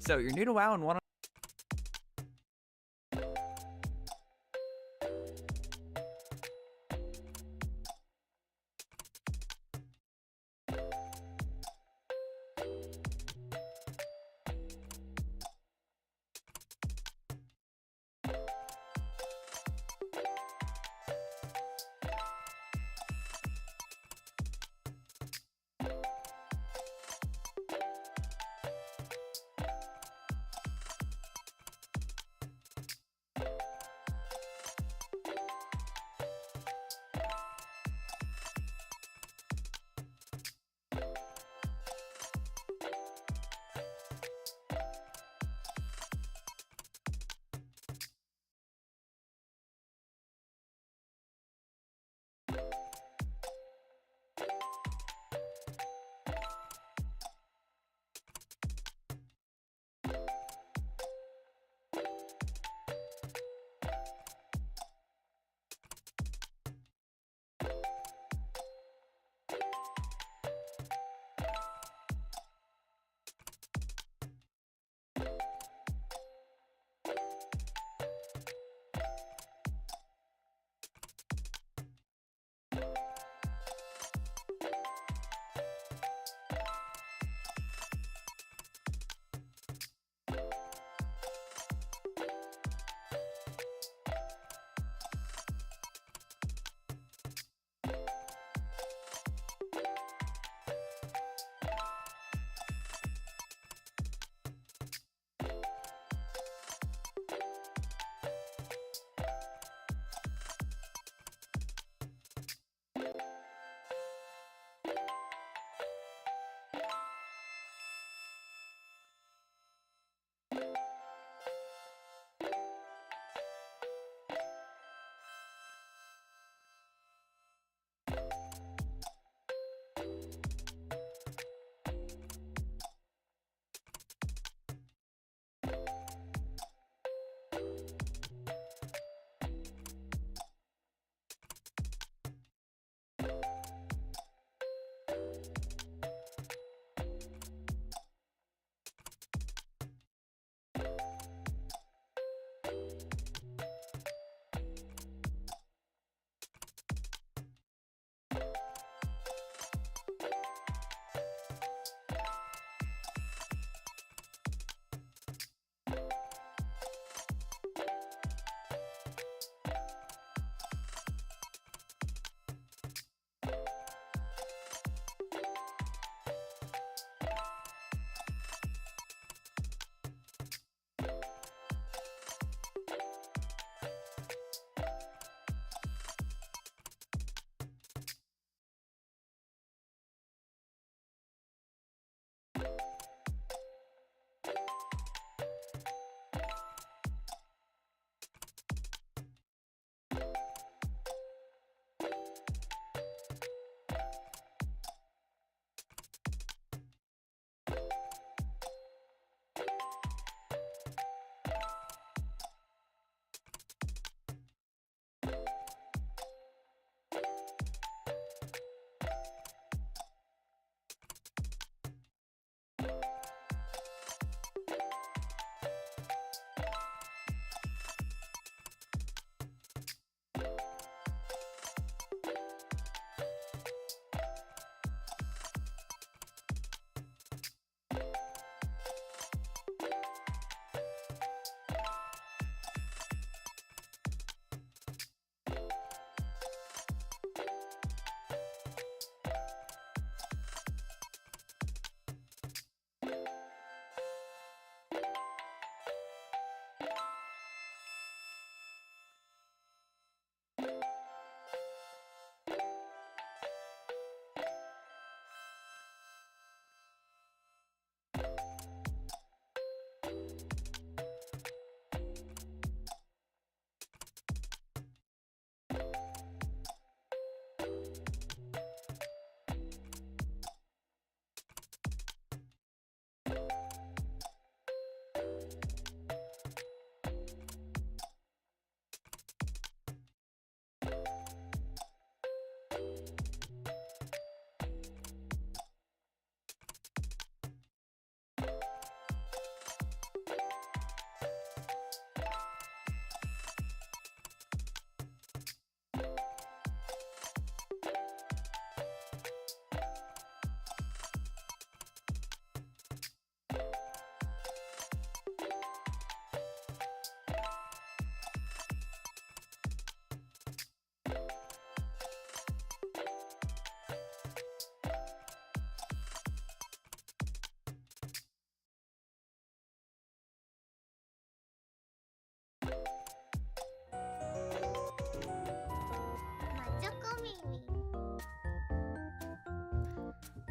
So you're new to WoW and want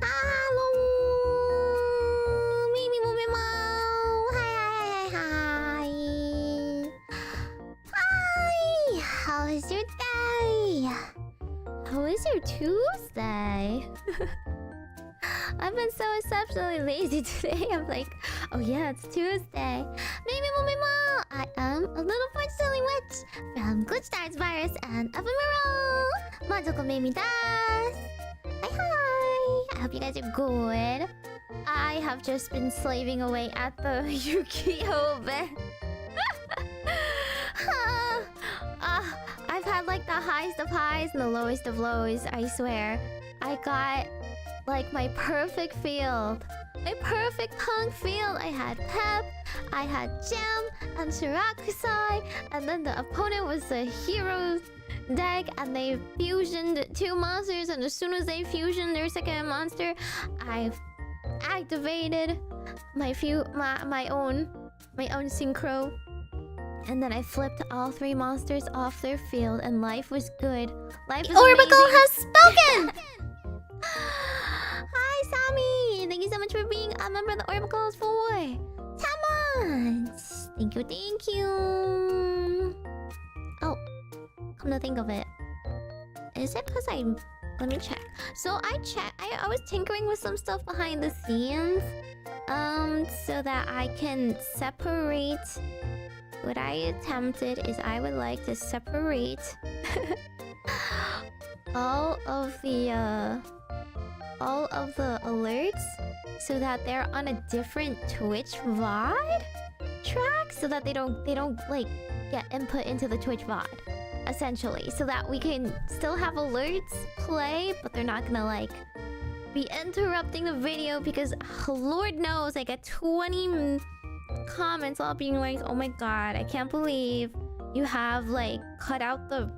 Hello, Meimi WoW. Hi. Hi. How is your day? How is your Tuesday? I've been so exceptionally lazy today. I'm like, oh yeah, it's Tuesday. Meimi WoW. I am a little fortune witch from GlitchStars virus and ephemeral. Majokko Meimi desu. Hi. I hope you guys are good. I have just been slaving away at the Yu-Gi-Oh! I've had like the highest of highs and the lowest of lows, I swear. I got like my perfect field. My perfect punk field. I had Pep, I had Gem, and Shirakusai, and then the opponent was the heroes deck, and they fusioned 2 monsters, and as soon as they fusioned their second monster, I've activated my own synchro, and then I flipped all 3 monsters off their field, and life was good. Life is Orbacle amazing. has spoken! Hi, Sammy! Thank you so much for being a member of the Orbacle for 10 months. Thank you. Oh, come to think of it, is it because let me check. So I was tinkering with some stuff behind the scenes, so that I can separate. What I attempted is I would like to separate all of the alerts so that they're on a different Twitch VOD track, so that they don't like get input into the Twitch VOD, essentially, so that we can still have alerts play, but they're not gonna like be interrupting the video, because Lord knows I get 20 comments all being like, oh my god, I can't believe you have like cut out the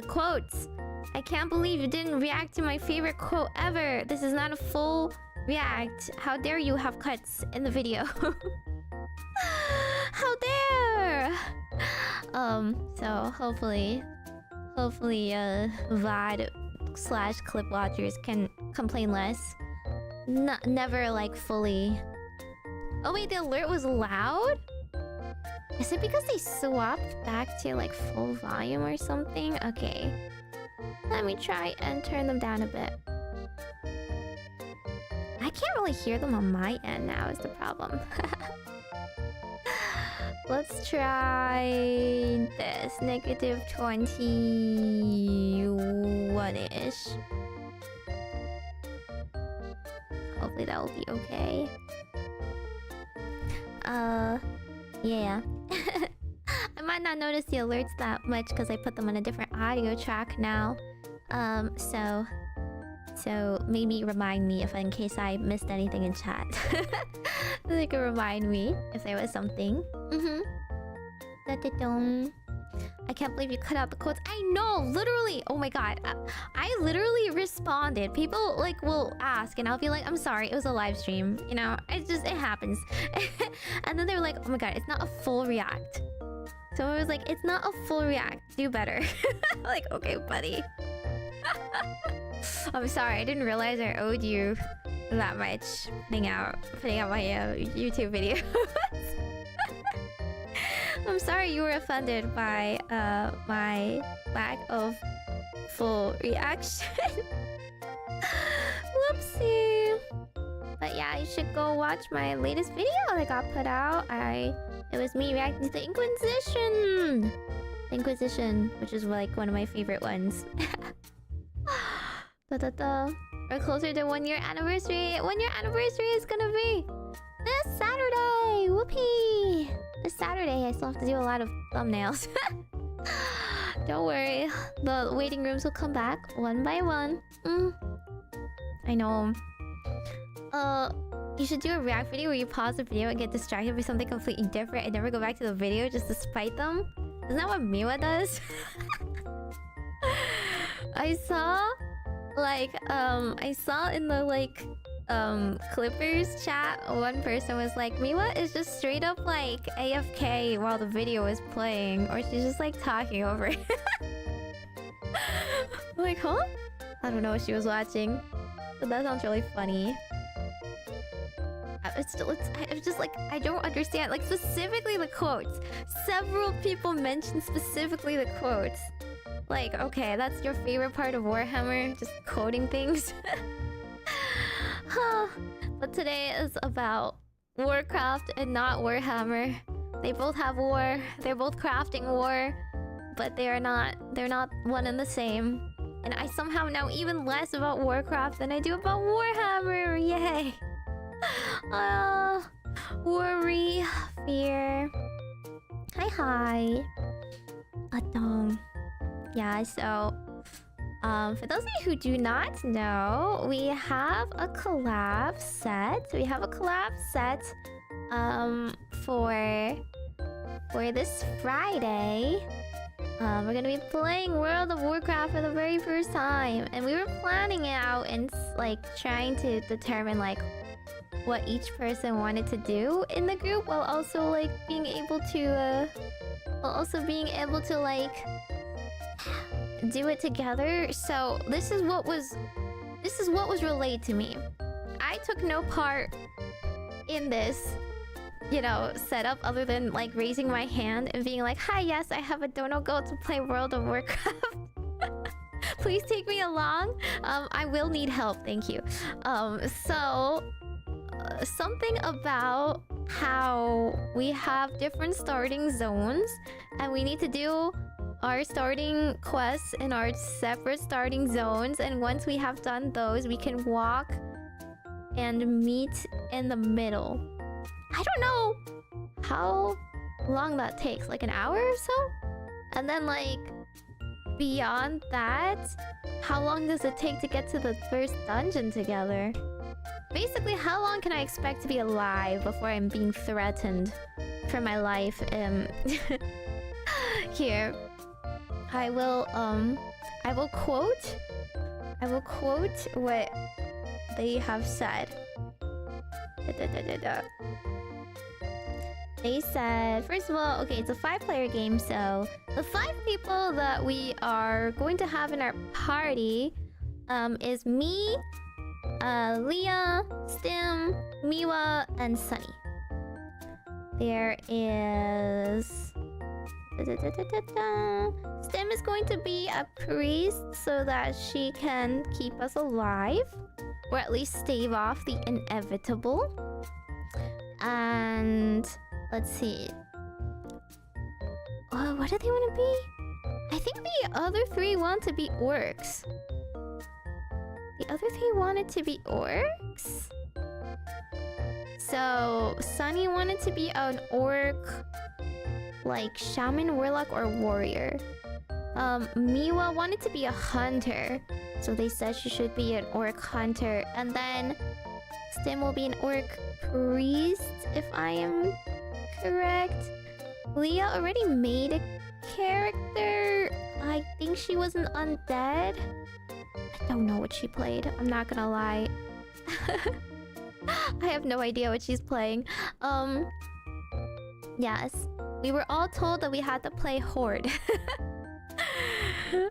quotes. I can't believe you didn't react to my favorite quote ever. This is not a full react. How dare you have cuts in the video? How dare! So hopefully VOD / clip watchers can complain less. Never like fully. Oh wait, the alert was loud? Is it because they swapped back to like full volume or something? Okay. Let me try and turn them down a bit. I can't really hear them on my end now, is the problem. Let's try this. -21-ish. Hopefully that will be okay. Yeah. I might not notice the alerts that much because I put them on a different audio track now. So maybe remind me if in case I missed anything in chat. They could remind me if there was something. I can't believe you cut out the quotes. I know, literally. Oh my god. I literally responded. People like will ask and I'll be like, I'm sorry, it was a live stream. You know, it happens. And then they're like, oh my god, it's not a full react. So I was like, it's not a full react. Do better. Like, okay, buddy. I'm sorry, I didn't realize I owed you that much putting out my YouTube video. I'm sorry you were offended by my lack of full reaction. Whoopsie. But yeah, you should go watch my latest video that got put out. It was me reacting to the Inquisition. Which is like one of my favorite ones. We're closer to 1 year anniversary. 1 year anniversary is gonna be this Saturday. Whoopee. This Saturday, I still have to do a lot of thumbnails. Don't worry, the waiting rooms will come back one by one. I know. You should do a react video where you pause the video and get distracted by something completely different and never go back to the video just to spite them. Isn't that what Miwa does? I saw in the like Clippers chat, one person was like, Miwa is just straight up like AFK while the video is playing, or she's just like talking over it. I'm like, huh? I don't know what she was watching. So that sounds really funny. It's just like, I don't understand. Like, specifically the quotes. Several people mentioned specifically the quotes. Like, okay, that's your favorite part of Warhammer? Just quoting things? But today is about Warcraft and not Warhammer. They both have war. They're both crafting war. But they're not one and the same. And I somehow know even less about Warcraft than I do about Warhammer. Yay! Worry, fear. Hi. Yeah, so for those of you who do not know, we have a collab set. For this Friday. We're gonna be playing World of Warcraft for the very first time, and we were planning it out and like trying to determine like what each person wanted to do in the group, while also like being able to like do it together. So this is what was relayed to me. I took no part in this, you know, setup other than like raising my hand and being like, "Hi, yes, I have a dono goal to play World of Warcraft. Please take me along. I will need help, thank you." Something about how we have different starting zones and we need to do our starting quests in our separate starting zones, and once we have done those, we can walk and meet in the middle. I don't know how long that takes, like an hour or so? And then like beyond that, how long does it take to get to the first dungeon together? Basically, how long can I expect to be alive before I'm being threatened for my life? Here, I will quote what they have said. They said, first of all, okay, it's a 5-player game, so the 5 people that we are going to have in our party is me, Leah, Stim, Miwa, and Sunny. There is... Stim is going to be a priest so that she can keep us alive, or at least stave off the inevitable. And let's see. What do they want to be? I think the other 3 want to be orcs. The other 3 wanted to be orcs? So, Sunny wanted to be an orc, like shaman, warlock, or warrior. Miwa wanted to be a hunter, so they said she should be an orc hunter. And then Stim will be an orc priest, if I am correct. Leah already made a character. I think she was an undead. I don't know what she played, I'm not gonna lie. I have no idea what she's playing. Yes, we were all told that we had to play Horde.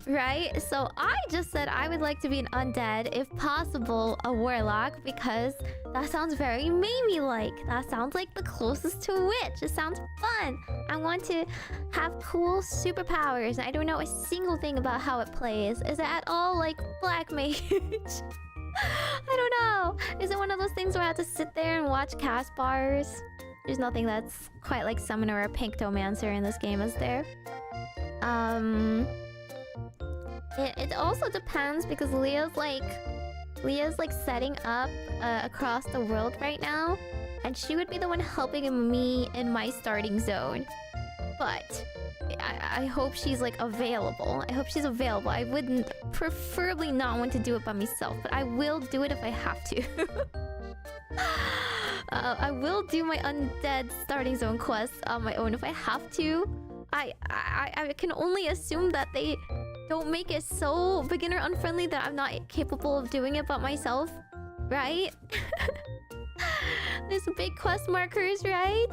Right? So I just said I would like to be an undead, if possible a warlock, because that sounds very Meimi-like. That sounds like the closest to a witch. It sounds fun. I want to have cool superpowers. I don't know a single thing about how it plays. Is it at all like Black Mage? I don't know. Is it one of those things where I have to sit there and watch cast bars? There's nothing that's quite like Summoner or Pinktomancer in this game, is there? It also depends, because Leah's like setting up across the world right now, and she would be the one helping me in my starting zone. But I hope she's like available. I hope she's available. I wouldn't preferably not want to do it by myself, but I will do it if I have to. I will do my undead starting zone quests on my own if I have to. I can only assume that they don't make it so beginner unfriendly that I'm not capable of doing it by myself, right? There's big quest markers, right?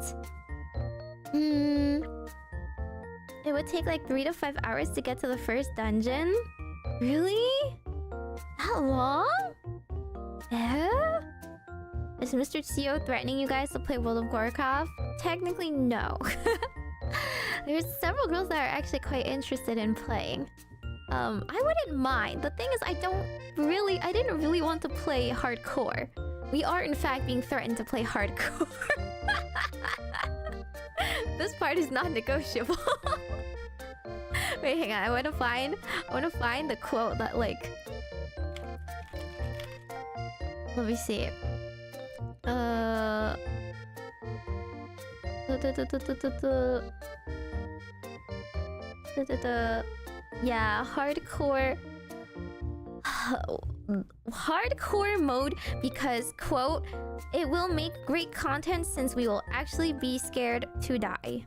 It would take like 3 to 5 hours to get to the first dungeon. Really? That long? Eh? Is Mr. CEO threatening you guys to play World of Warcraft? Technically, no. There's several girls that are actually quite interested in playing. I wouldn't mind. The thing is, I didn't really want to play hardcore. We are, in fact, being threatened to play hardcore. This part is not negotiable. Wait, hang on. I wanna find the quote that, like... Let me see. Yeah, hardcore mode because, quote, it will make great content since we will actually be scared to die.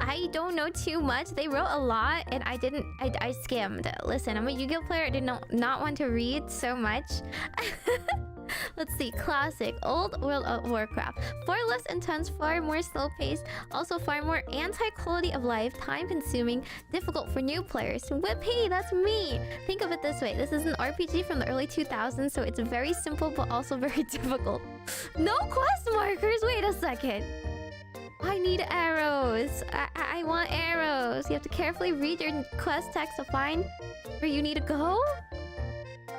I don't know too much. They wrote a lot and I skimmed. Listen, I'm a Yu-Gi-Oh player. I did not want to read so much. Let's see. Classic. Old World of Warcraft. Far less intense, far more slow-paced. Also far more anti-quality of life, time-consuming, difficult for new players. Whippy, that's me! Think of it this way. This is an RPG from the early 2000s, so it's very simple but also very difficult. No quest markers? Wait a second. I need arrows. I want arrows. You have to carefully read your quest text to find where you need to go?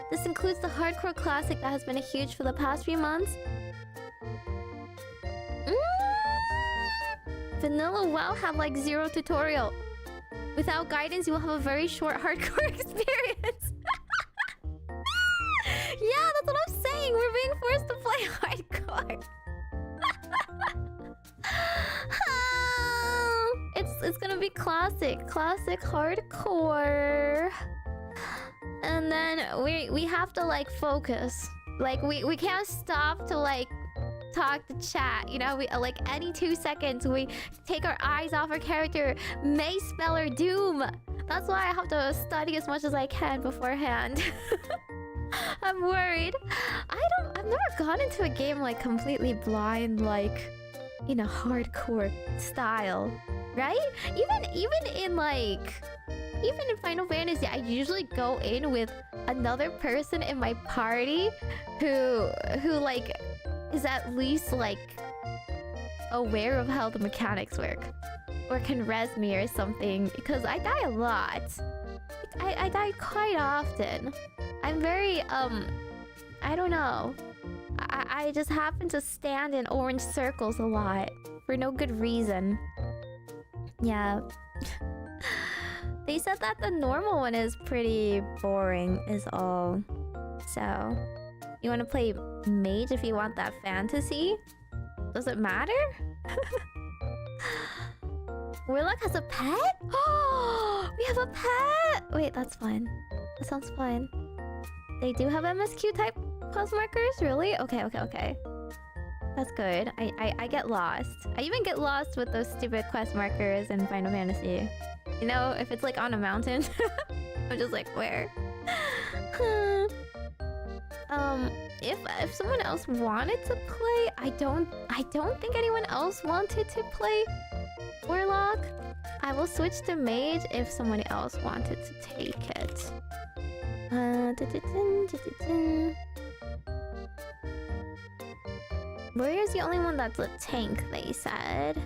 This includes the hardcore classic that has been a huge for the past few months. Vanilla WoW had like 0 tutorial. Without guidance, you will have a very short hardcore experience. Yeah, that's what I'm saying. We're being forced to play hardcore. It's gonna be classic hardcore. And then we have to like focus. Like we can't stop to like talk to chat, you know. We like any 2 seconds we take our eyes off our character, may spell our doom. That's why I have to study as much as I can beforehand. I'm worried. I've never gone into a game like completely blind, like in a hardcore style, right? Even in Final Fantasy, I usually go in with another person in my party who like is at least like aware of how the mechanics work or can res me or something, because I die a lot. I die quite often. I'm very I don't know. I just happen to stand in orange circles a lot for no good reason. Yeah. They said that the normal one is pretty boring is all. So, you want to play mage if you want that fantasy? Does it matter? Warlock has a pet? Oh, we have a pet! Wait, that's fun. That sounds fun. They do have MSQ type quest markers? Really? Okay. That's good. I get lost. I even get lost with those stupid quest markers in Final Fantasy. You know, if it's like on a mountain, I'm just like, where? If someone else wanted to play, I don't think anyone else wanted to play Warlock. I will switch to Mage if someone else wanted to take it. Warrior's the only one that's a tank, they said.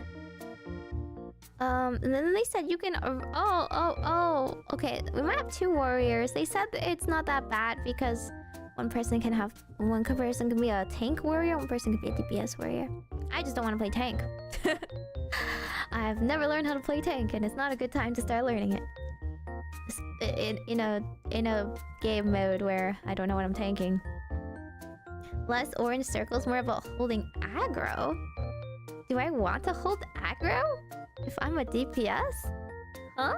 And then they said you can... Okay, we might have 2 warriors. They said that it's not that bad because one person can be a tank warrior, one person can be a DPS warrior. I just don't want to play tank. I've never learned how to play tank, and it's not a good time to start learning it. In a game mode where I don't know what I'm tanking. Less orange circles, more about holding aggro. Do I want to hold aggro? If I'm a DPS? Huh?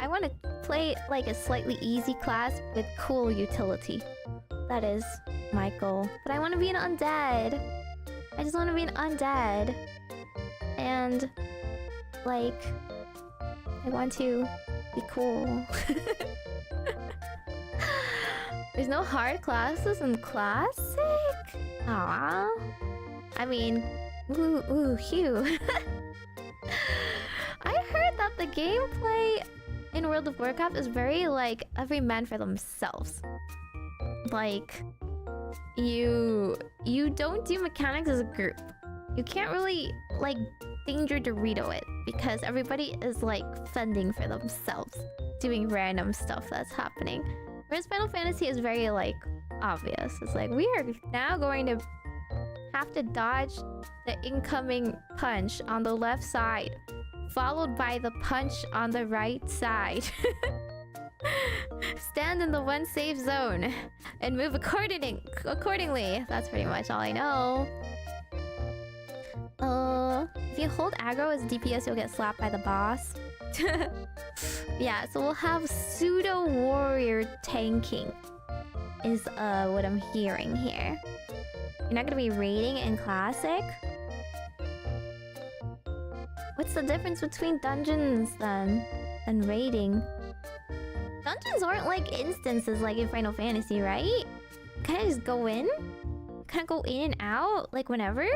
I want to play like a slightly easy class with cool utility. That is my goal. But I want to be an undead. I just want to be an undead. And like I want to be cool. There's no hard classes in Classic? Aww. I mean, ooh, Hugh. I heard that the the gameplay in World of Warcraft is very like every man for themselves. Like you don't do mechanics as a group. You can't really like Danger Dorito it because everybody is like fending for themselves, doing random stuff that's happening. Whereas Final Fantasy is very like obvious. It's like we are now going to have to dodge the incoming punch on the left side, followed by the punch on the right side. Stand in the one safe zone and move accordingly. That's pretty much all I know. If you hold aggro as DPS, you'll get slapped by the boss. Yeah, so we'll have pseudo warrior tanking is what I'm hearing here. You're not gonna be raiding in classic? What's the difference between dungeons then and raiding? Dungeons aren't like instances like in Final Fantasy, right? Kind of just go in? Kind of go in and out like whenever?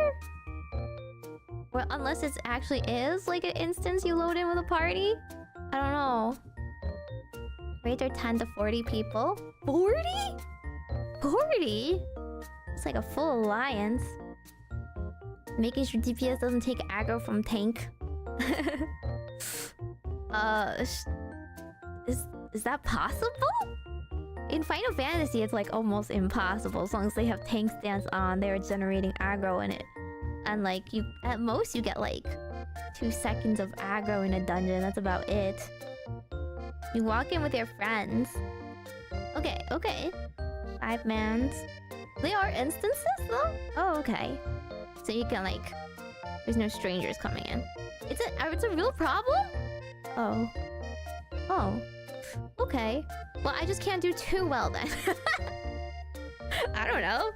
Well, unless it actually is like an instance you load in with a party? I don't know. Raids are 10 to 40 people. 40? 40? It's like a full alliance. Making sure DPS doesn't take aggro from tank. Is that possible? In Final Fantasy, it's like almost impossible. As long as they have tank stance on, they're generating aggro in it. And like you, at most you get like 2 seconds of aggro in a dungeon. That's about it. You walk in with your friends. Okay, okay. 5 mans. They are instances though? Oh, okay. So you can like... There's no strangers coming in. It's a real problem? Oh. Oh. Okay. Well, I just can't do too well then. I don't know.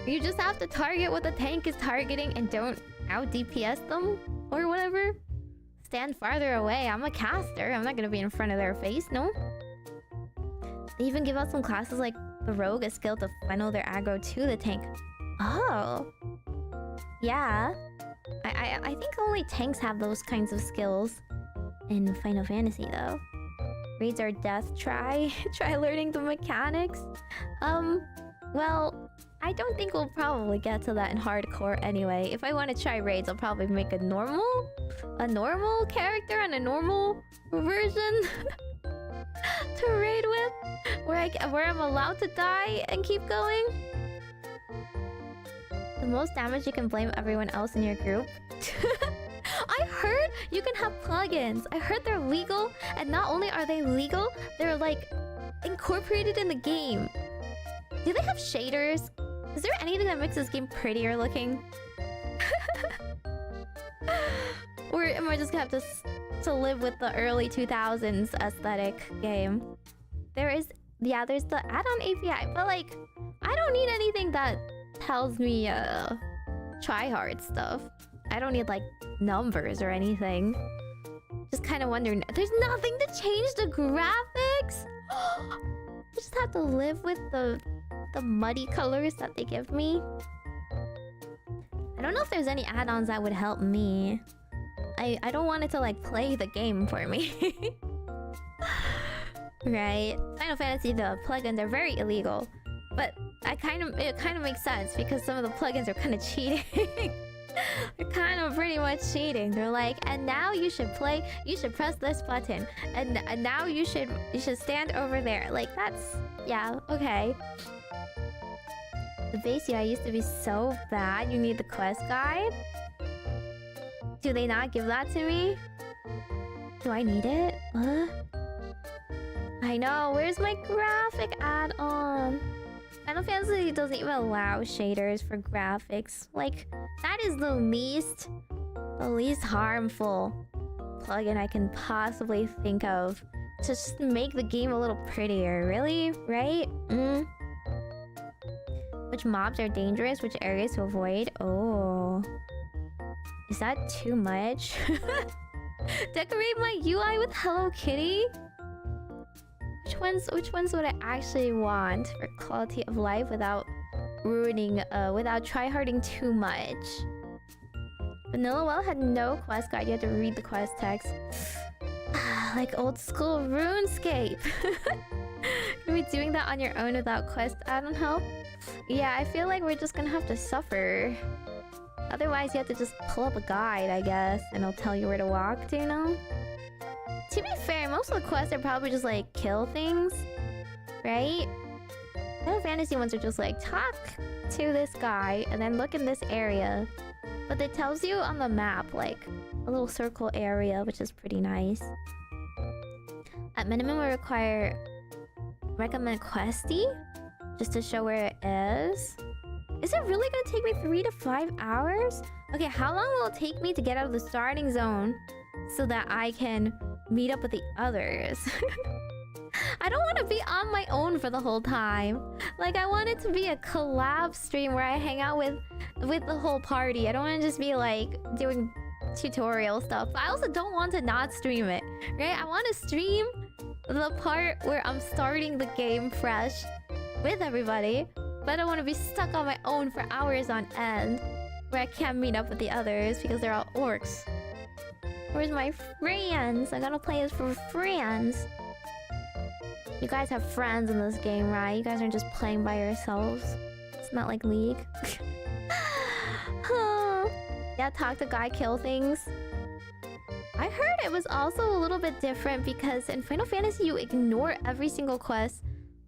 You just have to target what the tank is targeting and don't out DPS them or whatever. Stand farther away. I'm a caster. I'm not gonna be in front of their face, no? They even give out some classes like the rogue, a skill to funnel their aggro to the tank. Oh. Yeah. I think only tanks have those kinds of skills in Final Fantasy though. Raids are death. Try learning the mechanics. Well, I don't think we'll probably get to that in hardcore anyway. If I want to try raids, I'll probably make a normal character and a normal version to raid with, where I'm allowed to die and keep going. The most damage you can blame everyone else in your group. I heard you can have plugins. I heard they're legal, and not only are they legal, they're like incorporated in the game. Do they have shaders? Is there anything that makes this game prettier looking? Or am I just gonna have to live with the early 2000s aesthetic game? There's the add-on API, but like, I don't need anything that tells me try hard stuff. I don't need like numbers or anything. Just kind of wondering, there's nothing to change the graphics? I just have to live with the muddy colors that they give me. I don't know if there's any add-ons that would help me. I don't want it to like play the game for me. Right. Final Fantasy, the plugins are very illegal. But it kind of makes sense because some of the plugins are kind of cheating. They're kind of pretty much cheating. They're like, and now you should press this button. And now you should stand over there. Like that's, yeah, okay. The base UI used to be so bad. You need the quest guide? Do they not give that to me? Do I need it? I know. Where's my graphic add-on? Final Fantasy doesn't even allow shaders for graphics. Like, that is the least harmful plugin I can possibly think of to just make the game a little prettier. Really? Right? Which mobs are dangerous? Which areas to avoid? Oh. Is that too much? Decorate my UI with Hello Kitty? Which ones would I actually want for quality of life without ruining, without tryharding too much? Vanilla WoW had no quest guide. You had to read the quest text. Like old school RuneScape. Can we be doing that on your own without quest add-on help? Yeah, I feel like we're just gonna have to suffer. Otherwise, you have to just pull up a guide, I guess, and it'll tell you where to walk to, you know? To be fair, most of the quests are probably just like kill things, right? Final Fantasy ones are just like talk to this guy and then look in this area. But it tells you on the map, like a little circle area, which is pretty nice. At minimum, we recommend Questy just to show where it is. Is it really gonna take me 3 to 5 hours? Okay, how long will it take me to get out of the starting zone so that I can meet up with the others? I don't want to be on my own for the whole time. Like, I want it to be a collab stream where I hang out with the whole party. I don't want to just be like doing tutorial stuff. I also don't want to not stream it, right? I want to stream the part where I'm starting the game fresh with everybody, but I don't want to be stuck on my own for hours on end where I can't meet up with the others because they're all orcs. Where's my friends? I gotta play this for friends. You guys have friends in this game, right? You guys aren't just playing by yourselves. It's not like League. Yeah, talk to guy, kill things. I heard it was also a little bit different because in Final Fantasy you ignore every single quest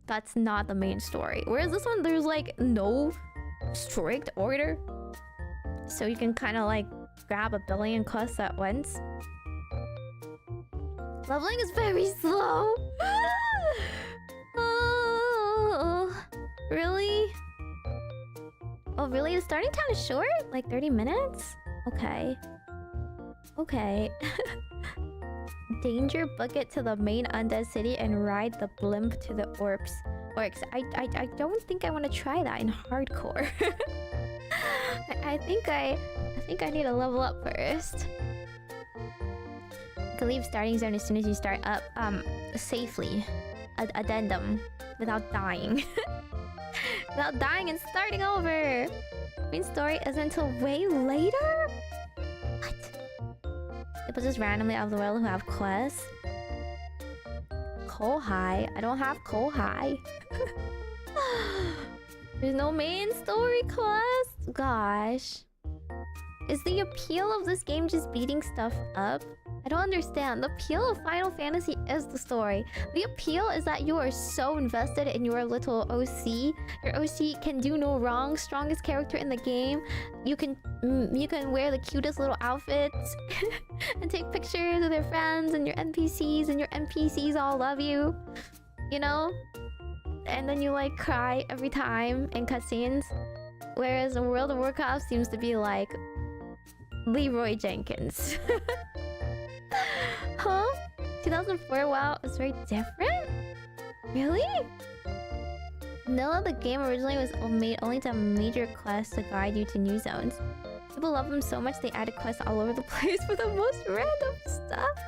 that's not the main story. Whereas this one, there's like no strict order. So you can kind of like grab a billion quests at once. Leveling is very slow. Oh, really? Oh, really? The starting time is short? Like 30 minutes? Okay. Okay. Danger, book it to the main undead city and ride the blimp to the orcs. I don't think I want to try that in hardcore. I think I need to level up first. You can leave starting zone as soon as you start up safely. Addendum. Without dying. Without dying and starting over. Main story isn't until way later? What? People just randomly out of the world who have quests. Coal high. I don't have coal high. There's no main story quest? Gosh. Is the appeal of this game just beating stuff up? I don't understand. The appeal of Final Fantasy is the story. The appeal is that you are so invested in your little OC. Your OC can do no wrong. Strongest character in the game. You can wear the cutest little outfits and take pictures with your friends and your NPCs, and your NPCs all love you. You know? And then you like cry every time in cutscenes. Whereas World of Warcraft seems to be like Leroy Jenkins. Huh? 2004 WoW is very different? Really? No, the game originally was made only to have major quests to guide you to new zones. People love them so much they added quests all over the place for the most random stuff.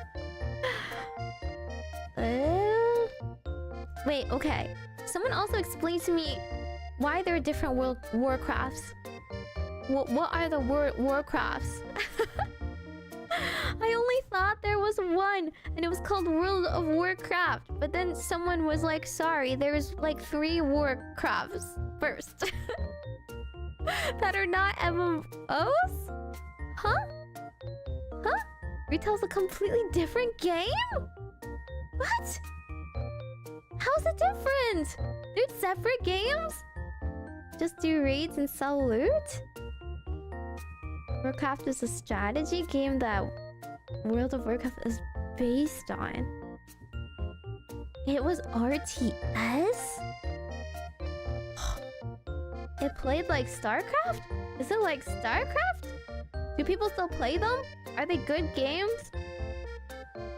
Wait, okay. Someone also explained to me why there are different Warcrafts. What are the Warcrafts? I only thought there was one, and it was called World of Warcraft. But then someone was like, sorry, there's like 3 Warcrafts first. That are not MMOs? Huh? Huh? Retail's a completely different game? What? How's it different? They're separate games? Just do raids and sell loot? Warcraft is a strategy game that World of Warcraft is based on. It was RTS? It played like StarCraft? Is it like StarCraft? Do people still play them? Are they good games?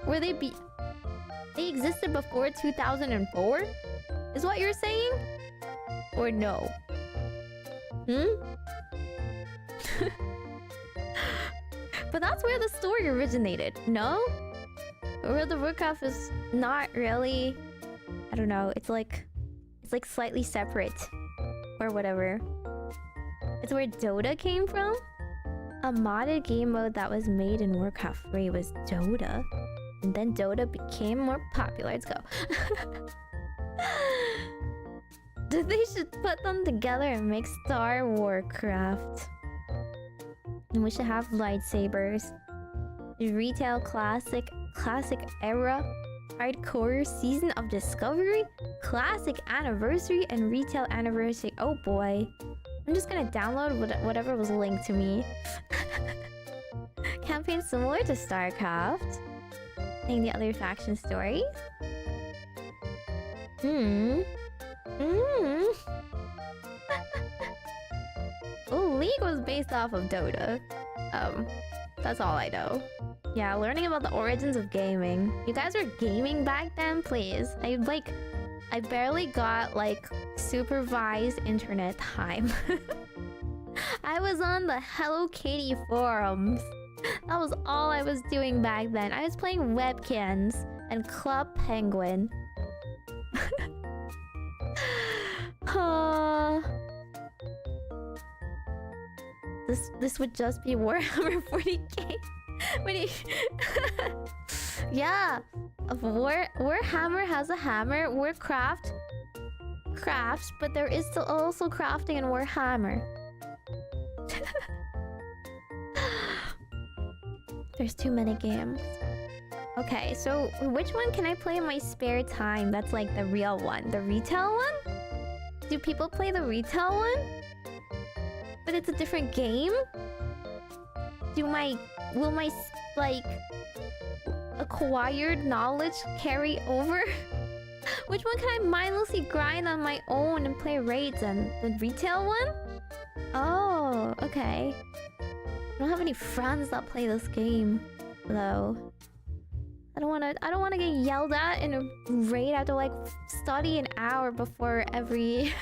Were they They existed before 2004? Is what you're saying? Or no? But that's where the story originated, no? World of Warcraft is not really... I don't know, it's like slightly separate. Or whatever. It's where Dota came from? a modded game mode that was made in Warcraft 3 was Dota. And then Dota became more popular. Let's go. They should put them together and make Star Warcraft. And we should have lightsabers. Retail classic era, hardcore season of discovery, classic anniversary, and retail anniversary. Oh boy. I'm just gonna download whatever was linked to me. Campaign similar to StarCraft. And the other faction stories. Oh, League was based off of Dota. That's all I know. Yeah, learning about the origins of gaming. You guys were gaming back then, please. I barely got like supervised internet time. I was on the Hello Kitty forums. That was all I was doing back then. I was playing Webkins and Club Penguin. This would just be Warhammer 40k. Yeah, Warhammer has a hammer. Warcraft crafts, but there is still also crafting in Warhammer. There's too many games. Okay, so which one can I play in my spare time? That's like the real one. The retail one? Do people play the retail one? But it's a different game? Will my like acquired knowledge carry over? Which one can I mindlessly grind on my own and play raids in? The retail one? Oh, okay. I don't have any friends that play this game, though. I don't wanna get yelled at in a raid. I have to like study an hour before every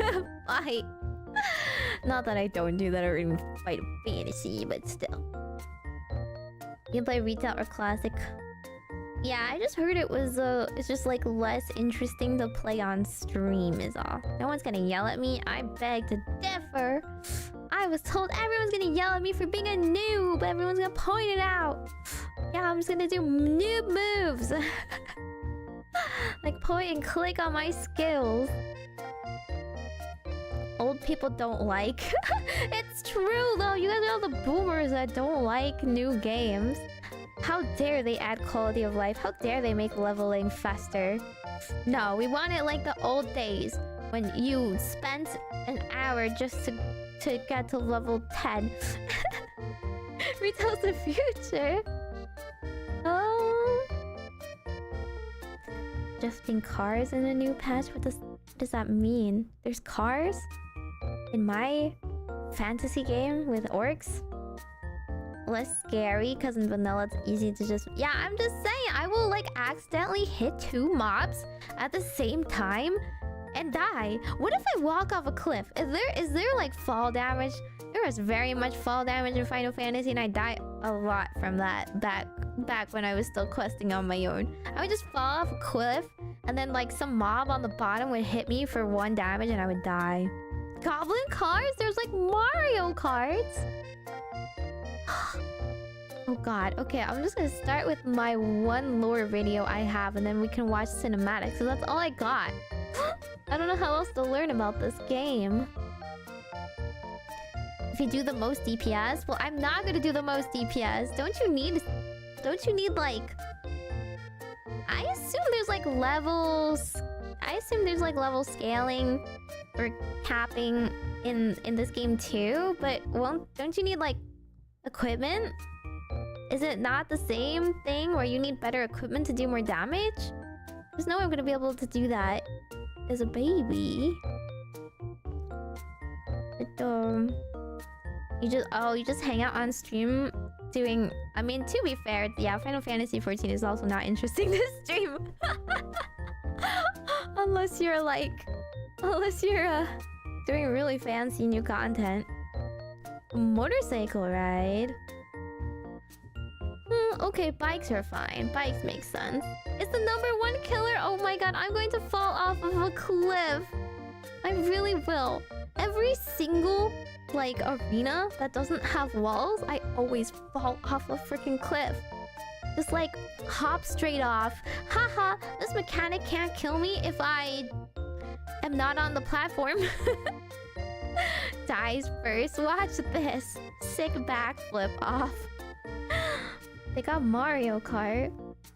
fight. Not that I don't do that or even fight fantasy, but still. You can play retail or classic. Yeah, I just heard it was it's just like less interesting to play on stream is all. No one's gonna yell at me. I beg to differ. I was told everyone's gonna yell at me for being a noob. Everyone's gonna point it out. Yeah, I'm just gonna do noob moves. Like point and click on my skills. Old people don't like. It's true though. You guys are all the boomers that don't like new games. How dare they add quality of life? How dare they make leveling faster? No, we want it like the old days when you spent an hour just to get to level 10. Retail's the future. Oh. Drifting cars in a new patch? What does that mean? There's cars? In my fantasy game with orcs? Less scary because in vanilla it's easy to just... Yeah, I'm just saying, I will like accidentally hit 2 mobs at the same time and die. What if I walk off a cliff? Is there like fall damage? There was very much fall damage in Final Fantasy and I died a lot from that back when I was still questing on my own. I would just fall off a cliff and then like some mob on the bottom would hit me for 1 damage and I would die. Goblin cards? There's like Mario cards. Oh god, okay, I'm just gonna start with my one lore video I have and then we can watch cinematics, so that's all I got. I don't know how else to learn about this game. If you do the most DPS, well, I'm not gonna do the most DPS. Don't you need like... I assume there's like levels... I assume there's like level scaling or capping in this game too, but don't you need like equipment? Is it not the same thing where you need better equipment to do more damage? There's no way I'm gonna be able to do that as a baby. But, you just hang out on stream doing... I mean, to be fair, yeah, Final Fantasy 14 is also not interesting to stream. Unless you're doing really fancy new content. Motorcycle ride. Okay, bikes are fine. Bikes make sense. It's the #1 killer. Oh my god, I'm going to fall off of a cliff. I really will. Every single like arena that doesn't have walls, I always fall off a freaking cliff. Just like hop straight off. Haha, this mechanic can't kill me if I am not on the platform. Dies first. Watch this. Sick backflip off. They got Mario Kart.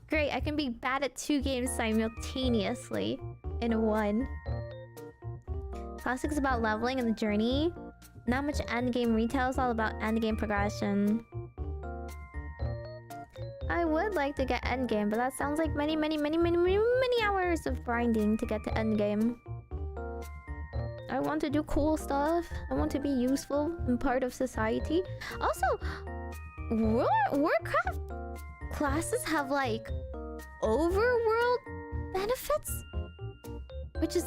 Great, I can be bad at 2 games simultaneously in one. Classic's about leveling and the journey. Not much endgame retail, it's all about endgame progression. I would like to get endgame, but that sounds like many hours of grinding to get to endgame. I want to do cool stuff. I want to be useful and part of society. Also, Warcraft classes have like overworld benefits, which is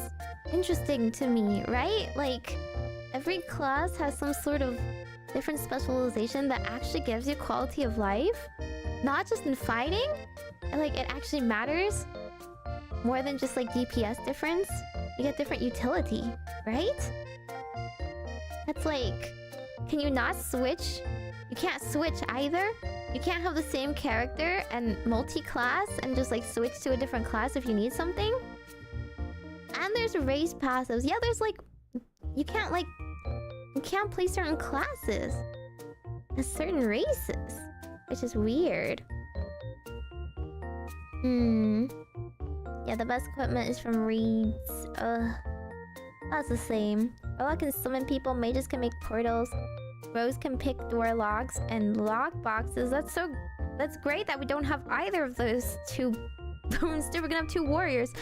interesting to me, right? Like every class has some sort of different specialization that actually gives you quality of life, not just in fighting. And like it actually matters more than just like DPS difference. You get different utility, right? That's like, can you not switch? You can't switch either. You can't have the same character and multi-class and just like switch to a different class if you need something. And there's race passives. Yeah, there's like, you can't play certain classes as certain races, which is weird. Yeah, the best equipment is from Reeds. That's the same. Warlock can summon people, mages can make portals, Rose can pick door locks and lock boxes. That's great that we don't have either of those two. Instead, we're gonna have 2 warriors.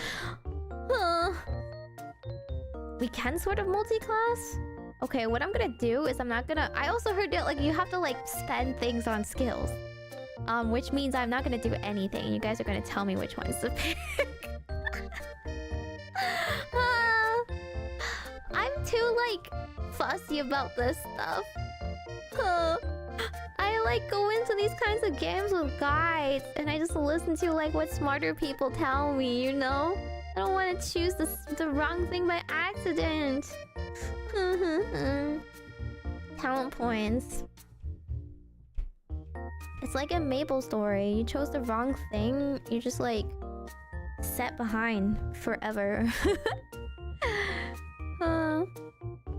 We can sort of multi-class? Okay, what I'm gonna do is I also heard that like you have to like spend things on skills. Which means I'm not gonna do anything. You guys are gonna tell me which ones to pick. I'm too like fussy about this stuff. I like go into these kinds of games with guides and I just listen to like what smarter people tell me, you know? I don't want to choose the wrong thing by accident. Talent points. It's like a Maple story. You chose the wrong thing, you're just like set behind forever.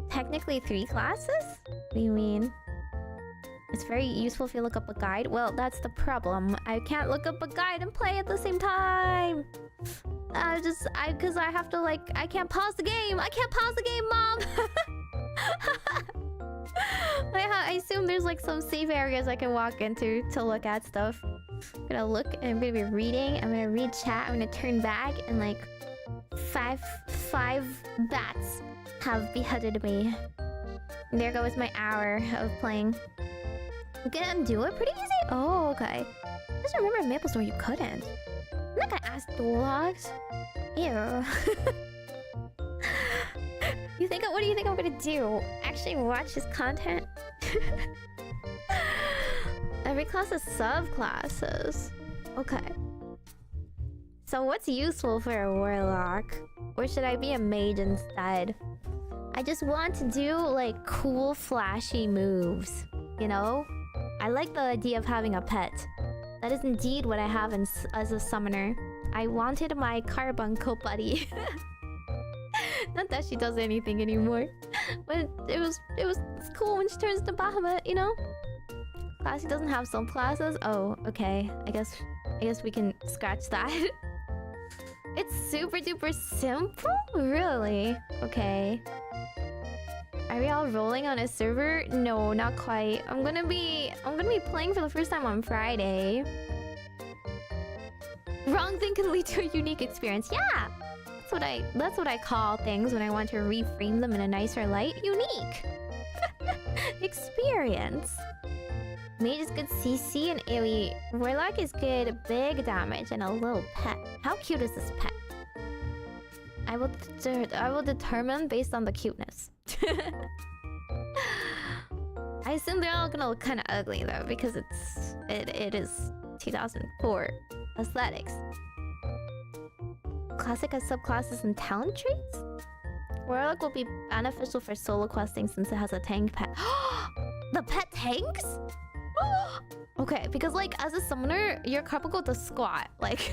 Technically 3 classes? What do you mean? It's very useful if you look up a guide. Well, that's the problem. I can't look up a guide and play at the same time. Because I have to like, I can't pause the game. I can't pause the game, Mom. I assume there's like some safe areas I can walk into to look at stuff. I'm gonna look and I'm gonna be reading. I'm gonna read chat. I'm gonna turn back and like five bats have beheaded me. And there goes my hour of playing. You can do it pretty easy? Oh, okay. I just remember in Maple Store you couldn't. I'm not gonna ask Dologs. Ew. What do you think I'm gonna do? Actually watch his content? Every class has subclasses. Okay. So what's useful for a warlock? Or should I be a mage instead? I just want to do like cool flashy moves, you know? I like the idea of having a pet. That is indeed what I have as a summoner. I wanted my carbuncle buddy. Not that she does anything anymore, but it's cool when she turns to Bahamut, you know? Classy doesn't have some classes. Oh, okay. I guess we can scratch that. It's super duper simple? Really? Okay. Are we all rolling on a server? No, not quite. I'm gonna be playing for the first time on Friday. Wrong thing can lead to a unique experience. Yeah! That's what I call things when I want to reframe them in a nicer light. Unique! Experience. Mage is good CC and AoE. Warlock is good big damage and a little pet. How cute is this pet? I will determine based on the cuteness. I assume they're all gonna look kind of ugly though, because it is 2004 aesthetics. Classic has subclasses and talent traits? Warlock will be beneficial for solo questing since it has a tank pet. The pet tanks? Okay, because like as a summoner, your card will go to squat. Like,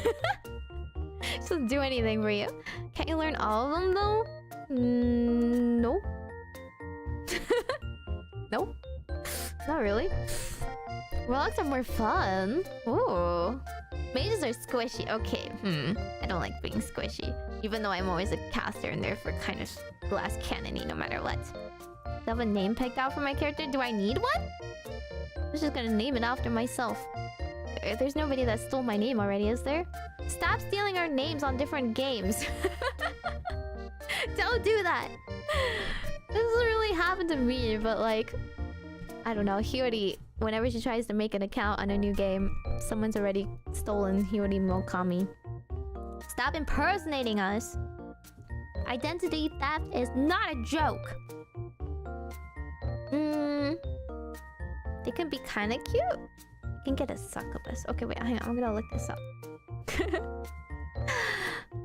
doesn't do anything for you. Can't you learn all of them though? Nope. Nope. Not really. Warlocks are more fun. Ooh. Mages are squishy. Okay, I don't like being squishy. Even though I'm always a caster and therefore kind of glass cannony no matter what. Do I have a name picked out for my character? Do I need one? I was just gonna name it after myself. There's nobody that stole my name already, is there? Stop stealing our names on different games. Don't do that. This doesn't really happen to me, but like... I don't know, Hiyori, whenever she tries to make an account on a new game, someone's already stolen Hiyori Mokami. Stop impersonating us! Identity theft is not a joke! They can be kinda cute. You can get a succubus. Okay, wait, hang on, I'm gonna look this up.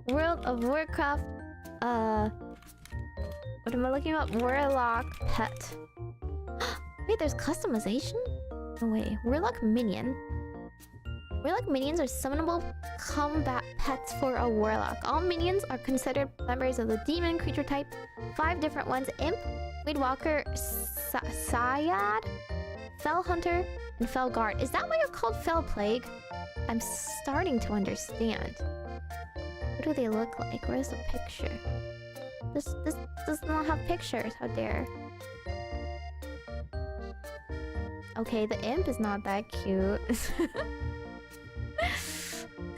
World of Warcraft, what am I looking up? Warlock pet. Wait, there's customization? No way. Warlock minion. Warlock minions are summonable combat pets for a warlock. All minions are considered members of the demon creature type. 5 different ones: Imp, Weedwalker, Syad, Fell Hunter, and Fell Guard. Is that why you're called Fell Plague? I'm starting to understand. What do they look like? Where's the picture? This does not have pictures. How dare. Okay, the imp is not that cute.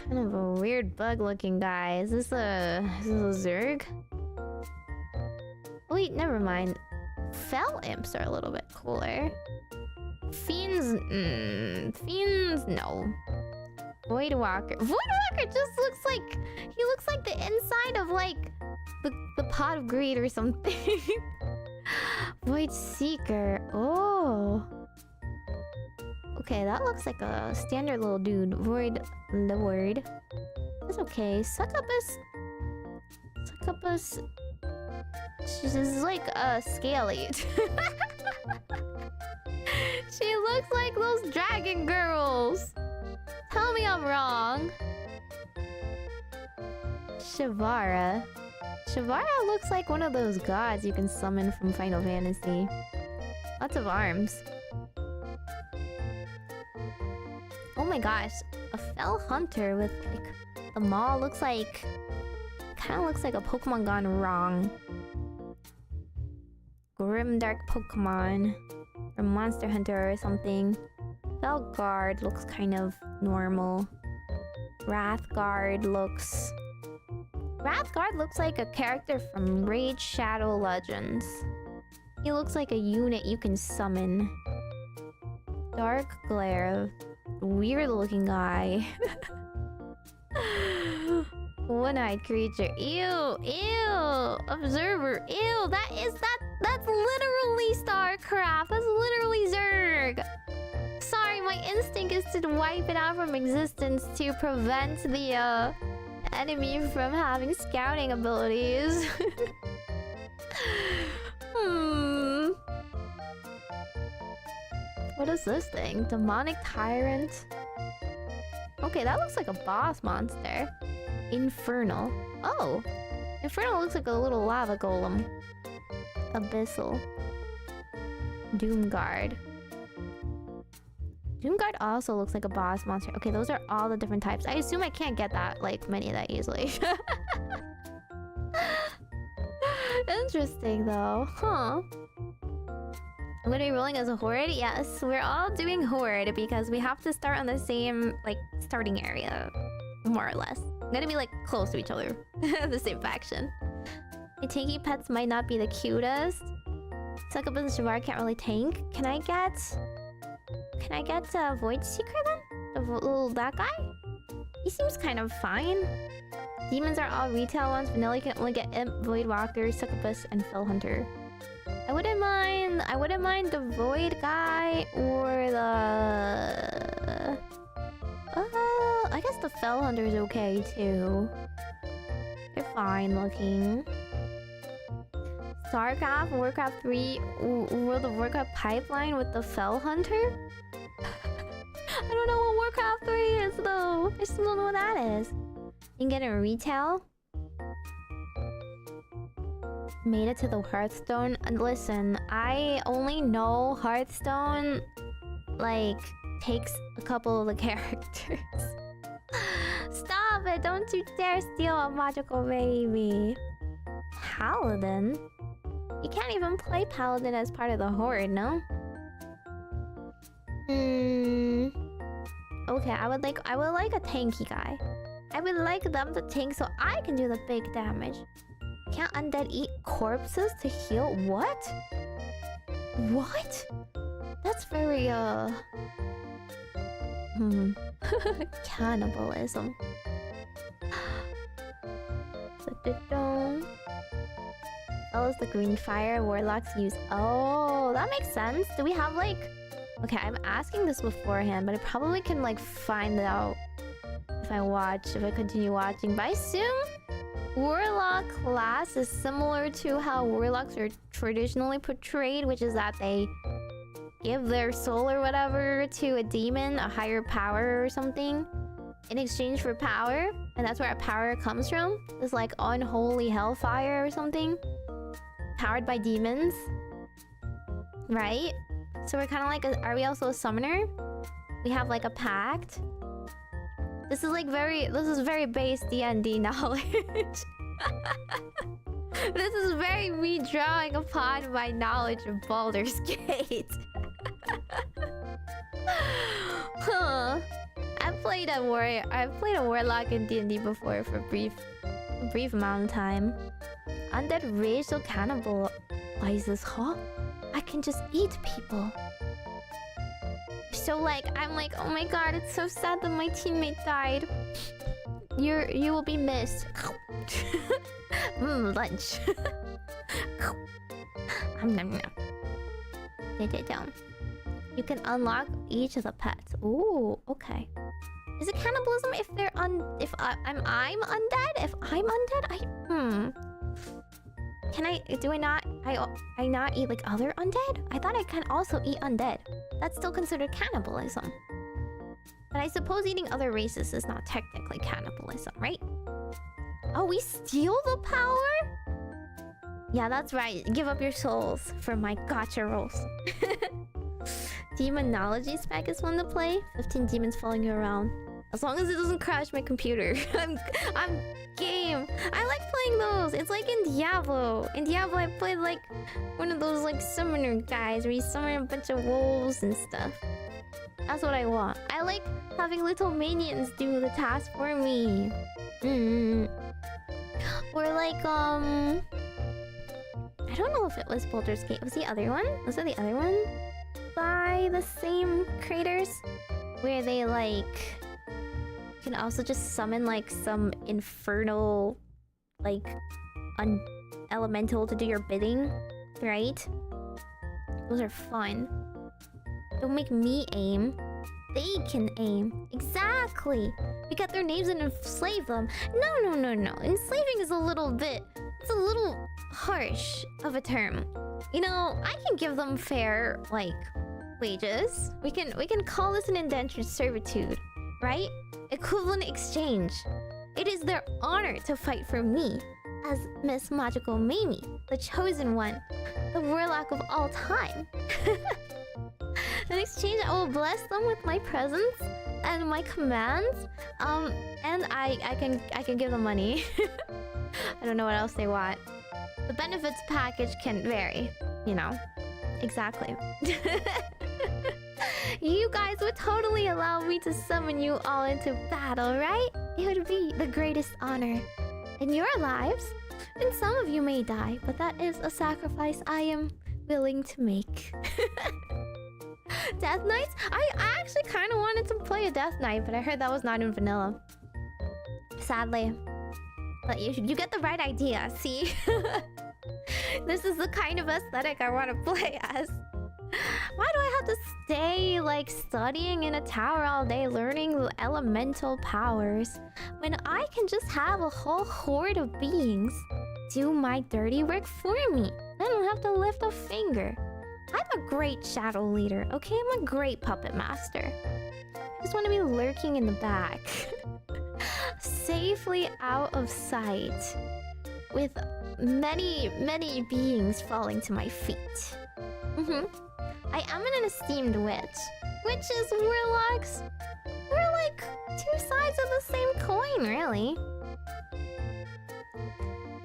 Kind of a weird bug-looking guy. Is this a Zerg? Wait, never mind. Fell imps are a little bit cooler. Fiends, fiends, no. Voidwalker. Voidwalker just looks like he looks like the inside of like the pot of greed or something. Void Seeker. Oh. Okay, that looks like a standard little dude. Void Lord. That's okay. Succubus. Succubus. She's like a scaly. She looks like those dragon girls. Tell me I'm wrong. Shavara. Shavara looks like one of those gods you can summon from Final Fantasy. Lots of arms. Oh my gosh, a Fell Hunter with like the maw looks like... Kinda looks like a Pokemon gone wrong. Grimdark Pokemon. Or Monster Hunter or something. Felguard looks kind of normal. Wrathguard looks like a character from Raid Shadow Legends. He looks like a unit you can summon. Dark Glare. Weird looking guy. One-eyed creature. Ew, ew. Observer. Ew, that's literally StarCraft. That's literally Zerg. Sorry, my instinct is to wipe it out from existence to prevent the enemy from having scouting abilities. What is this thing? Demonic Tyrant? Okay, that looks like a boss monster. Infernal. Oh! Infernal looks like a little lava golem. Abyssal. Doomguard. Doomguard also looks like a boss monster. Okay, those are all the different types. I assume I can't get that, like, many that easily. Interesting, though. Huh. I'm gonna be rolling as a horde? Yes, we're all doing horde because we have to start on the same, like, starting area. More or less. I'm gonna be, like, close to each other. The same faction. My tanky pets might not be the cutest. Succubus and Shavar can't really tank. Can I get Void Seeker then? That guy? He seems kind of fine. Demons are all retail ones. Vanilla can only get Imp, Voidwalker, Succubus, and Fell Hunter. I wouldn't mind the Void guy or the... I guess the Fell Hunter is okay too. They're fine looking. StarCraft, Warcraft 3, World of Warcraft pipeline with the Fell Hunter? I don't know what Warcraft 3 is though. I still don't know what that is. You can get it in retail. Made it to the Hearthstone. And listen, I only know Hearthstone like takes a couple of the characters. Stop it! Don't you dare steal a Majokko baby. Paladin? You can't even play Paladin as part of the Horde, no? Okay, I would like a tanky guy. I would like them to tank so I can do the big damage. Can't undead eat corpses to heal? What? What? That's very cannibalism. Oh, it's the green fire Warlocks use. Oh, that makes sense. Do we have like... Okay, I'm asking this beforehand, but I probably can like find out if I continue watching. But I assume Warlock class is similar to how Warlocks are traditionally portrayed, which is that they give their soul or whatever to a demon, a higher power or something, in exchange for power. And that's where our power comes from. It's like unholy hellfire or something. Powered by demons. Right? So we're kind of like, are we also a summoner? We have like a pact. This is very base D&D knowledge. This is very me drawing upon my knowledge of Baldur's Gate. Huh. I've played a warlock in D&D before for a brief amount of time. Undead racial cannibalizes, huh? I can just eat people. So like, I'm like, oh my god, it's so sad that my teammate died. You will be missed. Lunch. You can unlock each of the pets. Ooh, okay. Is it cannibalism if they're if I'm undead? If I'm undead, Can I not eat like other undead? I thought I can also eat undead. That's still considered cannibalism. But I suppose eating other races is not technically cannibalism, right? Oh, we steal the power? Yeah, that's right. Give up your souls for my gacha rolls. Demonology spec is fun to play. 15 demons following you around. As long as it doesn't crash my computer. I'm game. I like playing those. It's like in Diablo. In Diablo, I played like one of those like summoner guys where you summon a bunch of wolves and stuff. That's what I want. I like having little minions do the task for me. Or like I don't know if it was Baldur's Gate. Was the other one? Was it the other one? By the same creators? Where they like can also just summon like some infernal like elemental to do your bidding, right? Those are fun. Don't make me aim. They can aim. Exactly. We got their names and enslave them. No. Enslaving is a little bit... It's a little harsh of a term. You know, I can give them fair, like, wages. We can call this an indentured servitude, right? Equivalent exchange. It is their honor to fight for me as Miss Majokko Meimi, the chosen one, the warlock of all time. In exchange, I will bless them with my presence and my commands. And I can give them money. I don't know what else they want. The benefits package can vary, you know. Exactly. You guys would totally allow me to summon you all into battle, right? It would be the greatest honor in your lives. And some of you may die, but that is a sacrifice I am willing to make. Death Knights? I actually kind of wanted to play a Death Knight, but I heard that was not in vanilla. Sadly. But you get the right idea, see? This is the kind of aesthetic I want to play as. Why do I have to stay, like, studying in a tower all day learning elemental powers when I can just have a whole horde of beings do my dirty work for me? I don't have to lift a finger. I'm a great shadow leader, okay? I'm a great puppet master. I just want to be lurking in the back. Safely out of sight. With many, many beings falling to my feet. I am an esteemed witch. Witches, warlocks, we're like two sides of the same coin, really.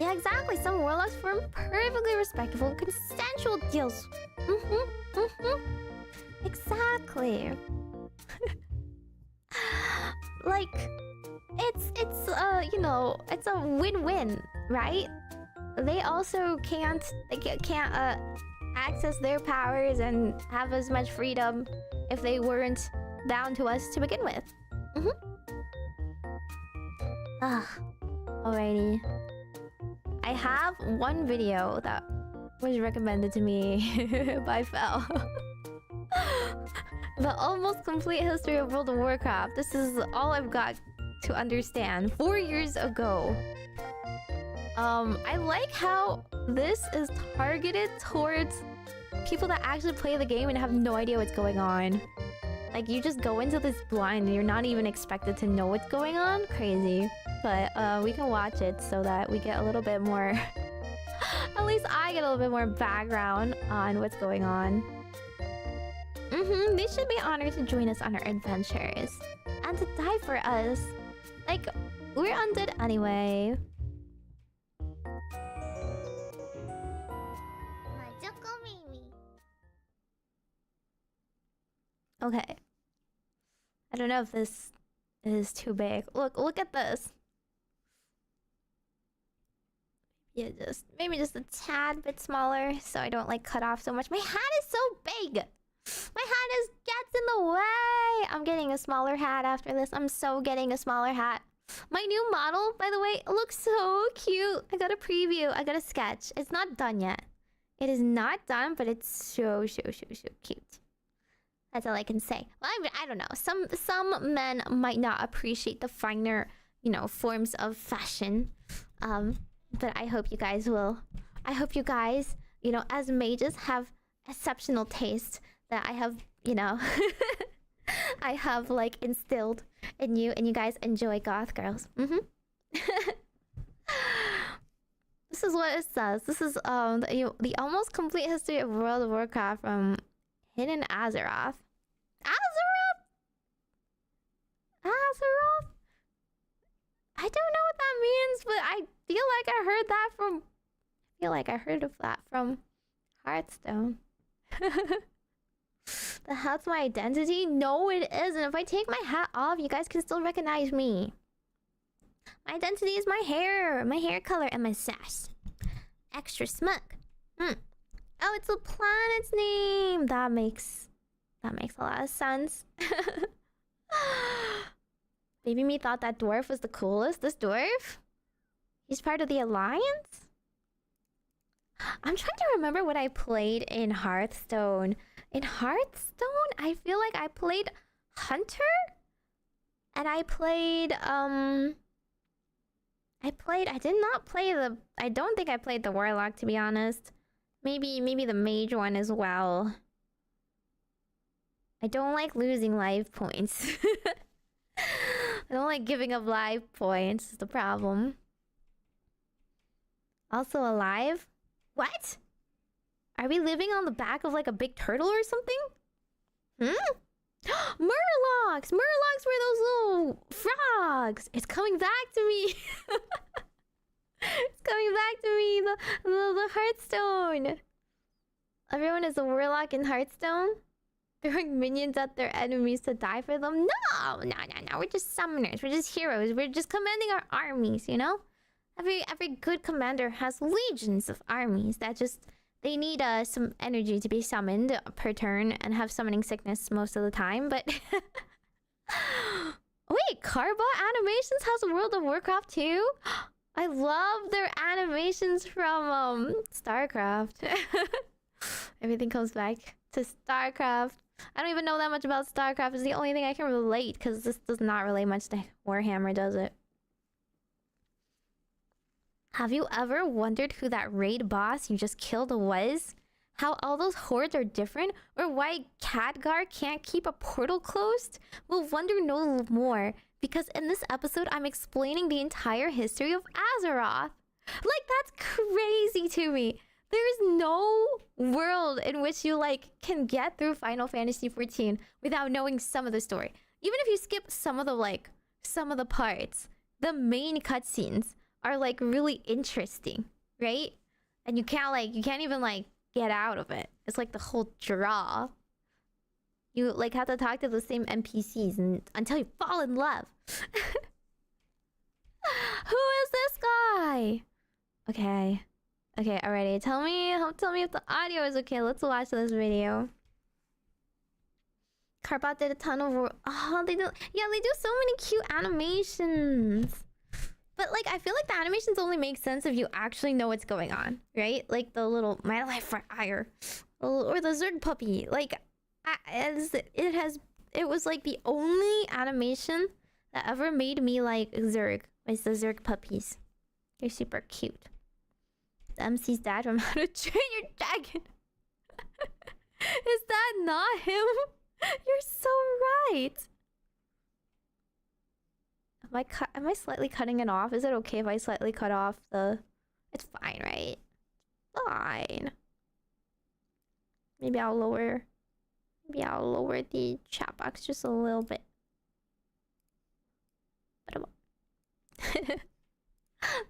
Yeah, exactly. Some warlocks form perfectly respectable, consensual deals. Exactly. Like, it's you know, it's a win-win, right? They also can't access their powers and have as much freedom if they weren't bound to us to begin with. Alrighty. I have one video that was recommended to me by Fel. The almost complete history of World of Warcraft. This is all I've got to understand. 4 years ago. I like how this is targeted towards people that actually play the game and have no idea what's going on. Like, you just go into this blind and you're not even expected to know what's going on. Crazy. But we can watch it so that we get a little bit more... At least I get a little bit more background on what's going on. They should be honored to join us on our adventures. And to die for us. Like, we're undead anyway. Majokko Meimi. Okay. I don't know if this is too big. Look at this. Yeah, maybe just a tad bit smaller so I don't like cut off so much. My hat is so big. My hat gets in the way. I'm getting a smaller hat after this. I'm so getting a smaller hat. My new model, by the way, looks so cute. I got a preview. I got a sketch. It's not done yet. It is not done, but it's so cute. That's all I can say. Well, I don't know. Some men might not appreciate the finer, you know, forms of fashion. But I hope you guys will. I hope you guys, you know, as mages have exceptional taste that I have, you know, I have like instilled in you, and you guys enjoy goth girls. This is what it says. This is the almost complete history of World of Warcraft from Hidden Azeroth. Azeroth? I don't know what that means, but I feel like I heard that from... I feel like I heard of that from Hearthstone. The hat's my identity? No, it isn't. If I take my hat off, you guys can still recognize me. My identity is my hair color, and my sash. Extra smug. Oh, it's a planet's name. That makes a lot of sense. Baby me thought that dwarf was the coolest. This dwarf? He's part of the Alliance? I'm trying to remember what I played in Hearthstone. In Hearthstone, I feel like I played Hunter? And I played, I did not play the... I don't think I played the Warlock, to be honest. Maybe the mage one as well. I don't like losing life points. I don't like giving up life points, is the problem. Also alive? What? Are we living on the back of like a big turtle or something? Murlocs! Murlocs were those little frogs! It's coming back to me! It's coming back to me! The Hearthstone! Everyone is a warlock in Hearthstone? Throwing minions at their enemies to die for them? No! We're just summoners. We're just heroes. We're just commanding our armies, you know? Every good commander has legions of armies that just... They need some energy to be summoned per turn and have summoning sickness most of the time, but... Wait, Carbot Animations has World of Warcraft too? I love their animations from StarCraft. Everything comes back to StarCraft. I don't even know that much about StarCraft. It's the only thing I can relate, because this does not relate much to Warhammer, does it? Have you ever wondered who that raid boss you just killed was? How all those hordes are different? Or why Khadgar can't keep a portal closed? We'll wonder no more, because in this episode I'm explaining the entire history of Azeroth. Like, that's crazy to me. There's no world in which you can get through Final Fantasy XIV without knowing some of the story. Even if you skip some of the parts, the main cutscenes are really interesting, right? And you can't even get out of it. It's like the whole draw. You have to talk to the same NPCs until you fall in love. Who is this guy? Okay, alrighty. Tell me if the audio is okay. Let's watch this video. Carbot did a ton of work. Oh, they do. Yeah, they do so many cute animations. But I feel like the animations only make sense if you actually know what's going on, right? Like the little My Life for Hire, or the Zerg puppy. It was the only animation that ever made me like Zerg. Was the Zerg puppies? They're super cute. The MC's dad from How to Train Your Dragon. Is that not him? You're so right. Am I slightly cutting it off? Is it okay if I slightly cut off the... It's fine, right? Fine. Maybe I'll lower the chat box just a little bit.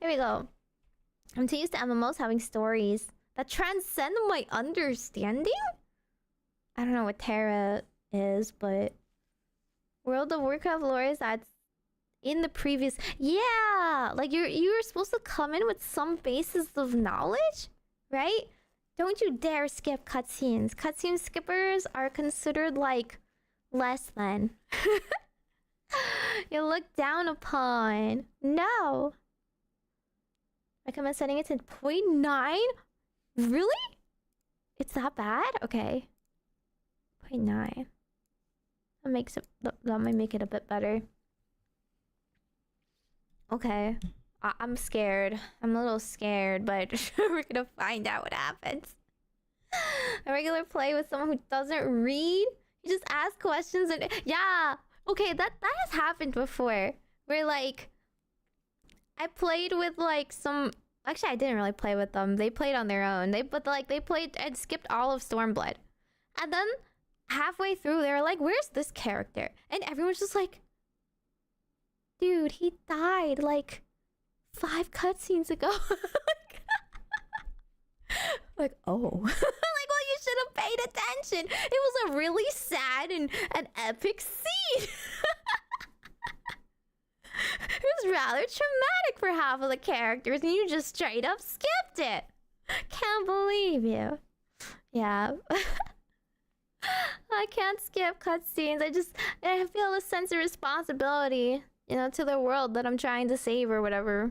There we go. I'm too used to MMOs having stories that transcend my understanding? I don't know what Terra is, but World of Warcraft lore is that's in the previous... Yeah! You were supposed to come in with some basis of knowledge, right? Don't you dare skip cutscenes. Cutscene skippers are considered less than. You look down upon. No. Recommend setting it to 0.9? Really? It's that bad? Okay. 0.9. That might make it a bit better. Okay. I'm scared. I'm a little scared, but we're gonna find out what happens. A regular play with someone who doesn't read? You just ask questions and... Yeah! Okay, that has happened before. Where I played with some... Actually, I didn't really play with them. They played on their own. They played and skipped all of Stormblood. And then halfway through, they were like, where's this character? And everyone's just like... Dude, he died 5 cutscenes ago. Oh. Well, you should have paid attention. It was a really sad and an epic scene. It was rather traumatic for half of the characters, and you just straight up skipped it. Can't believe you. Yeah. I can't skip cutscenes. I feel a sense of responsibility, to the world that I'm trying to save or whatever.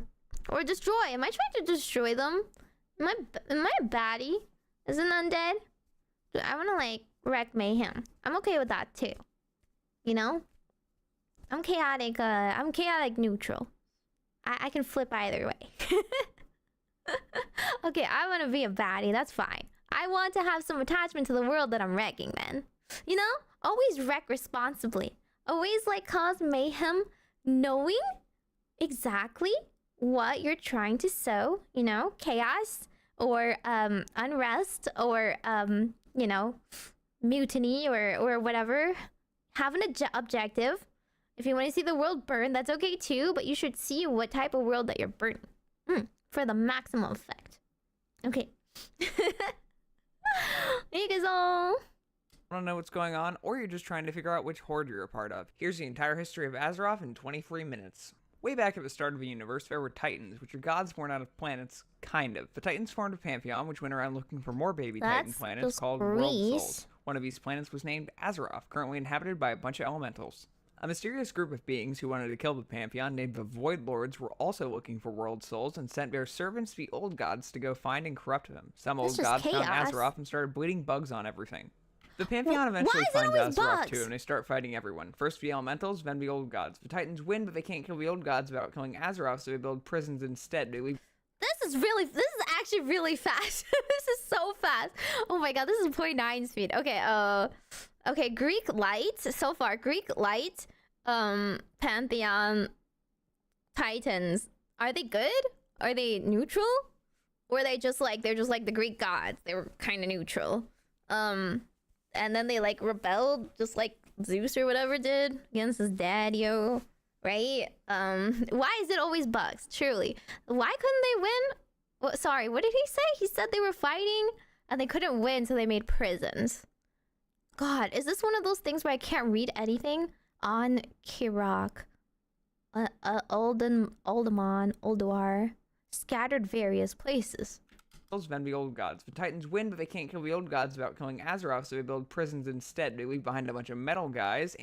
Or destroy. Am I trying to destroy them? Am I a baddie? Is it undead? I want to wreck mayhem. I'm okay with that too. I'm chaotic. I'm chaotic neutral. I can flip either way. Okay, I want to be a baddie. That's fine. I want to have some attachment to the world that I'm wrecking, then. Always wreck responsibly. Always cause mayhem, knowing exactly what you're trying to sow. Chaos or unrest or mutiny or whatever. Have an objective. If you want to see the world burn, that's okay too, but you should see what type of world that you're burning. For the maximum effect. Okay. Hey guys all. Want to know what's going on, or you're just trying to figure out which horde you're a part of? Here's the entire history of Azeroth in 23 minutes. Way back at the start of the universe, there were Titans, which are gods born out of planets, kind of. The Titans formed a pantheon, which went around looking for more baby Titan planets called World Souls. One of these planets was named Azeroth, currently inhabited by a bunch of elementals. A mysterious group of beings who wanted to kill the pantheon, named the Void Lords, were also looking for world souls and sent their servants, the old gods, to go find and corrupt them. Some old gods found Azeroth and started bleeding bugs on everything. The pantheon eventually finds Azeroth too, and they start fighting everyone. First the elementals, then the old gods. The Titans win, but they can't kill the old gods without killing Azeroth, so they build prisons instead. They leave... This this is actually really fast. This is so fast. Oh my god, this is 0.9 speed. Okay, okay, Greek Light. So far, Greek Light, Pantheon, Titans. Are they good? Are they neutral? Or are they just like, they're just like the Greek gods? They were kind of neutral. And then they like rebelled, just like Zeus or whatever did against his dad, yo. Right? Why is it always bugs? Truly. Why couldn't they win? Well, sorry, what did he say? He said they were fighting and they couldn't win, so they made prisons. God, is this one of those things where I can't read anything? On Kirok. Ulduar. Scattered various places. Then the old gods. The Titans win, but they can't kill the old gods without killing Azeroth, so they build prisons instead. They leave behind a bunch of metal guys.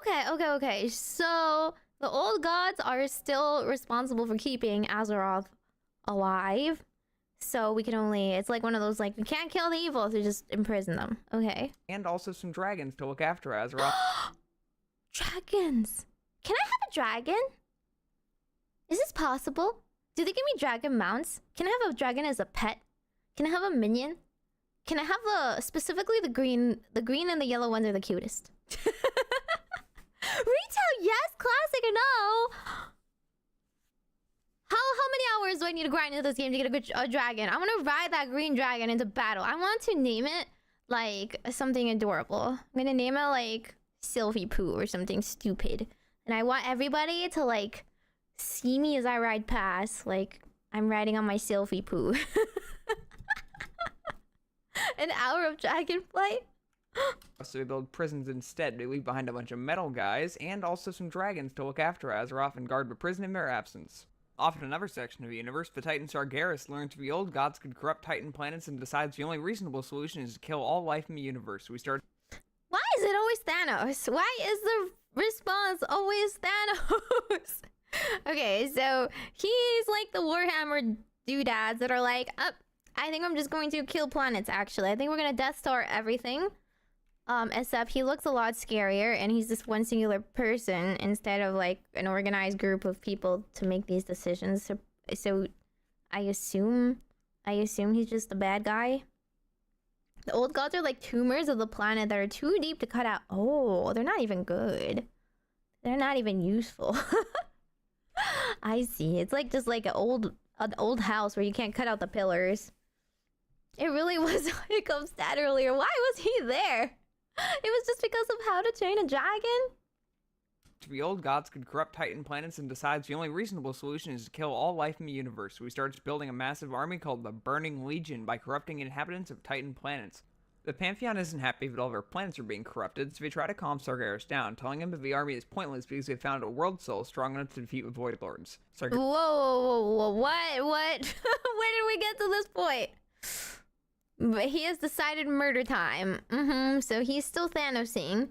Okay. So the old gods are still responsible for keeping Azeroth alive. So we can only, it's like one of those, like, we can't kill the evil, so just imprison them. Okay. And also some dragons to look after Azeroth. Dragons. Can I have a dragon? Is this possible? Do they give me dragon mounts? Can I have a dragon as a pet? Can I have a minion? Can I have specifically the green and the yellow ones are the cutest. Retail, yes. Classic, no. How many hours do I need to grind into this game to get a dragon? I want to ride that green dragon into battle. I want to name it like something adorable. I'm gonna name it like Sylvie Poo or something stupid. And I want everybody to like see me as I ride past, like I'm riding on my Sylvie Poo. An hour of dragonflight. So they build prisons instead. They leave behind a bunch of metal guys and also some dragons to look after Azeroth and guard the prison in their absence. Off in another section of the universe, the Titan Sargeras learns the old gods could corrupt Titan planets and decides the only reasonable solution is to kill all life in the universe. So we start. Why is it always Thanos? Why is the response always Thanos? Okay, so he's like the Warhammer doodads that are like, I think I'm just going to kill planets, actually. I think we're going to Death Star everything. Except he looks a lot scarier and he's just one singular person instead of like an organized group of people to make these decisions. So I assume he's just a bad guy. The old gods are like tumors of the planet that are too deep to cut out. Oh, they're not even good. They're not even useful. I see. It's like just like an old house where you can't cut out the pillars. It really was Hiccup's dad earlier. Why was he there? It was just because of how to train a dragon? The old gods could corrupt Titan planets and decides the only reasonable solution is to kill all life in the universe. So he starts building a massive army called the Burning Legion by corrupting inhabitants of Titan planets. The Pantheon isn't happy that all their planets are being corrupted, so they try to calm Sargeras down, telling him that the army is pointless because they found a world soul strong enough to defeat the Void Lords. Whoa, what? Where did we get to this point? But he has decided murder time. So he's still Thanosing.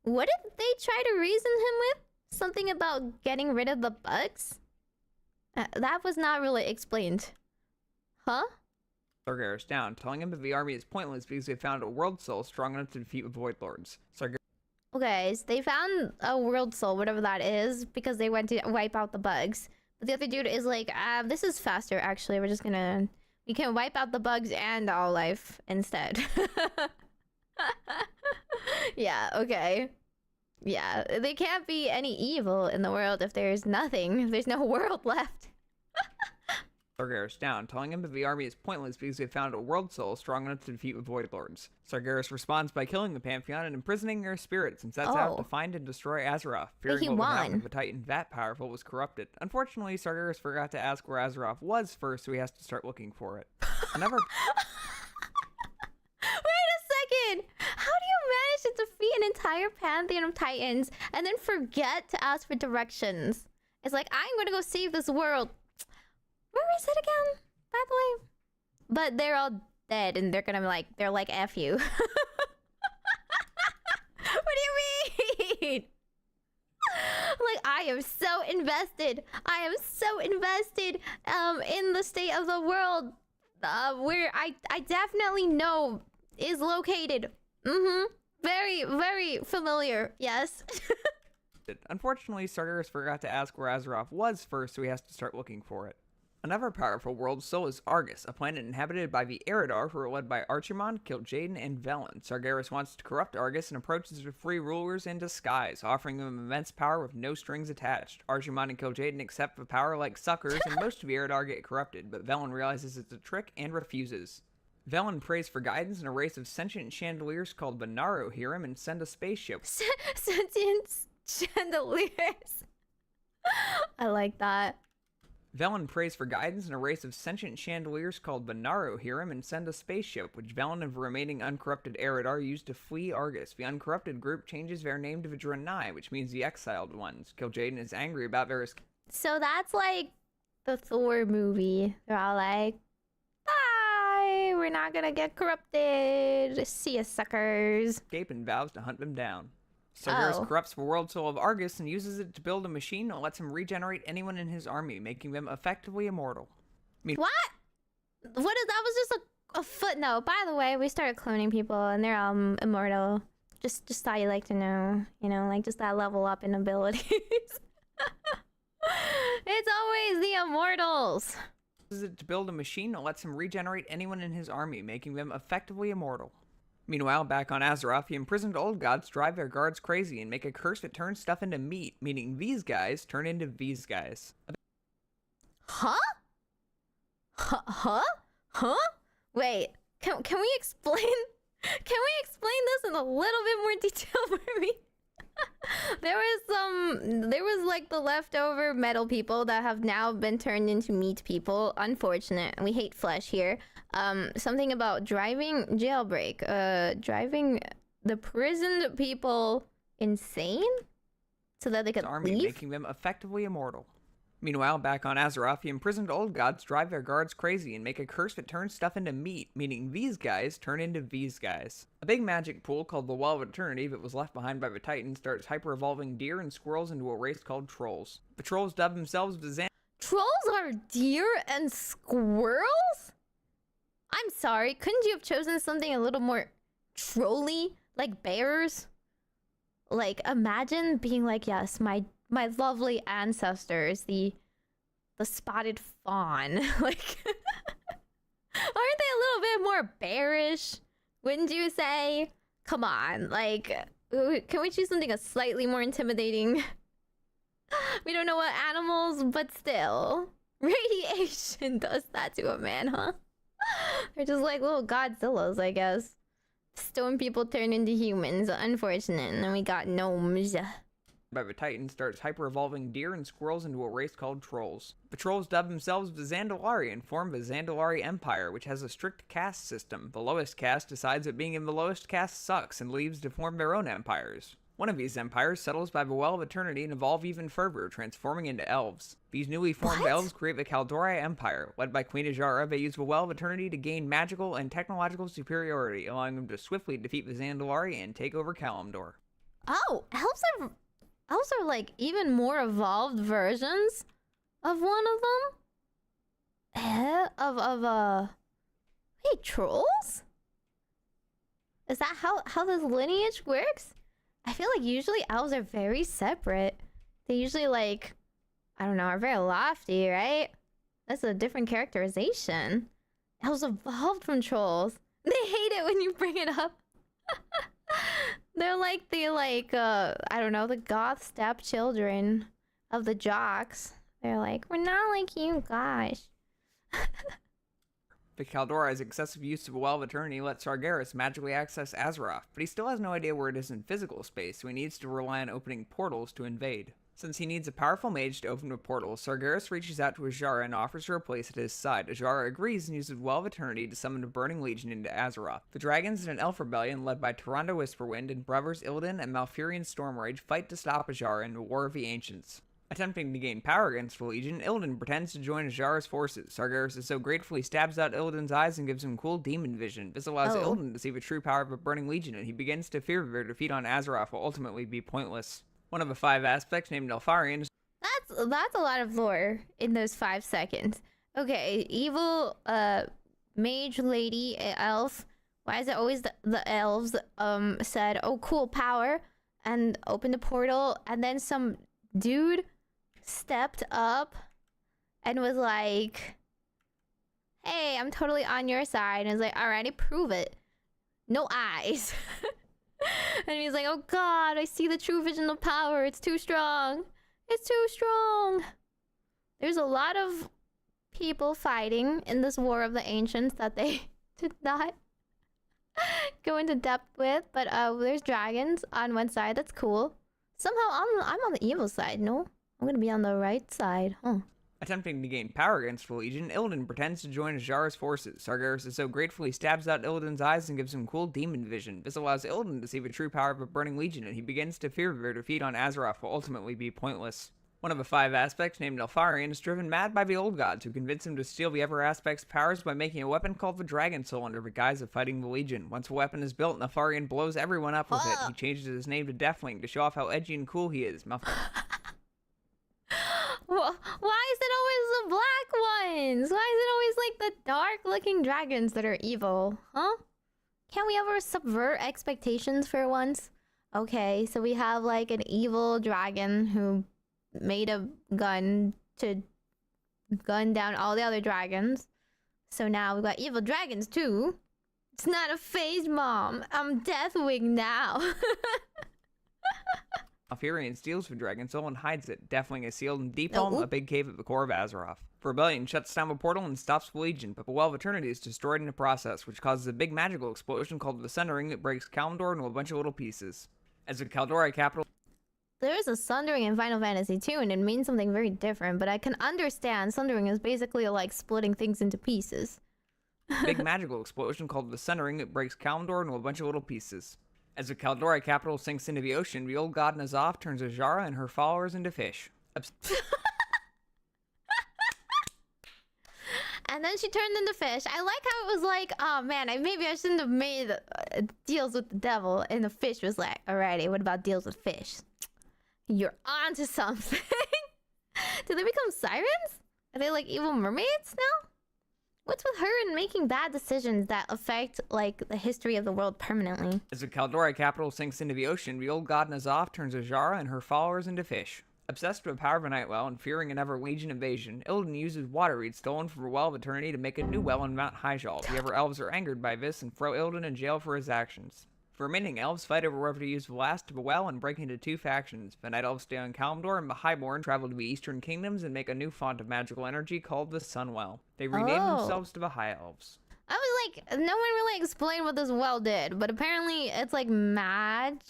What did they try to reason him with? Something about getting rid of the bugs? That was not really explained. Huh? Sargeras down, telling him that the army is pointless because they found a world soul strong enough to defeat the Void Lords. Okay, so they found a world soul, whatever that is, because they went to wipe out the bugs. But the other dude is like, this is faster, actually. We're just gonna... We can wipe out the bugs and all life instead. Yeah, okay. Yeah, there can't be any evil in the world if there's nothing. If there's no world left. Sargeras down, telling him that the army is pointless because they found a world soul strong enough to defeat the Void Lords. Sargeras responds by killing the Pantheon and imprisoning their spirits and sets out to find and destroy Azeroth, fearing what would happen if a Titan that powerful was corrupted. Unfortunately, Sargeras forgot to ask where Azeroth was first, so he has to start looking for it. Another... Wait a second! How do you manage to defeat an entire Pantheon of Titans and then forget to ask for directions? It's like, I'm gonna go save this world. Where is it again, by the way? But they're all dead and they're gonna be like, they're like, F you. What do you mean? Like, I am so invested. I am so invested in the state of the world where I definitely know is located. Very, very familiar, yes. Unfortunately, Sargeras forgot to ask where Azeroth was first, so he has to start looking for it. Another powerful world soul is Argus, a planet inhabited by the Eridar, who are led by Archimond, Kil'jaeden, and Velen. Sargeras wants to corrupt Argus and approaches the free rulers in disguise, offering them immense power with no strings attached. Archimond and Kil'jaeden accept the power like suckers, and most of the Eridar get corrupted, but Velen realizes it's a trick and refuses. Velen prays for guidance, and a race of sentient chandeliers called Banaro hear him and send a spaceship. Sentient chandeliers. I like that. Velen prays for guidance, and a race of sentient chandeliers called Banaro hear him and send a spaceship, which Velen and the remaining uncorrupted Eridar use to flee Argus. The uncorrupted group changes their name to the Draenei, which means the exiled ones. Kil'jaeden is angry about their escape. So that's like the Thor movie. They're all like, bye, we're not gonna get corrupted. See ya, suckers. And vows to hunt them down. Sargeras corrupts the world soul of Argus and uses it to build a machine that lets him regenerate anyone in his army, making them effectively immortal. What? That was just a footnote. By the way, we started cloning people and they're immortal. Just thought you'd like to know, like just that level up in abilities. It's always the immortals. Uses it to build a machine that lets him regenerate anyone in his army, making them effectively immortal. Meanwhile, back on Azeroth, the imprisoned old gods drive their guards crazy and make a curse that turns stuff into meat, meaning these guys turn into these guys. Huh? Huh? Wait, can we explain? Can we explain this in a little bit more detail for me? There was like the leftover metal people that have now been turned into meat people. Unfortunate. We hate flesh here. Something about driving driving the prisoned people insane so that they could leave, making them effectively immortal. Meanwhile, back on Azeroth, the imprisoned old gods drive their guards crazy and make a curse that turns stuff into meat, meaning these guys turn into these guys. A big magic pool called the Well of Eternity that was left behind by the Titans starts hyper-evolving deer and squirrels into a race called Trolls. The Trolls dub themselves the Trolls are deer and squirrels? I'm sorry, couldn't you have chosen something a little more trolly, like bears? Like, imagine being like, yes, my lovely ancestors, the spotted fawn. Like, aren't they a little bit more bearish? Wouldn't you say? Come on, like, can we choose something slightly more intimidating? We don't know what animals, but still, radiation does that to a man, huh? They're just like little Godzillas, I guess. Stone people turn into humans, unfortunate, and then we got gnomes. By the Titan starts hyper-evolving deer and squirrels into a race called Trolls. The Trolls dub themselves the Zandalari and form the Zandalari Empire, which has a strict caste system. The lowest caste decides that being in the lowest caste sucks and leaves to form their own empires. One of these empires settles by the Well of Eternity and evolve even further, transforming into elves. These newly formed elves create the Kaldorei Empire. Led by Queen Azshara, they use the Well of Eternity to gain magical and technological superiority, allowing them to swiftly defeat the Zandalari and take over Kalimdor. Oh, elves are like even more evolved versions of one of them? Wait, trolls? Is that how this lineage works? I feel like usually elves are very separate. They usually like, I don't know, are very lofty, right? That's a different characterization. Elves evolved from trolls. They hate it when you bring it up. They're like the I don't know, the goth stepchildren of the jocks. They're like, we're not like you, gosh. The Kaldorai's excessive use of a Well of Eternity lets Sargeras magically access Azeroth, but he still has no idea where it is in physical space, so he needs to rely on opening portals to invade. Since he needs a powerful mage to open a portal, Sargeras reaches out to Azshara and offers her a place at his side. Azshara agrees and uses Well of Eternity to summon a Burning Legion into Azeroth. The dragons in an elf rebellion led by Tyrande Whisperwind and brothers Illidan and Malfurion Stormrage fight to stop Azshara in the War of the Ancients. Attempting to gain power against the Legion, Illidan pretends to join Azshara's forces. Sargeras is so grateful he stabs out Illidan's eyes and gives him cool demon vision. This allows Illidan to see the true power of a Burning Legion, and he begins to fear their defeat on Azeroth will ultimately be pointless. One of the 5 aspects, named Neltharion, is... That's a lot of lore in those 5 seconds. Okay, evil mage lady elf. Why is it always the elves said, oh cool power, and opened a portal, and then some dude stepped up and was like, hey, I'm totally on your side. And it's like, alrighty, prove it. No eyes. And he's like, oh god, I see the true vision of power. It's too strong. It's too strong. There's a lot of people fighting in this War of the Ancients that they did not go into depth with. But there's dragons on one side. That's cool. Somehow I'm on the evil side. No, I'm gonna be on the right side. Huh. Attempting to gain power against the Legion, Illidan pretends to join Azshara's forces. Sargeras is so grateful he stabs out Illidan's eyes and gives him cool demon vision. This allows Illidan to see the true power of a burning Legion, and he begins to fear their defeat on Azeroth will ultimately be pointless. One of the 5 aspects, named Neltharion, is driven mad by the old gods, who convince him to steal the other aspect's powers by making a weapon called the Dragon Soul under the guise of fighting the Legion. Once the weapon is built, Neltharion blows everyone up with it. He changes his name to Deathwing to show off how edgy and cool he is. Well, why is it always the black ones? Why is it always like the dark-looking dragons that are evil? Huh? Can't we ever subvert expectations for once? Okay, so we have like an evil dragon who made a gun to gun down all the other dragons. So now we've got evil dragons too. It's not a phase, Mom. I'm Deathwing now. Neltharion steals the Dragon Soul and hides it. Deathwing is sealed in Deephelm, a big cave at the core of Azeroth. The Rebellion shuts down the portal and stops the Legion, but the Well of Eternity is destroyed in the process, which causes a big magical explosion called the Sundering that breaks Kalimdor into a bunch of little pieces. As the Kaldori capital... There is a Sundering in Final Fantasy II, and it means something very different, but I can understand Sundering is basically like splitting things into pieces. Big magical explosion called the Sundering that breaks Kalimdor into a bunch of little pieces. As the Kaldori capital sinks into the ocean, the old god N'Zoth turns Azshara and her followers into fish. And then she turned into fish. I like how it was like, oh man, maybe I shouldn't have made deals with the devil. And the fish was like, alrighty, what about deals with fish? You're onto something. Do they become sirens? Are they like evil mermaids now? What's with her and making bad decisions that affect, like, the history of the world permanently? As the Kaldori capital sinks into the ocean, the old god N'Zoth turns Azshara and her followers into fish. Obsessed with the power of a Nightwell and fearing an ever-Legion invasion, Illidan uses water reeds stolen from the Well of Eternity to make a new well on Mount Hyjal. The other elves are angered by this and throw Illidan in jail for his actions. The remaining elves fight over whether to use the last of the well and break into 2 factions. The Night Elves stay on Kalimdor, and the Highborn travel to the Eastern Kingdoms and make a new font of magical energy called the Sunwell. They rename themselves to the High Elves. I was like, no one really explained what this well did, but apparently it's like magic,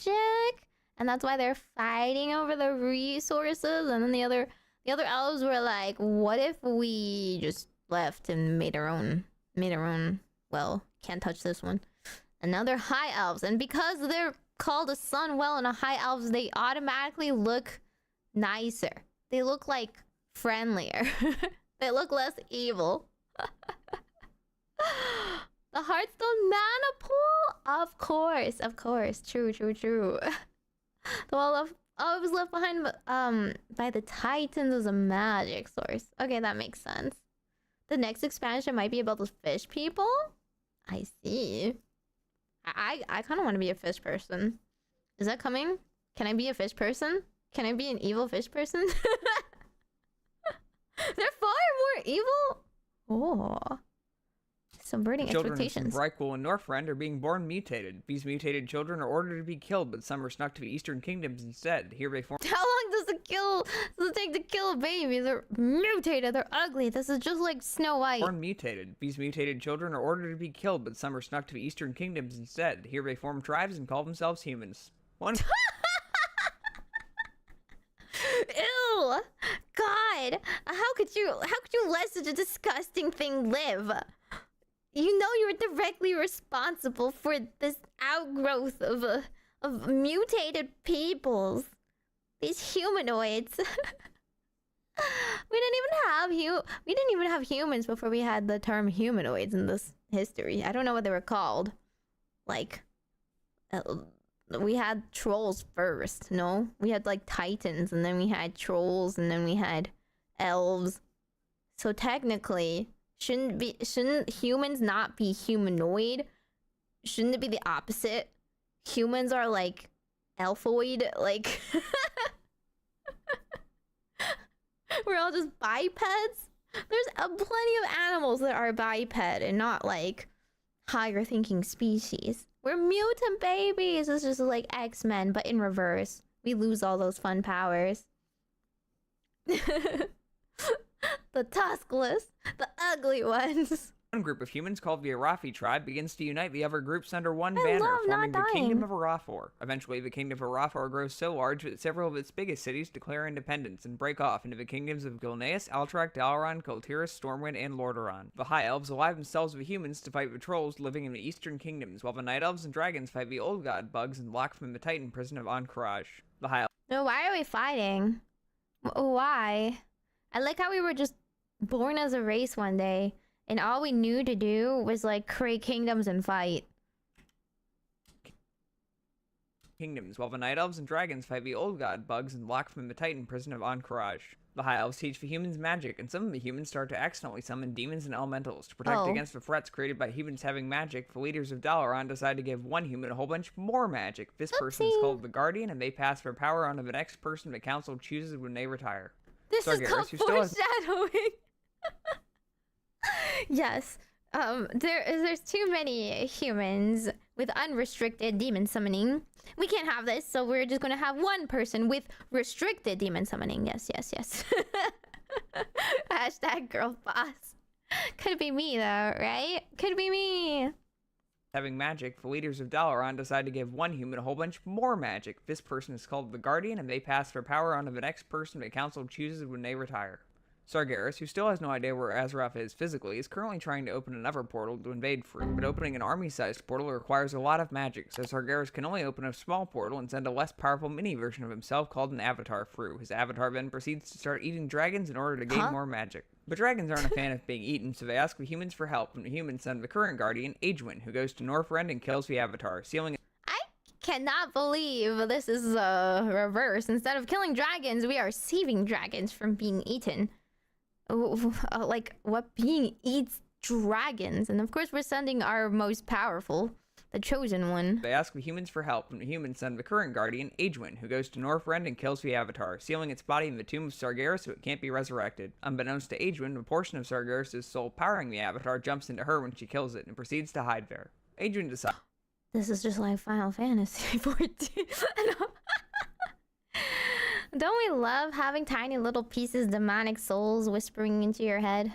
and that's why they're fighting over the resources. And then the other elves were like, what if we just left and made our own well, can't touch this one. And now they're high elves, and because they're called a Sunwell and a high elves, they automatically look nicer. They look like friendlier. They look less evil. The Hearthstone mana pool? Of course. True. The Well of it was left behind by the Titans as a magic source. Okay, that makes sense. The next expansion might be about those fish people? I see. I kind of want to be a fish person. Is that coming? Can I be a fish person? Can I be an evil fish person? They're far more evil. Oh. Subverting expectations. Children from Bryquell and Northrend are being born mutated. These mutated children are ordered to be killed, but some are snuck to the Eastern Kingdoms instead. Here they form... How long does it take to kill a baby? They're mutated, they're ugly. This is just like Snow White. Born mutated. These mutated children are ordered to be killed, but some are snuck to the Eastern Kingdoms instead. Here they form tribes and call themselves humans. One... Ew! God! How could you let such a disgusting thing live? You know you're directly responsible for this outgrowth of mutated peoples. These humanoids. We didn't even have humans before we had the term humanoids in this history. I don't know what they were called. Like, we had trolls first, no? We had like titans, and then we had trolls, and then we had elves. So technically, shouldn't humans not be humanoid? Shouldn't it be the opposite? Humans are like elfoid, like we're all just bipeds. There's plenty of animals that are biped and not like higher thinking species. We're mutant babies. It's just like X-Men, but in reverse. We lose all those fun powers. The tuskless, the ugly ones. One group of humans called the Arafi tribe begins to unite the other groups under one I banner, love forming not the Kingdom dying. of Arafor. Eventually, the Kingdom of Arafor grows so large that several of its biggest cities declare independence and break off into the kingdoms of Gilneas, Alterac, Dalaran, Kultiras, Stormwind, and Lordaeron. The High Elves ally themselves with humans to fight the trolls living in the eastern kingdoms, while the Night Elves and Dragons fight the Old God bugs and lock from the Titan prison of Ahn'Qiraj. The High No, why are we fighting? Why? I like how we were just born as a race one day, and all we knew to do was like create kingdoms and fight. Kingdoms, while the Night Elves and Dragons fight the Old God bugs and lock from the Titan prison of Ahn'Qiraj. The High Elves teach the humans magic, and some of the humans start to accidentally summon demons and elementals. To protect against the threats created by humans having magic, the leaders of Dalaran decide to give one human a whole bunch more magic. This person is called the Guardian, and they pass their power on to the next person the council chooses when they retire. This is called who still has- foreshadowing. Yes. There's too many humans with unrestricted demon summoning. We can't have this, so we're just gonna have one person with restricted demon summoning. Yes, yes, yes. Hashtag girl boss. Could be me though, right? Could be me. Having magic, the leaders of Dalaran decide to give one human a whole bunch more magic. This person is called the Guardian, and they pass their power on to the next person the council chooses when they retire. Sargeras, who still has no idea where Azeroth is physically, is currently trying to open another portal to invade Fru, but opening an army-sized portal requires a lot of magic, so Sargeras can only open a small portal and send a less powerful mini version of himself called an avatar Fru. His avatar then proceeds to start eating dragons in order to gain more magic. But dragons aren't a fan of being eaten, so they ask the humans for help, and the humans send the current guardian, Aegwynn, who goes to Northrend and kills the avatar, sealing I cannot believe this is reverse. Instead of killing dragons, we are saving dragons from being eaten. Like, what being eats dragons? And of course we're sending our most powerful, the chosen one. They ask the humans for help, and the humans send the current guardian, Aegwynn, who goes to Northrend and kills the avatar, sealing its body in the tomb of Sargeras so it can't be resurrected. Unbeknownst to Aegwynn, a portion of Sargeras' soul powering the avatar jumps into her when she kills it and proceeds to hide there. Aegwynn decides... This is just like Final Fantasy 14. Don't we love having tiny little pieces, demonic souls whispering into your head?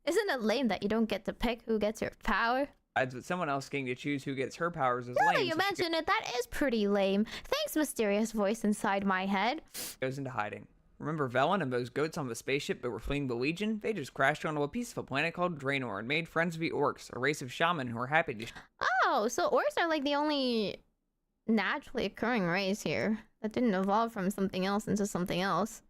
Isn't it lame that you don't get to pick who gets your power? With someone else getting to choose who gets her powers is Now lame. that you so mention it, that is pretty lame. Thanks, mysterious voice inside my head. goes into hiding. Remember Velen and those goats on the spaceship that were fleeing the Legion? They just crashed onto a piece of a planet called Draenor and made friends with the Orcs, a race of shaman who are happy to... Oh, so orcs are like the only naturally occurring race here that didn't evolve from something else into something else.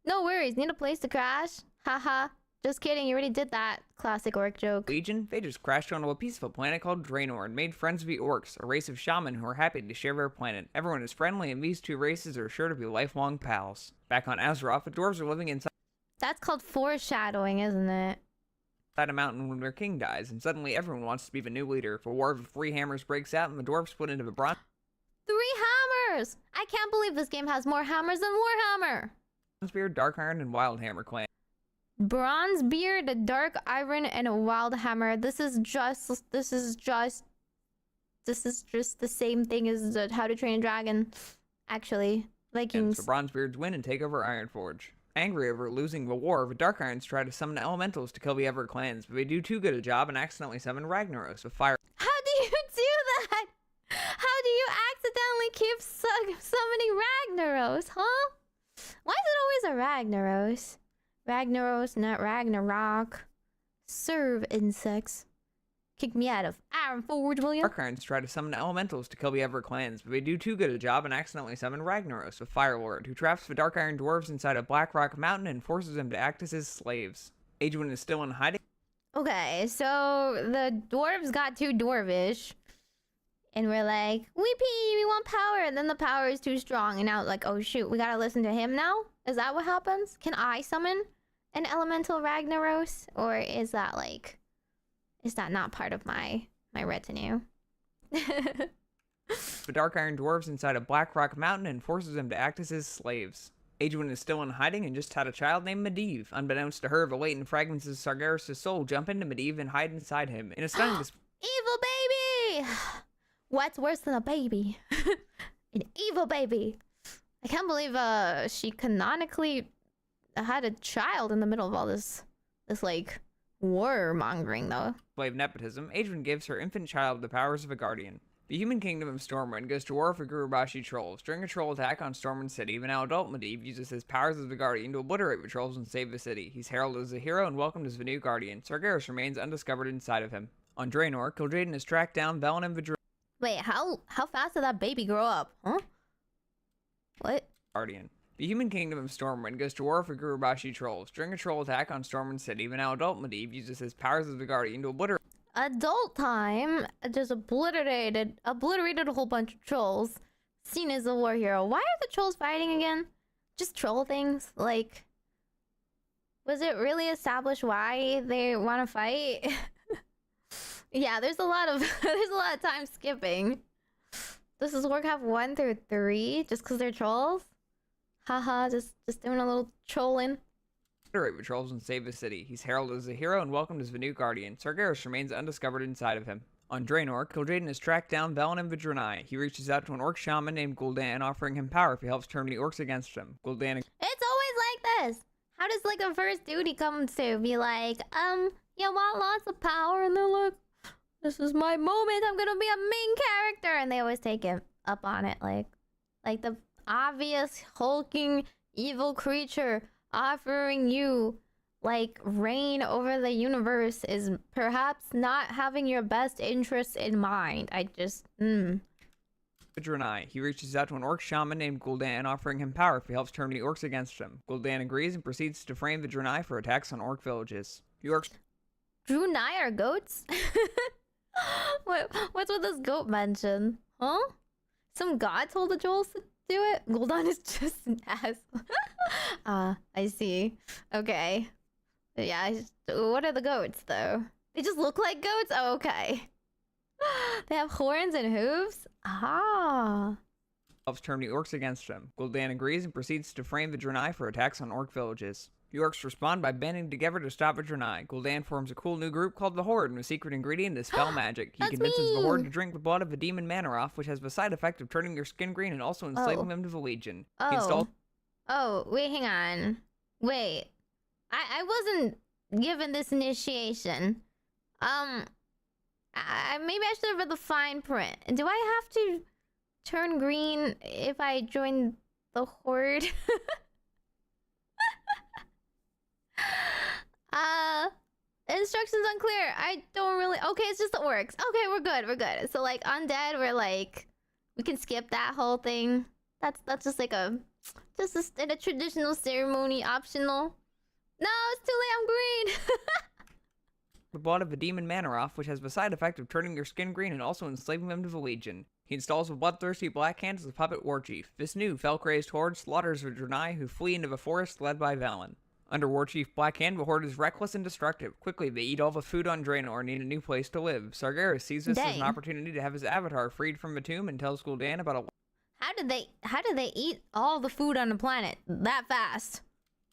No worries, need a place to crash? Haha. Just kidding, you already did that. Classic orc joke. Legion, they just crashed onto a piece of a planet called Draenor and made friends with the Orcs, a race of shaman who are happy to share their planet. Everyone is friendly, and these two races are sure to be lifelong pals. Back on Azeroth, the dwarves are living inside That's called foreshadowing, isn't it? a mountain when their king dies, and suddenly everyone wants to be the new leader. The War of the Three Hammers breaks out, and the dwarves split into the Bronze 3 hammers! I can't believe this game has more hammers than Warhammer! Spear, Dark Iron, and Wild Hammer clan. Bronzebeard, a Dark Iron, and a Wild Hammer. This is just the same thing as How to Train a Dragon. Actually, Vikings. The Bronzebeards win and take over Ironforge. Angry over losing the war, the Dark Irons try to summon elementals to kill the Ever clans, but they do too good a job and accidentally summon Ragnaros, a fire. How do you do that? How do you accidentally keep summoning Ragnaros, huh? Why is it always a Ragnaros? Ragnaros, not Ragnarok. Serve insects. Kick me out of Ironforge, will you? Dark Irons try to summon elementals to kill the Ever clans, but they do too good a job and accidentally summon Ragnaros, a Fire Lord, who traps the Dark Iron dwarves inside a Black Rock mountain and forces them to act as his slaves. Aegwynn is still in hiding. Okay, so the dwarves got too dwarvish. And we're like, weepee, we want power. And then the power is too strong. And now, like, oh shoot, we gotta listen to him now? Is that what happens? Can I summon an elemental Ragnaros? Or is that like... Is that not part of my retinue? The Dark Iron dwarves inside a Black Rock mountain and forces them to act as his slaves. Aegwynn is still in hiding and just had a child named Medivh. Unbeknownst to her, the latent fragments of Sargeras' soul jump into Medivh and hide inside him. In a stunning Evil baby! What's worse than a baby? An evil baby. I can't believe she canonically had a child in the middle of all this like warmongering though. display of nepotism, Aegwynn gives her infant child the powers of a guardian. The human kingdom of Stormwind goes to war for Gurubashi trolls. During a troll attack on Stormwind City, the now adult Medivh uses his powers as the guardian to obliterate the trolls and save the city. He's heralded as a hero and welcomed as the new guardian. Sargeras remains undiscovered inside of him. On Draenor, Kil'jaeden has tracked down Velen and Vidrunai. Wait, how fast did that baby grow up? Huh? What? Guardian. The human kingdom of Stormwind goes to war for Gurubashi trolls. During a troll attack on Stormwind City, the now adult Medivh uses his powers as the guardian to obliterate Adult time just obliterated a whole bunch of trolls. Seen as a war hero. Why are the trolls fighting again? Just troll things? Like, was it really established why they want to fight? Yeah, there's a lot of time skipping. This is Warcraft 1 through 3 just because they're trolls? Haha, just doing a little trolling. with trolls and save the city. He's heralded as a hero and welcomed as the new guardian. Sargeras remains undiscovered inside of him. On Draenor, Kil'jaeden has tracked down Velen and Vidrunai. He reaches out to an orc shaman named Gul'dan, offering him power if he helps turn the orcs against him. Gul'dan. It's always like this. How does like a first duty come to be like, you want lots of power? And they're like, this is my moment. I'm gonna be a main character, and they always take it up on it, like the obvious hulking evil creature offering you like reign over the universe is perhaps not having your best interests in mind. Vidrunai. He reaches out to an orc shaman named Gul'dan, offering him power if he helps turn the orcs against him. Gul'dan agrees and proceeds to frame Vidrunai for attacks on orc villages. The orcs. Drunai are goats? What's with this goat mention? Huh? Some god told the trolls to do it? Gul'dan is just an ass. I see. Okay. Yeah, what are the goats, though? They just look like goats? Oh, okay. They have horns and hooves? Ah. Helps turn the orcs against him. Gul'dan agrees and proceeds to frame Vidrunai for attacks on orc villages. The orcs respond by banding together to stop Vidrunai. Gul'dan forms a cool new group called the Horde, and the secret ingredient is spell magic. He convinces the Horde to drink the blood of the demon Manaroth, which has the side effect of turning their skin green and also enslaving them to the Legion. Oh, wait, hang on. Wait. I wasn't given this initiation. Maybe I should have read the fine print. Do I have to turn green if I join the Horde? Instructions unclear. I don't really. Okay, it's just the orcs. Okay, we're good. So like undead, we're like, we can skip that whole thing. That's just like in a traditional ceremony, optional. No, it's too late. I'm green. The blood of the demon Manaroth, which has the side effect of turning their skin green and also enslaving them to the Legion. He installs a bloodthirsty Black Hand as a puppet war chief. This new fell-crazed horde slaughters Vidrunai, who flee into the forest led by Velen. Under War Chief Black Hand, the horde is reckless and destructive. Quickly, they eat all the food on Draenor and need a new place to live. Sargeras sees this as an opportunity to have his avatar freed from the tomb and tells Gul'dan about a How did they eat all the food on the planet that fast?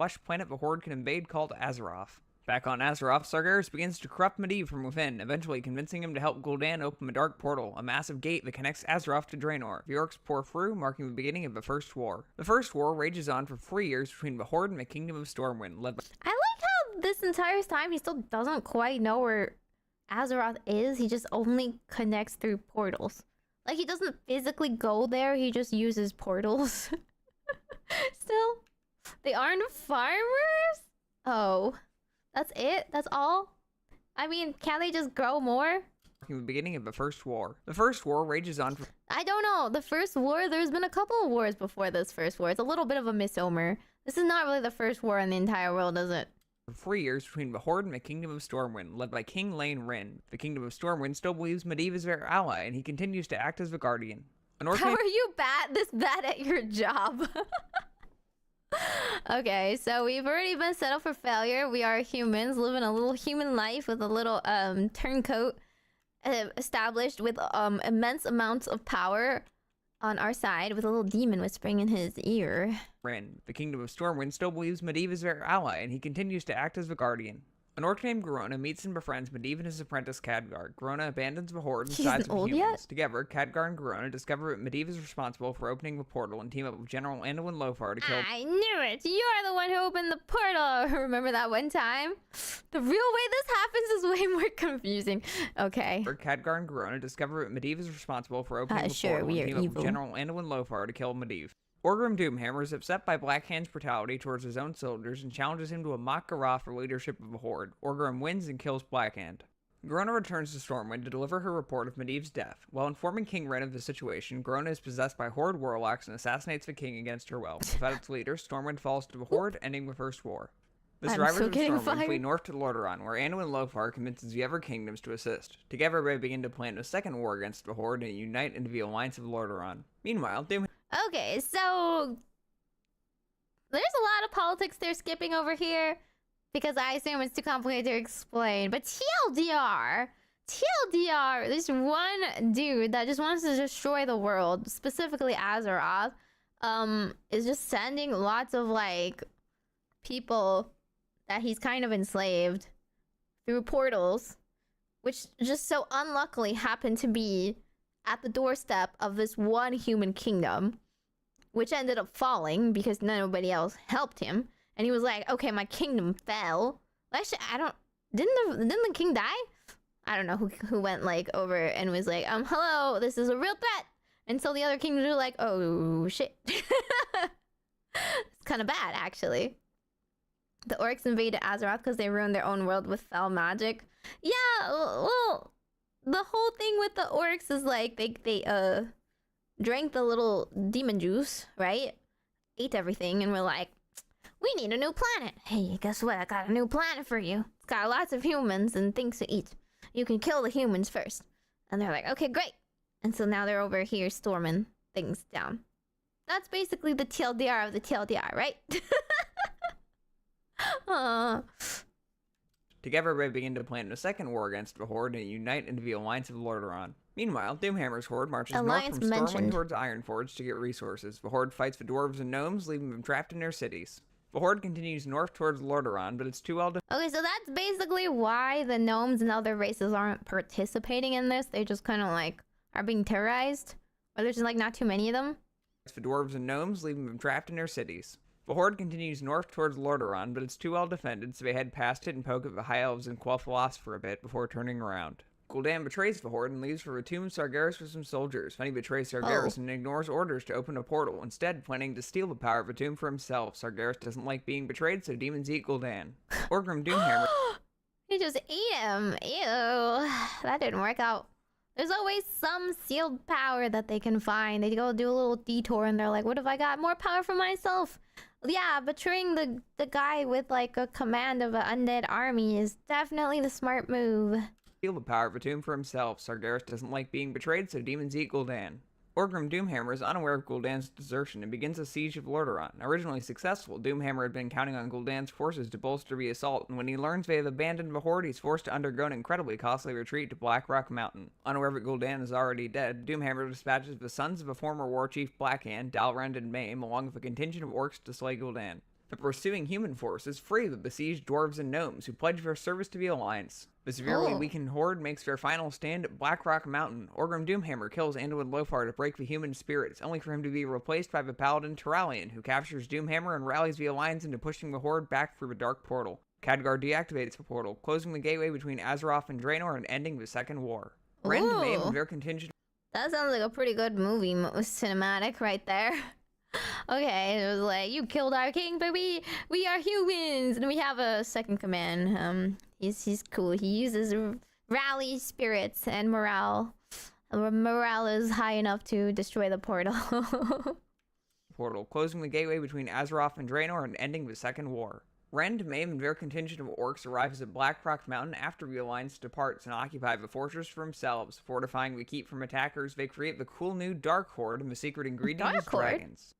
lush planet the horde can invade called Azeroth. Back on Azeroth, Sargeras begins to corrupt Medivh from within, eventually convincing him to help Gul'dan open a dark portal, a massive gate that connects Azeroth to Draenor. The orcs pour through, marking the beginning of the First War. The First War rages on for 3 years between the Horde and the Kingdom of Stormwind, led by... I like how this entire time he still doesn't quite know where Azeroth is. He just only connects through portals. Like, he doesn't physically go there, he just uses portals. Still, they aren't farmers? Oh. That's it? That's all? I mean, can't they just grow more? The beginning of the First War. The First War rages on for... I don't know. The First War, there's been a couple of wars before this First War. It's a little bit of a misnomer. This is not really the first war in the entire world, is it? For 3 years between the Horde and the Kingdom of Stormwind, led by King Lane Rin. The Kingdom of Stormwind still believes Medivh is their ally, and he continues to act as the Guardian. How are you this bad at your job? Okay, so we've already been set up for failure. We are humans living a little human life with a little turncoat established with immense amounts of power on our side with a little demon whispering in his ear. Rin. The Kingdom of Stormwind still believes Medivh is their ally, and he continues to act as the guardian. An orc named Garona meets and befriends Medivh and his apprentice Khadgar. Garona abandons the Horde and sides with humans. Yet? Together, Khadgar and Garona discover that Medivh is responsible for opening the portal and team up with General Anduin Lothar to kill... I knew it! You're the one who opened the portal! Remember that one time? The real way this happens is way more confusing. Okay. Khadgar and Garona discover that Medivh is responsible for opening the portal and team up with General Anduin Lothar to kill Medivh. Orgrim Doomhammer is upset by Blackhand's brutality towards his own soldiers and challenges him to a mock Garroth for leadership of the Horde. Orgrim wins and kills Blackhand. Garona returns to Stormwind to deliver her report of Medivh's death. While informing King Ren of the situation, Garona is possessed by Horde warlocks and assassinates the king against her will. Without its leader, Stormwind falls to the Horde, ending the First War. The survivors of Stormwind flee north to Lordaeron, where Anduin Lothar convinces the other kingdoms to assist. Together, they begin to plan a second war against the Horde and unite into the Alliance of Lordaeron. Meanwhile, Okay, so there's a lot of politics they're skipping over here because I assume it's too complicated to explain. But TLDR, there's one dude that just wants to destroy the world, specifically Azeroth, is just sending lots of like people that he's kind of enslaved through portals, which just so unluckily happened to be at the doorstep of this one human kingdom, which ended up falling because nobody else helped him. And he was like, okay, my kingdom fell. Actually, didn't the king die? I don't know who went like over and was like, hello, this is a real threat. And so the other kings were like, oh shit. It's kind of bad, actually. The orcs invaded Azeroth because they ruined their own world with foul magic. Yeah, well, the whole thing with the orcs is like they drank the little demon juice, right? Ate everything and were like, we need a new planet. Hey, guess what? I got a new planet for you. It's got lots of humans and things to eat. You can kill the humans first. And they're like, okay, great. And so now they're over here storming things down. That's basically the TLDR of the TLDR, right? Together, they begin to plan a second war against the Horde and unite into the Alliance of Lordaeron. Meanwhile, Doomhammer's Horde marches north from Stormwind towards Ironforge to get resources. The Horde fights the dwarves and gnomes, leaving them trapped in their cities. The Horde continues north towards Lordaeron, but it's too well Okay, so that's basically why the gnomes and other races aren't participating in this. They just kind of like are being terrorized. Or there's just like not too many of them. The dwarves and gnomes, leaving them trapped in their cities. The Horde continues north towards Lordaeron, but it's too well defended, so they head past it and poke at the High Elves and Quel'Thalas for a bit before turning around. Gul'dan betrays the Horde and leaves for the tomb of Sargeras with some soldiers. Fanny betrays Sargeras and ignores orders to open a portal, instead planning to steal the power of the tomb for himself. Sargeras doesn't like being betrayed, so demons eat Gul'dan. Orgrim Doomhammer... He just ate him. Ew. That didn't work out. There's always some sealed power that they can find. They go do a little detour and they're like, what if I got more power for myself? Yeah, betraying the guy with like a command of an undead army is definitely the smart move. Steal the power of a tomb for himself. Sargeras doesn't like being betrayed, so demons eat Gul'dan. Orgrim Doomhammer is unaware of Gul'dan's desertion and begins a siege of Lordaeron. Originally successful, Doomhammer had been counting on Gul'dan's forces to bolster the assault, and when he learns they have abandoned the Horde, he's forced to undergo an incredibly costly retreat to Blackrock Mountain. Unaware that Gul'dan is already dead, Doomhammer dispatches the sons of a former war chief Blackhand, Dalrend and Meimi, along with a contingent of orcs to slay Gul'dan. The pursuing human forces free the besieged dwarves and gnomes, who pledge their service to the Alliance. The severely weakened Horde makes their final stand at Blackrock Mountain. Orgrim Doomhammer kills Anduin Lothar to break the human spirits, only for him to be replaced by the paladin Turalyon, who captures Doomhammer and rallies the Alliance into pushing the Horde back through the Dark Portal. Khadgar deactivates the portal, closing the gateway between Azeroth and Draenor and ending the Second War. Ren and Meimi and their contingent... That sounds like a pretty good movie cinematic right there. Okay, it was like, you killed our king, but we are humans, and we have a second command. He's cool. He uses rally spirits and morale. Morale is high enough to destroy the portal. Closing the gateway between Azeroth and Draenor and ending the Second War. Ren, Meimi, and their contingent of orcs arrives at Blackrock Mountain after the Alliance departs and occupy the fortress for themselves. Fortifying the keep from attackers, they create the cool new Dark Horde, and the secret ingredient is dragons.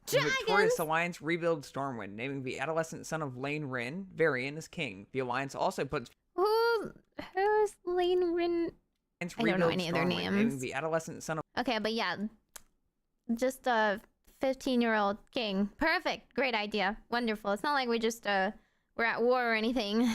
The victorious Alliance rebuilds Stormwind, naming the adolescent son of Lane Rin, Varian, as king. The Alliance also puts... Who's Lane Rin? I don't know any of their names. Naming the adolescent son of... Okay, but yeah. just a 15-year-old king. Perfect. Great idea. Wonderful. It's not like we just we're at war or anything.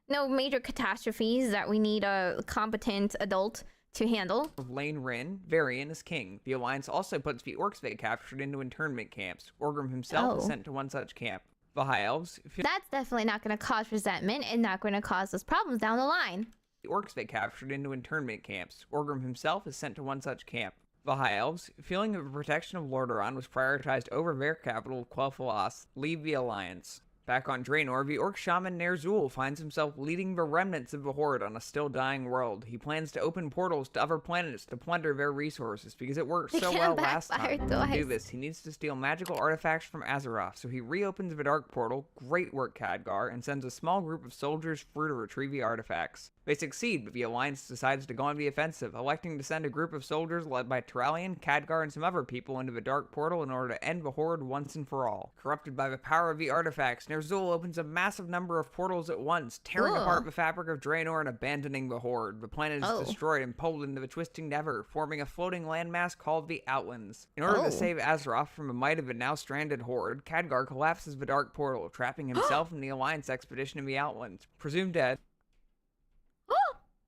No major catastrophes that we need a competent adult to handle. Lane Rin, Varian is king. The Alliance also puts the orcs they captured into internment camps. Orgrim himself is sent to one such camp. The High Elves... That's definitely not going to cause resentment and not going to cause us problems down the line. The orcs they captured into internment camps. Orgrim himself is sent to one such camp. The High Elves, feeling the protection of Lordaeron was prioritized over their capital, Quel'Thalas, leave the Alliance. Back on Draenor, the orc shaman Ner'zhul finds himself leading the remnants of the Horde on a still dying world. He plans to open portals to other planets to plunder their resources because it worked so well last time. To do this, he needs to steal magical artifacts from Azeroth, so he reopens the dark portal, great work Khadgar, and sends a small group of soldiers through to retrieve the artifacts. They succeed, but the Alliance decides to go on the offensive, electing to send a group of soldiers led by Turalyon, Khadgar, and some other people into the dark portal in order to end the Horde once and for all. Corrupted by the power of the artifacts, Ner'zhul opens a massive number of portals at once, tearing apart the fabric of Draenor and abandoning the Horde. The planet is destroyed and pulled into the twisting Never, forming a floating landmass called the Outlands. In order to save Azeroth from the might of the now stranded Horde, Khadgar collapses the dark portal, trapping himself and the Alliance expedition in the Outlands. Presumed dead.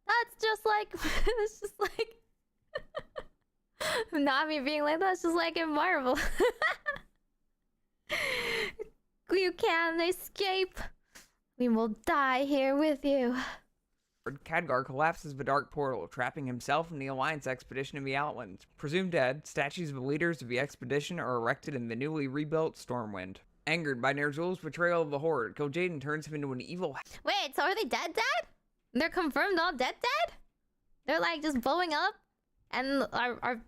That's just like... It's just like... Not me being like, that's just like in Marvel. You can't escape. We will die here with you. Khadgar collapses the dark portal, trapping himself and the Alliance expedition in the Outlands. Presumed dead, statues of the leaders of the expedition are erected in the newly rebuilt Stormwind. Angered by Ner'zhul's betrayal of the Horde, Kil'jaeden turns him into an evil... Wait, so are they dead? They're confirmed all dead? They're like just blowing up? And our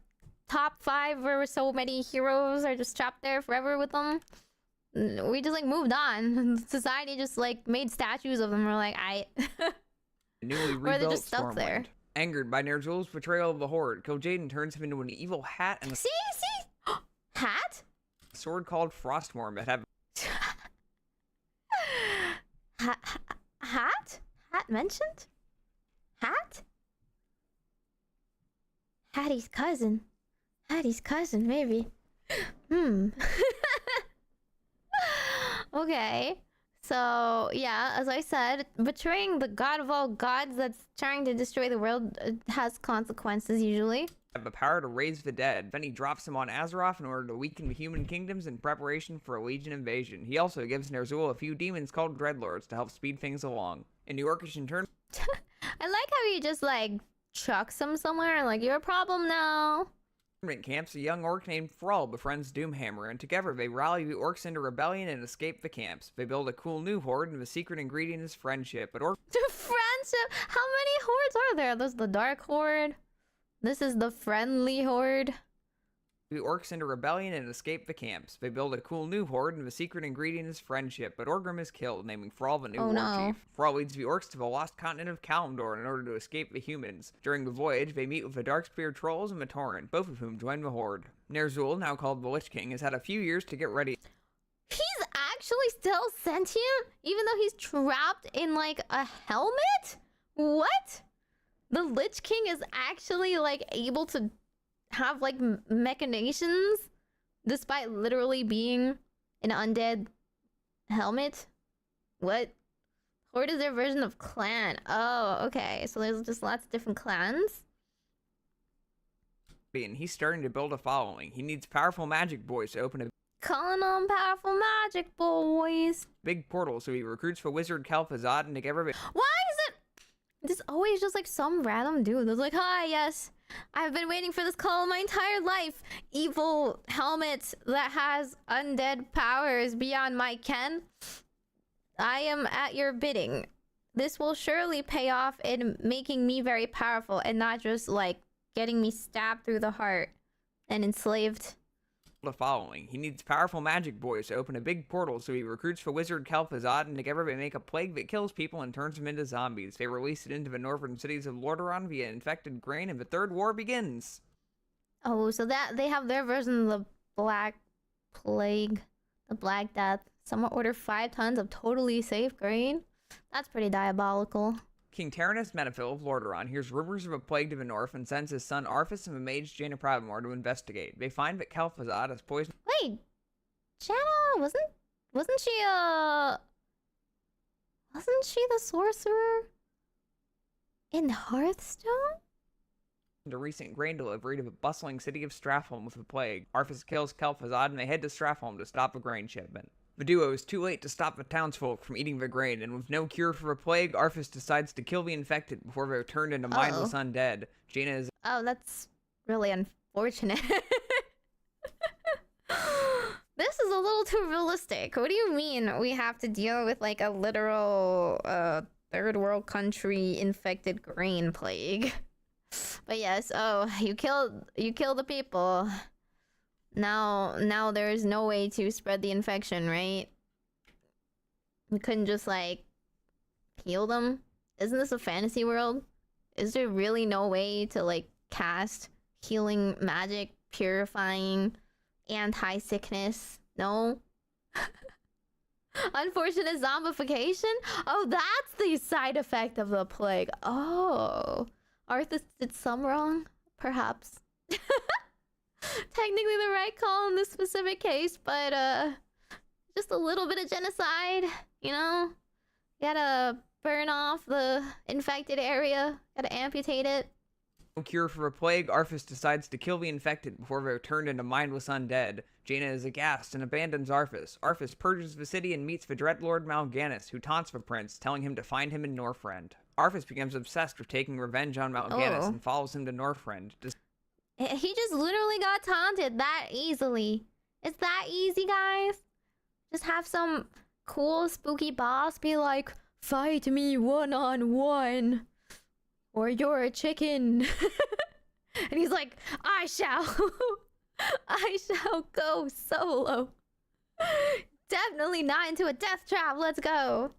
top 5 or so many heroes are just trapped there forever with them? We just like moved on. Society just like made statues of them. We're like, newly rebuilt or they're just stuck there. Angered by Ner'zhul's betrayal of the Horde, Kil'jaeden turns him into an evil hat and a see? Hat? Sword called Frostworm that have Hat? Hat mentioned? Hat? Hattie's cousin. Hattie's cousin, maybe. Okay. So, yeah, as I said, betraying the god of all gods that's trying to destroy the world has consequences, usually. Have the power to raise the dead. Then he drops him on Azeroth in order to weaken the human kingdoms in preparation for a Legion invasion. He also gives Ner'zhul a few demons called Dreadlords to help speed things along. In the Orcish in turn... I like how he just, like, chucks him somewhere, like, you're a problem now. Camps, a young orc named Thrall befriends Doomhammer, and together they rally the orcs into rebellion and escape the camps. They build a cool new horde, and the secret ingredient is friendship, but friendship? How many hordes are there? There's the Dark Horde. This is the Friendly Horde. The orcs into rebellion and escape the camps. They build a cool new horde, and the secret ingredient is friendship, but Orgrim is killed, naming Thrall the new war chief. Thrall leads the orcs to the lost continent of Kalimdor in order to escape the humans. During the voyage, they meet with the Darkspear trolls and the Tauren, both of whom join the horde. Ner'zhul, now called the Lich King, has had a few years to get ready. He's actually still sentient, even though he's trapped in, like, a helmet? What? The Lich King is actually, like, able to have like machinations despite literally being an undead helmet? What? Horde is their version of clan. Oh, okay. So there's just lots of different clans. And he's starting to build a following. He needs powerful magic boys to open a calling on powerful magic boys. Big portal, so he recruits for wizard Kel'Thuzad and everybody. Why is it? This always just like some random dude that's like, hi, yes. I've been waiting for this call my entire life. Evil helmet that has undead powers beyond my ken. I am at your bidding. This will surely pay off in making me very powerful and not just like getting me stabbed through the heart and enslaved. The following. He needs powerful magic boys to open a big portal, so he recruits for wizard Kel'Thuzad and together they make a plague that kills people and turns them into zombies. They release it into the northern cities of Lordaeron via infected grain, and the third war begins. Oh, so that they have their version of the Black Plague, the Black Death. Someone ordered 5 tons of totally safe grain. That's pretty diabolical. King Taranis Menethil of Lordaeron hears rumors of a plague to the north and sends his son Arthas and the mage Jaina Pravamore to investigate. They find that Kel'Thuzad has poisoned. Wait, Jaina wasn't she the sorcerer in Hearthstone? A recent grain delivery to the bustling city of Strathholm with the plague. Arthas kills Kel'Thuzad and they head to Strathholm to stop a grain shipment. The duo is too late to stop the townsfolk from eating the grain, and with no cure for the plague, Arthas decides to kill the infected before they're turned into mindless undead. Jaina is... Oh, that's really unfortunate. This is a little too realistic. What do you mean we have to deal with like a literal third world country infected grain plague? But yes, oh, you kill the people. Now there's no way to spread the infection, right? We couldn't just like heal them? Isn't this a fantasy world? Is there really no way to like cast healing magic, purifying, anti-sickness? No? Unfortunate zombification? Oh, that's the side effect of the plague. Oh. Arthas did some wrong, perhaps. Technically the right call in this specific case, but just a little bit of genocide, you know? Gotta burn off the infected area, gotta amputate it. No cure for a plague, Arthas decides to kill the infected before they're turned into mindless undead. Jaina is aghast and abandons Arthas. Arthas purges the city and meets the Dreadlord Mal'Ganis, who taunts the prince, telling him to find him in Northrend. Arthas becomes obsessed with taking revenge on Mal'Ganis and follows him to Northrend. He just literally got taunted that easily. It's that easy, guys. Just have some cool, spooky boss be like, fight me one-on-one, or you're a chicken. And he's like, I shall go solo. Definitely not into a death trap, let's go.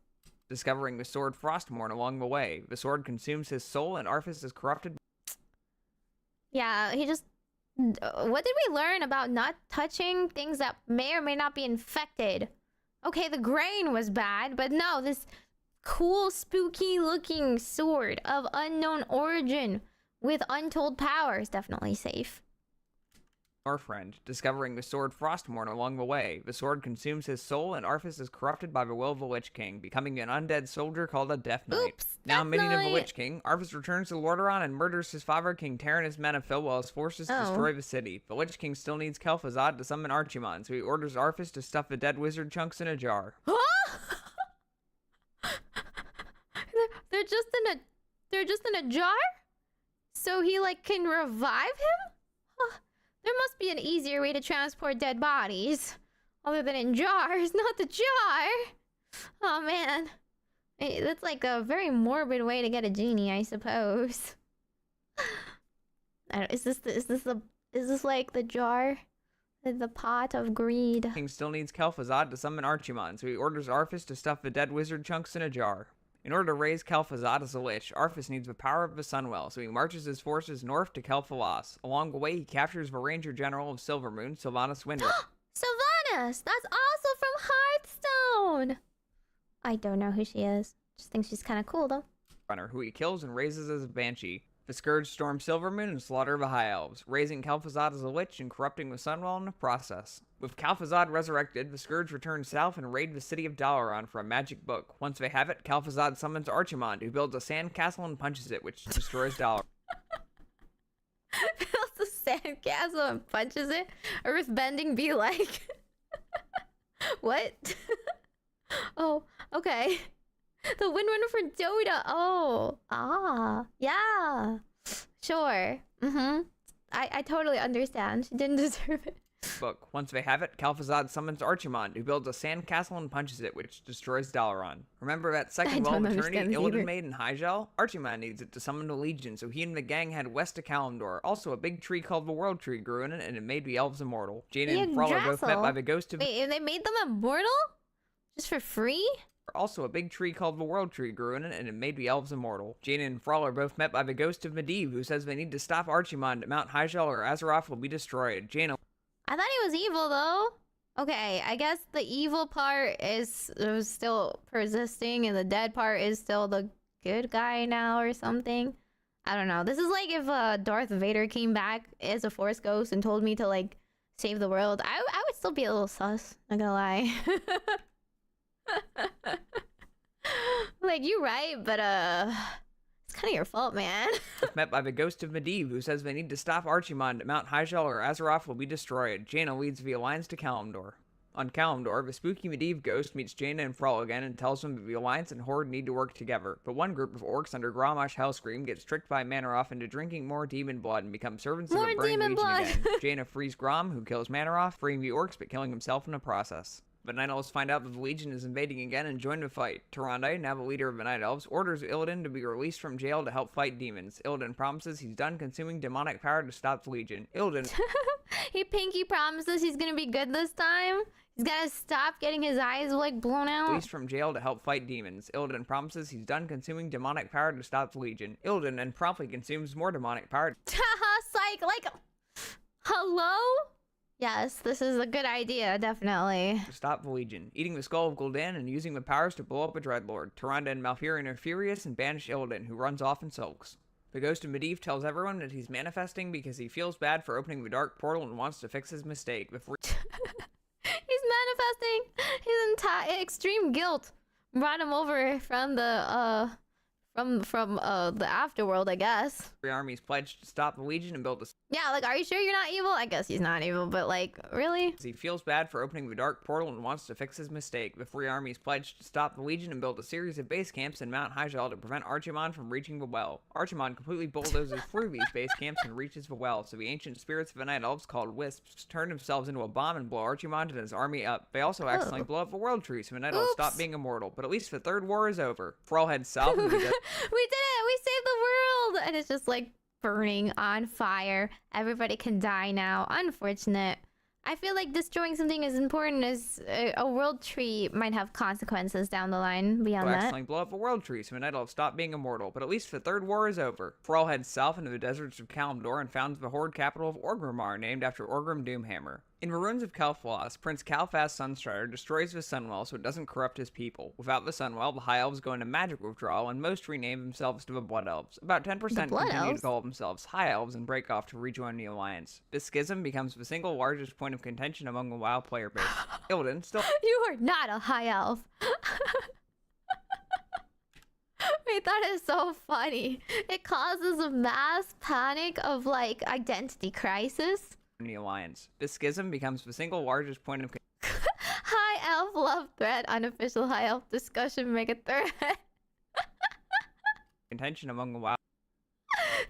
Discovering the sword Frostmourne along the way. The sword consumes his soul and Arthas is corrupted. Yeah, he just... What did we learn about not touching things that may or may not be infected? Okay, the grain was bad, but no, this cool, spooky-looking sword of unknown origin with untold power is definitely safe. Northrend, discovering the sword Frostmourne along the way. The sword consumes his soul, and Arthas is corrupted by the will of the Lich King, becoming an undead soldier called a Death Knight. Oops, now Death minion of the Knight. Lich King, Arthas returns to Lordaeron and murders his father, King Taranis Menethil, while his forces destroy the city. The Lich King still needs Kel'Thuzad to summon Archimon, so he orders Arthas to stuff the dead wizard chunks in a jar. Huh? They're just in a jar? So he like can revive him? Huh. There must be an easier way to transport dead bodies. Other than in jars, not the jar! Oh man. That's like a very morbid way to get a genie, I suppose. Is this like the jar? The pot of greed? King still needs Kel'Thuzad to summon Archimon, so he orders Arthas to stuff the dead wizard chunks in a jar. In order to raise Kel'Thuzad as a lich, Arthas needs the power of the Sunwell, so he marches his forces north to Kel'Thalas. Along the way, he captures the Ranger General of Silvermoon, Sylvanas Windrunner. Sylvanas! That's also from Hearthstone! I don't know who she is. Just think she's kind of cool, though. Who he kills and raises as a banshee. The Scourge storm Silvermoon and slaughter the High Elves, raising Kel'Thuzad as a lich and corrupting the Sunwell in the process. With Kel'Thuzad resurrected, the Scourge return south and raid the city of Dalaran for a magic book. Once they have it, Kel'Thuzad summons Archimon, who builds a sand castle and punches it, which destroys Dalaran. Builds a sand castle and punches it? Earthbending be like... What? Oh, okay. The Windrunner for Dota. Oh. Ah. Yeah. Sure. Mm-hmm. I totally understand. She didn't deserve it. Book. Once they have it, Kel'Thuzad summons Archimon, who builds a sand castle and punches it, which destroys Dalaran. Remember that second Well of Eternity, Illidan made in Hyjal? Archimon needs it to summon the Legion, so he and the gang head west to Kalimdor. Also, a big tree called the World Tree grew in it, and it made the elves immortal. Jaina and Thrall are both met by the ghost of... Wait, they made them immortal? Just for free? Also, a big tree called the World Tree grew in it, and it made the elves immortal. Jaina and Thrall are both met by the ghost of Medivh, who says they need to stop Archimon to Mount Hyjal or Azeroth will be destroyed. Jaina... I thought he was evil, though. Okay, I guess the evil part is still persisting, and the dead part is still the good guy now or something. I don't know. This is like if Darth Vader came back as a Force ghost and told me to like save the world. I would still be a little sus. Not gonna lie. Like, you right, but it's kind of your fault, man. Met by the ghost of Medivh, who says they need to stop Archimond at Mount Hyjal or Azeroth will be destroyed. Jaina leads the Alliance to Kalimdor. On Kalimdor, the spooky Medivh ghost meets Jaina and Thrall again and tells them that the Alliance and Horde need to work together. But one group of orcs under Grommash Hellscream gets tricked by Manaroth into drinking more demon blood and become servants of the Brain Legion again. Jaina frees Grom, who kills Manaroth, freeing the orcs but killing himself in the process. The Night Elves find out that the Legion is invading again and join the fight. Tyrande, now the leader of the Night Elves, orders Illidan to be released from jail to help fight demons. Illidan promises he's done consuming demonic power to stop the Legion. Illidan... He pinky promises he's gonna be good this time. He's gotta stop getting his eyes, like, blown out. Released from jail to help fight demons. Illidan promises he's done consuming demonic power to stop the Legion. Illidan then promptly consumes more demonic power. Psych, like... Hello? Yes, this is a good idea, definitely. To stop the Legion, eating the skull of Gul'dan and using the powers to blow up a Dreadlord. Tyrande and Malfurion are furious and banish Illidan, who runs off and sulks. The ghost of Medivh tells everyone that he's manifesting because he feels bad for opening the dark portal and wants to fix his mistake before... He's manifesting his entire extreme guilt. Brought him over from the afterworld, I guess. Three armies pledged to stop the Legion and build a... Yeah, like, are you sure you're not evil? I guess he's not evil, but like, really? He feels bad for opening the dark portal and wants to fix his mistake. The three armies pledged to stop the Legion and build a series of base camps in Mount Hyjal to prevent Archimond from reaching the well. Archimond completely bulldozes through these base camps and reaches the well, so the ancient spirits of the Night Elves, called Wisps, turn themselves into a bomb and blow Archimond and his army up. They also accidentally blow up the World Tree, so the Night Elves stop being immortal. But at least the third war is over. Thrall heads south and We did it! We saved the world! And it's just like burning on fire. Everybody can die now. Unfortunate. I feel like destroying something as important as a world tree might have consequences down the line beyond that. Accidentally blow up a world tree, so the Night Elves stop being immortal. But at least the third war is over. Thrall heads south into the deserts of Kalimdor and founds the Horde capital of Orgrimmar, named after Orgrim Doomhammer. In the ruins of Kal'Thras, Prince Kal'Thas Sunstrider destroys the Sunwell so it doesn't corrupt his people. Without the Sunwell, the High Elves go into magic withdrawal, and most rename themselves to the Blood Elves. About 10% continue to call themselves High Elves and break off to rejoin the Alliance. This schism becomes the single largest point of contention among the WoW player base. Illidan still... You are not a High Elf! Wait, that is so funny. It causes a mass panic of, like, identity crisis. The Alliance. This schism becomes the single largest point of High Elf love thread, unofficial High Elf discussion mega thread. contention among the WoW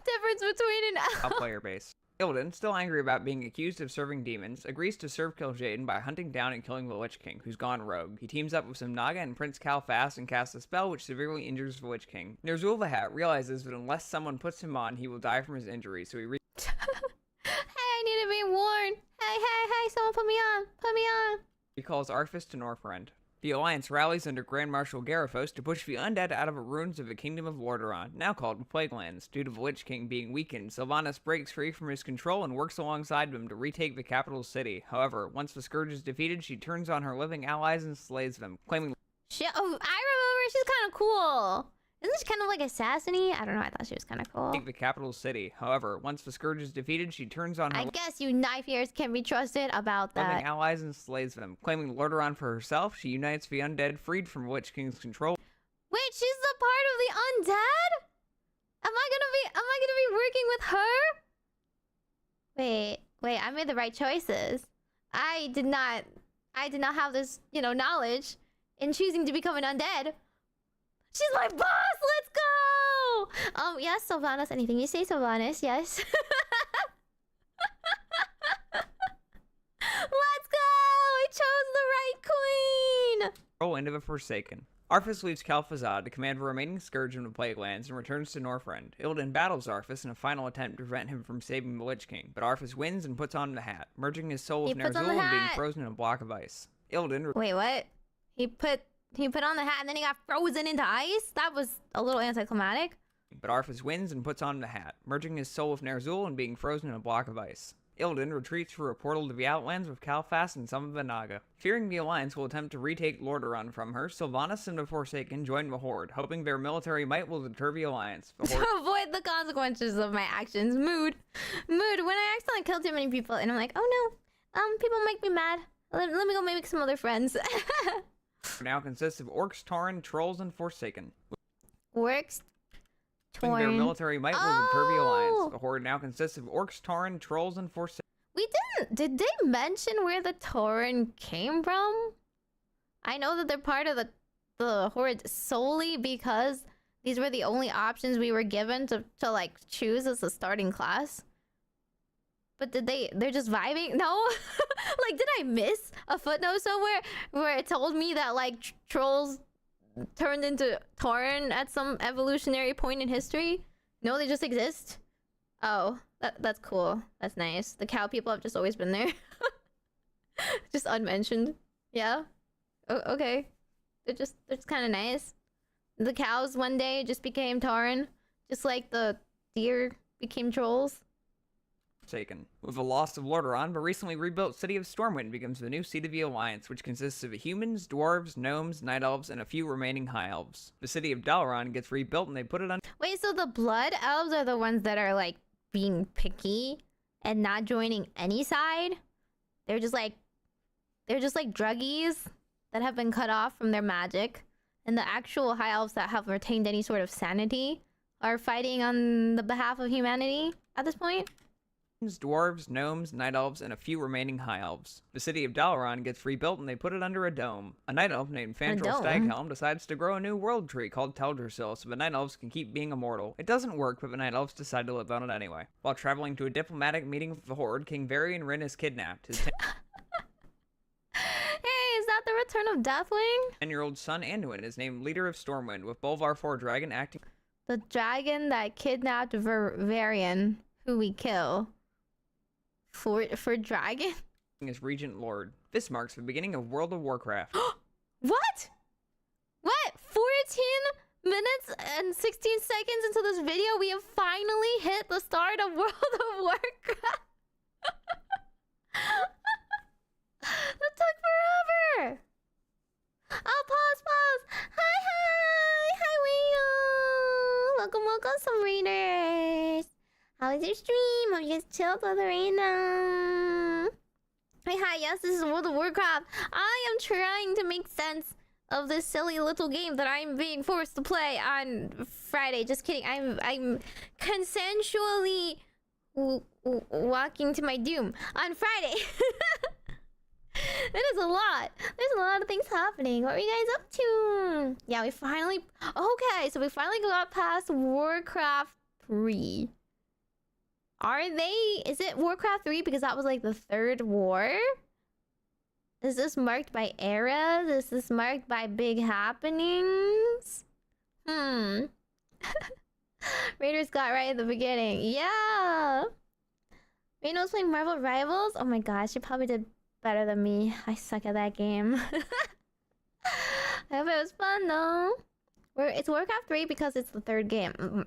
Difference between an elf player base. Illidan, still angry about being accused of serving demons, agrees to serve Kil'jaeden by hunting down and killing the Lich King, who's gone rogue. He teams up with some Naga and Prince Kal'Thas and casts a spell which severely injures the Lich King. Ner'zhul the Hat realizes that unless someone puts him on, he will die from his injury, so he I need to be warned. Hey, someone put me on. Put me on. He calls Arthas to Northrend. The Alliance rallies under Grand Marshal Garithos to push the undead out of the ruins of the Kingdom of Lordaeron, now called the Plaguelands. Due to the Lich King being weakened, Sylvanas breaks free from his control and works alongside them to retake the capital city. However, once the Scourge is defeated, she turns on her living allies and slays them, claiming... Shit, oh, I remember. She's kind of cool. Isn't she kind of like assassiny? I don't know. I thought she was kind of cool. The capital city. However, once the Scourge is defeated, she turns on her... I guess you knife ears can be trusted about that. Living allies and slays them. Claiming Lordaeron for herself, she unites the undead freed from Lich King's control. Wait, she's the part of the undead? Am I gonna be working with her? Wait, I made the right choices. I did not have this, knowledge in choosing to become an undead. She's my boss! Let's go! Yes, Sylvanas. Anything you say, Sylvanas. Yes. Let's go! I chose the right queen! Roll into the Forsaken. Arthas leaves Kal'Thazad to command the remaining Scourge of the Plaguelands and returns to Northrend. Illidan battles Arthas in a final attempt to prevent him from saving the Lich King, but Arthas wins and puts on the hat, merging his soul with Ner'zhul and being frozen in a block of ice. Illidan... Wait, what? He put on the hat and then he got frozen into ice? That was a little anticlimactic. But Arthas wins and puts on the hat, merging his soul with Ner'zhul and being frozen in a block of ice. Illidan retreats through a portal to the Outlands with Calfast and some of the Naga. Fearing the Alliance will attempt to retake Lordaeron from her, Sylvanas and the Forsaken join the Horde, hoping their military might will deter the Alliance. The Horde To avoid the consequences of my actions. Mood. When I accidentally kill too many people and I'm like, oh no, people make me mad. Let me go make some other friends. now consists of Orcs, Tauren, Trolls, and Forsaken. Works. Hoping their Torn. military might will deter the Alliance. The Horde now consists of Orcs, Tauren, Trolls, and Forsaken. We didn't. Did they mention where the Tauren came from? I know that they're part of the Horde solely because these were the only options we were given to like choose as a starting class. But they're just vibing? No? Like, did I miss a footnote somewhere where it told me that like trolls turned into Tauren at some evolutionary point in history? No, they just exist? Oh, that's cool. That's nice. The cow people have just always been there. Just unmentioned. Yeah. Okay. They're just kind of nice. The cows one day just became Tauren, just like the deer became trolls. Forsaken. With the loss of Lordaeron, the recently rebuilt city of Stormwind becomes the new seat of the Alliance, which consists of humans, dwarves, gnomes, night elves, and a few remaining high elves. The city of Dalaran gets rebuilt and they put it on. Wait, so the blood elves are the ones that are like being picky and not joining any side? They're just like druggies that have been cut off from their magic, and the actual high elves that have retained any sort of sanity are fighting on the behalf of humanity at this point. Dwarves, gnomes, night elves, and a few remaining high elves. The city of Dalaran gets rebuilt and they put it under a dome. A night elf named Fandral Staghelm decides to grow a new world tree called Teldrassil so the night elves can keep being immortal. It doesn't work, but the night elves decide to live on it anyway. While traveling to a diplomatic meeting with the Horde, King Varian Wrynn is kidnapped. His Hey, is that the return of Deathwing? 10-year-old son Anduin is named leader of Stormwind, with Bolvar 4 Dragon acting. The dragon that kidnapped Varian, who we kill. For dragon? As Regent Lord. This marks the beginning of World of Warcraft. What? 14 minutes and 16 seconds into this video, we have finally hit the start of World of Warcraft. That took forever. Oh, pause. Hi, welcome, some readers. How was your stream? Hope you guys chilled with Arena. Hey, hi, yes, this is World of Warcraft. I am trying to make sense of this silly little game that I'm being forced to play on Friday. Just kidding. I'm consensually walking to my doom on Friday. That is a lot. There's a lot of things happening. What were you guys up to? Yeah, we finally... Okay, so we finally got past Warcraft 3. Is it Warcraft 3 because that was like the third war? Is this marked by eras? Is this marked by big happenings? Raiders got right at the beginning. Yeah! Reno was playing Marvel Rivals? Oh my gosh, she probably did better than me. I suck at that game. I hope it was fun though. It's Warcraft 3 because it's the third game.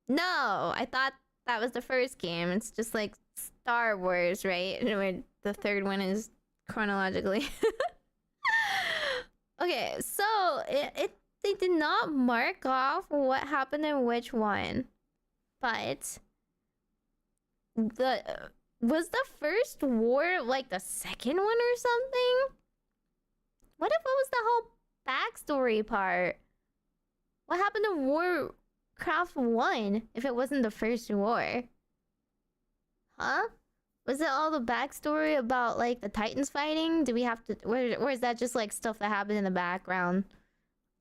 No, I thought that was the first game. It's just like Star Wars, right? Where the third one is chronologically. Okay, so they did not mark off what happened in which one, but was the first war like the second one or something? What if it was the whole backstory part? What happened to Warcraft 1 if it wasn't the first war? Huh? Was it all the backstory about like the Titans fighting? Do we have to, or is that just like stuff that happened in the background?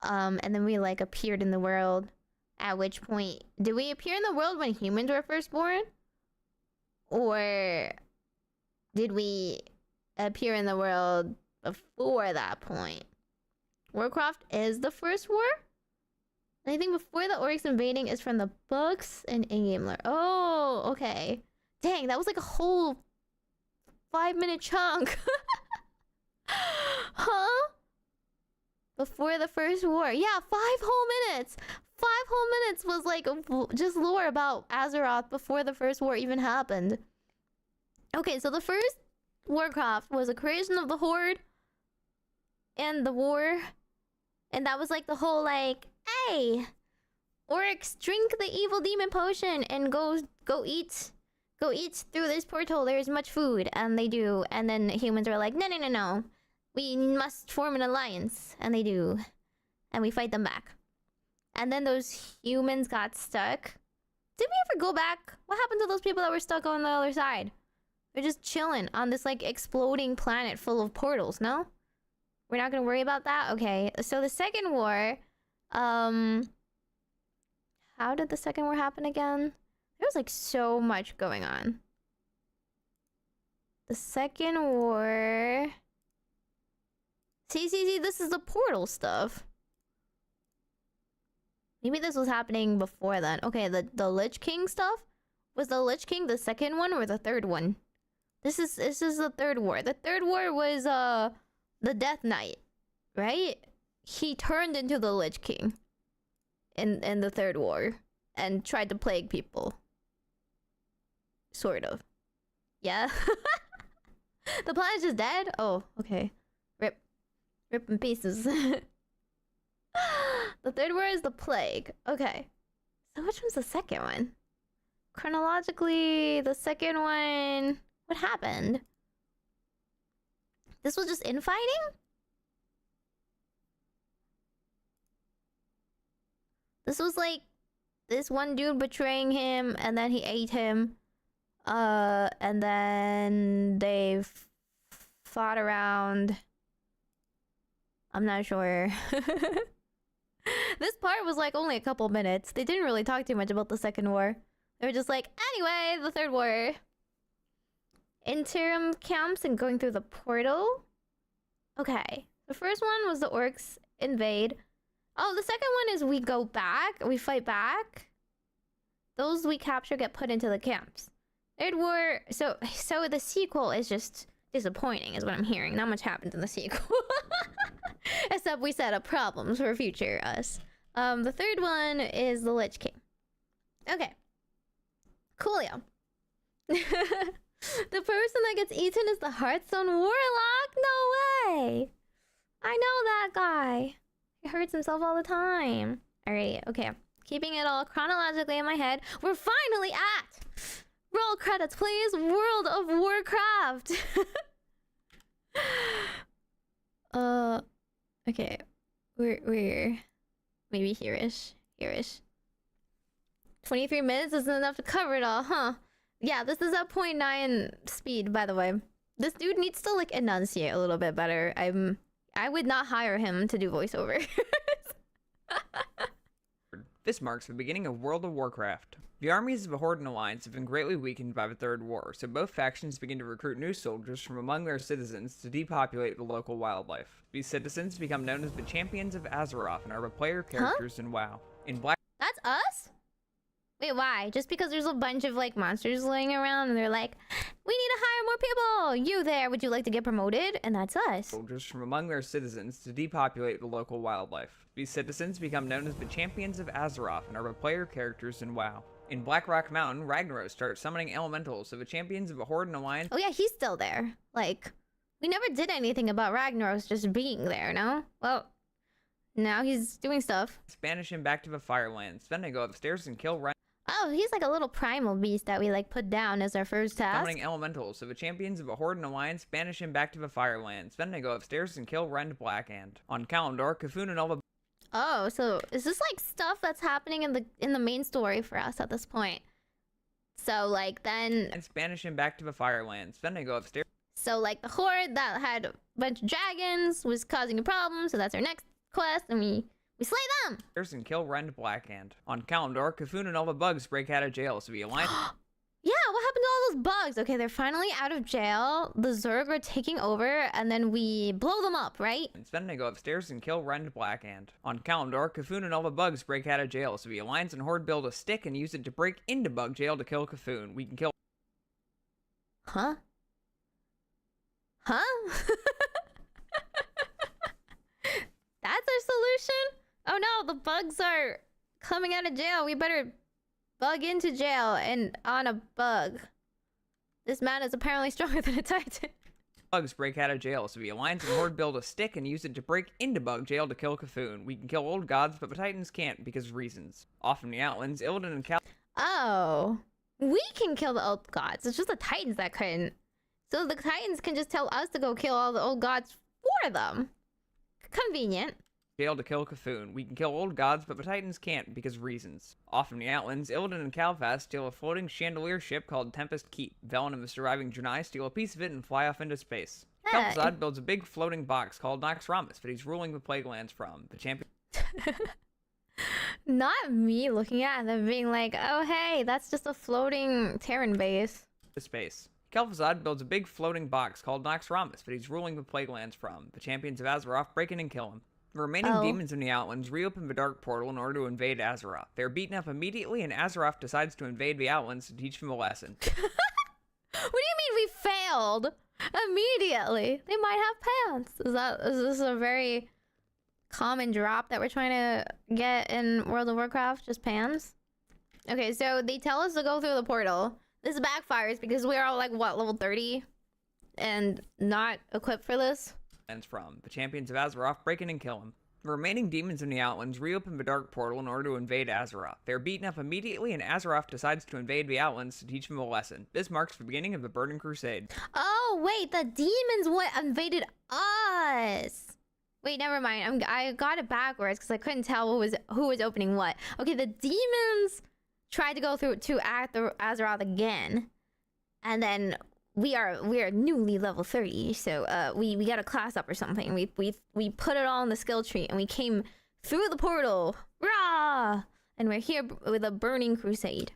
And then we like appeared in the world. At which point, did we appear in the world when humans were first born? Or did we appear in the world before that point? Warcraft is the first war? Anything before the orcs invading is from the books and in-game lore. Oh, okay. Dang, that was like a whole 5-minute chunk. Huh? Before the first war. Yeah, 5 whole minutes. 5 whole minutes was like just lore about Azeroth before the first war even happened. Okay, so the first Warcraft was a creation of the Horde and the war. And that was like the whole like, hey, orcs, drink the evil demon potion and go eat through this portal. There's much food, and they do. And then humans are like, no. We must form an alliance, and they do. And we fight them back. And then those humans got stuck. Did we ever go back? What happened to those people that were stuck on the other side? They're just chilling on this like exploding planet full of portals, no? We're not gonna worry about that? Okay. So the second war, how did the second war happen again? There was like so much going on. The second war... See, this is the portal stuff. Maybe this was happening before then. Okay, the Lich King stuff? Was the Lich King the second one or the third one? This is the third war. The third war was the Death Knight, right? He turned into the Lich King in the third war and tried to plague people. Sort of. Yeah. The planet's just dead? Oh, okay. Rip in pieces. The third war is the plague. Okay. So which one's the second one? Chronologically, the second one... What happened? This was just infighting? This was like... This one dude betraying him, and then he ate him. And then they fought around... I'm not sure. This part was like only a couple minutes. They didn't really talk too much about the second war. They were just like, anyway, the third war. Interim camps and going through the portal. Okay. The first one was the orcs invade. Oh, the second one is we go back. We fight back. Those we capture get put into the camps. Third war... So the sequel is just disappointing is what I'm hearing. Not much happened in the sequel. Except we set up problems for future us. The third one is the Lich King. Okay. Coolio. The person that gets eaten is the Hearthstone Warlock? No way! I know that guy. He hurts himself all the time. Alright, okay. Keeping it all chronologically in my head. We're finally at... Roll credits, please! World of Warcraft! Okay. We're... Maybe here-ish. 23 minutes isn't enough to cover it all, huh? Yeah, this is at 0.9 speed, by the way. This dude needs to, like, enunciate a little bit better. I would not hire him to do voiceover. This marks the beginning of World of Warcraft. The armies of the Horde and Alliance have been greatly weakened by the Third War, so both factions begin to recruit new soldiers from among their citizens to depopulate the local wildlife. These citizens become known as the Champions of Azeroth and are the player characters in WoW. In Black... That's us? Wait, why? Just because there's a bunch of, like, monsters laying around and they're like, we need to hire more people! You there, would you like to get promoted? And that's us. Soldiers from among their citizens to depopulate the local wildlife. These citizens become known as the Champions of Azeroth and are the player characters in WoW. In Blackrock Mountain, Ragnaros starts summoning elementals, so the Champions of the Horde and Alliance... Oh yeah, he's still there. Like, we never did anything about Ragnaros just being there, no? Well, now he's doing stuff. Banish him back to the Firelands. Then they go upstairs and kill Oh, he's like a little primal beast that we, like, put down as our first task. Summoning elementals, so the Champions of the Horde and Alliance banish him back to the Firelands. Then they go upstairs and kill Rend Blackhand. On Kalimdor, Kafun and all the... Oh, so is this like stuff that's happening in the main story for us at this point? So like then... And banish him back to the Firelands. Then they go upstairs. So like the Horde that had a bunch of dragons was causing a problem, so that's our next quest, and we slay them! And kill Rend Blackhand. On Kalimdor, Kafun and all the bugs break out of jail, so the Alliance... Yeah, what happened to all those bugs? Okay, they're finally out of jail. The Zerg are taking over, and then we blow them up, right? And then they go upstairs and kill Rend Blackhand. On Kalimdor, Kafun and all the bugs break out of jail, so the Alliance and Horde build a stick and use it to break into bug jail to kill Kafun. We can kill... Huh? Huh? That's our solution? Oh no, the bugs are coming out of jail. We better... bug into jail and on a bug. This man is apparently stronger than a titan. Bugs break out of jail, so the Alliance and Horde build a stick and use it to break into bug jail to kill Cthulhu. We can kill old gods, but the Titans can't because of reasons. Off from the Outlands, Illidan and Cal... Oh. We can kill the old gods. It's just the Titans that couldn't. So the Titans can just tell us to go kill all the old gods for them. Convenient. jail to kill Cthulhu. We can kill old gods, but the Titans can't because of reasons. Off from the Outlands, Illidan and Calfast steal a floating chandelier ship called Tempest Keep. Velen and the surviving Janai steal a piece of it and fly off into space. Kel'Thuzad builds a big floating box called Noxramas that he's ruling the Plague Lands from. The champion... Not me looking at them being like, oh hey, that's just a floating Terran base. Space. Kel'Thuzad builds a big floating box called Noxramas that he's ruling the Plague Lands from. The champions of Azeroth break in and kill him. The remaining demons in the Outlands reopen the Dark Portal in order to invade Azeroth. They are beaten up immediately, and Azeroth decides to invade the Outlands to teach them a lesson. What do you mean we failed? Immediately. They might have pants. Is this a very common drop that we're trying to get in World of Warcraft? Just pans? Okay, so they tell us to go through the portal. This backfires because we're all like, what, level 30? And not equipped for this? From. The champions of Azeroth break in and kill him. The remaining demons in the Outlands reopen the Dark Portal in order to invade Azeroth. They are beaten up immediately, and Azeroth decides to invade the Outlands to teach them a lesson. This marks the beginning of the Burning Crusade. Oh, wait, the demons invaded us. Wait, never mind. I got it backwards because I couldn't tell who was opening what. Okay, the demons tried to go through to Azeroth again, and then we are newly level 30, so we got a class up or something. We put it all in the skill tree, and we came through the portal. Rah! And we're here with a burning crusade.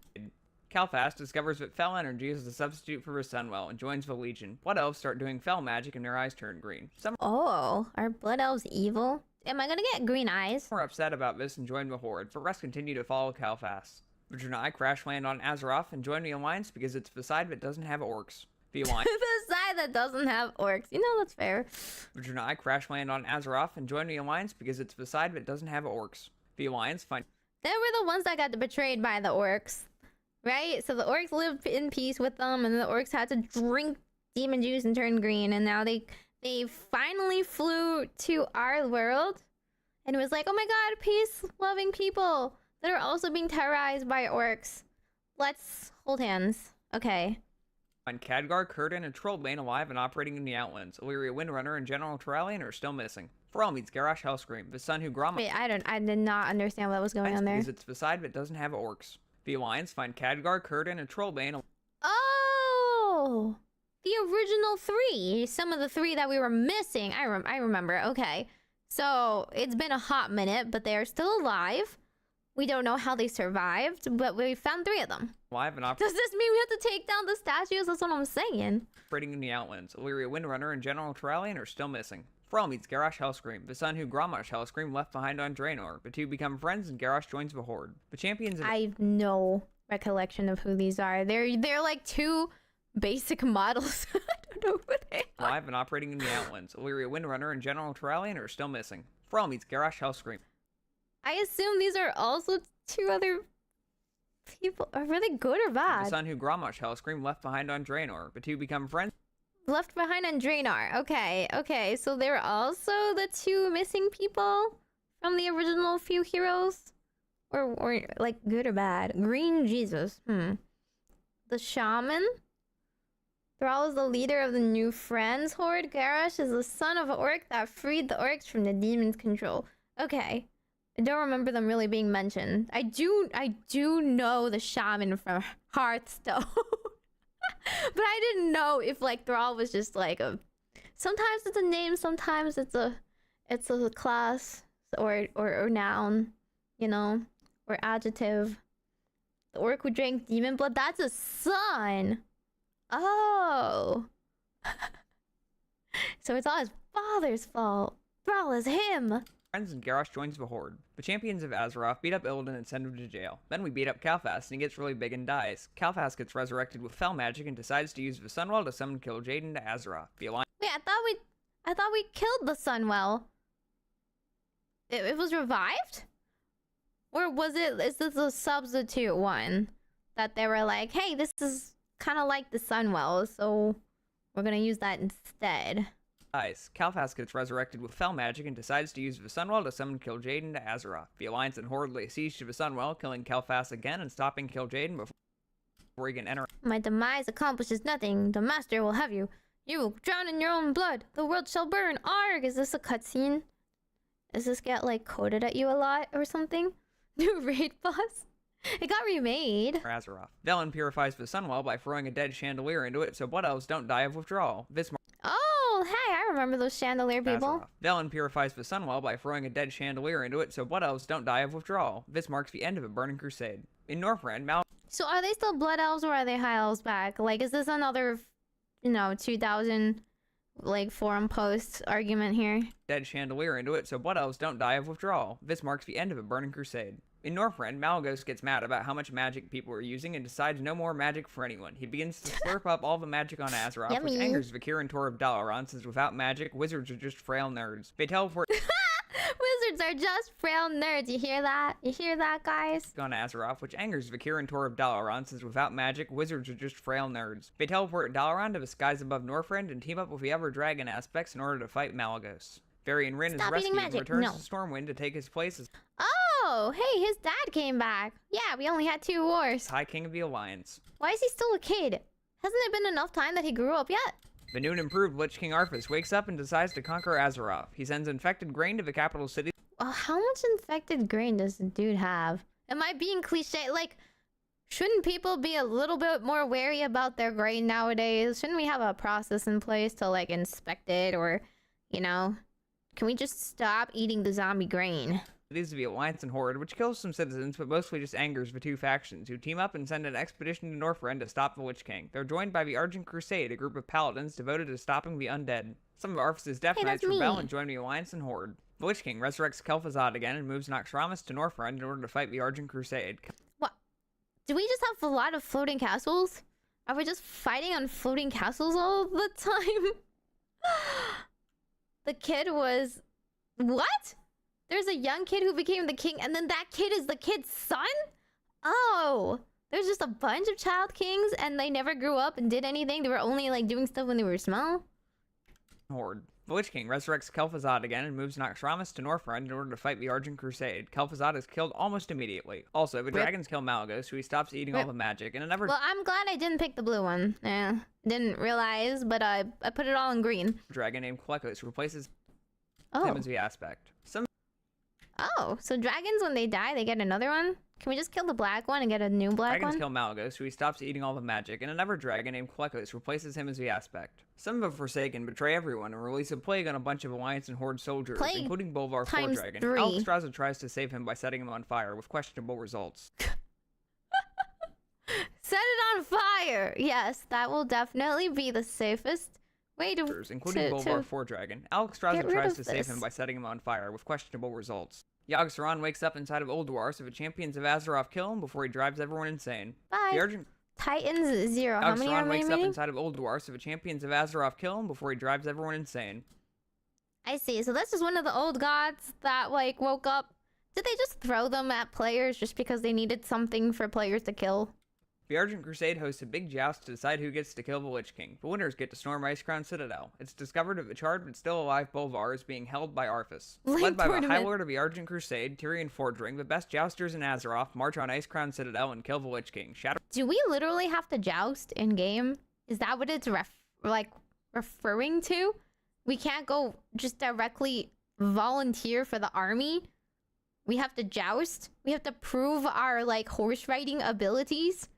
Calfast discovers that Fel energy is a substitute for his Sunwell and joins the Legion. Blood Elves start doing Fel magic and their eyes turn green. Some are Blood Elves evil? Am I gonna get green eyes? are upset about this and join the Horde, but rest continue to follow Calfast. The Janai crash land on Azeroth and join the Alliance because it's the side that doesn't have orcs. The Alliance. The side that doesn't have orcs. You know, that's fair. The Janai crash land on Azeroth and join the Alliance because it's the side that doesn't have orcs. The Alliance find... They were the ones that got betrayed by the orcs. Right? So the orcs lived in peace with them, and the orcs had to drink demon juice and turn green, and now they finally flew to our world, and it was like, oh my god, peace-loving people that are also being terrorized by orcs. Let's hold hands. Okay. Find Khadgar, Kurdan, and Trollbane alive and operating in the Outlands. Illyria Windrunner and General Turalian are still missing. Thrall meets Garrosh Hellscream, the son who Gromma... Wait, I did not understand what was going on there. Because it's the side that doesn't have orcs. The Alliance find Khadgar, Kurdan, and Trollbane... Oh! The original 3. Some of the 3 that we were missing. I remember. Okay. So, it's been a hot minute, but they are still alive. We don't know how they survived, but we found 3 of them. Alive and Does this mean we have to take down the statues? That's what I'm saying. operating in the Outlands. Illyria Windrunner and General Turalian are still missing. Thrall meets Garrosh Hellscream, the son who Grommash Hellscream left behind on Draenor. The two become friends and Garrosh joins the Horde. The champions of... I have no recollection of who these are. They're like 2 basic models. I don't know who they are. Alive and operating in the Outlands. Illyria Windrunner and General Turalian are still missing. Thrall meets Garrosh Hellscream. I assume these are also 2 other people. Are they good or bad? The son who Grommash Hellscream left behind on Draenor. The two become friends. Left behind on Draenor. Okay. So they're also the 2 missing people from the original few heroes? Or like good or bad? Green Jesus. The shaman? Thrall is the leader of the new Friends Horde. Garrosh is the son of an orc that freed the orcs from the demon's control. Okay. I don't remember them really being mentioned. I do know the shaman from Hearthstone. But I didn't know if like Thrall was just like a... Sometimes it's a name, sometimes it's a class or noun, you know, or adjective. The orc who drank demon blood, that's a son. Oh. So it's all his father's fault. Thrall is him. Friends and Garrosh joins the Horde. The champions of Azeroth beat up Illidan and send him to jail. Then we beat up Calfast and he gets really big and dies. Calfast gets resurrected with Fel magic and decides to use the Sunwell to summon Kil'jaeden to Azeroth. The Alliance... Wait, I thought we killed the Sunwell. It was revived? Or is this a substitute one? That they were like, hey, this is kind of like the Sunwell, so we're gonna use that instead. Kalfas gets resurrected with Fell Magic and decides to use Sunwell to summon Kil'jaeden to Azeroth. The Alliance and Horde lay siege to Sunwell, killing Kalfas again and stopping Kil'jaeden before he can enter. My demise accomplishes nothing. The Master will have you. You will drown in your own blood. The world shall burn. Arg! Is this a cutscene? Does this get, like, coded at you a lot or something? New raid boss? It got remade. Azeroth. Velen purifies Sunwell by throwing a dead chandelier into it so blood elves don't die of withdrawal. Oh, hey, I remember those chandelier people. Velen purifies Sunwell by throwing a dead chandelier into it so blood elves don't die of withdrawal. This marks the end of a burning crusade. In Northrend, So are they still blood elves or are they high elves back? Like, is this another, 2000, like, forum post argument here? Dead chandelier into it so blood elves don't die of withdrawal. This marks the end of a burning crusade. In Northrend, Malygos gets mad about how much magic people are using and decides no more magic for anyone. He begins to slurp up all the magic on Azeroth, which angers the Kirin of Dalaran, since without magic, wizards are just frail nerds. They teleport Wizards are just frail nerds. You hear that? You hear that, guys? on Azeroth, which angers the Kirin of Dalaran, since without magic, wizards are just frail nerds. They teleport Dalaran to the skies above Northrend and team up with the other dragon aspects in order to fight Malygos. Varian Rin is rescued and returns to Stormwind to take his place as hey, his dad came back. Yeah, we only had 2 wars. High King of the Alliance. Why is he still a kid? Hasn't it been enough time that he grew up yet? The new and improved Lich King Arthas wakes up and decides to conquer Azeroth. He sends infected grain to the capital city. How much infected grain does the dude have? Am I being cliche? Like, shouldn't people be a little bit more wary about their grain nowadays? Shouldn't we have a process in place to, like, inspect it or, can we just stop eating the zombie grain? Cities of the Alliance and Horde, which kills some citizens but mostly just angers the 2 factions, who team up and send an expedition to Northrend to stop the Lich King. They're joined by the Argent Crusade, a group of paladins devoted to stopping the undead. Some of Arthas' Death Knights rebel and join the Alliance and Horde. The Lich King resurrects Kel'Thuzad again and moves Naxxramas to Northrend in order to fight the Argent Crusade. What? Do we just have a lot of floating castles? Are we just fighting on floating castles all the time? The kid was... What? There's a young kid who became the king, and then that kid is the kid's son? Oh, there's just a bunch of child kings, and they never grew up and did anything. They were only, like, doing stuff when they were small. Horde. The Lich King resurrects Kel'Thuzad again and moves Naxxramas to Northrend in order to fight the Argent Crusade. Kel'Thuzad is killed almost immediately. Also, the dragons kill Malygos, so he stops eating all the magic, and Well, I'm glad I didn't pick the blue one. Didn't realize, but I put it all in green. Dragon named Klekos replaces him as the aspect. Oh, so dragons, when they die, they get another one? Can we just kill the black one and get a new black Dragons one? kill Malygos, so he stops eating all the magic, and another dragon named Klekos replaces him as the aspect. Some of the Forsaken betray everyone and release a plague on a bunch of Alliance and Horde soldiers, including Bolvar Dragon. Alexstrasza tries to save him by setting him on fire, with questionable results. Set it on fire! Yes, that will definitely be the safest way to... Including Bolvar Dragon. Alexstrasza tries to save him by setting him on fire, with questionable results. Yogg-Saron wakes up inside of Ulduar, so the champions of Azeroth kill him before he drives everyone insane. Bye. Titans 0. How many are wakes up inside of Ulduar, so the champions of Azeroth kill him before he drives everyone insane. I see. So this is one of the old gods that, like, woke up. Did they just throw them at players just because they needed something for players to kill? The Argent Crusade hosts a big joust to decide who gets to kill the Lich King. The winners get to storm Icecrown Citadel. It's discovered that the charred but still alive Bolvar is being held by Arthas. Led by the High Lord of the Argent Crusade, Tyrion Fordring, the best jousters in Azeroth march on Icecrown Citadel and kill the Lich King. Do we literally have to joust in-game? Is that what it's referring to? We can't go just directly volunteer for the army? We have to joust? We have to prove our, like, horse riding abilities?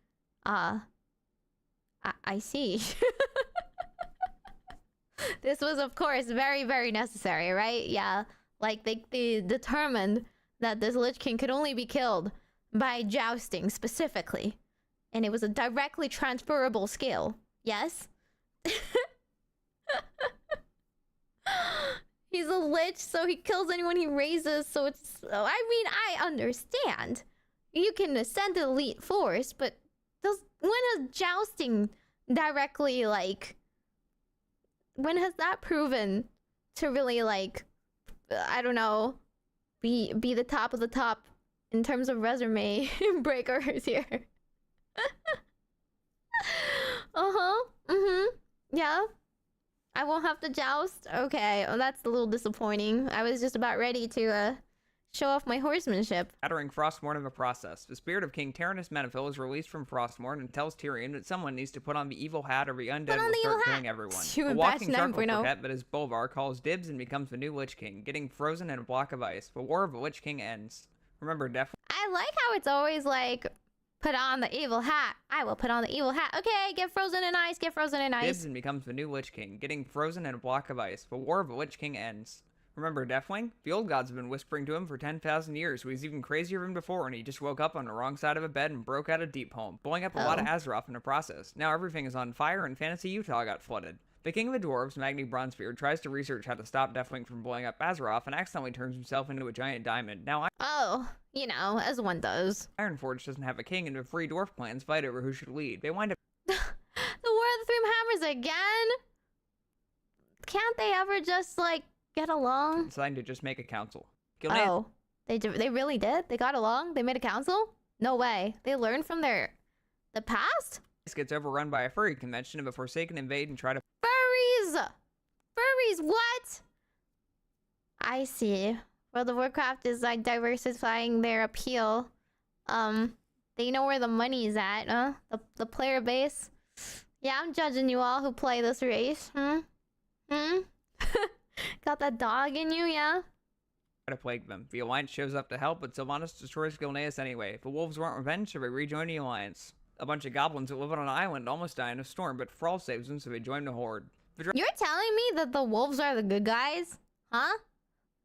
I see. This was, of course, very, very necessary, right? Yeah, like, they determined that this Lich King could only be killed by jousting, specifically. And it was a directly transferable skill. Yes? He's a lich, so he kills anyone he raises, so it's... I mean, I understand. You can ascend to elite force, but... When has jousting directly, like... When has that proven to really, like... I don't know... Be the top of the top in terms of resume breakers here? Yeah. I won't have to joust. Okay, well, that's a little disappointing. I was just about ready to show off my horsemanship. Shattering Frostmourne in a process. The spirit of King Tyrannus Menethil is released from Frostmourne and tells Tyrion that someone needs to put on the evil hat or the undead will start killing everyone. A walking chuckle forget, but his Bolvar calls dibs and becomes the new Lich King, getting frozen in a block of ice. The War of the Lich King ends. Remember, I like how it's always like, put on the evil hat. I will put on the evil hat. Okay, get frozen in ice, get frozen in ice. Dibs and becomes the new Lich King, getting frozen in a block of ice. The War of the Lich King ends. Remember Deathwing? The old gods have been whispering to him for 10,000 years, so he's even crazier than before, and he just woke up on the wrong side of a bed and broke out a deep home, blowing up a lot of Azeroth in the process. Now everything is on fire, and Fantasy Utah got flooded. The king of the dwarves, Magni Bronzebeard, tries to research how to stop Deathwing from blowing up Azeroth and accidentally turns himself into a giant diamond. Now you know, as one does. Ironforge doesn't have a king, and the three dwarf clans fight over who should lead. They wind up The War of the Three Hammers again? Can't they ever just, like, get along? deciding to just make a council. They really did? They got along? They made a council? No way. They learned from the past? This gets overrun by a furry convention and the Forsaken invade and try to Furries, what? I see. World of Warcraft is like diversifying their appeal. They know where the money is at, huh? The player base. Yeah, I'm judging you all who play this race. Got that dog in you, yeah? to plague them. The Alliance shows up to help, but Sylvanas destroys Gilneas anyway. The wolves want revenge, so they rejoin the Alliance. A bunch of goblins that live on an island almost die in a storm, but Thrall saves them, so they join the Horde. You're telling me that the wolves are the good guys? Huh?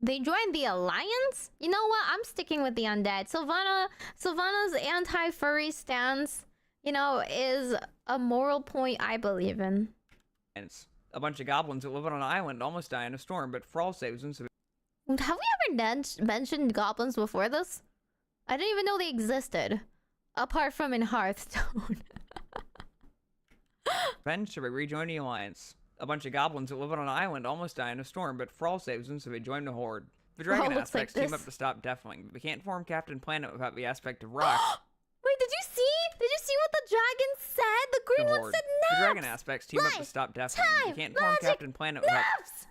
They joined the Alliance? You know what? I'm sticking with the undead. Sylvana's anti-furry stance, you know, is a moral point I believe in. A bunch of goblins that live on an island almost die in a storm, but Thrall saves them, so have we ever mentioned goblins before this? I didn't even know they existed. Apart from in Hearthstone. revenge, so they rejoin the Alliance. A bunch of goblins that live on an island almost die in a storm, but Thrall saves them, so they join the Horde. The dragon aspects team up to stop Deathwing, but they can't form Captain Planet without the aspect of rock. Wait, did you see? Did you see what the dragon said? The green one said naps! The dragon aspects team up to stop Deathwing. They can't form Captain Planet without... Naps!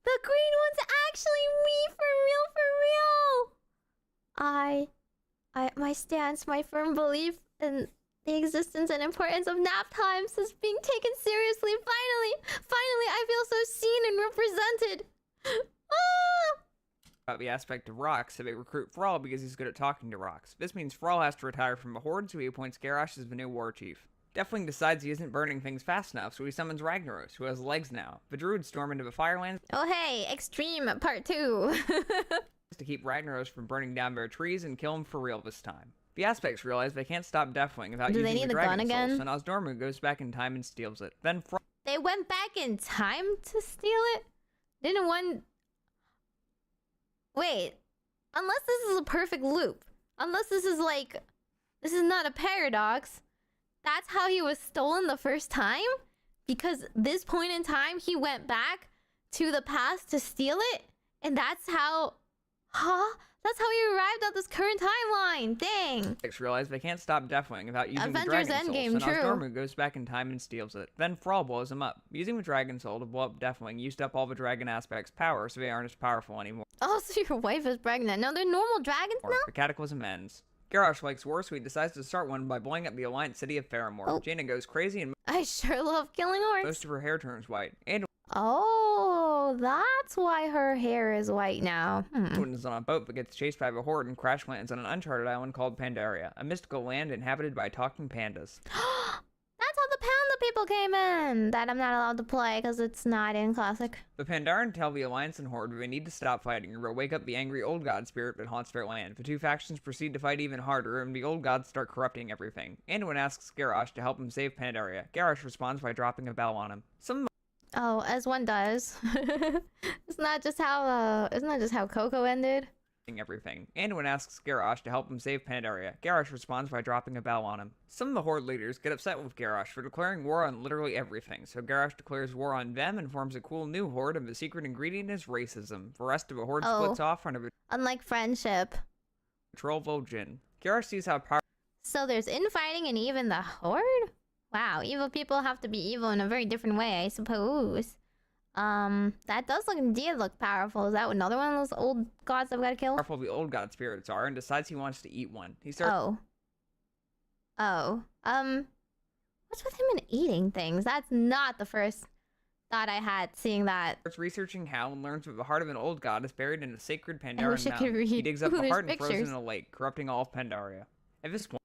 The green one's actually me, for real. My stance, my firm belief in the existence and importance of nap times is being taken seriously. Finally, I feel so seen and represented. About the aspect of rocks, so they recruit Thrall because he's good at talking to rocks. This means Thrall has to retire from the Horde, so he appoints Garrosh as the new war chief. Deathwing decides he isn't burning things fast enough, so he summons Ragnaros, who has legs now. The druids storm into the Firelands. Oh hey, Extreme Part 2. To keep Ragnaros from burning down their trees and kill him for real this time. The aspects realize they can't stop Deathwing without using the dragon soul, so Nosdormu goes back in time and steals it. Then They went back in time to steal it? Didn't one... Wait. Unless this is a perfect loop. Unless this is like... This is not a paradox. That's how he was stolen the first time? Because this point in time, he went back to the past to steal it? And that's how... Huh? That's how he arrived at this current timeline. Dang. Realize they can't stop Deathwing without using Avengers the Dragon Endgame, Soul, so true. Nosdormu goes back in time and steals it. Then Thrall blows him up. Using the Dragon Soul to blow up Deathwing used up all the Dragon aspects' power, so they aren't as powerful anymore. Oh, so your wife is pregnant. No, they're normal dragons now? The Cataclysm ends. Garrosh likes war, so he decides to start one by blowing up the Alliance city of Faramore. Jaina goes crazy and I sure love killing orcs. most of her hair turns white. And oh, that's why her hair is white now. When is on a boat but gets chased by the Horde and crash lands on an uncharted island called Pandaria, a mystical land inhabited by talking pandas. That's how the panda people came in. That I'm not allowed to play because it's not in Classic. The Pandaren tell the Alliance and Horde they need to stop fighting or they'll wake up the angry old god spirit that haunts their land. The two factions proceed to fight even harder and the old gods start corrupting everything. Anduin asks Garrosh to help him save Pandaria. Garrosh responds by dropping a bell on him. Oh, as one does. It's not just how Coco ended. Everything. Anduin asks Garrosh to help him save Pandaria. Garrosh responds by dropping a bell on him. Some of the Horde leaders get upset with Garrosh for declaring war on literally everything, so Garrosh declares war on them and forms a cool new Horde, and the secret ingredient is racism. The rest of the Horde splits off under the unlike friendship. Troll Vol'jin. Garrosh sees how powerful... So there's infighting and even the Horde? Wow, evil people have to be evil in a very different way, I suppose. That does indeed look powerful. Is that another one of those old gods I've got to kill? Powerful the old god spirits are, and decides he wants to eat one. He starts. What's with him and eating things? That's not the first thought I had seeing that. Starts researching how and learns that the heart of an old god is buried in a sacred I Pandaren wish I could mountain. read. He digs up Ooh, the there's heart and throws it pictures. in a lake, corrupting all of Pandaria. At this point,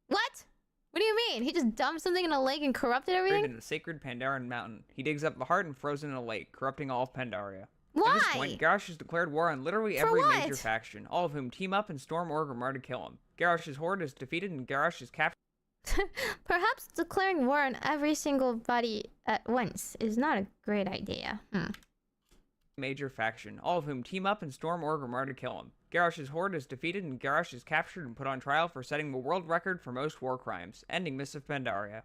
What? What do you mean? He just dumped something in a lake and corrupted everything? buried in a sacred Pandaren mountain. He digs up the heart and throws it in a lake, corrupting all of Pandaria. Why? At this point, Garrosh has declared war on literally For every what? major faction, all of whom team up and storm Orgrimmar to kill him. Garrosh's horde is defeated and Garrosh is captured. Perhaps declaring war on every single body at once is not a great idea. Major faction, all of whom team up and storm Orgrimmar to kill him. Garrosh's horde is defeated and Garrosh is captured and put on trial for setting the world record for most war crimes, ending Mists of Pandaria.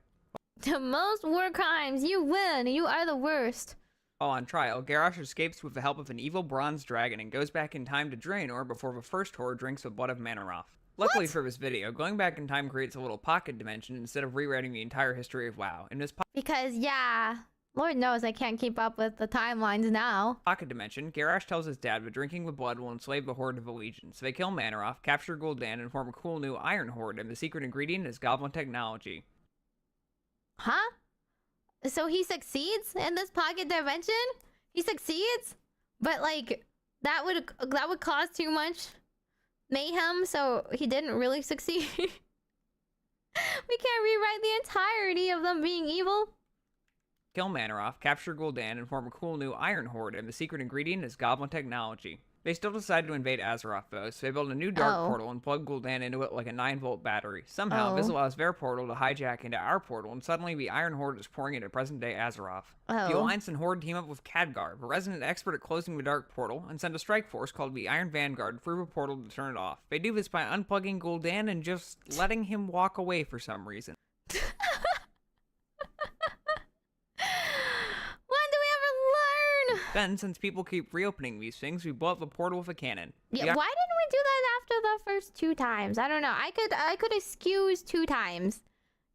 The most war crimes! You win! You are the worst! While on trial, Garrosh escapes with the help of an evil bronze dragon and goes back in time to Draenor before the first horde drinks the blood of Manaroth. Luckily for this video, going back in time creates a little pocket dimension instead of rewriting the entire history of WoW. In this Because, yeah, Lord knows I can't keep up with the timelines now. pocket dimension, Garrosh tells his dad that drinking the blood will enslave the horde of the Legion, so they kill Manaroth, capture Gul'dan, and form a cool new Iron Horde, and the secret ingredient is goblin technology. Huh? So he succeeds in this pocket dimension? He succeeds? But that would cause too much mayhem, so he didn't really succeed. We can't rewrite the entirety of them being evil. Kill Manaroth, capture Gul'dan, and form a cool new Iron Horde, and the secret ingredient is goblin technology. They still decide to invade Azeroth though, so they build a new dark portal and plug Gul'dan into it like a 9-volt battery. Somehow, this allows their portal to hijack into our portal, and suddenly the Iron Horde is pouring into present-day Azeroth. The Alliance and Horde team up with Khadgar, a resident expert at closing the dark portal, and send a strike force called the Iron Vanguard through the portal to turn it off. They do this by unplugging Gul'dan and just letting him walk away for some reason. Then, since people keep reopening these things, we blow up the portal with a cannon. Yeah, why didn't we do that after the first 2 times? I don't know. I could excuse 2 times,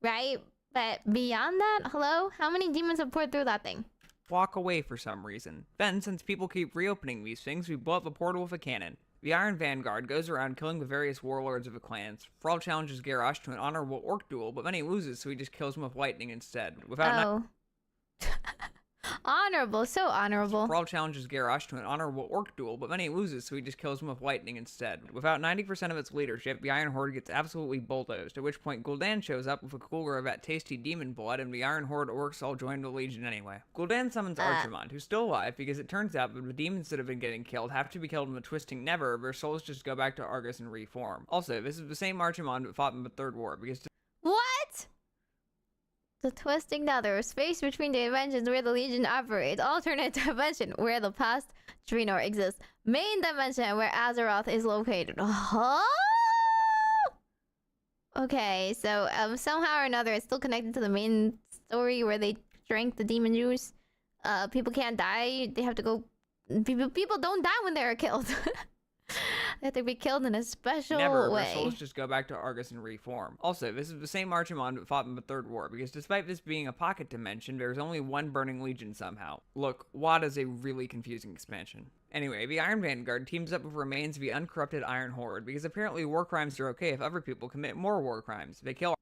right? But beyond that, hello? How many demons have poured through that thing? Walk away for some reason. Then, since people keep reopening these things, we blow up the portal with a cannon. The Iron Vanguard goes around killing the various warlords of the clans. Thrall challenges Garrosh to an honorable orc duel, but then he loses, so he just kills him with lightning instead. Without Honorable, so honorable. Thrall challenges Garrosh to an honorable orc duel, but then he loses, so he just kills him with lightning instead. Without 90% of its leadership, the Iron Horde gets absolutely bulldozed, at which point Gul'dan shows up with a cooler of that tasty demon blood, and the Iron Horde orcs all join the Legion anyway. Gul'dan summons Archimonde, who's still alive, because it turns out that the demons that have been getting killed have to be killed in the Twisting Never, their souls just go back to Argus and reform. Also, this is the same Archimonde that fought in the Third War, because What? The Twisting Nether, space between the dimensions where the Legion operates. Alternate dimension where the past Draenor exists. Main dimension where Azeroth is located. Huh? Okay, so somehow or another it's still connected to the main story where they drank the demon juice. People can't die. They have to go. People don't die when they're killed. They have to be killed in a special way. Their souls just go back to Argus and reform. Also, this is the same Archimonde that fought in the Third War, because despite this being a pocket dimension, there's only one Burning Legion somehow. Look, WoD is a really confusing expansion. Anyway, the Iron Vanguard teams up with remains of the uncorrupted Iron Horde, because apparently war crimes are okay if other people commit more war crimes. They kill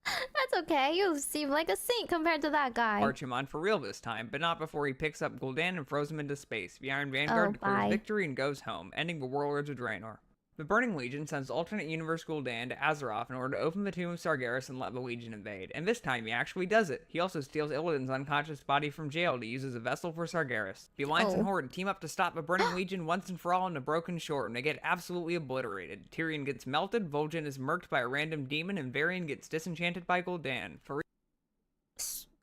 That's okay. You seem like a saint compared to that guy. Archimonde for real this time, but not before he picks up Gul'dan and throws him into space. The Iron Vanguard declares victory and goes home, ending the warlords of Draenor. The Burning Legion sends alternate universe Gul'dan to Azeroth in order to open the tomb of Sargeras and let the Legion invade. And this time he actually does it. He also steals Illidan's unconscious body from jail to use as a vessel for Sargeras. The Alliance and Horde team up to stop the Burning Legion once and for all in a broken shore, and they get absolutely obliterated. Tyrion gets melted, Vol'jin is murked by a random demon, and Varian gets disenchanted by Gul'dan.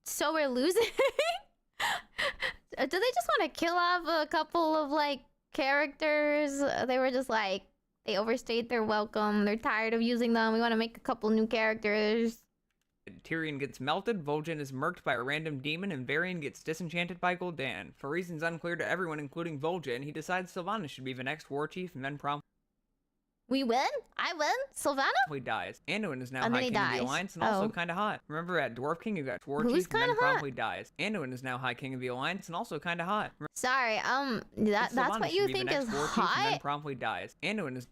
So we're losing? Do they just want to kill off a couple of characters? They were just they overstayed their welcome. They're tired of using them. We want to make a couple new characters. Tyrion gets melted, Vol'jin is murked by a random demon, and Varian gets disenchanted by Gul'dan. For reasons unclear to everyone, including Vol'jin, he decides Sylvanas should be the next war chief, and then We win? I win? Sylvana? He dies. Anduin is now And High then he King of the dies. Alliance and also Oh. kinda hot. Remember at Dwarf King you got War Who's Chief and then kinda hot? promptly dies. Anduin is now High King of the Alliance and also kinda hot. Sorry, that's Sylvana what should you be the think next is War Chief and then hot? promptly dies. Anduin is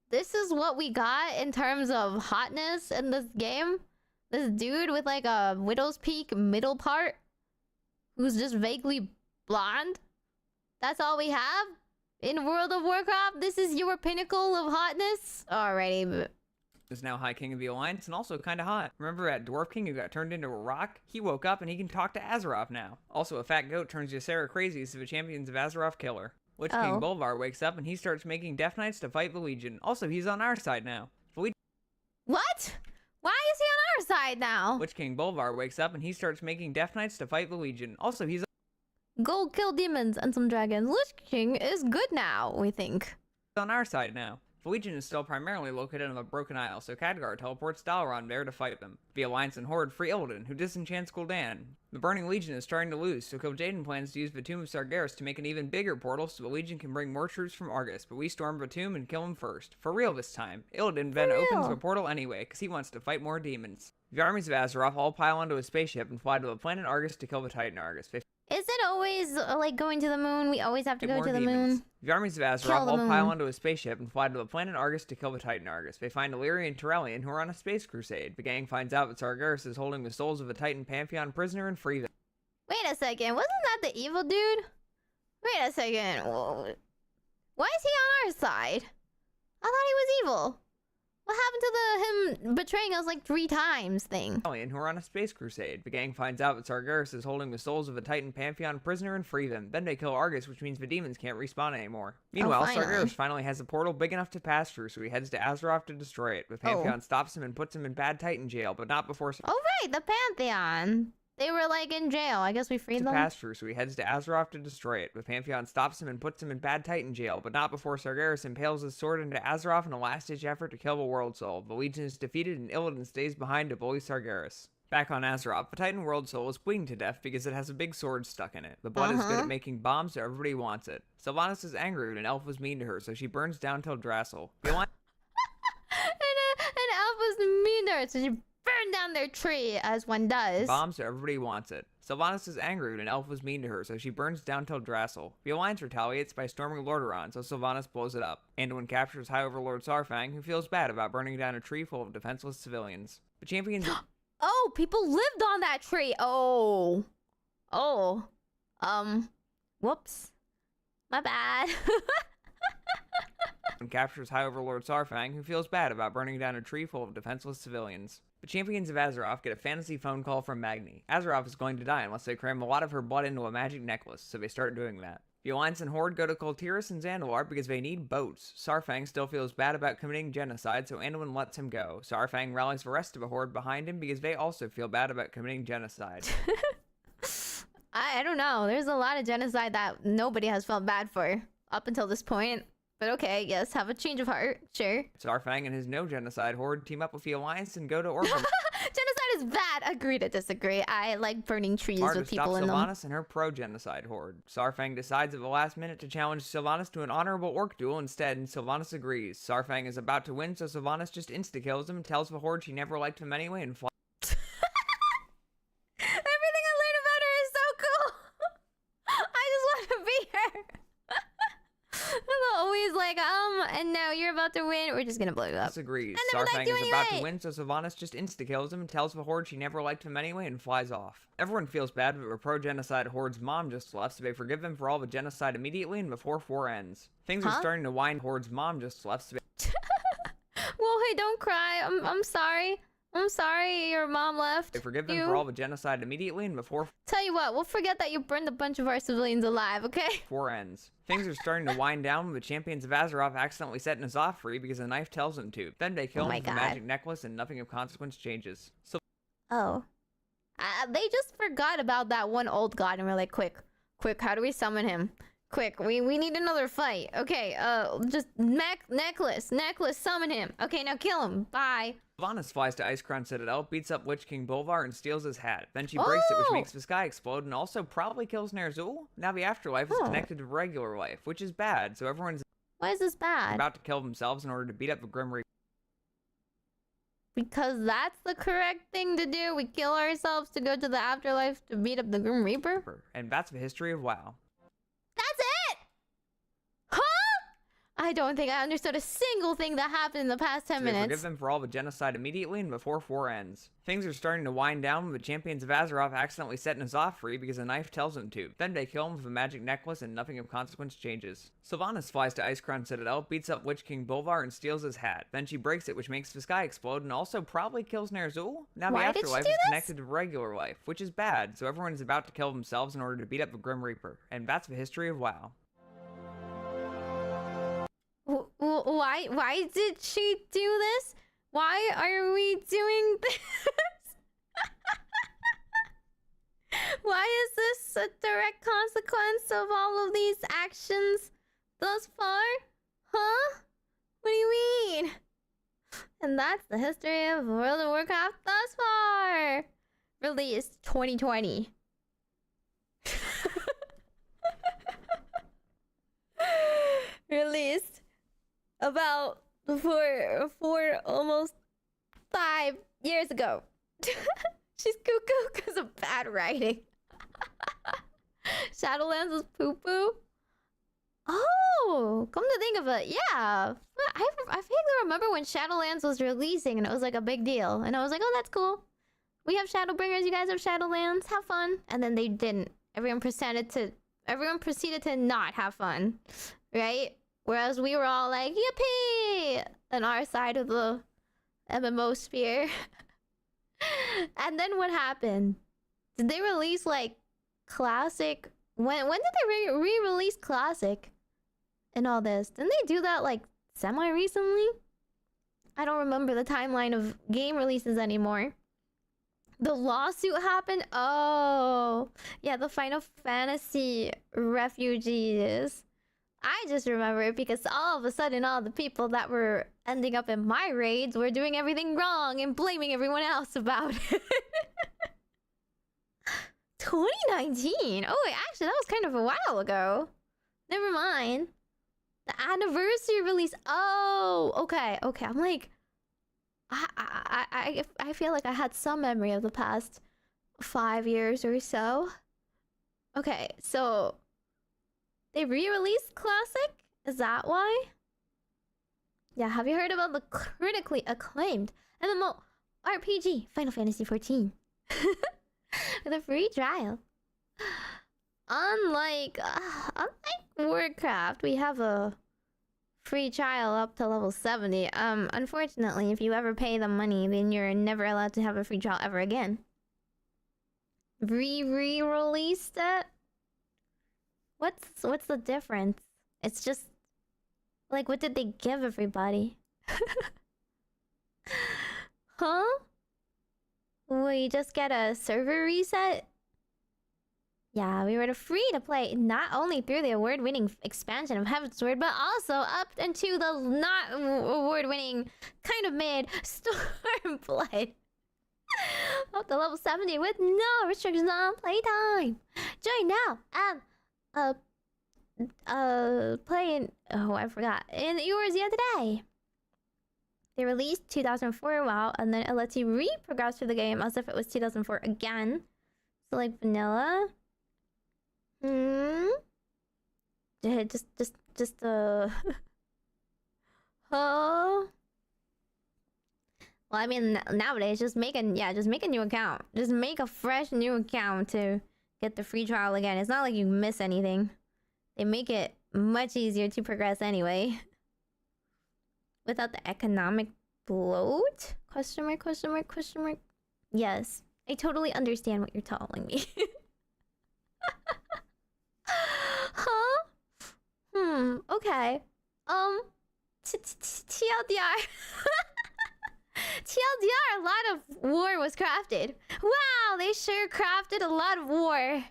This is what we got in terms of hotness in this game? This dude with like a widow's peak middle part? Who's just vaguely blonde? That's all we have? In World of Warcraft? This is your pinnacle of hotness? Alrighty, but... is now High King of the Alliance and also kinda hot. Remember at Dwarf King who got turned into a rock? He woke up and he can talk to Azeroth now. Also, a fat goat turns Ysera crazy, so the Champions of Azeroth kill her. Lich King Oh. Bolvar wakes up and he starts making Death Knights to fight the Legion. Also, he's on our side now. What? Why is he on our side now? Lich King Bolvar wakes up and he starts making Death Knights to fight the Legion. Also, he's Go kill demons and some dragons. Lich King is good now, we think. on our side now. The Legion is still primarily located on the Broken Isle, so Khadgar teleports Dalaran there to fight them. The Alliance and Horde free Illidan, who disenchants Gul'dan. The Burning Legion is starting to lose, so Kil'jaeden plans to use the Tomb of Sargeras to make an even bigger portal so the Legion can bring more troops from Argus, but we storm the tomb and kill him first. For real this time. Illidan then opens the portal anyway, because he wants to fight more demons. The armies of Azeroth all pile onto a spaceship and fly to the planet Argus to kill the Titan Argus. They Is it always like going to the moon? We always have to fight go more to the demons. moon. The armies of Kill Azeroth the all pile moon. onto a spaceship and fly to the planet Argus to kill the Titan Argus. They find Illyria and Turellian, who are on a space crusade. The gang finds out that Sargeras is holding the souls of a Titan Pantheon prisoner and free them. Wait a second, wasn't that the evil dude? Wait a second. Why is he on our side? I thought he was evil. What happened to him betraying us like 3 times thing? Turellian, who are on a space crusade. The gang finds out that Sargeras is holding the souls of a Titan Pantheon prisoner and free them. Then they kill Argus, which means the demons can't respawn anymore. Meanwhile, finally. Sargeras finally has a portal big enough to pass through, so he heads to Azeroth to destroy it. The Pantheon stops him and puts him in bad Titan jail, but not before Oh right, the Pantheon. They were like in jail. I guess we freed to them. pass through, so he heads to Azeroth to destroy it. The Pantheon stops him and puts him in bad Titan jail, but not before Sargeras impales his sword into Azeroth in a last-ditch effort to kill the World Soul. The Legion is defeated and Illidan stays behind to bully Sargeras. Back on Azeroth, the Titan World Soul is bleeding to death because it has a big sword stuck in it. The blood is good at making bombs, so everybody wants it. Sylvanas is angry when an elf was mean to her, so she burns down Teldrassil. The Alliance and elf was meaner, so she burned down their tree, as one does. bombs, so everybody wants it. Sylvanas is angry when an elf was mean to her, so she burns down Teldrassil. The Alliance retaliates by storming Lordaeron, so Sylvanas blows it up. Anduin captures High Overlord Saurfang, who feels bad about burning down a tree full of defenseless civilians. The champions... Oh, people lived on that tree. Oh. Whoops. My bad. and captures High Overlord Saurfang, who feels bad about burning down a tree full of defenseless civilians. The champions of Azeroth get a fantasy phone call from Magni. Azeroth is going to die unless they cram a lot of her blood into a magic necklace, so they start doing that. The Alliance and Horde go to Kultiras and Zandalar because they need boats. Saurfang still feels bad about committing genocide, so Anduin lets him go. Saurfang rallies the rest of the Horde behind him because they also feel bad about committing genocide. I don't know. There's a lot of genocide that nobody has felt bad for up until this point. But okay, yes, have a change of heart. Sure. Saurfang and his no-genocide Horde team up with the Alliance and go to Orbacle. Genocide is bad. Agree to disagree. I like burning trees to with people stop in them. Sylvanas and her pro-genocide Horde. Saurfang decides at the last minute to challenge Sylvanas to an honorable orc duel instead, and Sylvanas agrees. Saurfang is about to win, so Sylvanas just insta-kills him and tells the Horde she never liked him anyway and flies. Everything I learned about her is so cool. I just want to be her. I'm always like, and now you're about to win. We're just gonna blow you up. Disagrees. I never Saurfang liked you is about to anyway. win, so Sylvanas just insta-kills him and tells the Horde she never liked him anyway and flies off. Everyone feels bad, but the pro-genocide Horde's mom just left, so they forgive them for all the genocide immediately and before 4 ends. Things are starting to wind. Horde's mom just left, so they Well, hey, don't cry. I'm sorry. I'm sorry your mom left. forgive them you. for all the genocide immediately and before Tell you what, we'll forget that you burned a bunch of our civilians alive, okay? 4 ends. Things are starting to wind down when the champions of Azeroth accidentally set N'Zoth free because the knife tells them to. Then they kill Oh him my with the God. magic necklace and nothing of consequence changes. So Oh. They just forgot about that one old god and we're like, quick, how do we summon him? Quick, we need another fight. Okay, just necklace, summon him. Okay, now kill him. Bye. Sylvanas flies to Icecrown Citadel, beats up Lich King Bolvar, and steals his hat. Then she breaks it, which Oh! makes the sky explode, and also probably kills Ner'zhul. Now the afterlife is connected to regular life, which is bad, so everyone's Why is this bad? About to kill themselves in order to beat up the Grim Reaper. Because that's the correct thing to do. We kill ourselves to go to the afterlife to beat up the Grim Reaper. And that's the history of WoW. That's it! Huh? I don't think I understood a single thing that happened in the past 10 minutes. Forgive them for all the genocide immediately and before 4 ends. Things are starting to wind down when the champions of Azeroth accidentally set N'Zoth free because a knife tells them to. Then they kill him with a magic necklace and nothing of consequence changes. Sylvanas flies to Icecrown Citadel, beats up Lich King Bolvar and steals his hat. Then she breaks it, which makes the sky explode and also probably kills Ner'zhul. Now the afterlife is connected to regular life, which is bad, so everyone is about to kill themselves in order to beat up the Grim Reaper. And that's the history of WoW. Why did she do this? Why are we doing this? Why is this a direct consequence of all of these actions thus far? Huh? What do you mean? And that's the history of World of Warcraft thus far. Released 2020. Released about four almost 5 years ago. She's cuckoo because of bad writing. Shadowlands was poo-poo. Oh, come to think of it, yeah. I vaguely remember when Shadowlands was releasing and it was like a big deal. And I was like, oh, that's cool. We have Shadowbringers, you guys have Shadowlands, have fun. And then they didn't. Everyone proceeded to not have fun, right? Whereas we were all like, yippee! On our side of the MMO sphere. And then what happened? Did they release like Classic? When did they re-release Classic? And all this? Didn't they do that like semi-recently? I don't remember the timeline of game releases anymore. The lawsuit happened? Oh, yeah, the Final Fantasy refugees. I just remember it because all of a sudden all the people that were ending up in my raids were doing everything wrong and blaming everyone else about it. 2019? Oh wait, actually that was kind of a while ago. Never mind. The anniversary release. Oh, okay. I'm like, I feel like I had some memory of the past 5 years or so. Okay, so they re-released Classic? Is that why? Yeah, have you heard about the critically acclaimed MMO RPG Final Fantasy XIV? With a free trial. Unlike Warcraft, we have a free trial up to level 70. Unfortunately, if you ever pay the money, then you're never allowed to have a free trial ever again. Re-released it? What's the difference? It's just like, what did they give everybody? Huh? We just get a server reset? Yeah, we were free to play not only through the award-winning expansion of Heaven's Sword, but also up into the not award-winning, kind of mid Stormblood. Up to level 70 with no restrictions on playtime. Join now. Playing. Oh, I forgot. In yours yet today. They released 2004 WoW, and then it lets you re-progress through the game as if it was 2004 again. So like vanilla. Just Oh. Well, I mean, nowadays, just make a new account. Just make a fresh new account to get the free trial again. It's not like you miss anything. They make it much easier to progress anyway. Without the economic bloat? Question mark. Yes, I totally understand what you're telling me. Huh? Okay. TLDR. TLDR, a lot of war was crafted. Wow, they sure crafted a lot of war.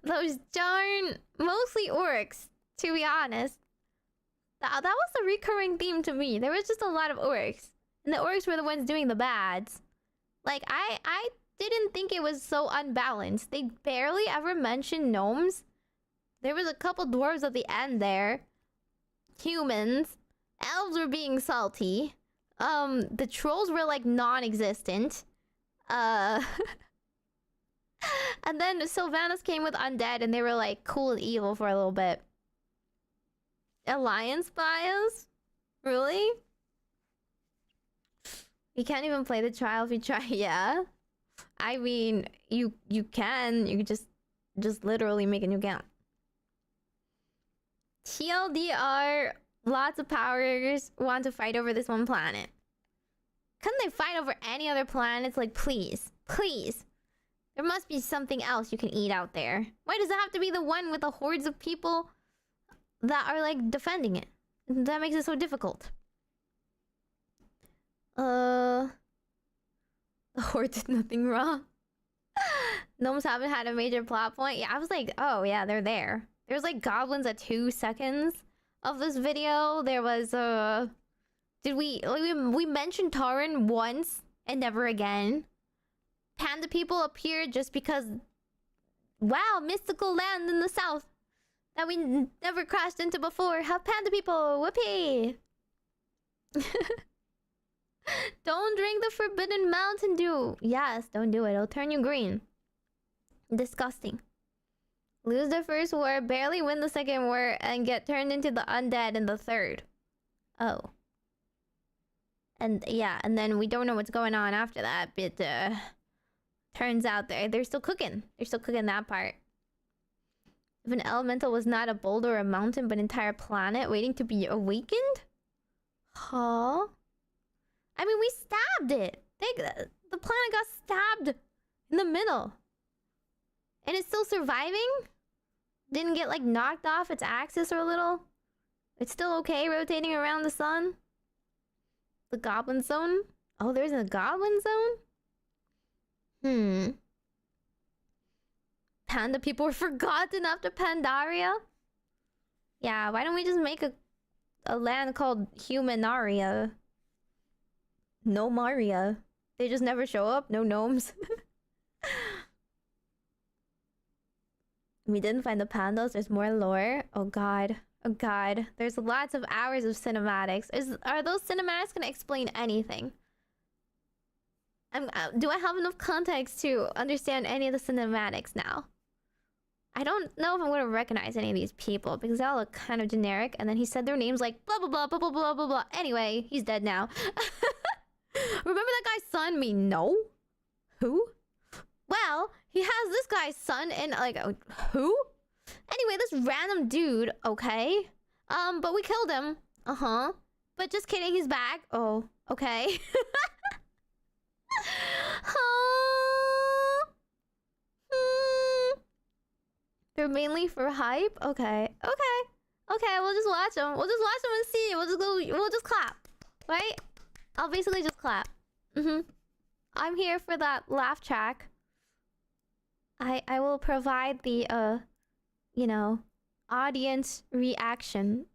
Those darn, mostly orcs, to be honest. That was a recurring theme to me. There was just a lot of orcs. And the orcs were the ones doing the bads. Like, I didn't think it was so unbalanced. They barely ever mentioned gnomes. There was a couple dwarves at the end there. humans. Elves were being salty. The trolls were like non-existent. And then Sylvanas came with undead and they were like cool and evil for a little bit. Alliance bias? Really? You can't even play the trial if you try. Yeah. I mean, you can. You could just literally make a new account. TLDR, lots of powers want to fight over this one planet. Couldn't they fight over any other planets? Like, please. Please. There must be something else you can eat out there. Why does it have to be the one with the hordes of people that are, like, defending it? That makes it so difficult. The horde did nothing wrong. Gnomes haven't had a major plot point. Yeah, I was like, oh yeah, they're there. There's like goblins at 2 seconds of this video. There was did we mentioned Tauren once and never again. Panda people appeared just because, wow, mystical land in the south that we never crashed into before. Have panda people, whoopee. Don't drink the forbidden Mountain Dew. Yes, don't do it. It'll turn you green. Disgusting. Lose the first war, barely win the second war, and get turned into the undead in the third. Oh. And yeah, and then we don't know what's going on after that, but turns out they're still cooking. They're still cooking that part. If an elemental was not a boulder or a mountain, but an entire planet waiting to be awakened? Huh? I mean, we stabbed it. The planet got stabbed in the middle. And it's still surviving? Didn't get, like, knocked off its axis or a little? It's still okay rotating around the sun? The goblin zone? Oh, there's a goblin zone? Panda people were forgotten after Pandaria? Yeah, why don't we just make a land called Humanaria? No Maria. They just never show up. No gnomes. We didn't find the pandas. There's more lore. Oh god. Oh god. There's lots of hours of cinematics. Are those cinematics gonna explain anything? Do I have enough context to understand any of the cinematics now? I don't know if I'm gonna recognize any of these people because they all look kind of generic. And then he said their names like blah blah blah blah blah blah blah blah. Anyway, he's dead now. Remember that guy's son? Me, no. Who? Well, he has this guy's son and like, who? Anyway, this random dude, okay. But we killed him. Uh-huh. But just kidding, he's back. Oh, okay. They're mainly for hype? Okay. Okay. Okay, we'll just watch them. We'll just watch them and see. We'll just clap. Right? I'll basically just clap. I'm here for that laugh track. I will provide the you know, audience reaction.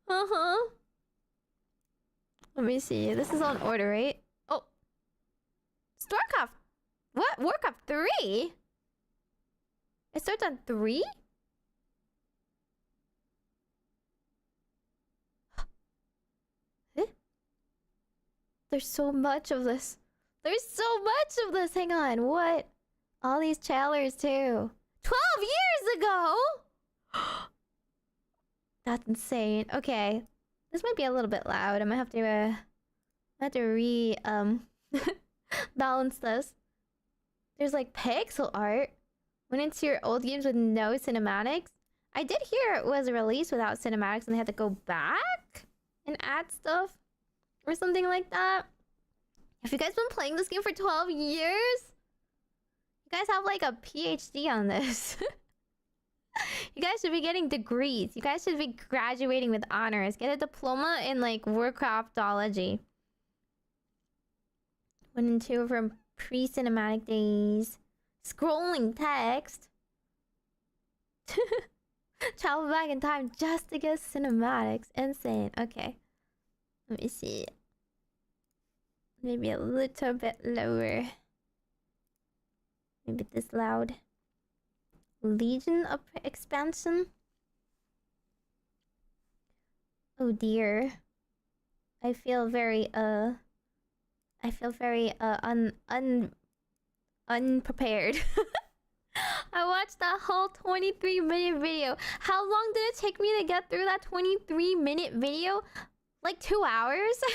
Let me see. This is on order, right? Oh. StarCraft. What? Warcraft 3? It starts on 3? There's so much of this. There's so much of this. Hang on. What? All these trailers too. 12 years ago? That's insane. Okay. This might be a little bit loud. I might have to balance this. There's like pixel art. Went into your old games with no cinematics. I did hear it was released without cinematics and they had to go back and add stuff or something like that. Have you guys been playing this game for 12 years? You guys have like a PhD on this. You guys should be getting degrees. You guys should be graduating with honors. Get a diploma in like Warcraftology. 1 and 2 from pre-cinematic days. Scrolling text. Travel back in time just to get cinematics. Insane. Okay. Let me see. Maybe a little bit lower. Maybe this loud. Legion expansion. Oh dear. I feel very unprepared. I watched that whole 23-minute video. How long did it take me to get through that 23-minute video? Like 2 hours? I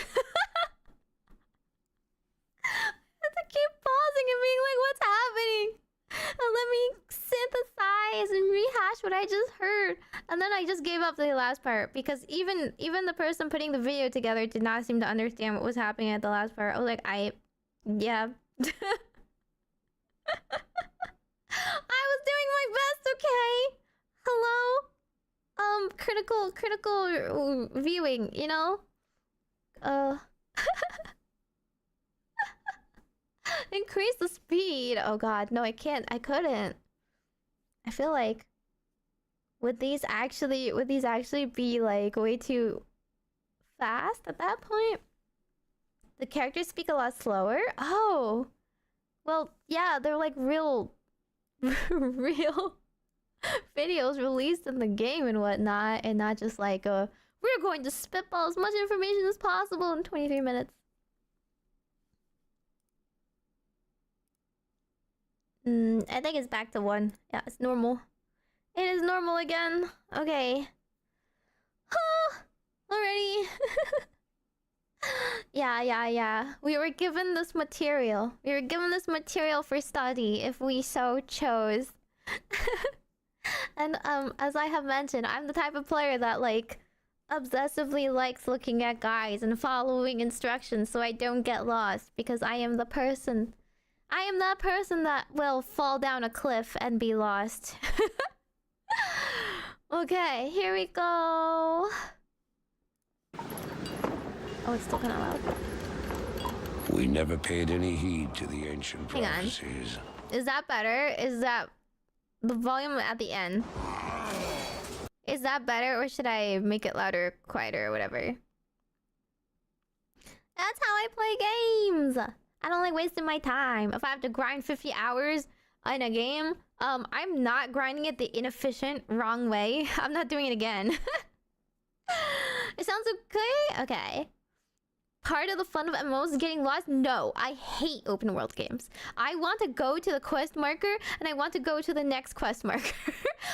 had to keep pausing and being like, what's happening? And let me synthesize and rehash what I just heard. And then I just gave up the last part because even the person putting the video together did not seem to understand what was happening at the last part. I was like, yeah. I was doing my best, okay? Hello? Critical viewing, you know? Increase the speed. Oh god, no, I can't. I couldn't. I feel like would these actually be like way too fast at that point? The characters speak a lot slower? Oh. Well, yeah, they're like real videos released in the game and whatnot, and not just like we're going to spitball as much information as possible in 23 minutes. I think it's back to 1. Yeah, it's normal. It is normal again. Okay. Already. Yeah. We were given this material. We were given this material for study if we so chose. And as I have mentioned, I'm the type of player that like obsessively likes looking at guides and following instructions so I don't get lost, because I am that person that will fall down a cliff and be lost. Okay, here we go. Oh, it's still kind of loud. We never paid any heed to the ancient prophecies. Is that better? Is that the volume at the end? Is that better, or should I make it louder, quieter, or whatever? That's how I play games. I don't like wasting my time. If I have to grind 50 hours in a game, I'm not grinding it the inefficient, wrong way. I'm not doing it again. It sounds okay? Okay. Part of the fun of MMOs is getting lost? No, I hate open world games. I want to go to the quest marker, and I want to go to the next quest marker.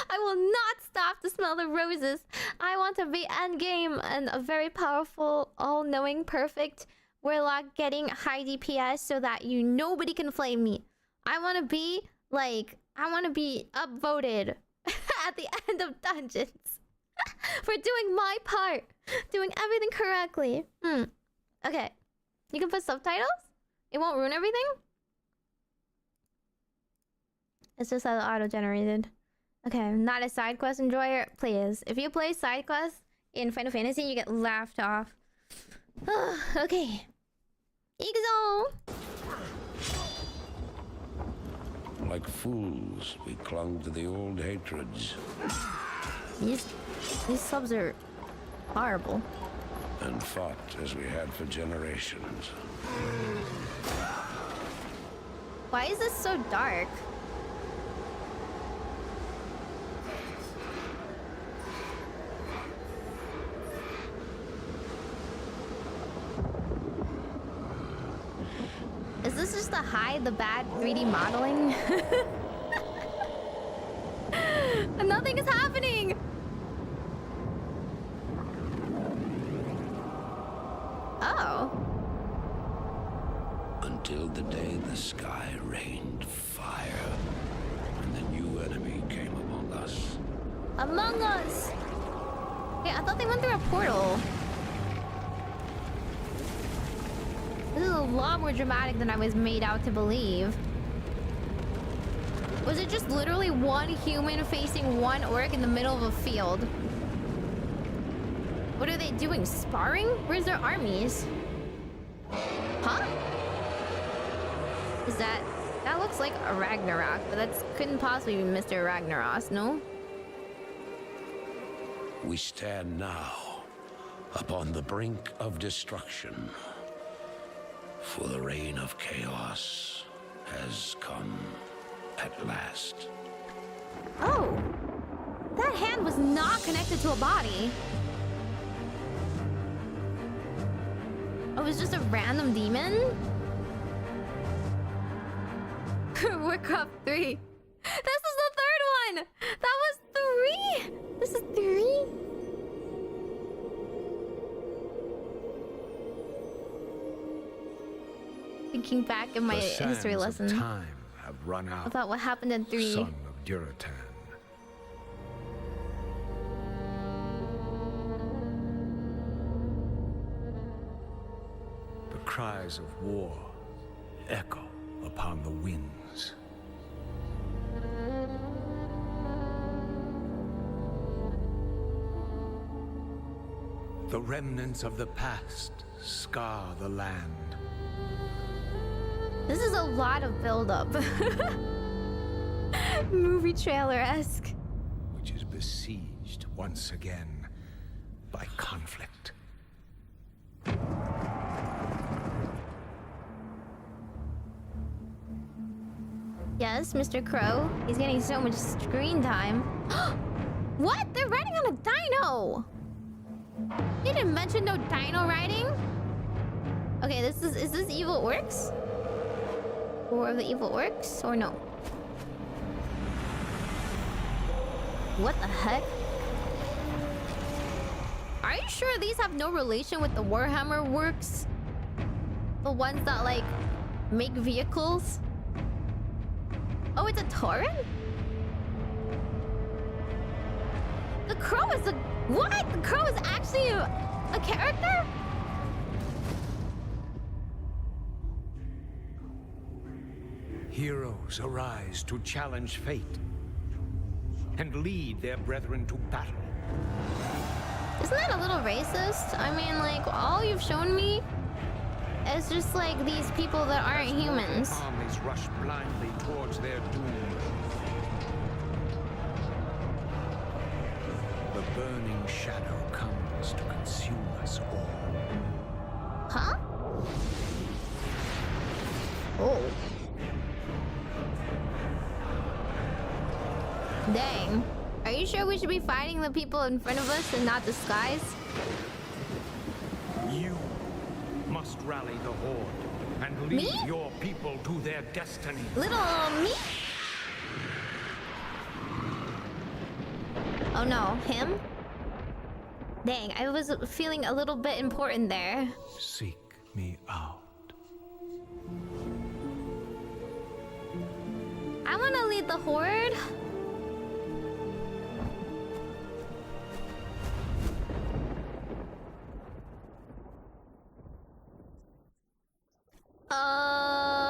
I will not stop to smell the roses. I want to be endgame and a very powerful, all-knowing, perfect Warlock getting high DPS so that nobody can flame me. I want to be upvoted at the end of dungeons for doing my part, doing everything correctly. Okay, you can put subtitles? It won't ruin everything? It's just auto-generated. Okay, I'm not a side quest enjoyer. Please, if you play side quests in Final Fantasy, you get laughed off. Okay. Igzo! Like fools, we clung to the old hatreds. These subs are horrible. And fought as we had for generations. Why is this so dark? Is this just to hide the bad 3D modeling? Nothing is happening! Oh. Until the day the sky rained fire, and the new enemy came among us. Among Us! Yeah, I thought they went through a portal. This is a lot more dramatic than I was made out to believe. Was it just literally one human facing one orc in the middle of a field? What are they doing? Sparring? Where's their armies? Huh? Is that... That looks like a Ragnarok, but that couldn't possibly be Mr. Ragnaros, no? We stand now upon the brink of destruction. For the reign of chaos has come at last. Oh! That hand was not connected to a body. Oh, it's just a random demon? Warcraft 3. This is the third one! That was 3! This is 3? Thinking back in my history lesson Time have run out. about what happened in 3. Son of Duratan. The cries of war echo upon the winds. The remnants of the past scar the land. This is a lot of build-up. Movie trailer-esque. Which is besieged once again by conflict. Yes, Mr. Crow. He's getting so much screen time. What? They're riding on a dino! You didn't mention no dino riding? Okay, is this evil orcs? Or the evil orcs? Or no? What the heck? Are you sure these have no relation with the Warhammer works? The ones that, like, make vehicles? Oh, it's a Tauren? The crow is a... What? The crow is actually a character? Heroes arise to challenge fate and lead their brethren to battle. Isn't that a little racist? I mean, like, all you've shown me is just like these people that aren't humans. Armies rush blindly towards their doom. The burning shadow comes to consume us all. Huh? Oh. Dang. Are you sure we should be fighting the people in front of us and not the skies? You must rally the Horde and lead your people to their destiny. Little me? Oh no, him? Dang, I was feeling a little bit important there. Seek me out. I wanna lead the Horde.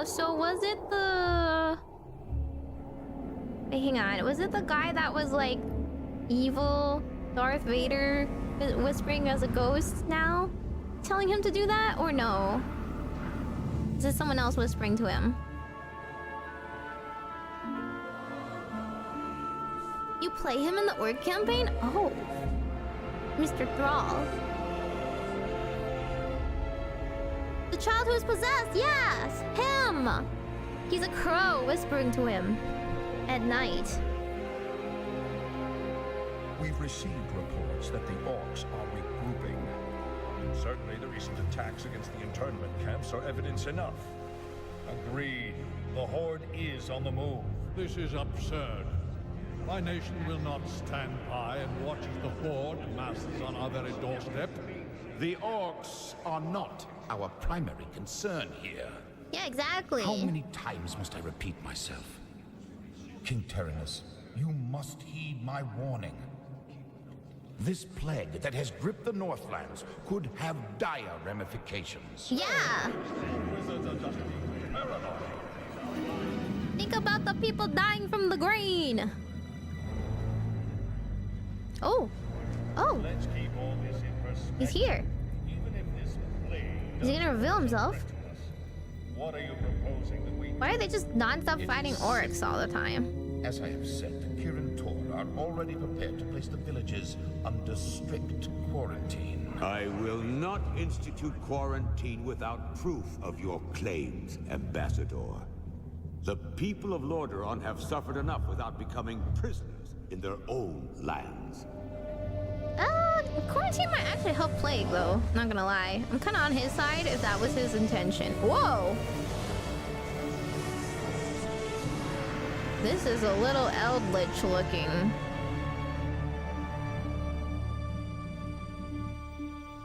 So was it the... Wait, hang on. Was it the guy that was like evil Darth Vader whispering as a ghost now? Telling him to do that or no? Is it someone else whispering to him? You play him in the Orc campaign? Oh. Mr. Thrall. The child who is possessed, yes! Him! He's a crow whispering to him at night. We've received reports that the orcs are regrouping. Certainly the recent attacks against the internment camps are evidence enough. Agreed. The Horde is on the move. This is absurd. My nation will not stand by and watch as the Horde masses on our very doorstep. The orcs are not our primary concern here. Yeah, exactly. How many times must I repeat myself? King Tyrannus, you must heed my warning. This plague that has gripped the Northlands could have dire ramifications. Yeah. Think about the people dying from the grain. Oh. Oh. Let's keep all this in perspective. He's here. Even if this plague Is he gonna reveal himself? What are you proposing that we... Why are they just non-stop fighting orcs all the time? As I have said, the Kirin Tor are already prepared to place the villages under strict quarantine. I will not institute quarantine without proof of your claims, Ambassador. The people of Lordaeron have suffered enough without becoming prisoners in their own lands. Of course Quarantine might actually help Plague, though. Not gonna lie. I'm kind of on his side if that was his intention. Whoa! This is a little eldritch looking.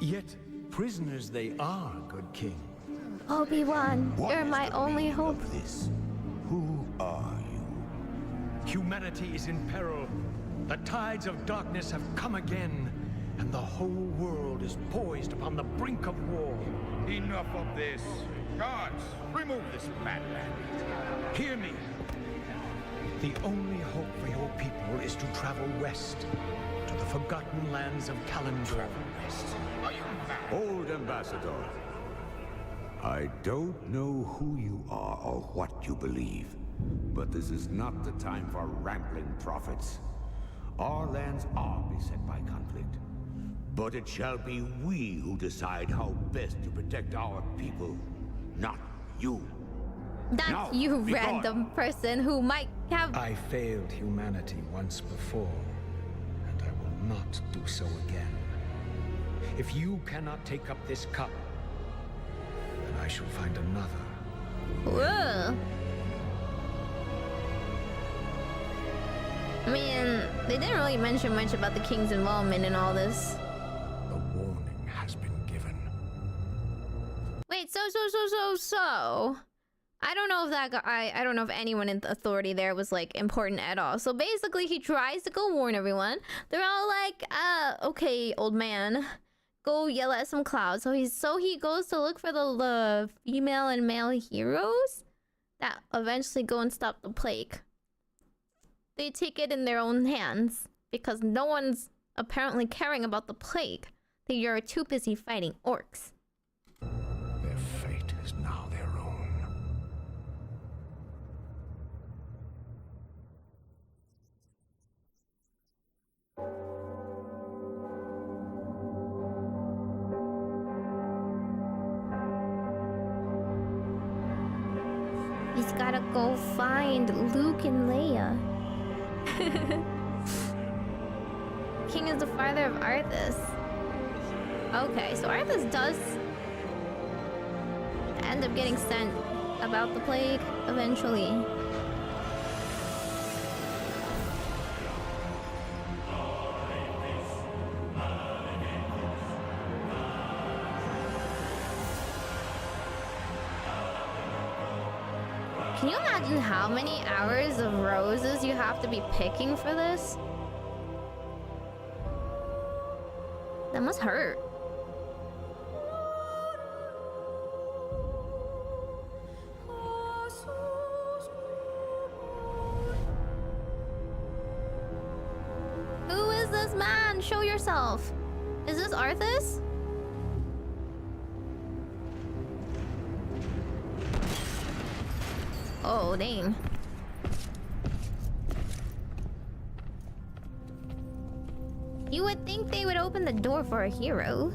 Yet prisoners they are, good king. Obi-Wan, What you're is my the only meaning hope. of this? Who are you? Humanity is in peril. The tides of darkness have come again, and the whole world is poised upon the brink of war. Enough of this. Guards, remove this madman. Hear me. The only hope for your people is to travel west, to the forgotten lands of Kalimdor. Are you mad? Old Ambassador, I don't know who you are or what you believe, but this is not the time for rambling prophets. Our lands are beset by conflict, but it shall be we who decide how best to protect our people, not you. That's Now, you, be gone. random person who might have. I failed humanity once before, and I will not do so again. If you cannot take up this cup, then I shall find another. Whoa. I mean, they didn't really mention much about the king's involvement in all this. A warning has been given. Wait, so. I don't know if that guy, I don't know if anyone in the authority there was like important at all. So basically he tries to go warn everyone. They're all like, okay, old man, go yell at some clouds. So he goes to look for the female and male heroes that eventually go and stop the plague. They take it in their own hands because no one's apparently caring about the plague. They are too busy fighting orcs. Their fate is now their own. He's gotta go find Luke and Leia. King is the father of Arthas. Okay, so Arthas does end up getting sent about the plague eventually. Can you imagine how many hours of roses you have to be picking for this? That must hurt. Who is this man? Show yourself. Is this Arthas? Oh, dang. You would think they would open the door for a hero.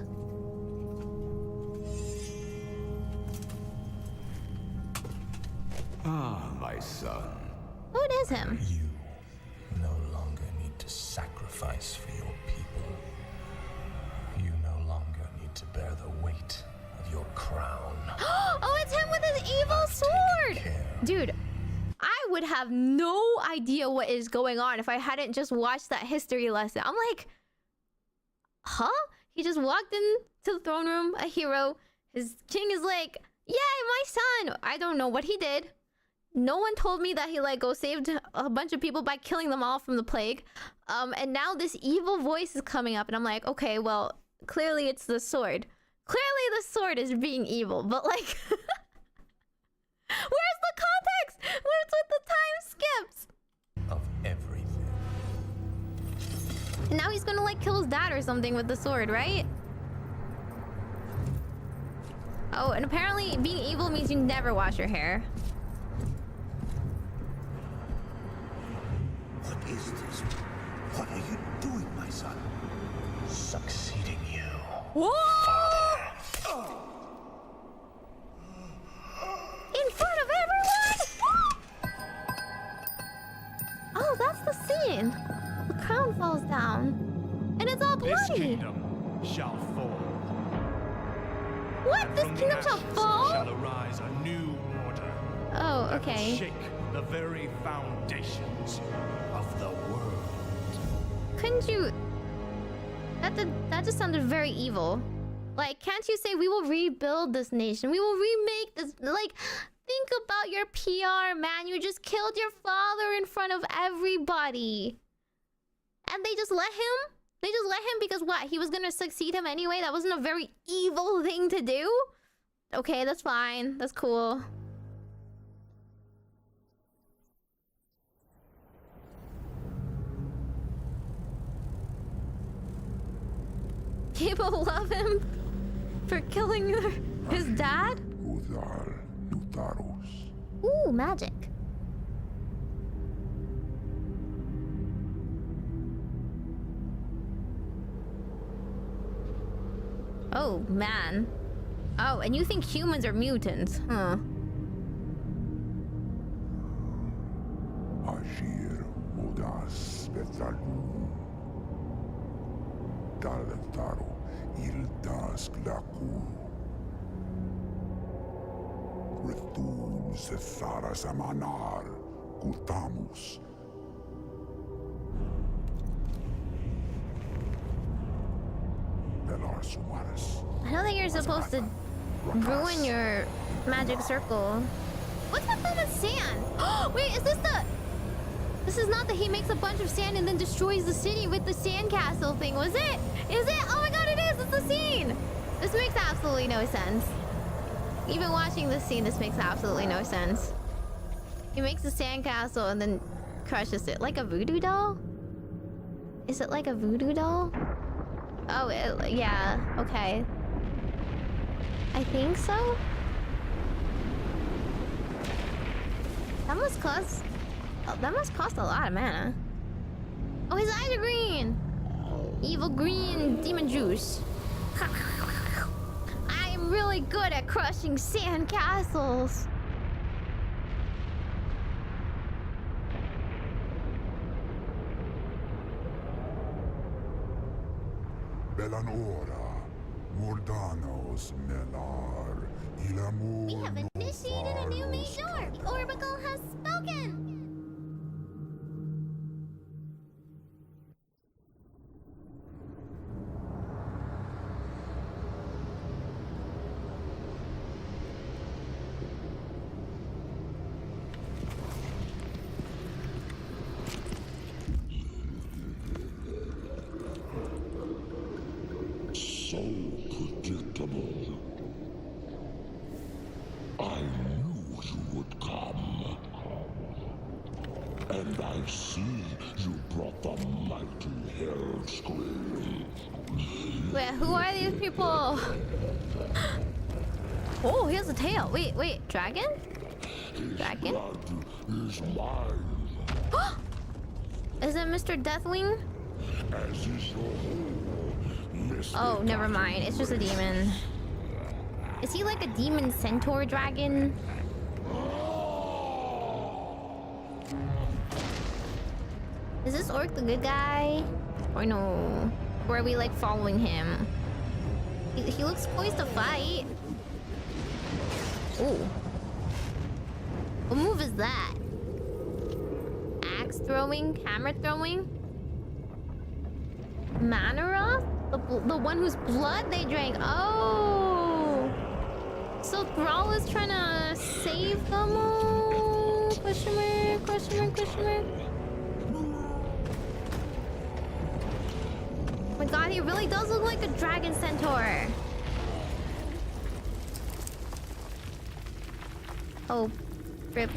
Ah, my son. Who is him? You no longer need to sacrifice for your people. You no longer need to bear the weight of your crown. Oh, it's him with his evil sword! Dude, I would have no idea what is going on if I hadn't just watched that history lesson. I'm like, huh? He just walked into the throne room, a hero. His king is like, yay, my son! I don't know what he did. No one told me that he like saved a bunch of people by killing them all from the plague. And now this evil voice is coming up and I'm like, okay, well, clearly it's the sword. Clearly the sword is being evil, but like... Where's the context? Where's with the time skips? Of everything. And now he's gonna like kill his dad or something with the sword, right? Oh, and apparently being evil means you never wash your hair. What is this? What are you doing, my son? Succeeding you. Whoa! Father. In front of everyone? Oh, that's the scene. The crown falls down. And it's all bloody. This kingdom shall fall. What? This From the kingdom shall ashes fall? shall arise a new order. Oh, that will okay. shake the very foundations of the world. Couldn't you... That just sounded very evil. Like, can't you say we will rebuild this nation? We will remake this... Like, think about your PR, man. You just killed your father in front of everybody. And they just let him? They just let him because what? He was gonna succeed him anyway? That wasn't a very evil thing to do? Okay, that's fine. That's cool. People love him for killing his dad? Ooh, magic. Oh, man. Oh, and you think humans are mutants, huh? Agir Modas Betalu Daltaro Ildas Glaku Rithum Zethara Samanar Kutamus Belar Sumaris. I don't think you're supposed to ruin your magic circle. What's that thing with sand? Oh, wait, is this the... This is not that he makes a bunch of sand and then destroys the city with the sandcastle thing, was it? Is it? Oh my god, it is! It's the scene! This makes absolutely no sense. Even watching this scene, this makes absolutely no sense. He makes a sandcastle and then crushes it. Like a voodoo doll? Is it like a voodoo doll? Oh, yeah, okay. I think so? That must cost... Oh, that must cost a lot of mana. Oh, his eyes are green! Evil green demon juice. I am really good at crushing sand castles. Belanora, Mordanos, Melar, Ilamur. We have initiated a new Major. The Orbacle has spoken. So predictable. I knew you would come. And I see you brought the mighty Hellscream. Wait, who are these people? Oh, he has a tail. Wait, dragon? Dragon? Blood is mine. Is it Mr. Deathwing? As is your whole Oh, never mind. It's just a demon. Is he like a demon centaur dragon? Is this orc the good guy? Or no? Or are we like following him? He looks poised to fight. Ooh. What move is that? Axe throwing? Hammer throwing? Manaroth? The one whose blood they drank. Oh! So Thrall is trying to save them all? Question mark, question mark, question mark. Oh my god, he really does look like a dragon centaur. Oh, rip.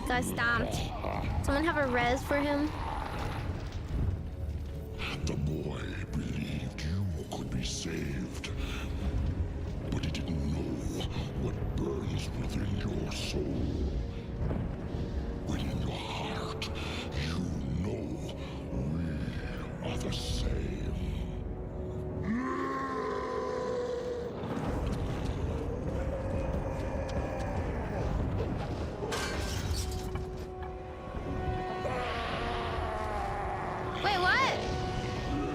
Got stomped. Someone have a res for him? The boy believed you could be saved, but he didn't know what burns within your soul. Within your heart, you know we are the same. Wait, what?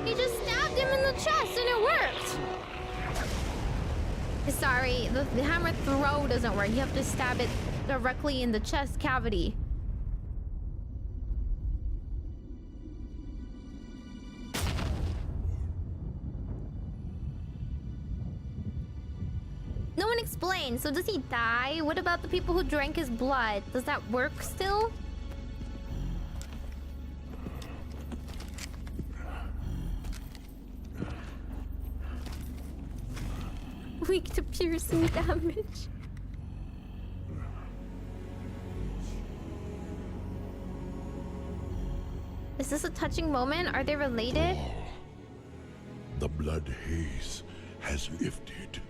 He just stabbed him in the chest! chest and it worked! Sorry, the hammer throw doesn't work. You have to stab it directly in the chest cavity. No one explained. So does he die? What about the people who drank his blood? Does that work still? Weak to piercing damage. Is this a touching moment? Are they related? The blood haze has lifted.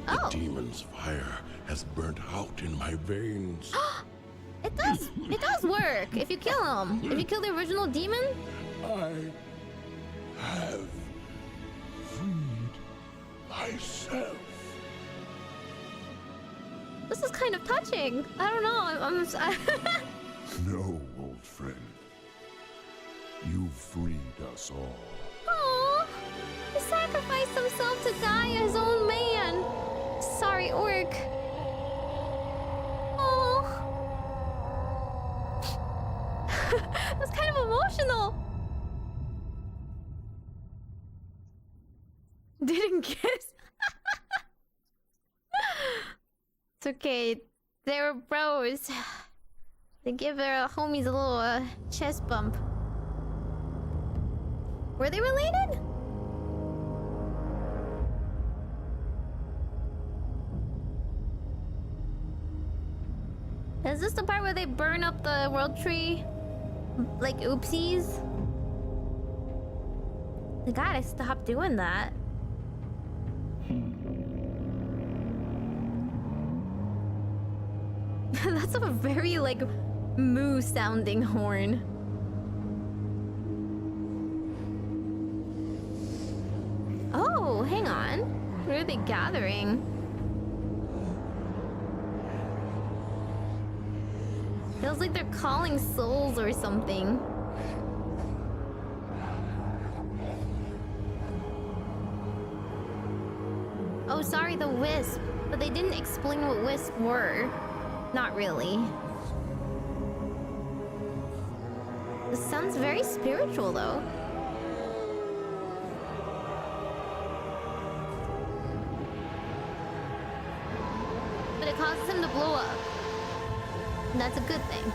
Oh. The demon's fire has burnt out in my veins. It does work if you kill him. If you kill the original demon. I have freed myself. This is kind of touching. I don't know. No, old friend. You freed us all. Aww. He sacrificed himself to die as his own man. Sorry, Orc. Oh. That's kind of emotional. Didn't kiss. It's okay. They were bros. They give their homies a little chest bump. Were they related? Is this the part where they burn up the world tree? Like oopsies? They gotta stop doing that. That's a very like moo sounding horn. Oh, hang on. What are they gathering? Feels like they're calling souls or something. Oh, sorry, the wisp. But they didn't explain what wisps were. Not really. This sounds very spiritual, though. But it causes him to blow up. And that's a good thing.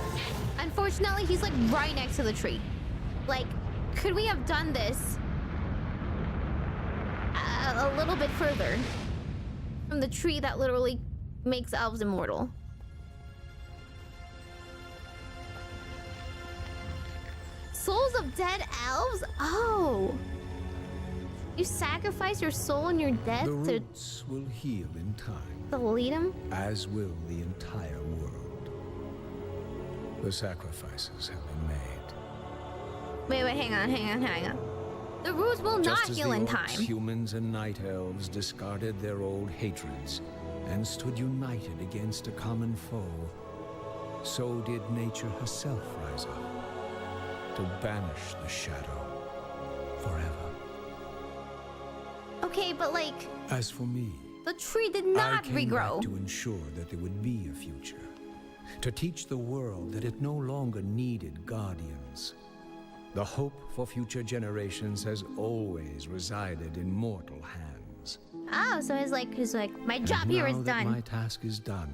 Unfortunately, he's like right next to the tree. Like, could we have done this a little bit further from the tree that literally makes elves immortal? Souls of dead elves? Oh. You sacrifice your soul and your death The to roots will heal in time, lead him? as will the entire world. The sacrifices have been made. Wait, hang on. The roots will not Just as heal the in orcs, time. humans and night elves discarded their old hatreds and stood united against a common foe, so did nature herself rise up to banish the shadow forever. Okay, but like, As for me, the tree did not I came regrow. back to ensure that there would be a future, to teach the world that it no longer needed guardians. The hope for future generations has always resided in mortal hands. Oh, so he's like, my job And here now is that done. my task is done,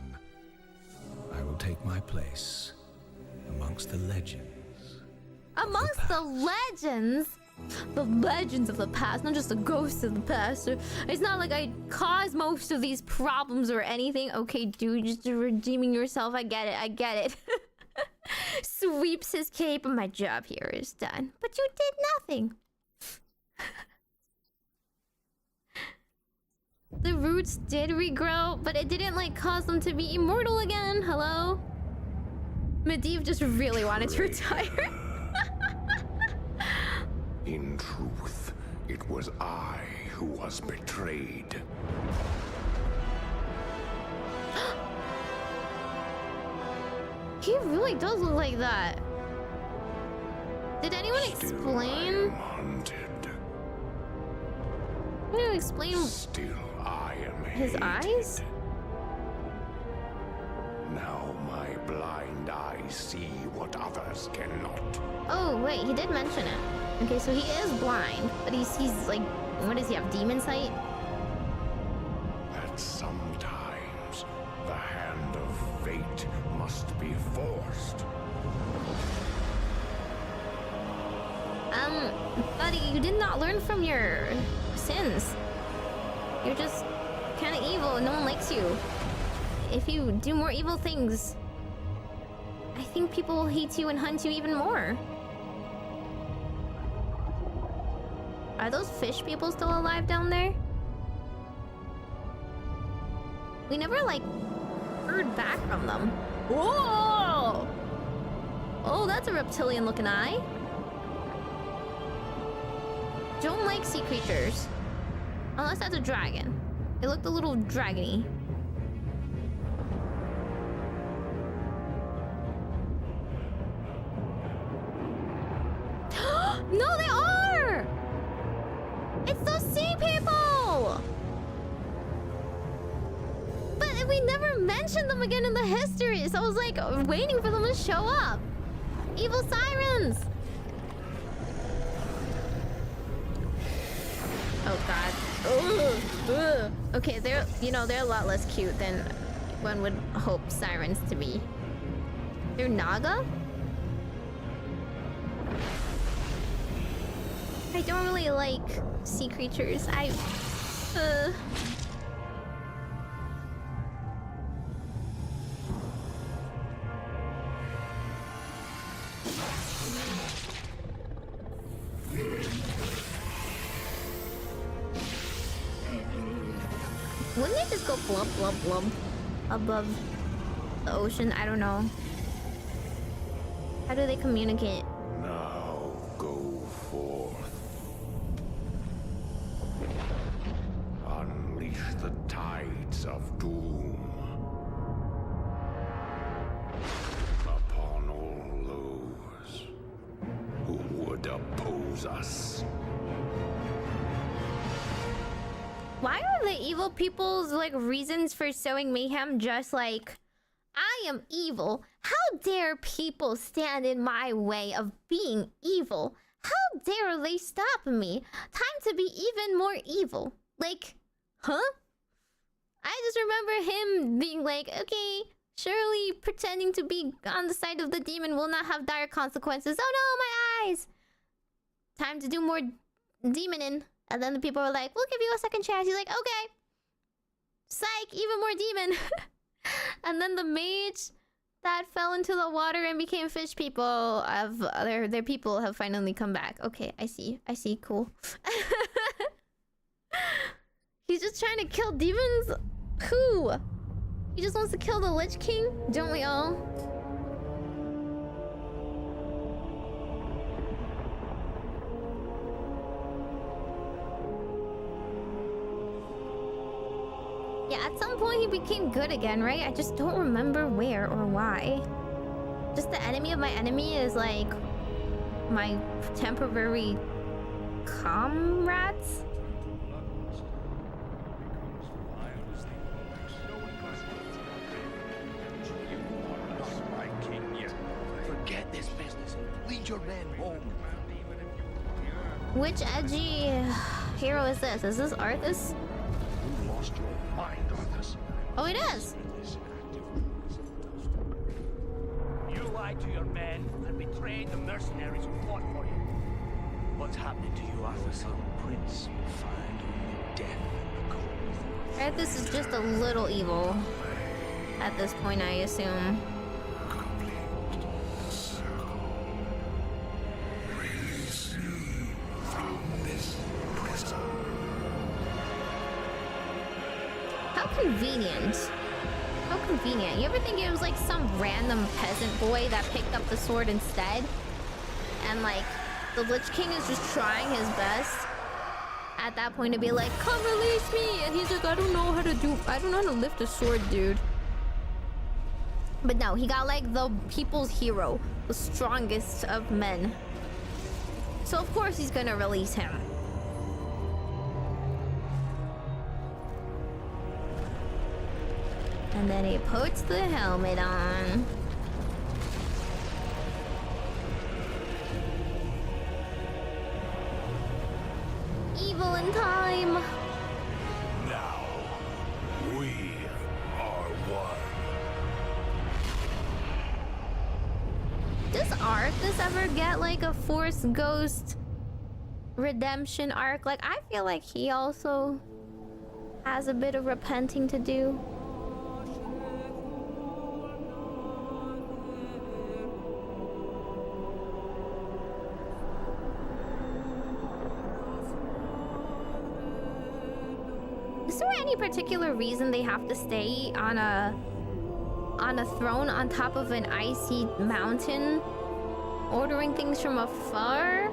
I will take my place amongst the legends. Amongst the legends? The legends of the past, not just the ghosts of the past. It's not like I caused most of these problems or anything. Okay, dude, just redeeming yourself. I get it. Sweeps his cape and my job here is done. But you did nothing. The roots did regrow, but it didn't like cause them to be immortal again. Hello? Medivh just really wanted to retire. In truth, it was I who was betrayed. He really does look like that. Did anyone explain? Hunted. explain Still I am his hated. eyes? Now my blind eyes see what others cannot. Oh, wait, he did mention it. Okay, so he is blind, but he's like, what does he have, demon sight? That sometimes the hand of fate must be forced. Buddy, you did not learn from your sins. You're just kind of evil and no one likes you. If you do more evil things, I think people will hate you and hunt you even more. Are those fish people still alive down there? We never, like, heard back from them. Whoa! Oh, that's a reptilian-looking eye. Don't like sea creatures. Unless that's a dragon. It looked a little dragony. No, they are! It's those sea people! But we never mentioned them again in the history, so I was like waiting for them to show up. Evil sirens! Oh god. Ugh. Ugh. Okay, they're a lot less cute than one would hope sirens to be. They're Naga? I don't really like sea creatures. Wouldn't they just go blub blub blub above the ocean? I don't know. How do they communicate? Now go forth. Unleash the tides of doom upon all those who would oppose us. Why are the evil people's like reasons for sowing mayhem just like, I am evil? How dare people stand in my way of being evil? How dare they stop me? Time to be even more evil. Like, huh? I just remember him being like, okay, surely pretending to be on the side of the demon will not have dire consequences. Oh no, my eyes! Time to do more demoning. And then the people were like, we'll give you a second chance. He's like, okay. Psych, even more demon. And then the mage that fell into the water and became fish people their people have finally come back. Okay, I see, cool. He's just trying to kill demons? Who? He just wants to kill the Lich King? Don't we all? Yeah, at some point he became good again, right? I just don't remember where or why. Just the enemy of my enemy is like my temporary comrades? Forget this business. Lead your men home. Which edgy hero is this? Is this Arthas? You lost your mind, Arthas. Oh, it is. You lied to your men and betrayed the mercenaries who fought for you. What's happening to you, Arthas? Some prince will find only death in the cold. Arthas is just a little evil at this point, I assume. Convenient. How convenient. You ever think it was like some random peasant boy that picked up the sword instead? And like, the Lich King is just trying his best at that point to be like, come release me! And he's like, I don't know how to lift a sword, dude. But no, he got like the people's hero, the strongest of men. So of course he's gonna release him. And then he puts the helmet on. Evil in time. Now, we are one. Does Arthas ever get like a Force Ghost redemption arc? Like, I feel like he also has a bit of repenting to do. Is there any particular reason they have to stay on a throne on top of an icy mountain, ordering things from afar?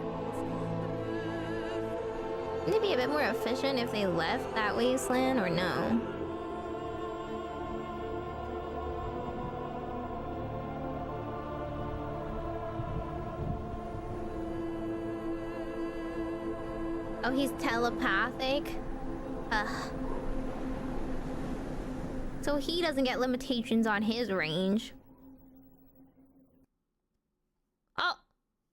Wouldn't it be a bit more efficient if they left that wasteland, or no? Oh, he's telepathic? Ugh. So he doesn't get limitations on his range. Oh,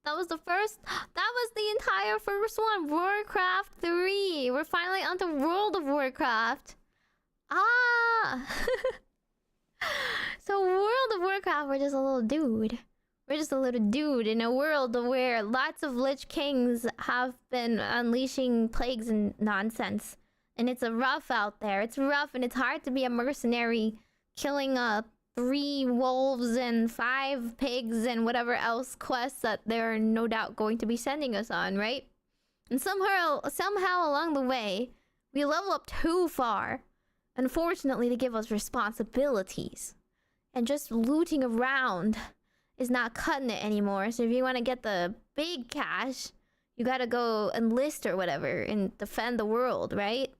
that was the first. That was the entire first one. Warcraft 3. We're finally onto World of Warcraft. Ah. So World of Warcraft, we're just a little dude. We're just a little dude in a world where lots of Lich Kings have been unleashing plagues and nonsense. And it's rough out there. It's rough and it's hard to be a mercenary killing 3 wolves and 5 pigs and whatever else quests that they're no doubt going to be sending us on, right? And somehow along the way, we level up too far. Unfortunately, to give us responsibilities. And just looting around is not cutting it anymore. So if you want to get the big cash, you gotta go enlist or whatever and defend the world, right?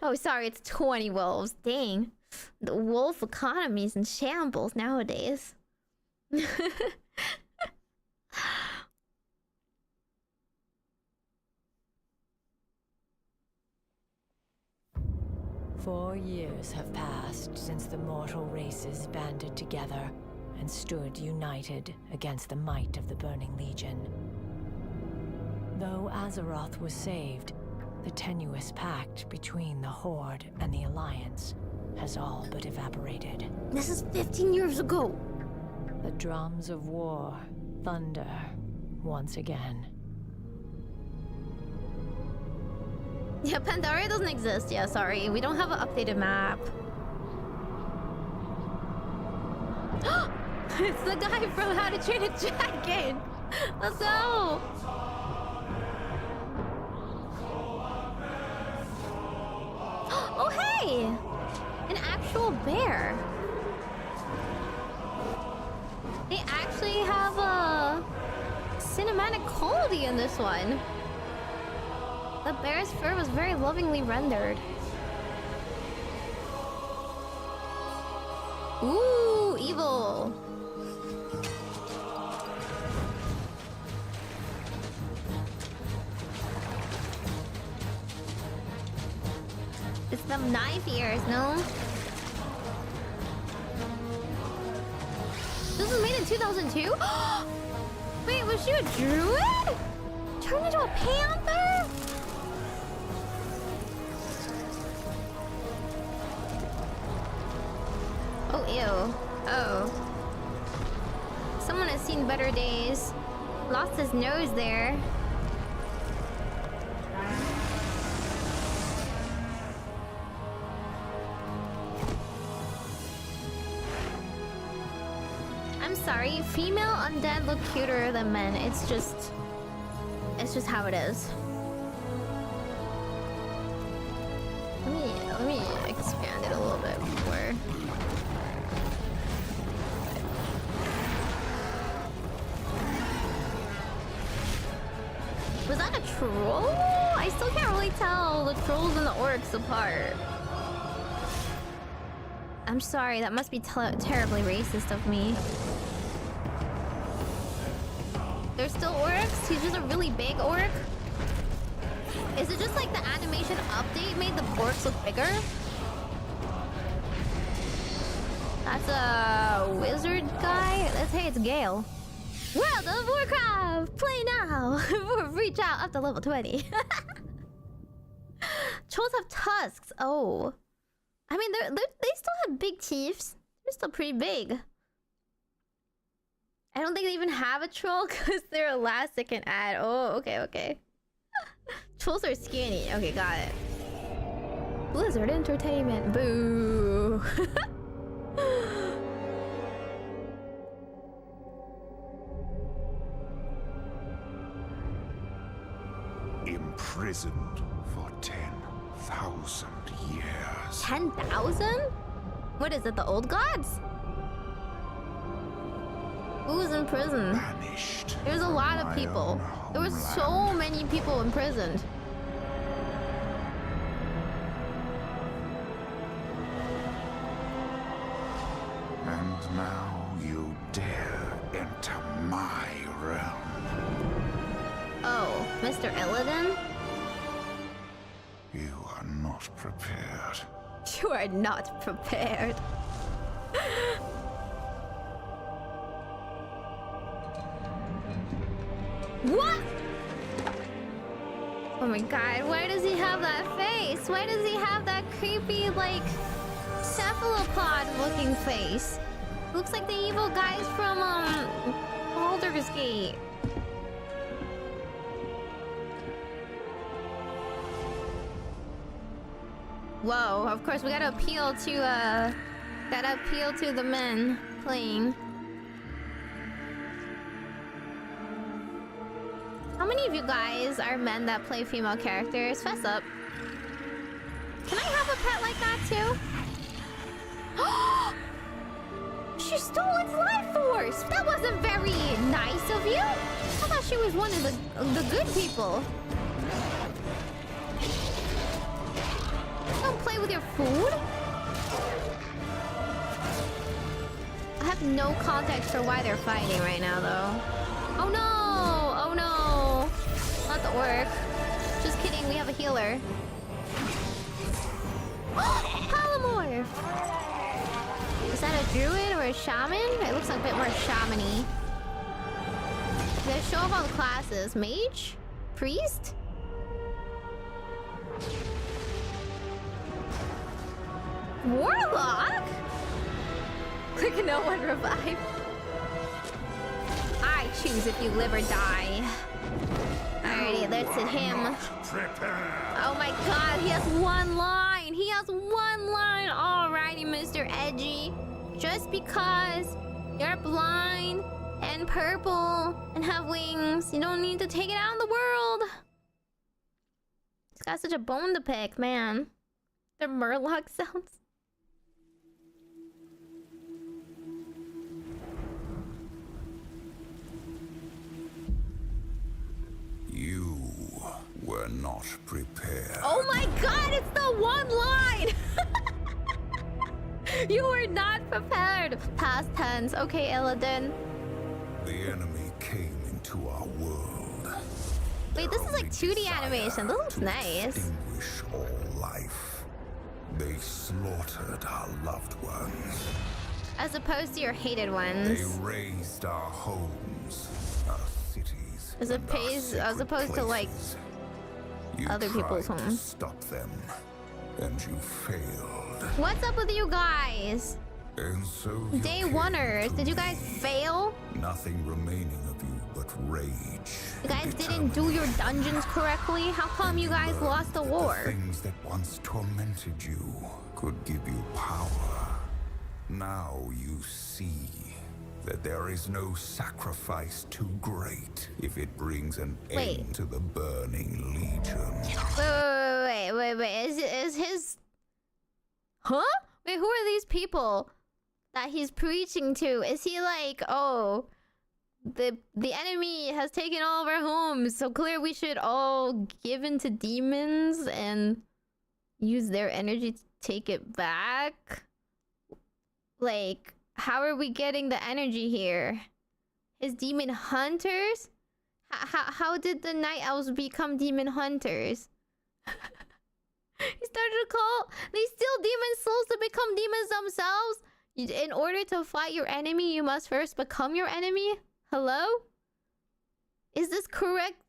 Oh, sorry, it's 20 wolves. Dang. The wolf economy is in shambles nowadays. 4 years have passed since the mortal races banded together and stood united against the might of the Burning Legion. Though Azeroth was saved, the tenuous pact between the Horde and the Alliance has all but evaporated. This is 15 years ago! The drums of war thunder once again. Yeah, Pandaria doesn't exist. Yeah, sorry. We don't have an updated map. It's the guy from How to Train a Dragon! Let's go! Oh, hey! An actual bear. They actually have a cinematic quality in this one. The bear's fur was very lovingly rendered. Ooh, evil. It's the knife ears, no? This was made in 2002? Wait, was she a druid? Turned into a panther? Oh, ew. Oh. Someone has seen better days. Lost his nose there. I'm sorry, female undead look cuter than men. It's just how it is. Let me expand it a little bit more. Was that a troll? I still can't really tell the trolls and the orcs apart. I'm sorry, that must be terribly racist of me. They're still orcs? He's just a really big orc? Is it just like the animation update made the orcs look bigger? That's a wizard guy. Let's say it's Gale. World of Warcraft! Play now! Reach out up to level 20. Trolls have tusks. Oh. I mean, they still have big teeth. They're still pretty big. I don't think they even have a troll because they're elastic and add. Oh, okay. Trolls are skinny. Okay, got it. Blizzard Entertainment. Boo. Imprisoned for 10,000 years. 10,000? What is it, the old gods? Who's in prison? Banished. There's a lot of people. There were so many people imprisoned. And now you dare enter my realm. Oh, Mr. Illidan? You are not prepared. You are not prepared. What? Oh my god, why does he have that face? Why does he have that creepy, like, cephalopod looking face? Looks like the evil guys from, Baldur's Gate. Whoa, of course we gotta appeal to the men playing. How many of you guys are men that play female characters? Fess up. Can I have a pet like that too? She stole its life force! That wasn't very nice of you! I thought she was one of the good people. Don't play with your food? I have no context for why they're fighting right now, though. Oh no! Oh no! Not the orc. Just kidding, we have a healer. Palomorph! Is that a druid or a shaman? It looks like a bit more shaman-y. They show off all the classes. Mage? Priest? Warlock? Click no one revive. I choose if you live or die. Alrighty, let's hit him. Oh my god, he has one line! He has one line! Alrighty, Mr. Edgy. Just because you're blind and purple and have wings, you don't need to take it out in the world. He's got such a bone to pick, man. The Murloc sounds. You were not prepared. Oh my god, it's the one line! You were not prepared. Past tense. Okay, Illidan. The enemy came into our world. Wait, this is like 2D animation. This looks nice. Extinguish all life. They slaughtered our loved ones. As opposed to your hated ones. They razed our homes, our cities. As opposed to like other people's homes. Stop them, and you failed. What's up with you guys? And so Day oneers, did you guys fail? Nothing remaining of you but rage. You guys didn't do your dungeons correctly? How come you guys lost the war? The things that once tormented you could give you power. Now you see that there is no sacrifice too great if it brings an end to the burning legion. Wait. Is his... Huh? Wait, who are these people that he's preaching to? Is he like, oh, the enemy has taken all of our homes, so clear we should all give in to demons and use their energy to take it back? Like, how are we getting the energy here? His demon hunters? How did the night elves become demon hunters? He started a cult. They steal demon souls to become demons themselves. In order to fight your enemy, you must first become your enemy? Hello? Is this correct?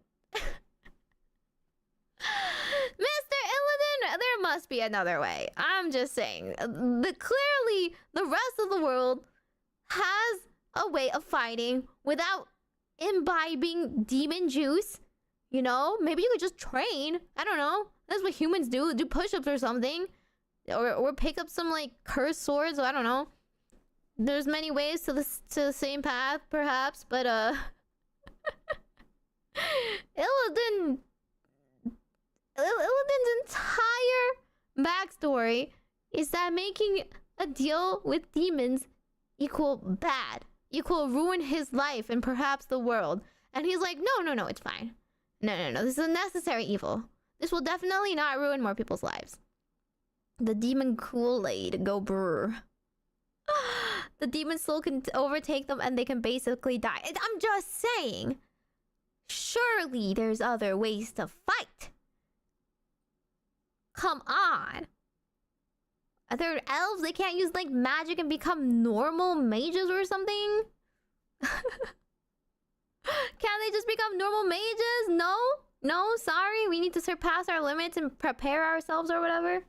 Mr. Illidan, there must be another way. I'm just saying. Clearly, the rest of the world has a way of fighting without imbibing demon juice. You know? Maybe you could just train. I don't know. That's what humans do. Do push-ups or something. Or pick up some, like, cursed swords. I don't know. There's many ways to the same path, perhaps. But, Illidan's entire backstory is that making a deal with demons equal bad, equal ruin his life and perhaps the world. And he's like, no, it's fine. No, this is a necessary evil. This will definitely not ruin more people's lives. The demon Kool-Aid, go brr. The demon soul can overtake them and they can basically die. I'm just saying, surely there's other ways to fight. Come on. Are there elves? They can't use like magic and become normal mages or something? Can't they just become normal mages? No, sorry. We need to surpass our limits and prepare ourselves or whatever.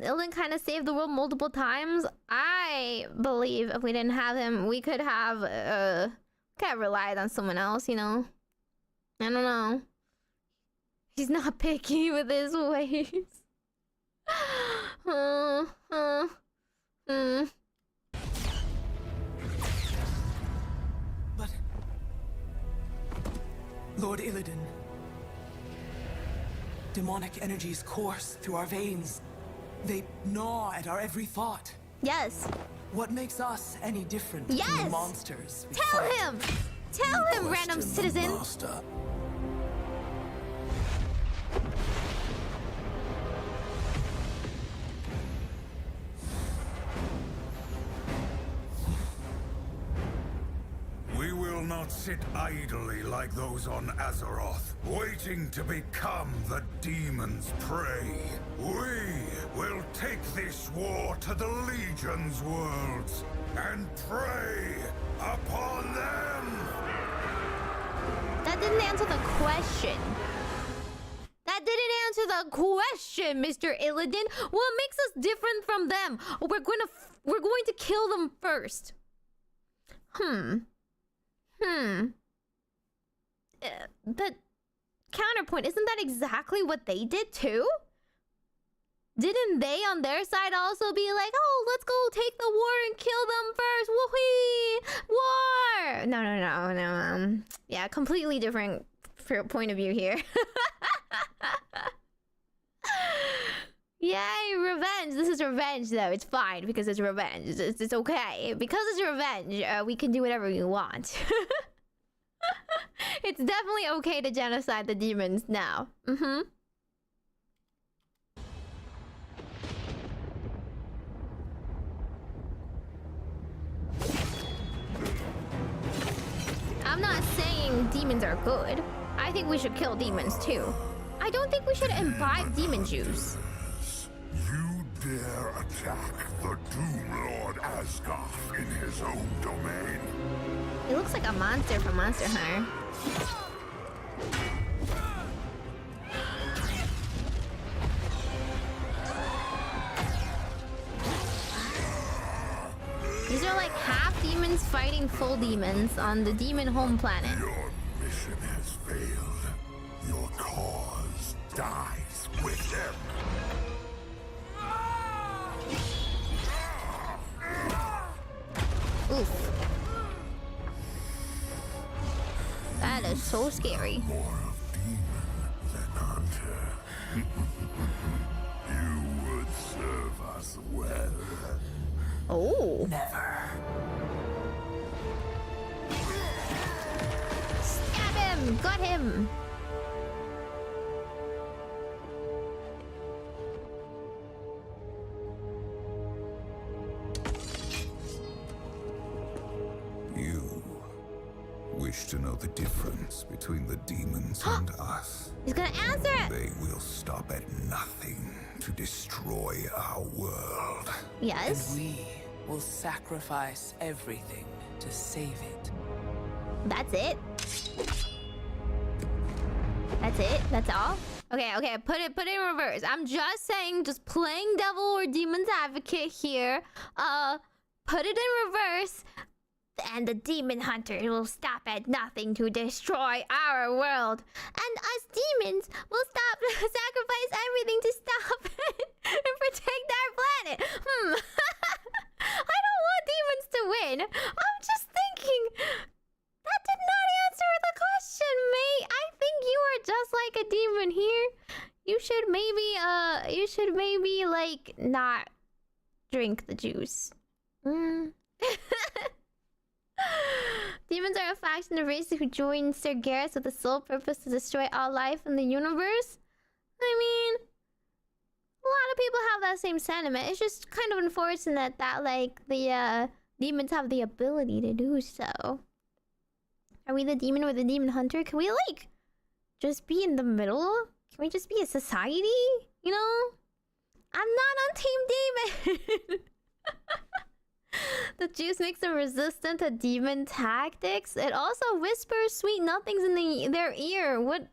Illidan kind of saved the world multiple times. I believe if we didn't have him, we could have relied on someone else, you know? I don't know. He's not picky with his ways. But Lord Illidan, demonic energies course through our veins. They gnaw at our every thought. Yes. What makes us any different from the monsters we Tell fight? him! Tell him, random citizen! Master. We will not sit idly like those on Azeroth, waiting to become the demon's prey. We will take this war to the Legion's worlds and prey upon them! That didn't answer the question. That didn't answer the question, Mr. Illidan. What makes us different from them? We're going to kill them first. But counterpoint, isn't that exactly what they did too? Didn't they on their side also be like, oh, let's go take the war and kill them first? Woohoo! War! No. Yeah, completely different point of view here. Yay, revenge. This is revenge though. It's fine because it's revenge. It's okay. Because it's revenge, we can do whatever we want. It's definitely okay to genocide the demons now. I'm not saying demons are good. I think we should kill demons too. I don't think we should imbibe demon juice. You dare attack the Doom Lord Asgoth in his own domain? He looks like a monster from Monster Hunter. These are like half demons fighting full demons on the demon home planet. Your mission has failed. Your cause dies with them. Oof. That is so scary. More of demon than hunter. You would serve us well. Oh. Never. Stab him! Got him! You wish to know the difference between the demons and us. He's gonna answer it! They will stop at nothing to destroy our world. Yes. And we will sacrifice everything to save it. That's it? That's it? That's all? Okay, okay, put it in reverse. I'm just saying, just playing devil or demon's advocate here. Put it in reverse. And the demon hunter will stop at nothing to destroy our world. And us demons will sacrifice everything to stop it and protect our planet. I don't want demons to win. I'm just thinking, that did not answer the question, mate. I think you are just like a demon here. You should maybe like not drink the juice. Demons are a faction of races who join Sir Garrus with the sole purpose to destroy all life in the universe. I mean, a lot of people have that same sentiment. It's just kind of unfortunate that like the demons have the ability to do so. Are we the demon or the demon hunter? Can we like just be in the middle? Can we just be a society? You know? I'm not on Team Demon. The juice makes them resistant to demon tactics. It also whispers sweet nothings in their ear. What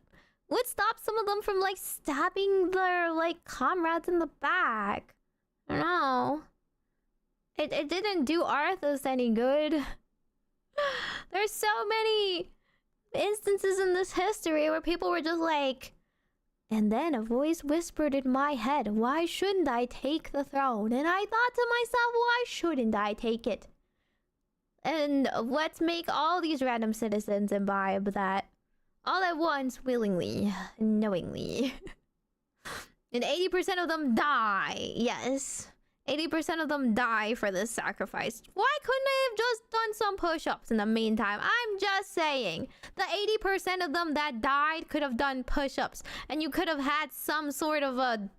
stops some of them from like stabbing their like comrades in the back? I don't know. It didn't do Arthas any good. There's so many instances in this history where people were just like, and then a voice whispered in my head, why shouldn't I take the throne? And I thought to myself, why shouldn't I take it? And let's make all these random citizens imbibe that all at once, willingly, knowingly. And 80% of them die. Yes. 80% of them die for this sacrifice. Why couldn't I have just done some push-ups in the meantime? I'm just saying. The 80% of them that died could have done push-ups. And you could have had some sort of a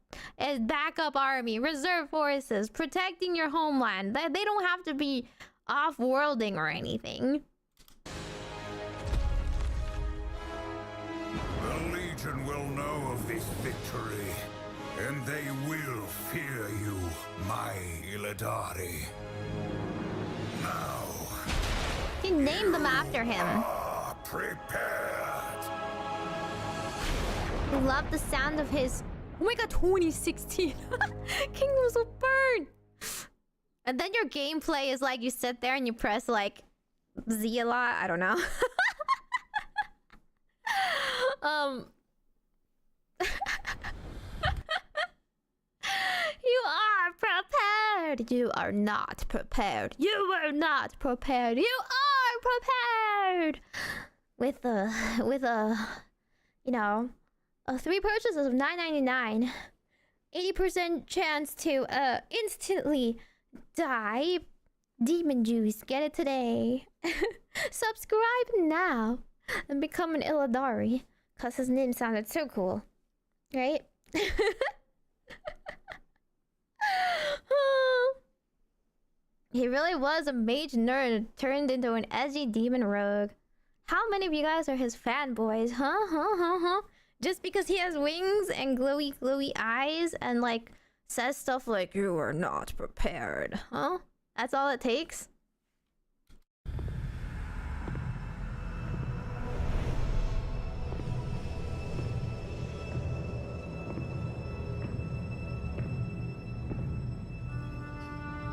backup army, reserve forces, protecting your homeland. They don't have to be off-worlding or anything. The Legion will know of this victory, and they will fear you, my Illidari. Now, he named them after him. Prepared. I love the sound of his. Oh my god, 2016. Kingdoms will burn. And then your gameplay is like you sit there and you press like Z a lot. I don't know. You are prepared. You are not prepared. You were not prepared. You are prepared. With a you know, 3 purchases of $9.99, 80% chance to instantly die. Demon juice, get it today. Subscribe now and become an Illidari, cause his name sounded so cool, right? He really was a mage nerd turned into an edgy demon rogue. How many of you guys are his fanboys? Huh? Just because he has wings and glowy eyes and like says stuff like you are not prepared, huh? That's all it takes?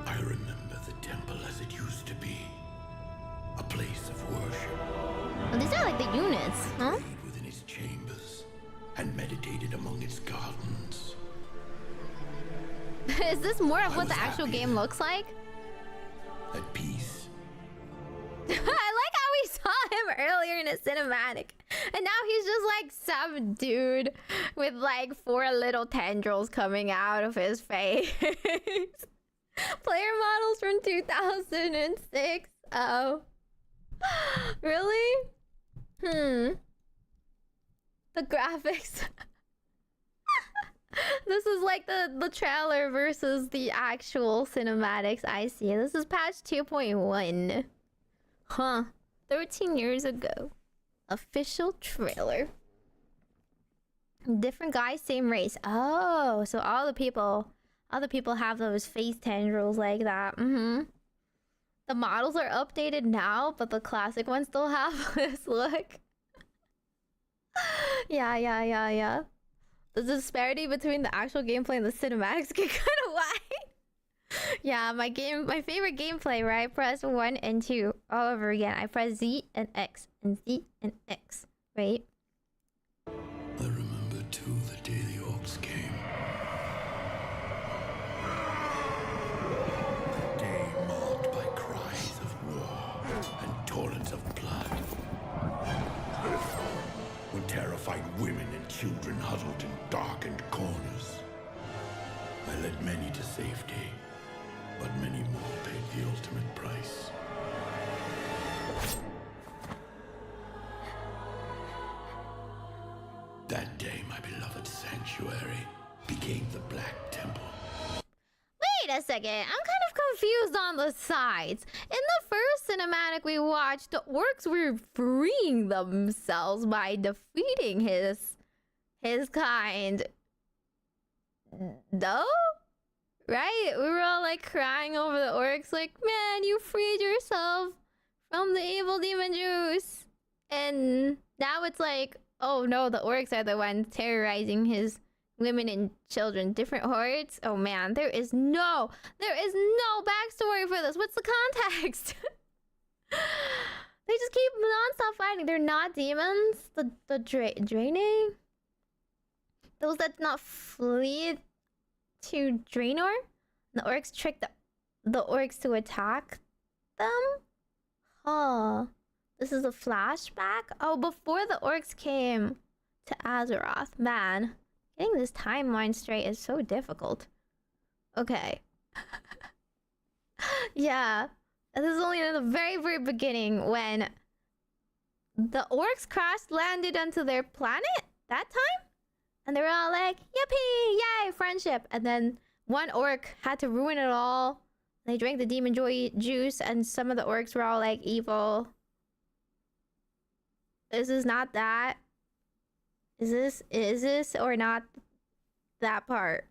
I remember the temple as it used to be. A place of worship. Oh, these are like the units, huh? Within its chambers and meditated among its gardens. Is this more of what the actual game looks like? At peace. I like how we saw him earlier in a cinematic. And now he's just like some dude with like 4 little tendrils coming out of his face. Player models from 2006. Oh. Really? The graphics. This is like the trailer versus the actual cinematics I see. This is patch 2.1. Huh. 13 years ago. Official trailer. Different guys, same race. Oh, so all the people have those face tendrils like that. The models are updated now, but the classic ones still have this look. Yeah. The disparity between the actual gameplay and the cinematics get kind of wide. Yeah, my favorite gameplay where I press 1 and 2 all over again. I press Z and X and Z and X, right? I remember too the day the orcs came. A day marked by cries of war and torrents of blood. When terrified women and children huddled in darkened corners. I led many to safety, but many more paid the ultimate price. That day, my beloved sanctuary became the Black Temple. Wait a second, I'm kind of confused on the sides. In the first cinematic we watched, the orcs were freeing themselves by defeating his kind. No? Right? We were all like crying over the orcs like, man, you freed yourself from the evil demon juice. And now it's like, oh no, the orcs are the ones terrorizing his women and children. Different hordes? Oh man, there is no backstory for this. What's the context? They just keep non-stop fighting. They're not demons. The draining? Those that not flee to Draenor? The orcs trick the orcs to attack them? Huh. This is a flashback? Oh, before the orcs came to Azeroth. Man, getting this timeline straight is so difficult. Okay. Yeah. This is only in the very, very beginning when the orcs landed onto their planet that time? And they were all like, yippee, yay, friendship. And then one orc had to ruin it all. They drank the demon joy juice and some of the orcs were all like evil. This is not that. Is this or not that part?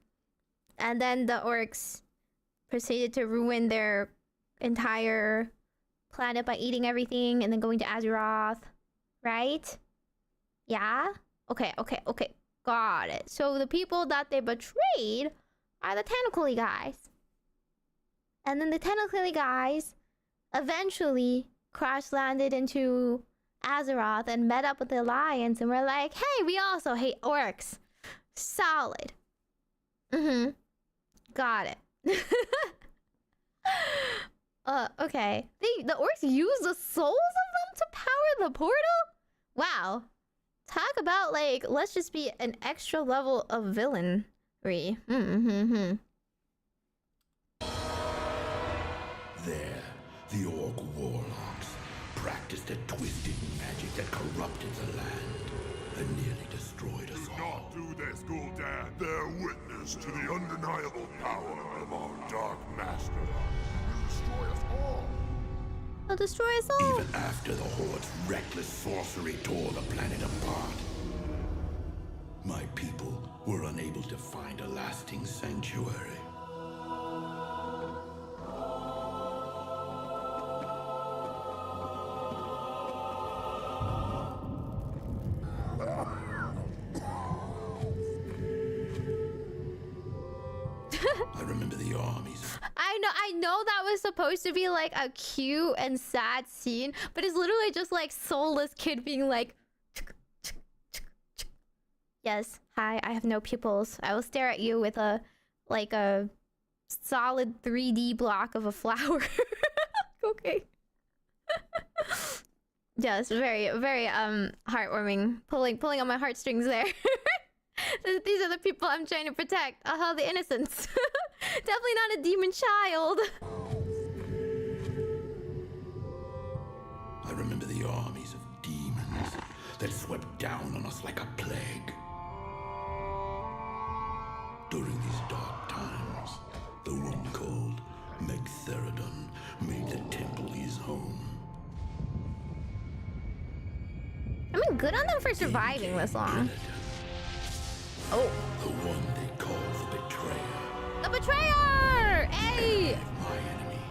And then the orcs proceeded to ruin their entire planet by eating everything and then going to Azeroth. Right? Yeah? Okay. Got it. So the people that they betrayed are the tentacly guys. And then the tentacly guys eventually crash-landed into Azeroth and met up with the Alliance and were like, hey, we also hate orcs. Solid. Got it. Okay. The orcs use the souls of them to power the portal? Wow. Talk about, like, let's just be an extra level of villainry. There, the orc warlocks practiced a twisted magic that corrupted the land and nearly destroyed us all. Do not do this, Gul'dan. Bear witness to the undeniable power of our Dark Master. He'll destroy us all. He'll destroy us all. Even after the Horde's reckless sorcery tore the planet apart, my people were unable to find a lasting sanctuary. I remember the armies. I know that was supposed to be like a cute and sad scene, but it's literally just like soulless kid being like, yes, hi, I have no pupils. I will stare at you with a solid 3D block of a flower. Okay. Yes, very, very heartwarming. Pulling on my heartstrings there. These are the people I'm trying to protect. The innocents. Definitely not a demon child. I remember the armies of demons that swept down on us like a plague. During these dark times, the one called Megtheridon made the temple his home. I mean, good on them for surviving this long. Oh. The one they call the Betrayer. The Betrayer! Hey! My enemy.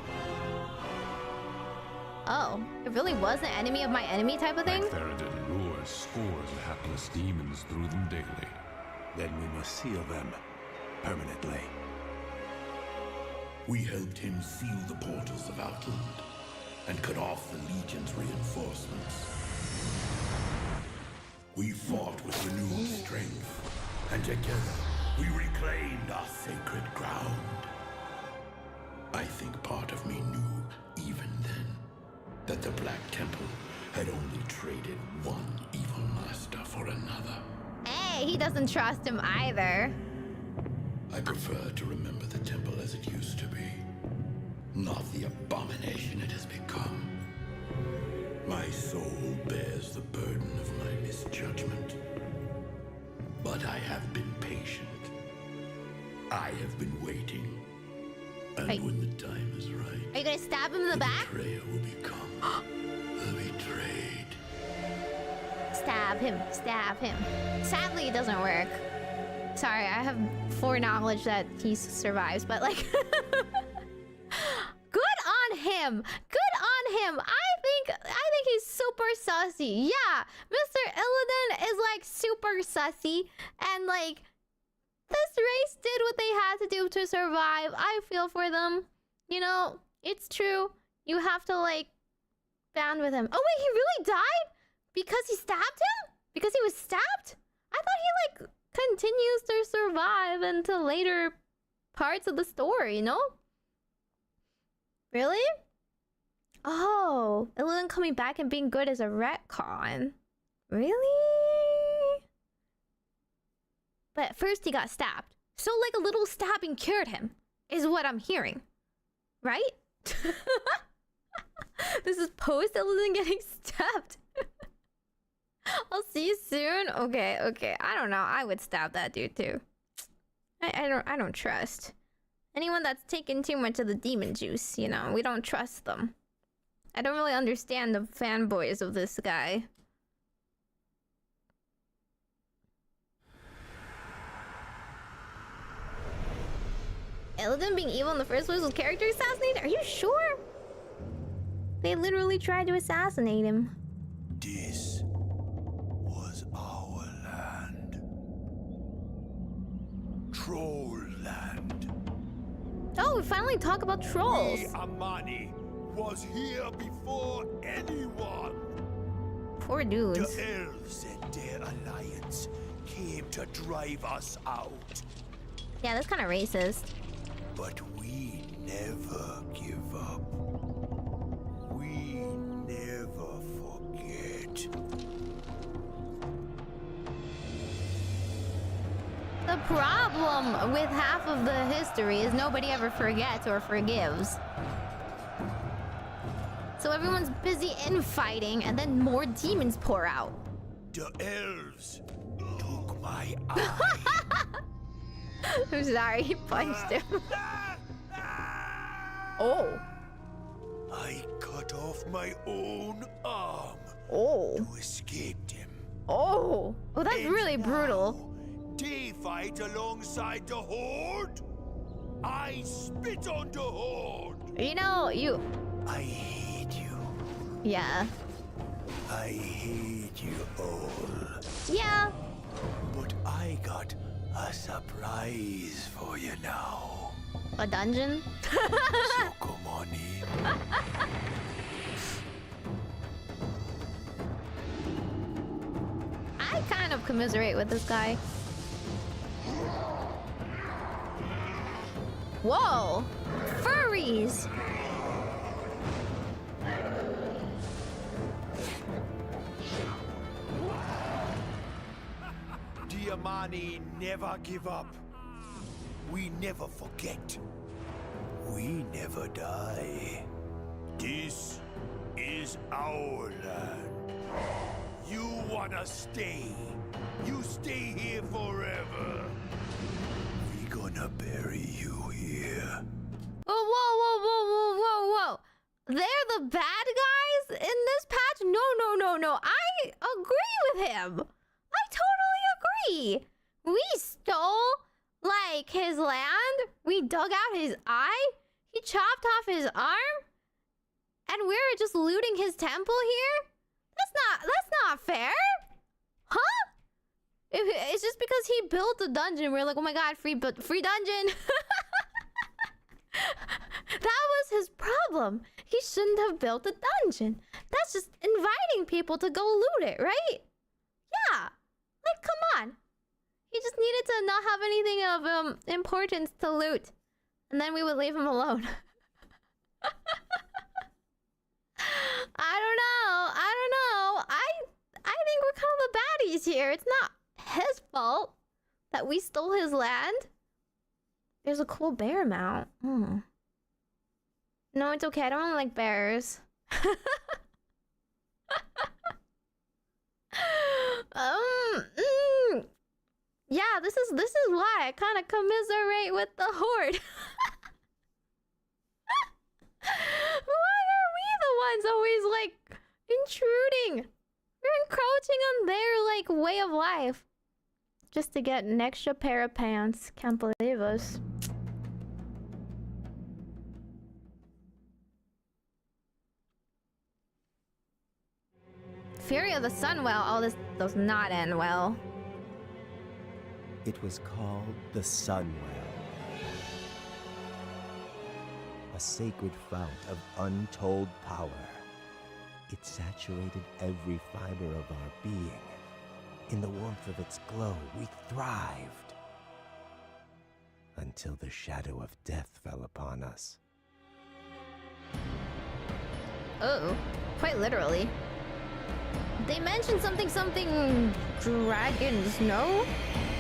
Oh, it really was an enemy of my enemy type of thing? Theridon lures scores of hapless demons through them daily. Then we must seal them permanently. We helped him seal the portals of Outland and cut off the Legion's reinforcements. We fought with renewed strength, and together we reclaimed our sacred ground. I think part of me knew, even then, that the Black Temple had only traded one evil master for another. Hey, he doesn't trust him either. I prefer to remember the temple as it used to be, not the abomination it has become. My soul bears the burden of my misjudgment, but I have been patient. I have been waiting, and when the time is right, are you gonna stab him in the back? The betrayer will become the betrayed. Stab him, stab him. Sadly, it doesn't work. Sorry, I have foreknowledge that he survives, but like... Good on him! Good on him! I think he's super sussy. Yeah, Mr. Illidan is like super sussy, and like this race did what they had to do to survive. I feel for them. You know, it's true. You have to like band with him. Oh wait, he really died? Because he stabbed him? Because he was stabbed? I thought he like continues to survive into later parts of the story, you know? Really? Oh, Illidan coming back and being good as a retcon. Really? But first he got stabbed. So like a little stabbing cured him, is what I'm hearing. Right? This is post Illidan getting stabbed. I'll see you soon. Okay, okay. I don't know. I would stab that dude too. I don't trust anyone that's taken too much of the demon juice, you know. We don't trust them. I don't really understand the fanboys of this guy. Illidan being evil in the first place was character assassinated? Are you sure? They literally tried to assassinate him. This was our land. Troll land. Oh, we finally talk about trolls. Amani was here before anyone. Poor dudes. The elves and their alliance came to drive us out. Yeah, that's kind of racist. But we never give up. We never forget. The problem with half of the history is nobody ever forgets or forgives. So everyone's busy infighting and then more demons pour out. The elves took my eye. I'm sorry, he punched him. Oh. I cut off my own arm. Oh. To escape him. Oh. Oh, that's really brutal. They fight alongside the Horde. I spit on the Horde. You know, I hate you. Yeah. I hate you all. Yeah. But I got a surprise for you now. A dungeon? So come on in. I kind of commiserate with this guy. Whoa! Furries! The Amani never give up. We never forget. We never die. This is our land. You wanna stay. You stay here forever. We gonna bury you here. Oh, whoa, whoa, whoa, whoa, whoa, whoa. They're the bad guys in this patch? No. I agree with him. I totally agree. We stole, like, his land. We dug out his eye. He chopped off his arm. And we're just looting his temple here? That's not fair. Huh? It's just because he built a dungeon. We're like, oh my god, free dungeon. That was his problem. He shouldn't have built a dungeon. That's just inviting people to go loot it, right? Yeah. Like, come on. He just needed to not have anything of importance to loot. And then we would leave him alone. I don't know. I think we're kind of the baddies here. It's not his fault that we stole his land. There's a cool bear mount. No, it's okay. I don't like bears. Yeah, this is why I kind of commiserate with the Horde. Why are we the ones always like intruding? We're encroaching on their like way of life just to get an extra pair of pants. Can't believe us. Fury of the Sunwell. Oh, this does not end well. It was called the Sunwell. A sacred fount of untold power. It saturated every fiber of our being. In the warmth of its glow, we thrived. Until the shadow of death fell upon us. Oh, quite literally. They mentioned something dragons, no?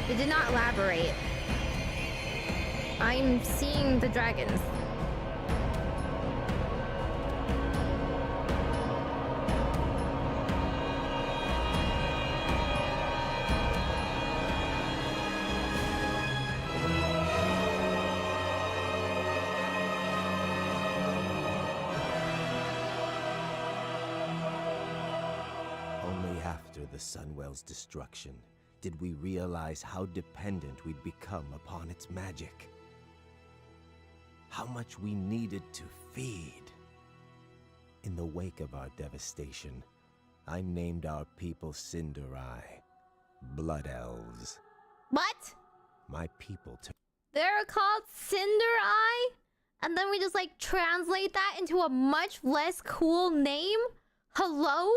They did not elaborate. I'm seeing the dragons. The Sunwell's destruction, did we realize how dependent we'd become upon its magic? How much we needed to feed? In the wake of our devastation, I named our people Cinderai, Blood Elves. What? My people They're called Cinderai? And then we just like translate that into a much less cool name? Hello?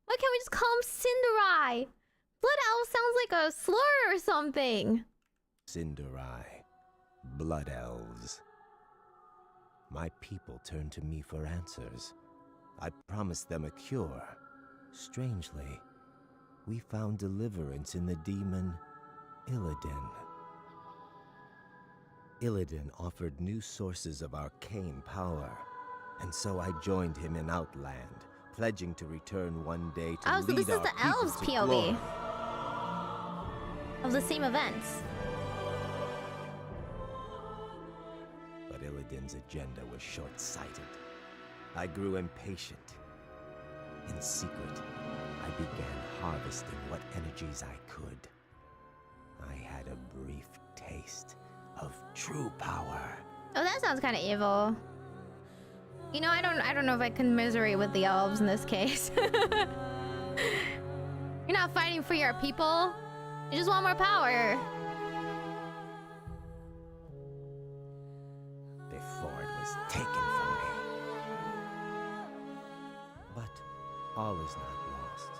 Why can't we just call him Cinderai? Blood Elf sounds like a slur or something. Cinderai, Blood Elves. My people turned to me for answers. I promised them a cure. Strangely, we found deliverance in the demon Illidan. Illidan offered new sources of arcane power, and so I joined him in Outland, pledging to return one day to lead so this is our the people elves to POV glory. of the same events. But Illidan's agenda was short-sighted. I grew impatient. In secret, I began harvesting what energies I could. I had a brief taste of true power. Oh, that sounds kind of evil. You know, I don't know if I commiserate with the elves in this case. You're not fighting for your people. You just want more power. Before it was taken from me. But all is not lost.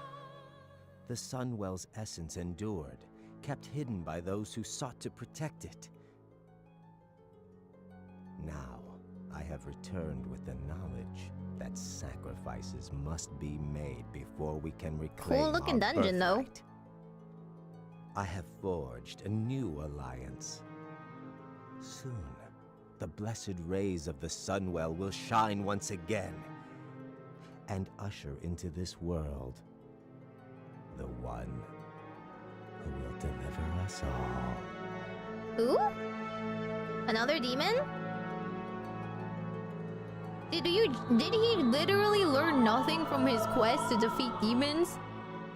The Sunwell's essence endured, kept hidden by those who sought to protect it. Now, I have returned with the knowledge that sacrifices must be made before we can reclaim Cool looking our dungeon birthright. I have forged a new alliance. Soon, the blessed rays of the Sunwell will shine once again and usher into this world the one who will deliver us all. Who? Another demon? Did he literally learn nothing from his quest to defeat demons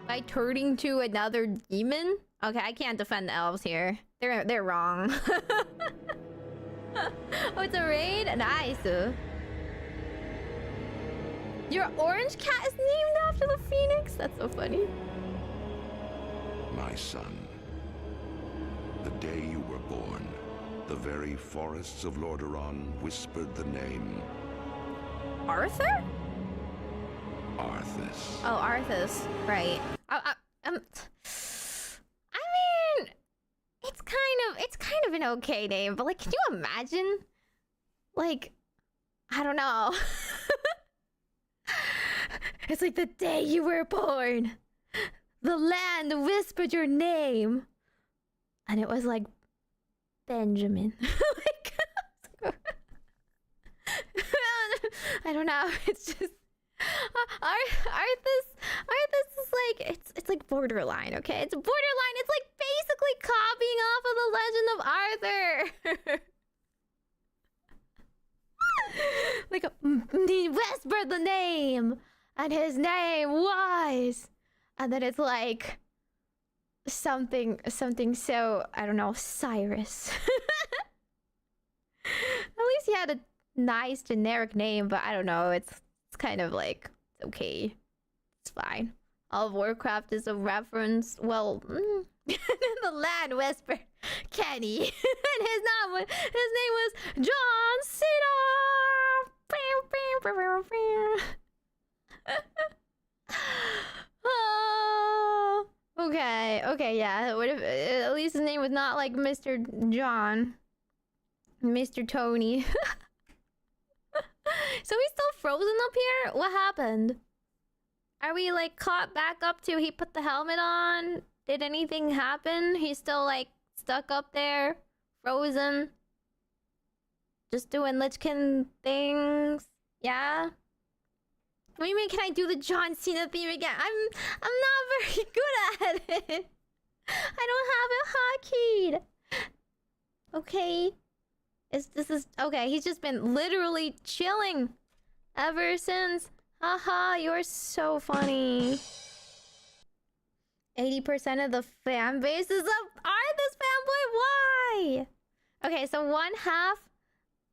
by turning to another demon? Okay, I can't defend the elves here. They're wrong. Oh, it's a raid? Nice. Your orange cat is named after the phoenix? That's so funny. My son, the day you were born, the very forests of Lordaeron whispered the name... Arthur? Arthas. Oh, Arthas. Right. I mean, it's kind of an okay name, but like, can you imagine? Like, I don't know. It's like the day you were born, the land whispered your name, and it was like Benjamin. I don't know. It's just Arthas is like it's like borderline. Okay, it's borderline. It's like basically copying off of the Legend of Arthur. Like he whispered the name, and his name was, and then it's like something so, I don't know, Cyrus. At least he had a nice generic name, but I don't know, it's kind of like, okay, it's fine. All of Warcraft is a reference, well, the land whispered Kenny, and his name was John Cena. Okay, yeah. What if at least his name was not like Mr. John, Mr. Tony? So he's still frozen up here? What happened? Are we like caught back up to he put the helmet on? Did anything happen? He's still like stuck up there, frozen, just doing Lich King things. Yeah. What do you mean? Can I do the John Cena theme again? I'm not very good at it. I don't have it hotkeyed. Okay. This is okay. He's just been literally chilling ever since. Haha, you're so funny. 80% of the fan base is Arthas fanboy. Why? Okay, so one half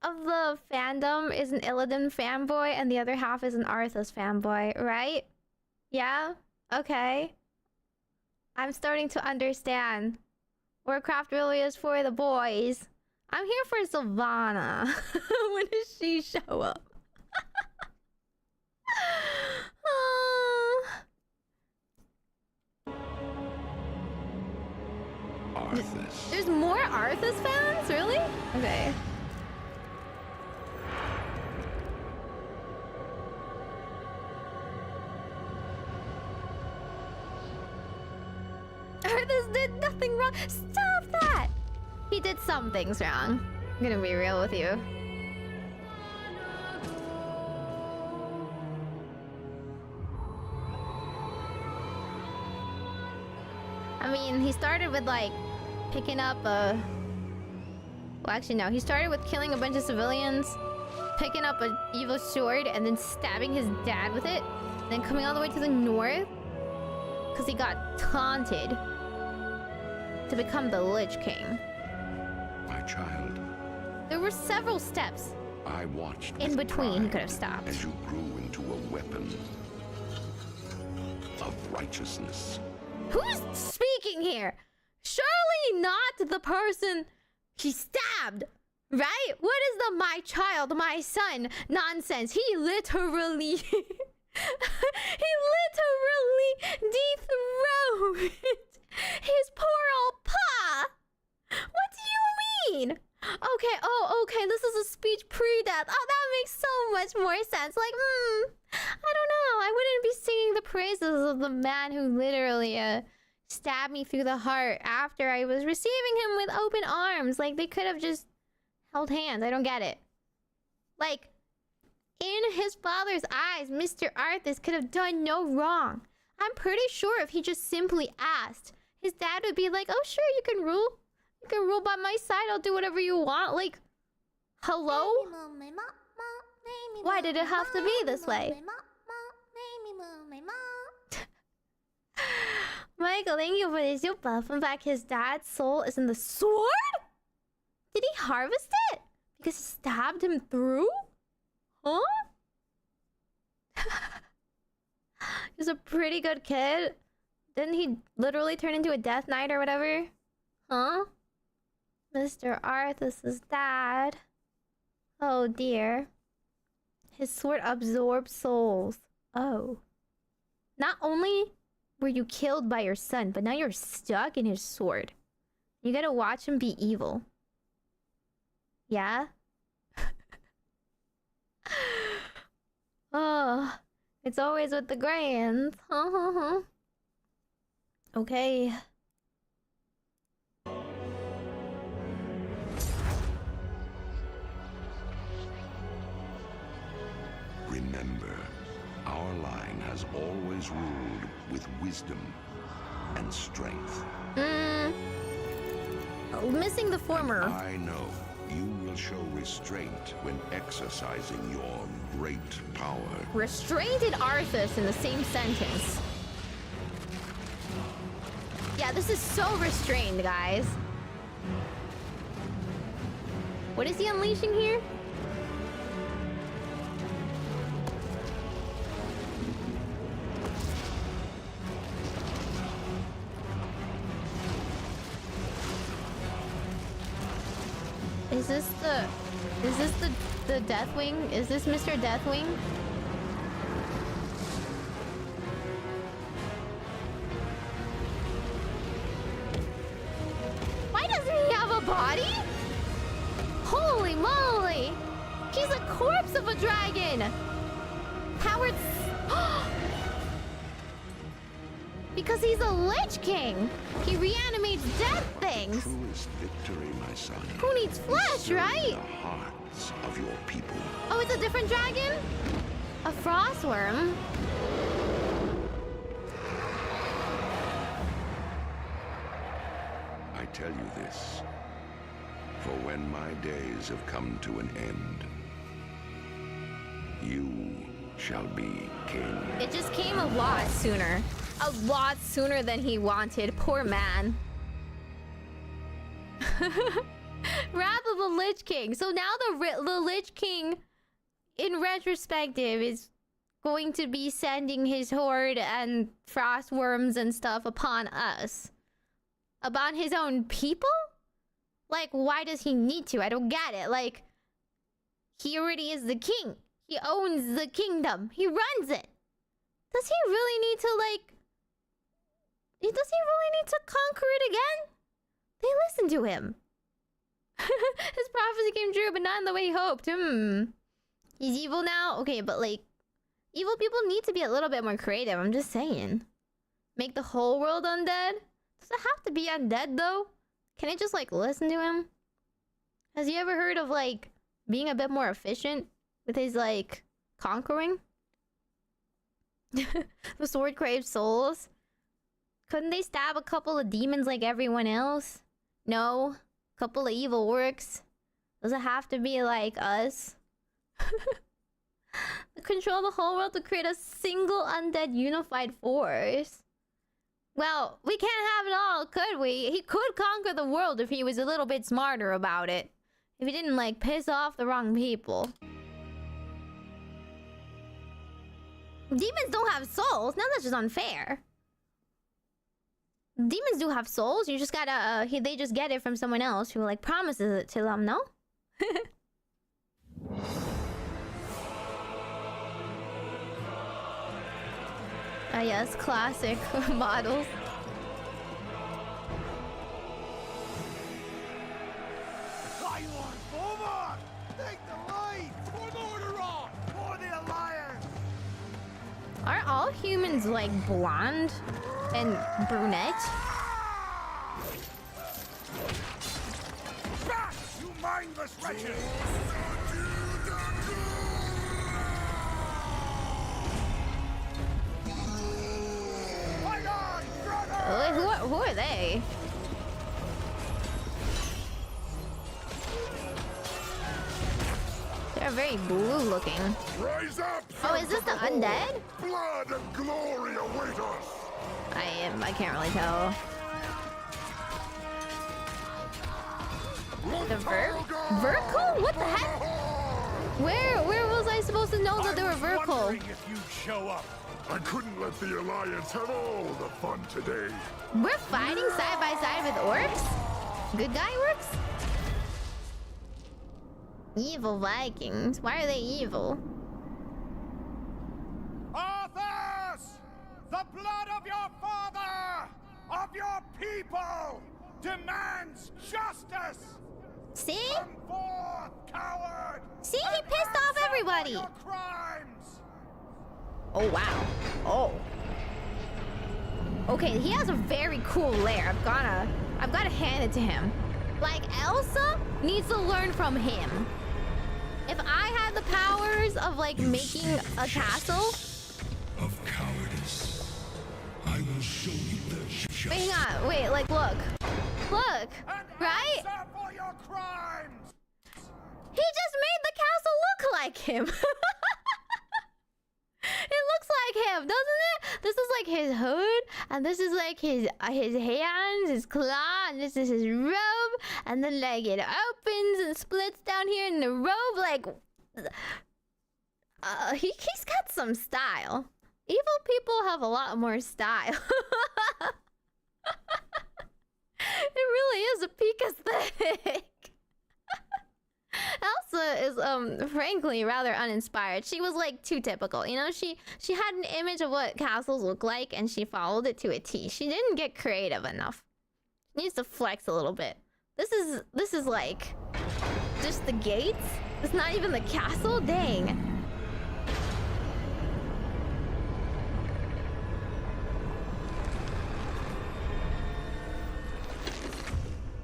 of the fandom is an Illidan fanboy and the other half is an Arthas fanboy, right? Yeah? Okay. I'm starting to understand. Warcraft really is for the boys. I'm here for Sylvana. When does she show up? Arthas. There's more Arthas fans? Really? Okay. Arthas did nothing wrong. Stop that! He did some things wrong. I'm gonna be real with you. I mean, he started with like picking up a... Well, actually no. He started with killing a bunch of civilians, picking up an evil sword, and then stabbing his dad with it. Then coming all the way to the north because he got taunted to become the Lich King. My child. There were several steps I watched in between he could have stopped. as you grew into a weapon of righteousness. Who's speaking here? Surely not the person he stabbed, right? What is the my child, my son nonsense? He literally... he literally dethroned his poor old pa. What do you mean? Okay, okay, this is a speech pre-death. Oh, that makes so much more sense. Like, I don't know. I wouldn't be singing the praises of the man who literally stabbed me through the heart after I was receiving him with open arms. Like, they could have just held hands. I don't get it. Like, in his father's eyes, Mr. Arthas could have done no wrong. I'm pretty sure if he just simply asked, his dad would be like, oh, sure, you can rule. You can rule by my side. I'll do whatever you want. Like, hello? Why did it have to be this way? Michael, thank you for the super. Fun fact, his dad's soul is in the sword? Did he harvest it? Because he stabbed him through? Huh? He's a pretty good kid. Didn't he literally turn into a Death Knight or whatever? Huh? Mr. Arthas' dad. Oh dear. His sword absorbs souls. Oh. Not only were you killed by your son, but now you're stuck in his sword. You gotta watch him be evil. Yeah? Oh, it's always with the grands. Okay. Remember, our line has always ruled with wisdom and strength. Missing the former. And I know you will show restraint when exercising your great power. Restraint and Arthas in the same sentence. Yeah, this is so restrained, guys. What is he unleashing here? Is this the Deathwing? Is this Mr. Deathwing? Why doesn't he have a body? Holy moly! He's a corpse of a dragon! Howard's... Because he's a Lich King! He reanimates dead things! Truest victory, my son. Who needs flesh, right? The hearts of your people. Oh, it's a different dragon? A frostworm? I tell you this, for when my days have come to an end, you shall be king. It just came a lot sooner. A lot sooner than he wanted. Poor man. Wrath of the Lich King. So now the Lich King, in retrospective, is going to be sending his horde and frostworms and stuff upon us. Upon his own people? Like, why does he need to? I don't get it. Like, he already is the king. He owns the kingdom. He runs it. Does he really need to, like... Does he really need to conquer it again? They listened to him. His prophecy came true, but not in the way he hoped. He's evil now? Okay, but like... Evil people need to be a little bit more creative. I'm just saying. Make the whole world undead? Does it have to be undead, though? Can it just, like, listen to him? Has he ever heard of, like, being a bit more efficient with his, like, conquering? The sword craves souls. Couldn't they stab a couple of demons like everyone else? No. Couple of evil works. Does it have to be like us? Control the whole world to create a single undead unified force. Well, we can't have it all, could we? He could conquer the world if he was a little bit smarter about it. If he didn't, like, piss off the wrong people. Demons don't have souls. Now that's just unfair. Demons do have souls. You just gotta, they just get it from someone else who, like, promises it to them, no? Ah, yes, classic models. Forward! Take the lead! For Morderon! For the Alliance! Are all humans, like, blonde and brunette? Back, you mindless wretches! Who are they? They're very blue looking. Rise up! Oh, is this the undead? Blood and glory await us! I can't really tell. The Vertical? What the heck? Where was I supposed to know that they were vertical? If you show up. I couldn't let the Alliance have all the fun today. We're fighting side by side with orcs? Good guy orcs? Evil Vikings. Why are they evil? Arthas! The blood of your father, of your people, demands justice! See? Come forth, coward! See, he pissed off everybody! Oh, wow. Oh. Okay, he has a very cool lair. I've gotta hand it to him. Like, Elsa needs to learn from him. If I had the powers of, like, making a castle... Of cowardice, I will show you the justice. Wait, hang on. Wait, like, look. Look. Right? For your crimes. He just made the castle look like him. It looks like him, doesn't it? This is like his hood, and this is like his hands, his claw, and this is his robe, and then like it opens and splits down here in the robe, like he's got some style. Evil people have a lot more style. It really is a peak aesthetic. Elsa is frankly rather uninspired. She was like too typical, you know. She had an image of what castles look like, and she followed it to a T. She didn't get creative enough. She needs to flex a little bit. This is like just the gates. It's not even the castle. Dang.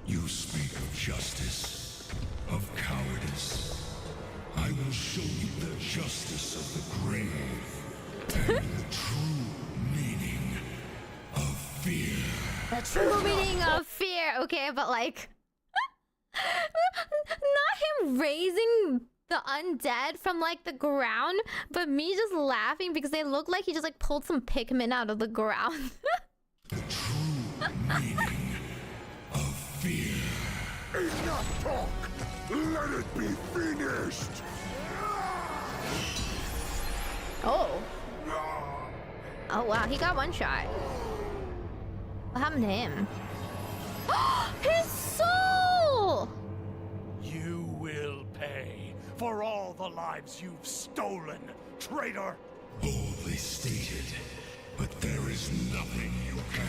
You speak of justice, of cowardice. I will show you the justice of the grave and the true meaning of fear. The true meaning of fear. Okay, but like, not him raising the undead from like the ground, but me just laughing because they look like he just like pulled some Pikmin out of the ground. The true meaning of fear. Enough talk! Let it be finished! Oh. Oh wow, he got one shot. What happened to him? His soul! You will pay for all the lives you've stolen, traitor! Boldly stated, but there is nothing you can...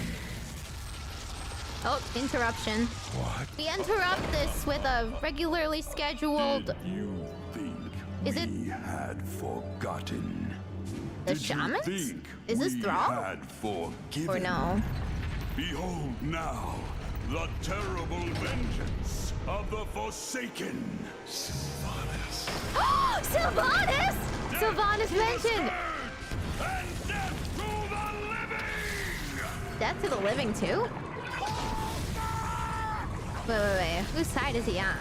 Oh, interruption. What? We interrupt this with a regularly scheduled... Did you think Is it we had forgotten? the Did shamans? you think Is this we Thrall? had forgiven? Or no? Behold now the terrible vengeance of the Forsaken. Sylvanas. Sylvanas! Sylvanas mentioned! And death to the living! Death to the living too? Wait. Whose side is he on?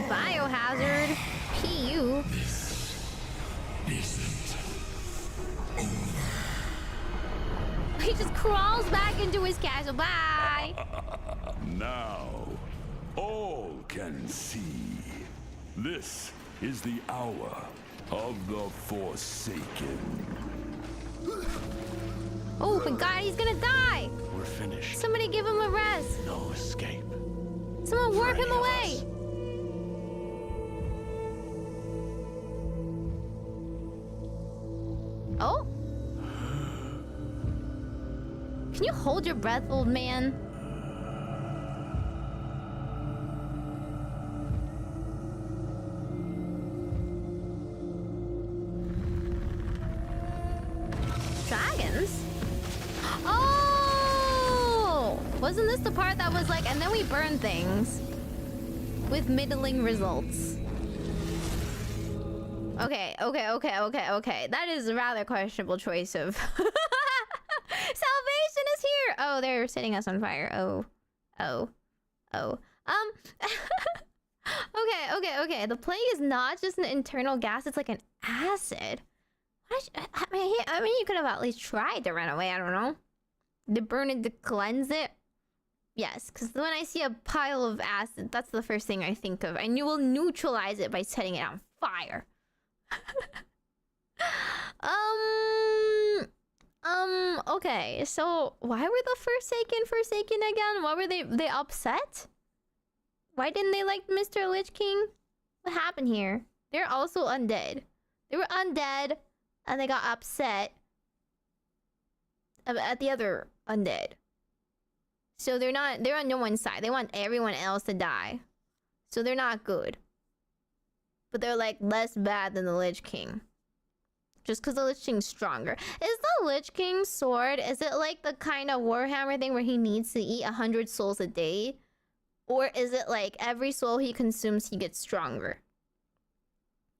Biohazard. PU. This isn't over. He just crawls back into his castle. Bye! Now, all can see. This is the hour of the Forsaken. Oh my god, he's gonna die! We're finished. Somebody give him a rest. No escape. Someone warp him away. Oh? Can you hold your breath, old man? Dragons? Oh! Wasn't this the part that was like, and then we burn things with middling results? Okay. That is a rather questionable choice of... Salvation is here! Oh, they're setting us on fire. Oh. Okay. The plague is not just an internal gas, it's like an acid. I mean, you could have at least tried to run away, I don't know. To burn it, to cleanse it. Yes, because when I see a pile of acid, that's the first thing I think of. And you will neutralize it by setting it on fire. Okay, so why were the Forsaken again? Why were they upset? Why didn't they like Mr. Lich King? What happened here? They're also undead. They were undead, and they got upset at the other undead. So they're on no one's side. They want everyone else to die. So they're not good. But they're like less bad than the Lich King. Just because the Lich King's stronger. Is the Lich King's sword, is it like the kind of Warhammer thing where he needs to eat 100 souls a day? Or is it like every soul he consumes, he gets stronger?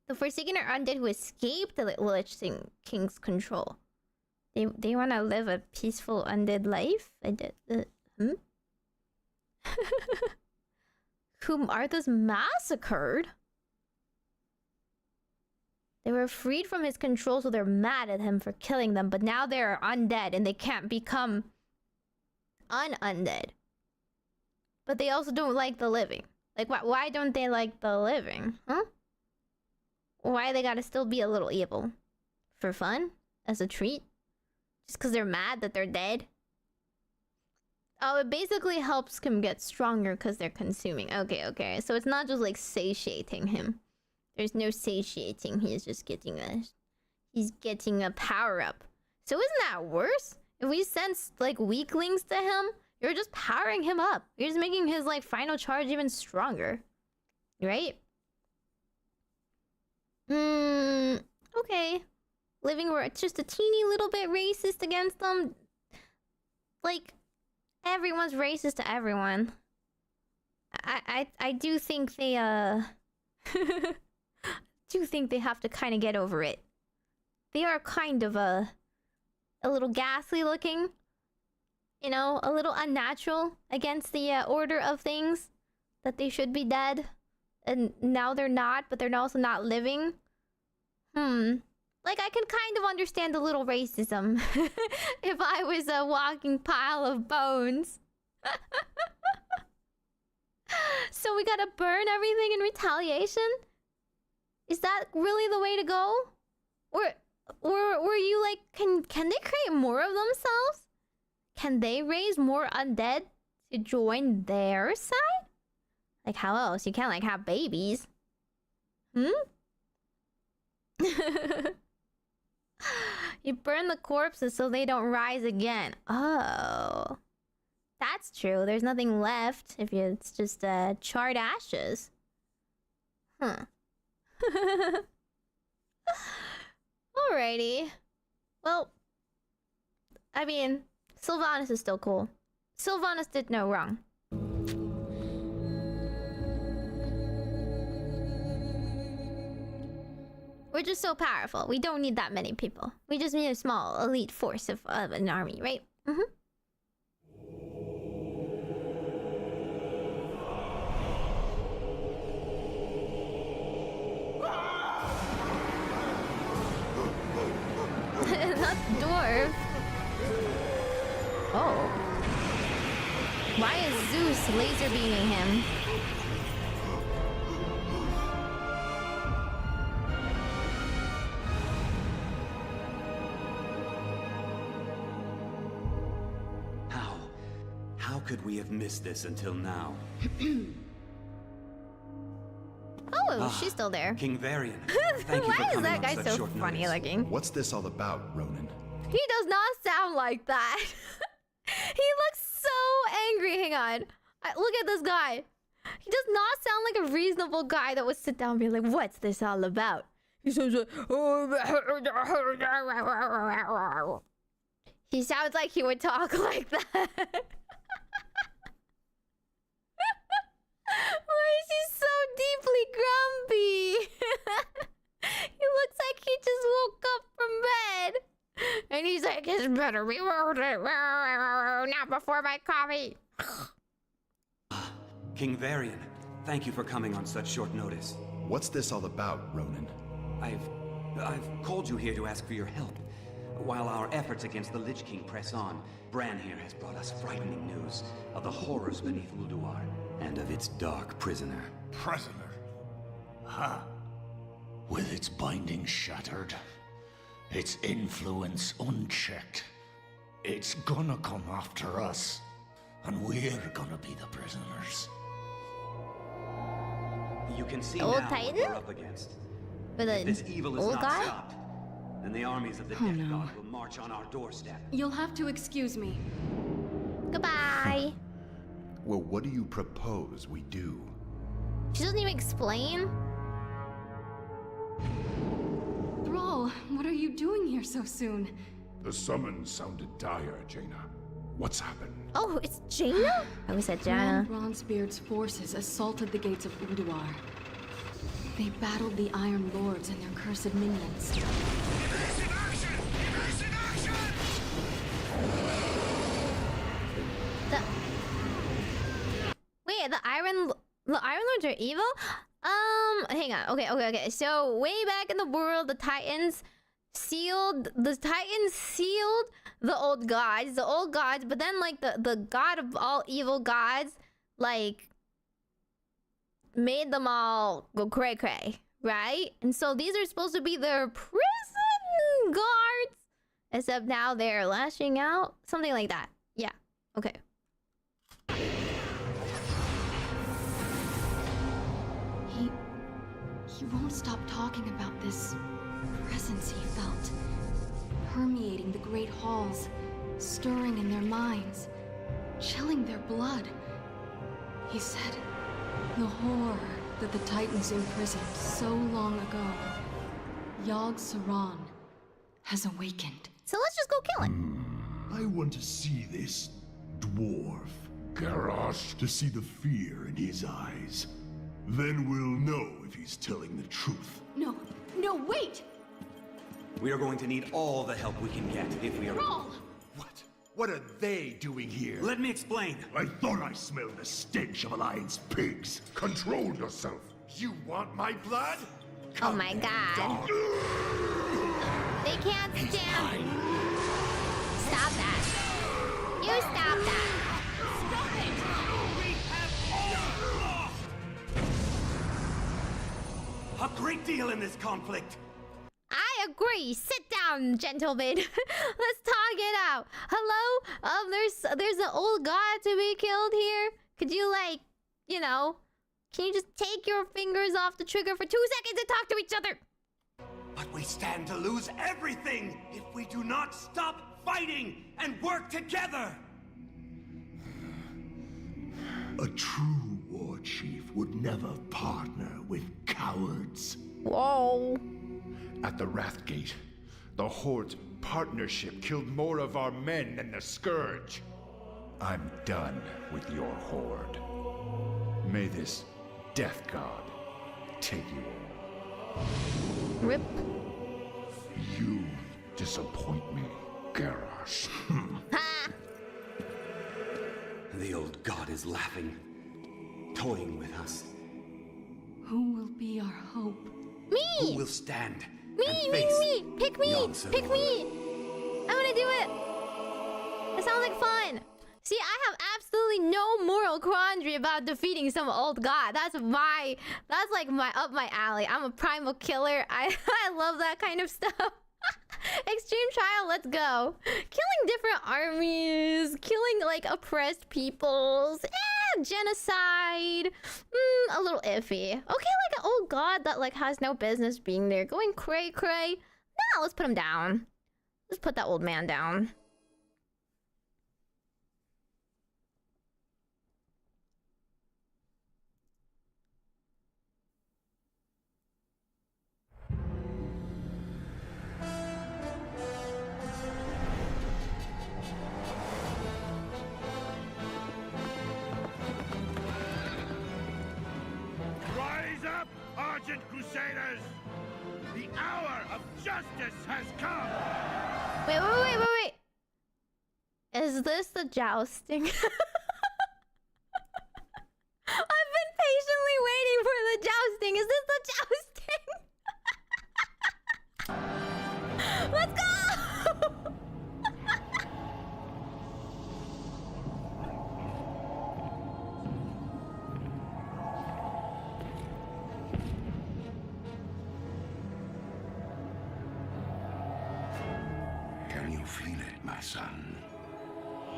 The Forsaken are undead who escaped the Lich King's control. They want to live a peaceful undead life? Whom Arthas massacred? They were freed from his control, so they're mad at him for killing them. But now they're undead and they can't become undead. But they also don't like the living. Like, why don't they like the living? Huh? Why they gotta still be a little evil? For fun? As a treat? Just because they're mad that they're dead? Oh, it basically helps him get stronger because they're consuming. Okay. So it's not just like satiating him. There's no satiating. He's just getting a power up. So isn't that worse? If we send like weaklings to him, you're just powering him up. You're just making his like final charge even stronger. Right? Okay. Living were just a teeny little bit racist against them. Like, everyone's racist to everyone. I do think they have to kind of get over it. They are kind of a little ghastly looking, you know, a little unnatural against the order of things, that they should be dead, and now they're not, but they're also not living. Like, I can kind of understand a little racism if I was a walking pile of bones. So we gotta burn everything in retaliation? Is that really the way to go? Or were you like, can they create more of themselves? Can they raise more undead to join their side? Like, how else? You can't like have babies. You burn the corpses so they don't rise again. Oh. That's true. There's nothing left if it's just charred ashes. Alrighty. Well, I mean, Sylvanas is still cool. Sylvanas did no wrong. We're just so powerful. We don't need that many people. We just need a small elite force of an army, right? Not dwarf. Oh. Why is Zeus laser beaming him? How could we have missed this until now? Oh, she's still there. King Varian. Thank you for Why is coming that on guy such so short funny notice. looking? What's this all about, Ronan? He does not sound like that. He looks so angry. Hang on. Look at this guy. He does not sound like a reasonable guy that would sit down and be like, what's this all about? He sounds like... He sounds like he would talk like that. Why is he so deeply grumpy? He looks like he just woke up from bed. And he's like, it's better be not before my coffee. King Varian, thank you for coming on such short notice. What's this all about, Ronan? I've called you here to ask for your help. While our efforts against the Lich King press on, Bran here has brought us frightening news of the horrors beneath Ulduar, and of its dark prisoner. Prisoner? Huh. With its binding shattered, its influence unchecked, it's gonna come after us, and we're gonna be the prisoners. You can see Old now Titan? what we're up against. With If this evil is old not guy? stopped, then the armies of the Death God will march on our doorstep. You'll have to excuse me. Goodbye. Well, what do you propose we do? She doesn't even explain. Thrall, what are you doing here so soon? The summons sounded dire, Jaina. What's happened? Oh, it's Jaina? I always said Jaina. Lord Bronzebeard's forces assaulted the gates of Ulduar. They battled the Iron Lords and their cursed minions. Wait, the Iron Lords are evil? Hang on. Okay. So way back in the world, the Titans sealed the old gods, but then like the god of all evil gods like made them all go cray, right? And so these are supposed to be their prison guards, except now they're lashing out, something like that. Yeah. Okay. He won't stop talking about this presence he felt, permeating the great halls, stirring in their minds, chilling their blood. He said the horror that the Titans imprisoned so long ago, Yogg Saron, has awakened. So let's just go kill it. I want to see this dwarf, Garrosh, to see the fear in his eyes. Then we'll know if he's telling the truth. No, wait! We are going to need all the help we can get if we are... Thrall! What are they doing here? Let me explain. I thought I smelled the stench of Alliance pigs. Control yourself. You want my blood? Oh my god. They can't stand. Stop that. You stop that. A great deal in this conflict. I agree. Sit down, gentlemen. Let's talk it out. Hello? There's an old god to be killed here. Could you can you just take your fingers off the trigger for 2 seconds and talk to each other? But we stand to lose everything if we do not stop fighting and work together. A true war chief would never partner with cowards. Whoa. At the Wrathgate, the Horde's partnership killed more of our men than the Scourge. I'm done with your Horde. May this Death God take you all. Rip. You disappoint me, Garrosh. Ha! The old god is laughing, toying with us. Who will be our hope? Me! Who will stand? Me! Pick me! Yogg Saron. Pick me! I'm gonna do it! It sounds like fun! See, I have absolutely no moral quandary about defeating some old god. That's like up my alley. I'm a primal killer. I love that kind of stuff. Extreme trial, let's go. Killing different armies, killing like oppressed peoples, genocide. A little iffy. Okay, like an old god that like has no business being there, going cray. Nah, let's put him down. Let's put that old man down. Crusaders! The hour of justice has come! Wait. Is this the jousting? I feel it, my son?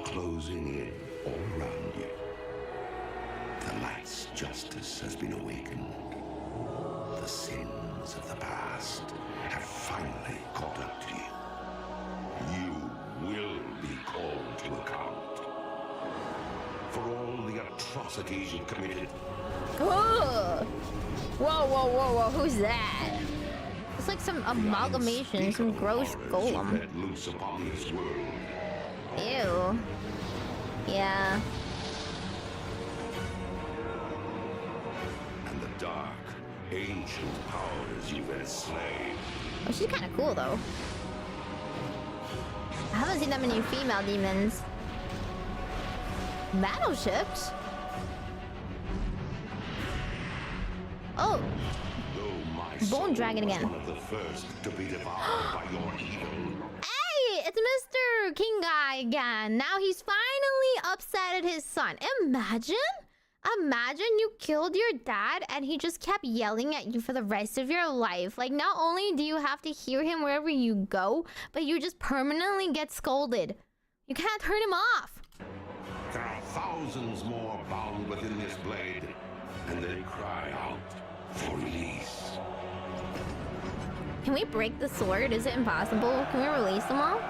Closing in all around you. The light's justice has been awakened. The sins of the past have finally caught up to you. You will be called to account for all the atrocities you've committed. Whoa! Whoa, whoa, whoa, whoa! Who's that? It's like some amalgamation, some gross golem. Let loose upon this world. Ew. Yeah. And the dark, ancient powers you've enslaved. Oh, she's kind of cool though. I haven't seen that many female demons. Battleships? Oh. Bone Dragon again. One of the first to be devoured by your evil. Hey, it's Mr. King Guy again. Now he's finally upset at his son. Imagine you killed your dad and he just kept yelling at you for the rest of your life. Like, not only do you have to hear him wherever you go, but you just permanently get scolded. You can't turn him off. There are thousands more bound within this blade, and they cry out for release. Can we break the sword? Is it impossible? Can we release them all?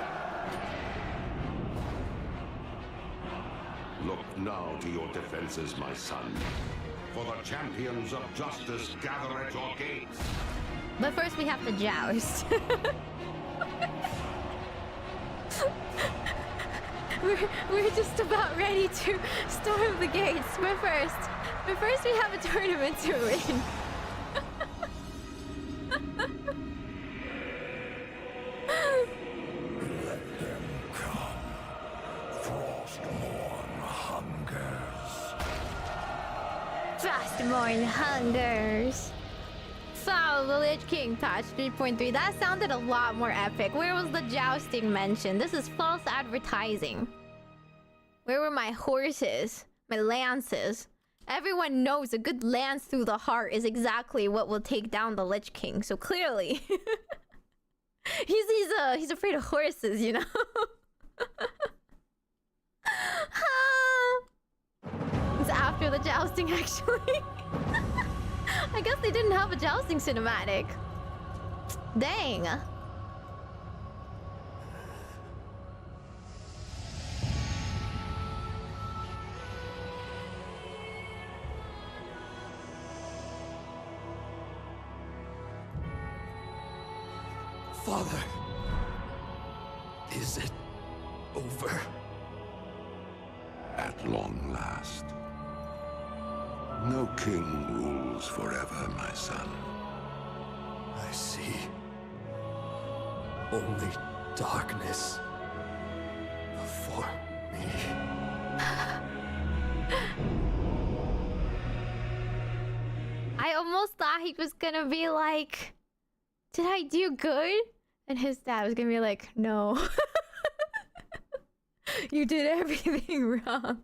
Look now to your defenses, my son. For the champions of justice gather at your gates. But first we have to joust. we're just about ready to storm the gates. But first we have a tournament to win. Let them come. Frostmourne hungers. Frostmourne hungers. Follow the Lich King touch 3.3. That sounded a lot more epic. Where was the jousting mentioned? This is false advertising. Where were my horses? My lances? Everyone knows a good lance through the heart is exactly what will take down the Lich King. So clearly, he's afraid of horses, you know. It's after the jousting, actually. I guess they didn't have a jousting cinematic. Dang. Father, is it over? At long last. No king rules forever, my son. I see. Only darkness before me. I almost thought he was gonna be like, did I do good? And his dad was gonna be like, no. You did everything wrong.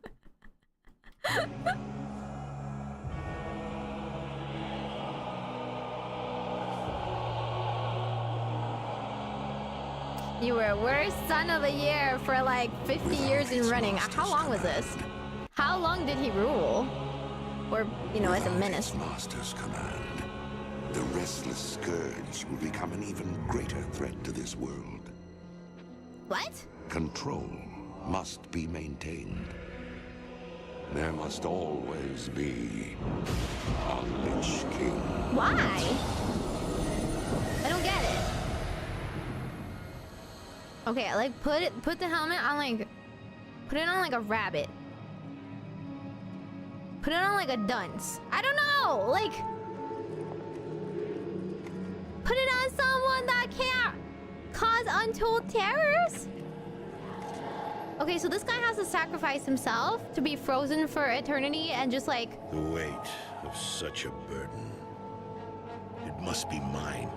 You were worst son of the year for like 50 years in running. How long was this? How long did he rule? Or, you know, as a menace. Master's command, the restless scourge will become an even greater threat to this world. What? Control must be maintained. There must always be a Lich King. Why? I don't get it. Okay, like put the helmet on like, put it on like a rabbit. Put it on like a dunce. I don't know, like, put it on someone that can't cause untold terrors? Okay, so this guy has to sacrifice himself to be frozen for eternity and just like... The weight of such a burden. It must be mine,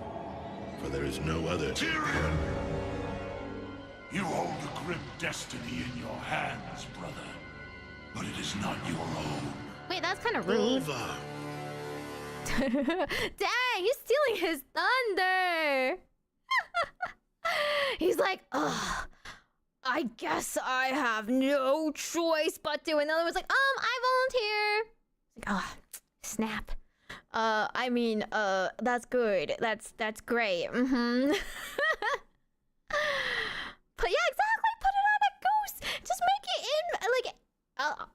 for there is no other. Tyrion! You hold a grim destiny in your hands, brother. But it is not your own. Wait, that's kind of rude. Dang, he's stealing his thunder. He's like, ugh, I guess I have no choice but to. And the other was like, I volunteer. It's like, oh, snap. I mean, that's good. That's great. Mm-hmm. But yeah, exactly. Put it on a ghost. Just make it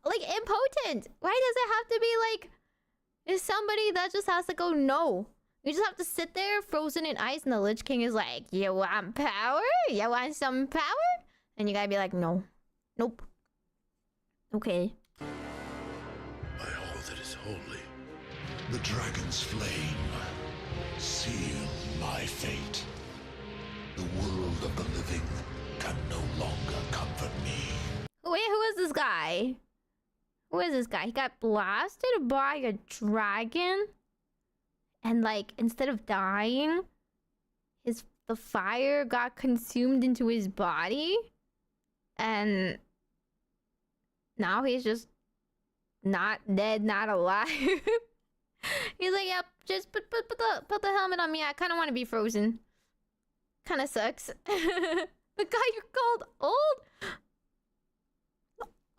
like impotent. Why does it have to be like? Is somebody that just has to go no? You just have to sit there frozen in ice, and the Lich King is like, "You want power? You want some power?" And you gotta be like, "No, nope." Okay. By all that is holy, the dragon's flame, seal my fate. The world of the living can no longer comfort me. Wait, who is this guy? Who is this guy? He got blasted by a dragon, and like instead of dying, the fire got consumed into his body, and now he's just not dead, not alive. He's like, "Yep, just put the helmet on me. I kind of want to be frozen. Kind of sucks." The guy you called old?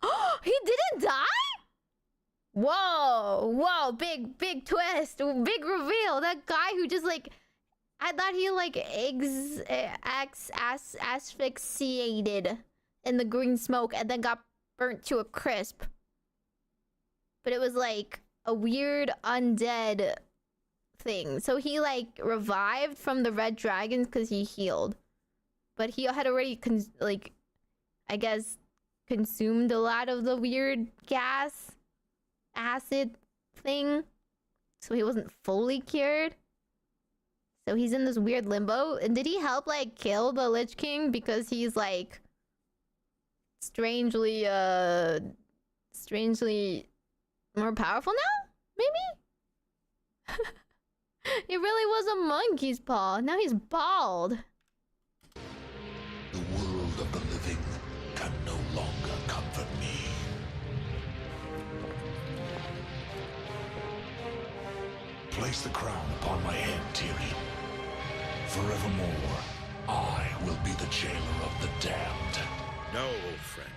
Oh, he didn't die? Whoa, big twist, big reveal. That guy who just like, I thought he like asphyxiated in the green smoke and then got burnt to a crisp. But it was like a weird undead thing. So he like revived from the red dragons because he healed. But he had already, I guess, consumed a lot of the weird gas, acid thing. So he wasn't fully cured. So he's in this weird limbo. And did he help, like, kill the Lich King? Because he's, like, strangely more powerful now? Maybe? It really was a monkey's paw. Now he's bald. The world of the living can no longer comfort me. Place the crown upon my head, Tyrion. Forevermore, I will be the jailer of the damned. No, old friend.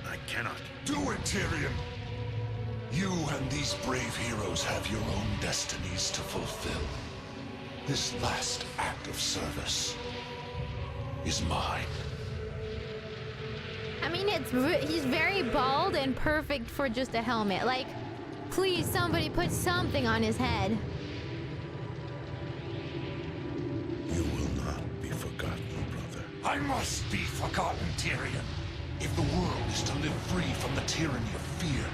I cannot. Do it, Tyrion! You and these brave heroes have your own destinies to fulfill. This last act of service is mine. I mean, he's very bald and perfect for just a helmet. Like, please, somebody put something on his head. You will not be forgotten, brother. I must be forgotten, Tyrion. If the world is to live free from the tyranny of fear,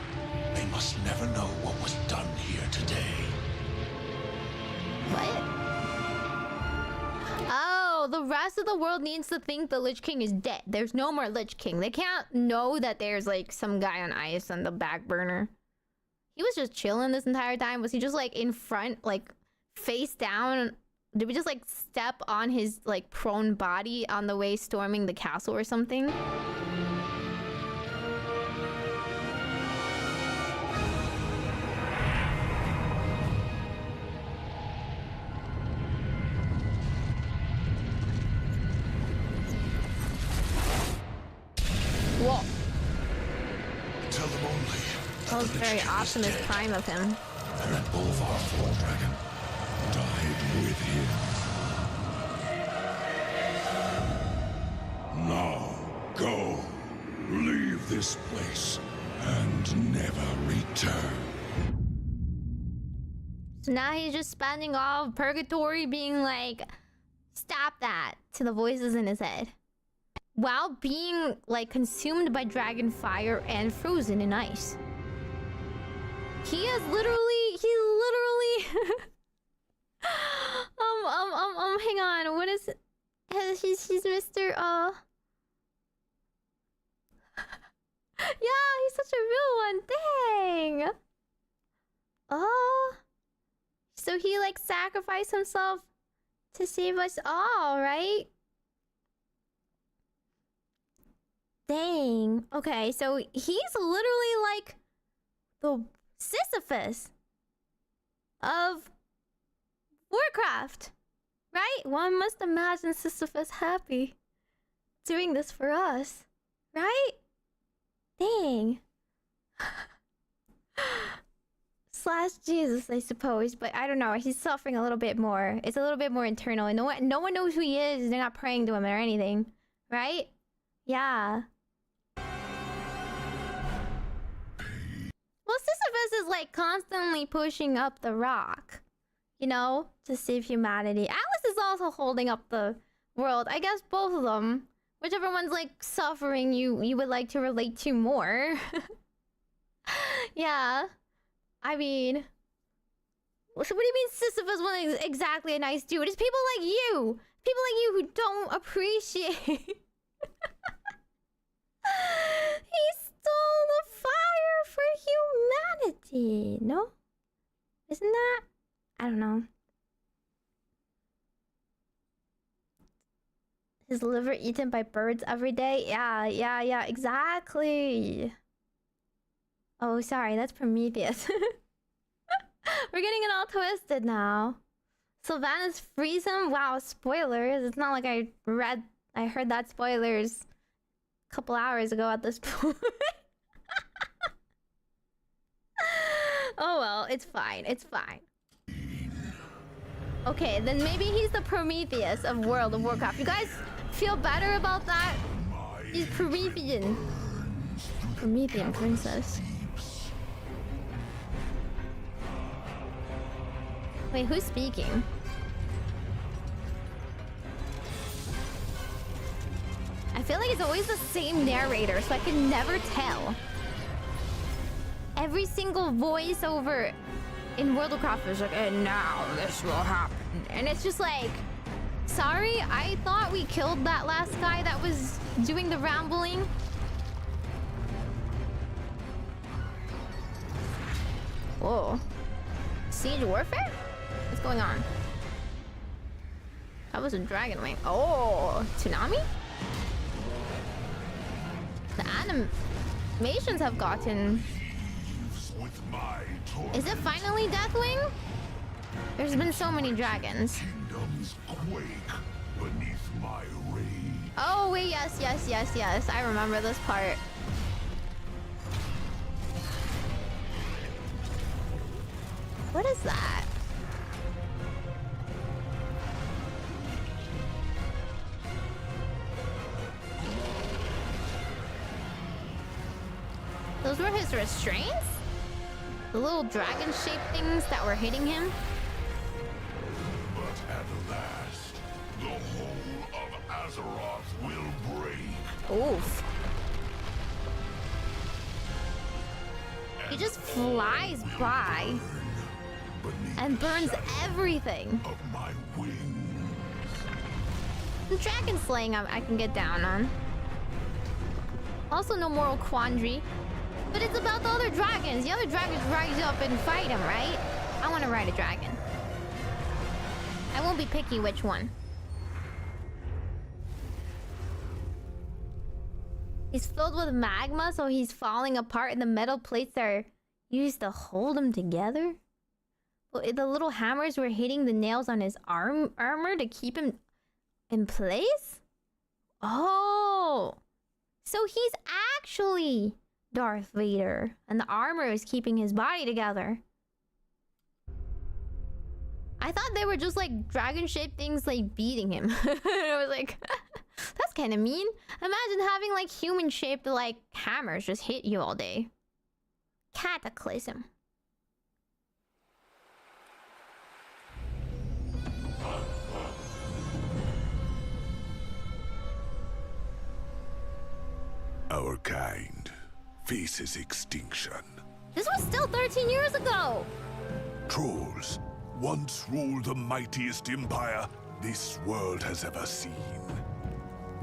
they must never know what was done here today. What? Oh, the rest of the world needs to think the Lich King is dead. There's no more Lich King. They can't know that there's like some guy on ice on the back burner. He was just chilling this entire time. Was he just like in front, like face down? Did we just like step on his like prone body on the way storming the castle or something? Whoa. Tell them only That was very Optimus Prime of him. And that Bolvar Four Dragon died with him. Now, go. Leave this place and never return. So now he's just spending all of purgatory being like, stop that, to the voices in his head. While being like consumed by dragon fire and frozen in ice. He literally hang on, what is it? He's Mr. Yeah, he's such a real one, dang. So he like sacrificed himself to save us all, right? Dang. Okay, so he's literally like the Sisyphus of Warcraft, right? One must imagine Sisyphus happy. doing this for us, right? Dang. Slash Jesus, I suppose, but I don't know. He's suffering a little bit more. It's a little bit more internal, and no one knows who he is. They're not praying to him or anything, right? Yeah. Well, Sisyphus is like constantly pushing up the rock, you know, to save humanity. Alice is also holding up the world. I guess both of them. Whichever one's like suffering, you would like to relate to more. Yeah. I mean, so what do you mean Sisyphus wasn't exactly a nice dude? It's people like you who don't appreciate. He stole the fire for humanity. No? Isn't that? I don't know. His liver eaten by birds every day? Yeah, exactly. Oh, sorry, that's Prometheus. We're getting it all twisted now. Sylvanas frees him? Wow, spoilers. It's not like I heard that spoilers a couple hours ago at this point. Oh well, it's fine. Okay, then maybe he's the Prometheus of World of Warcraft. You guys feel better about that? He's Promethean. Promethean princess. Wait, who's speaking? I feel like it's always the same narrator, so I can never tell. Every single voiceover in World of Warcraft is like, and now this will happen. And it's just like, sorry, I thought we killed that last guy that was doing the rambling. Whoa. Siege warfare? What's going on? That was a dragon wing. Oh, tsunami? The animations have gotten... Is it finally Deathwing? There's been so many dragons. Oh, wait, yes. I remember this part. What is that? Those were his restraints? The little dragon-shaped things that were hitting him? But at last, the whole of Azeroth will break. Oof. He just flies by and burns everything. The dragon slaying I can get down on. Also no moral quandary. But it's about the other dragons. The other dragons rise up and fight him, right? I want to ride a dragon. I won't be picky which one. He's filled with magma, so he's falling apart, and the metal plates are used to hold him together. Well, the little hammers were hitting the nails on his armor to keep him in place? Oh! So he's actually Darth Vader, and the armor is keeping his body together. I thought they were just like dragon-shaped things like beating him. I was like, that's kind of mean. Imagine having like human-shaped like hammers just hit you all day. Cataclysm. Our kind faces extinction. This was still 13 years ago! Trolls once ruled the mightiest empire this world has ever seen.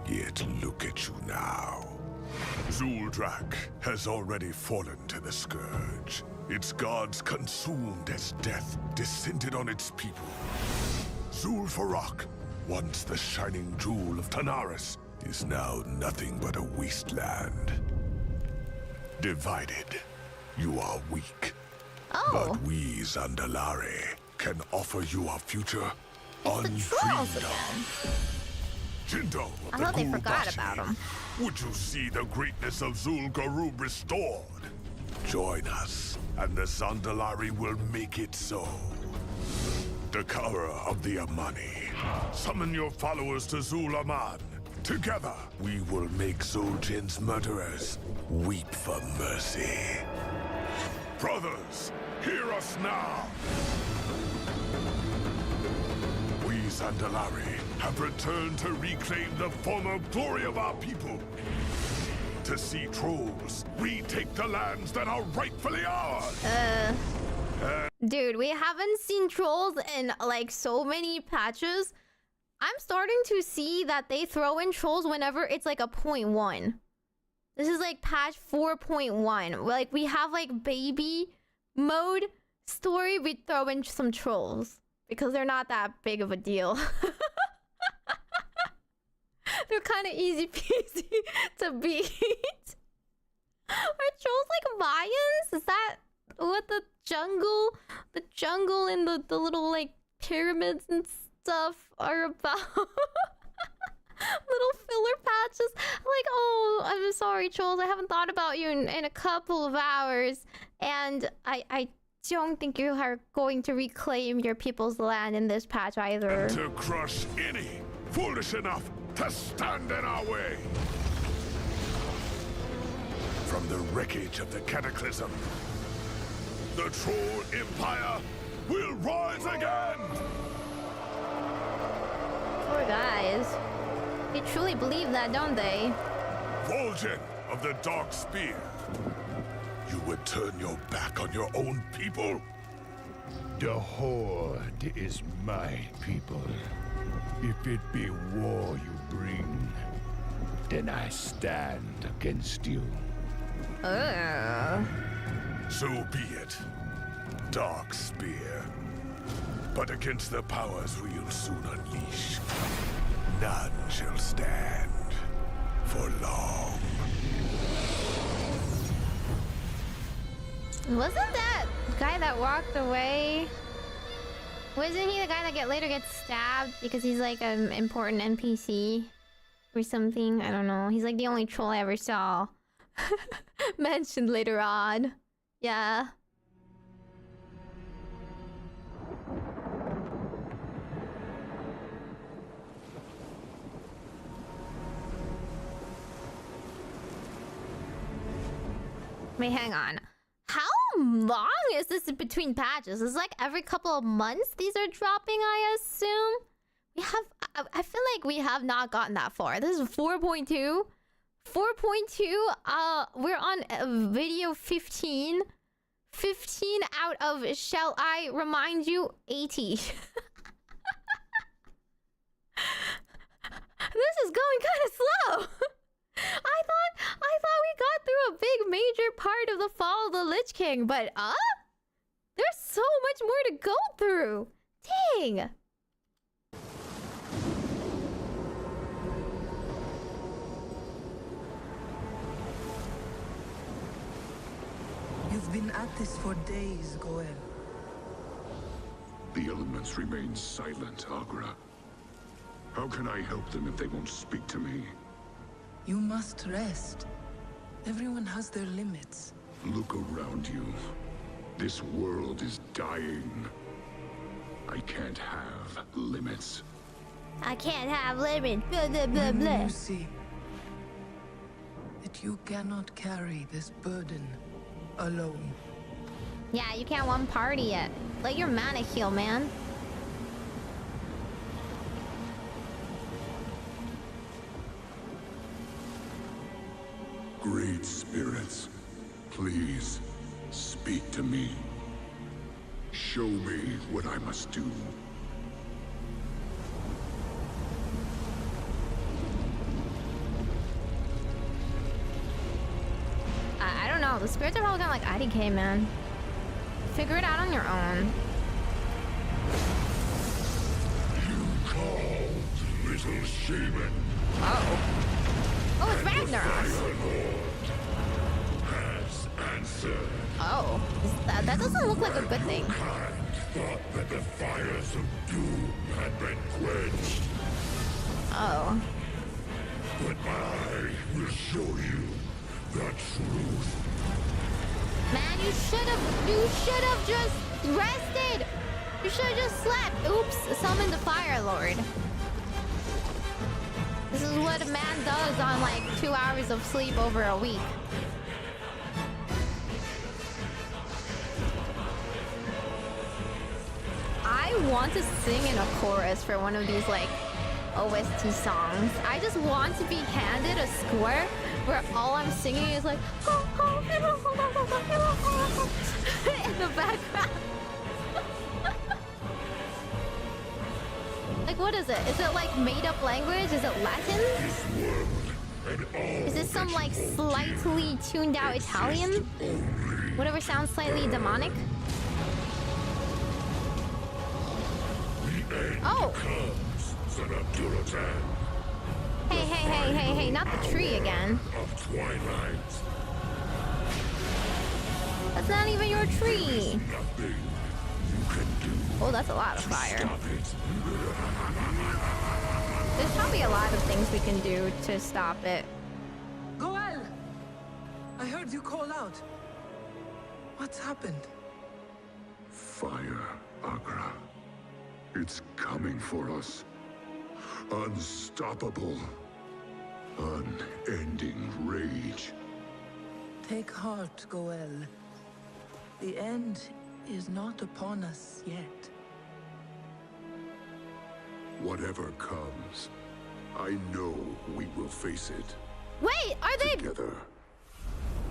Yet look at you now. Zul'Drak has already fallen to the Scourge. Its gods consumed as death descended on its people. Zul'Farrak, once the shining jewel of Tanaris, is now nothing but a wasteland. Divided, you are weak. Oh. But we, Zandalari, can offer you a future It's the trolls unfreedom. again. Mundo. I thought they forgot about him. Would you see the greatness of Zul'Garub restored? Join us, and the Zandalari will make it so. The Cover of the Amani. Summon your followers to Zul-Aman. Together, we will make Zul'Jin's murderers weep for mercy. Brothers, hear us now! We Zandalari have returned to reclaim the former glory of our people. To see trolls retake the lands that are rightfully ours. Dude, we haven't seen trolls in like so many patches. I'm starting to see that they throw in trolls whenever it's like a 0.1. This is like patch 4.1. Like we have like baby mode story, we throw in some trolls because they're not that big of a deal. They're kind of easy peasy to beat. Are trolls like Mayans? Is that what the jungle and the little like pyramids and stuff are about? Little filler patches. Like, oh, I'm sorry, trolls. I haven't thought about you in a couple of hours, and I don't think you are going to reclaim your people's land in this patch either. And to crush any foolish enough to stand in our way. From the wreckage of the Cataclysm, the Troll Empire will rise again! Poor guys. They truly believe that, don't they? Vol'jin of the Dark Spear, you would turn your back on your own people? The Horde is my people. If it be war you bring, then I stand against you. So be it, Dark Spear. But against the powers we'll soon unleash, none shall stand for long. Wasn't that guy that walked away? Wasn't he the guy that later gets stabbed because he's like an important NPC or something? I don't know. He's like the only troll I ever saw mentioned later on. Yeah. Wait, hang on. How long is this between patches? It's like every couple of months these are dropping, I assume? We have... I feel like we have not gotten that far. This is 4.2. 4.2, we're on video 15. 15 out of, shall I remind you, 80. This is going kind of slow. I thought we got through a big major part of the fall of the Lich King, but there's so much more to go through. Dang. You've been at this for days, Goel. The elements remain silent, Agra. How can I help them if they won't speak to me? You must rest. Everyone has their limits. Look around you. This world is dying. I can't have limits. I can't have limits. Blah, blah, blah, blah. You see that you cannot carry this burden alone. Yeah, you can't one party it. Let your mana heal, man. Great spirits, please speak to me. Show me what I must do. I don't know. The spirits are probably kind of like IDK, man. Figure it out on your own. You called, little shaman. Uh-oh. Oh, it's Ragnaros. Has answered. Oh, that doesn't look like a good thing. Mankind thought that the fires of doom had been quenched. Oh. But I will show you the truth. Man, you should have just rested. You should have just slept. Oops, summoned the Fire Lord. This is what a man does on like 2 hours of sleep over a week. I want to sing in a chorus for one of these like OST songs. I just want to be handed a score where all I'm singing is like in the background. Like, what is it? Is it like made up language? Is it Latin? Is this some like slightly tuned out Italian? Whatever sounds slightly demonic? Oh! Hey, not the tree again. That's not even your tree. Oh, that's a lot of fire. There's probably a lot of things we can do to stop it. Goel! I heard you call out. What's happened? Fire, Agra. It's coming for us. Unstoppable. Unending rage. Take heart, Goel. The end is not upon us yet. Whatever comes, I know we will face it. Wait, are they together?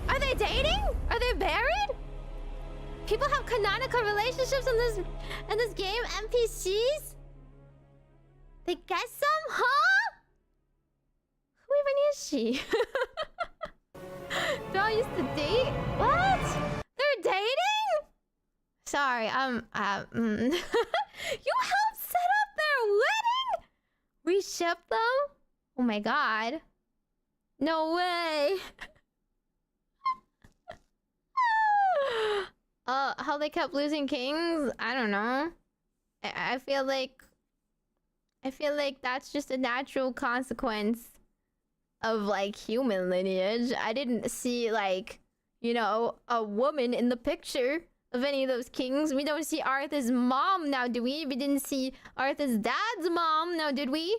Are they dating? Are they married? People have canonical relationships in this game. NPCs? They get some, huh? Who even is she? Do I used to date? What? They're dating? Sorry, you helped set up their wedding? We shipped them? Oh my god. No way. How they kept losing kings? I don't know. I feel like that's just a natural consequence of like human lineage. I didn't see like, you know, a woman in the picture of any of those kings. We don't see Arthur's mom now, do we? We didn't see Arthur's dad's mom now, did we?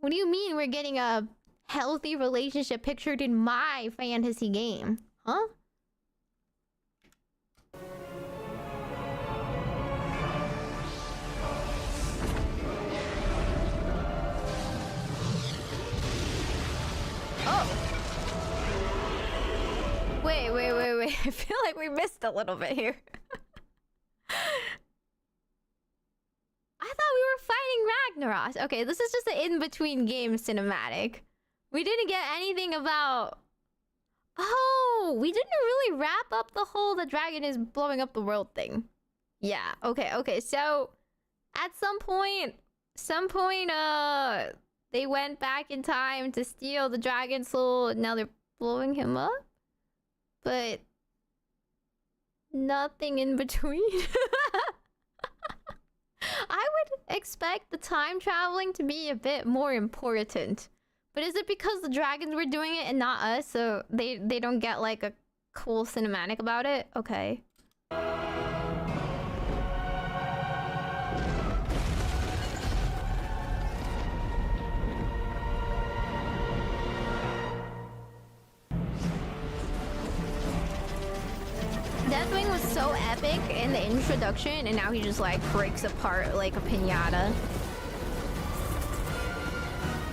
What do you mean we're getting a healthy relationship pictured in my fantasy game? Huh? Oh. Wait. I feel like we missed a little bit here. I thought we were fighting Ragnaros. Okay, this is just an in-between game cinematic. We didn't get anything about... Oh, we didn't really wrap up the whole the dragon is blowing up the world thing. Yeah, okay. So, at some point, they went back in time to steal the dragon soul, and now they're blowing him up? But nothing in between. I would expect the time traveling to be a bit more important. But is it because the dragons were doing it and not us, so they don't get like a cool cinematic about it? Okay. Deathwing was so epic in the introduction, and now he just like breaks apart like a piñata.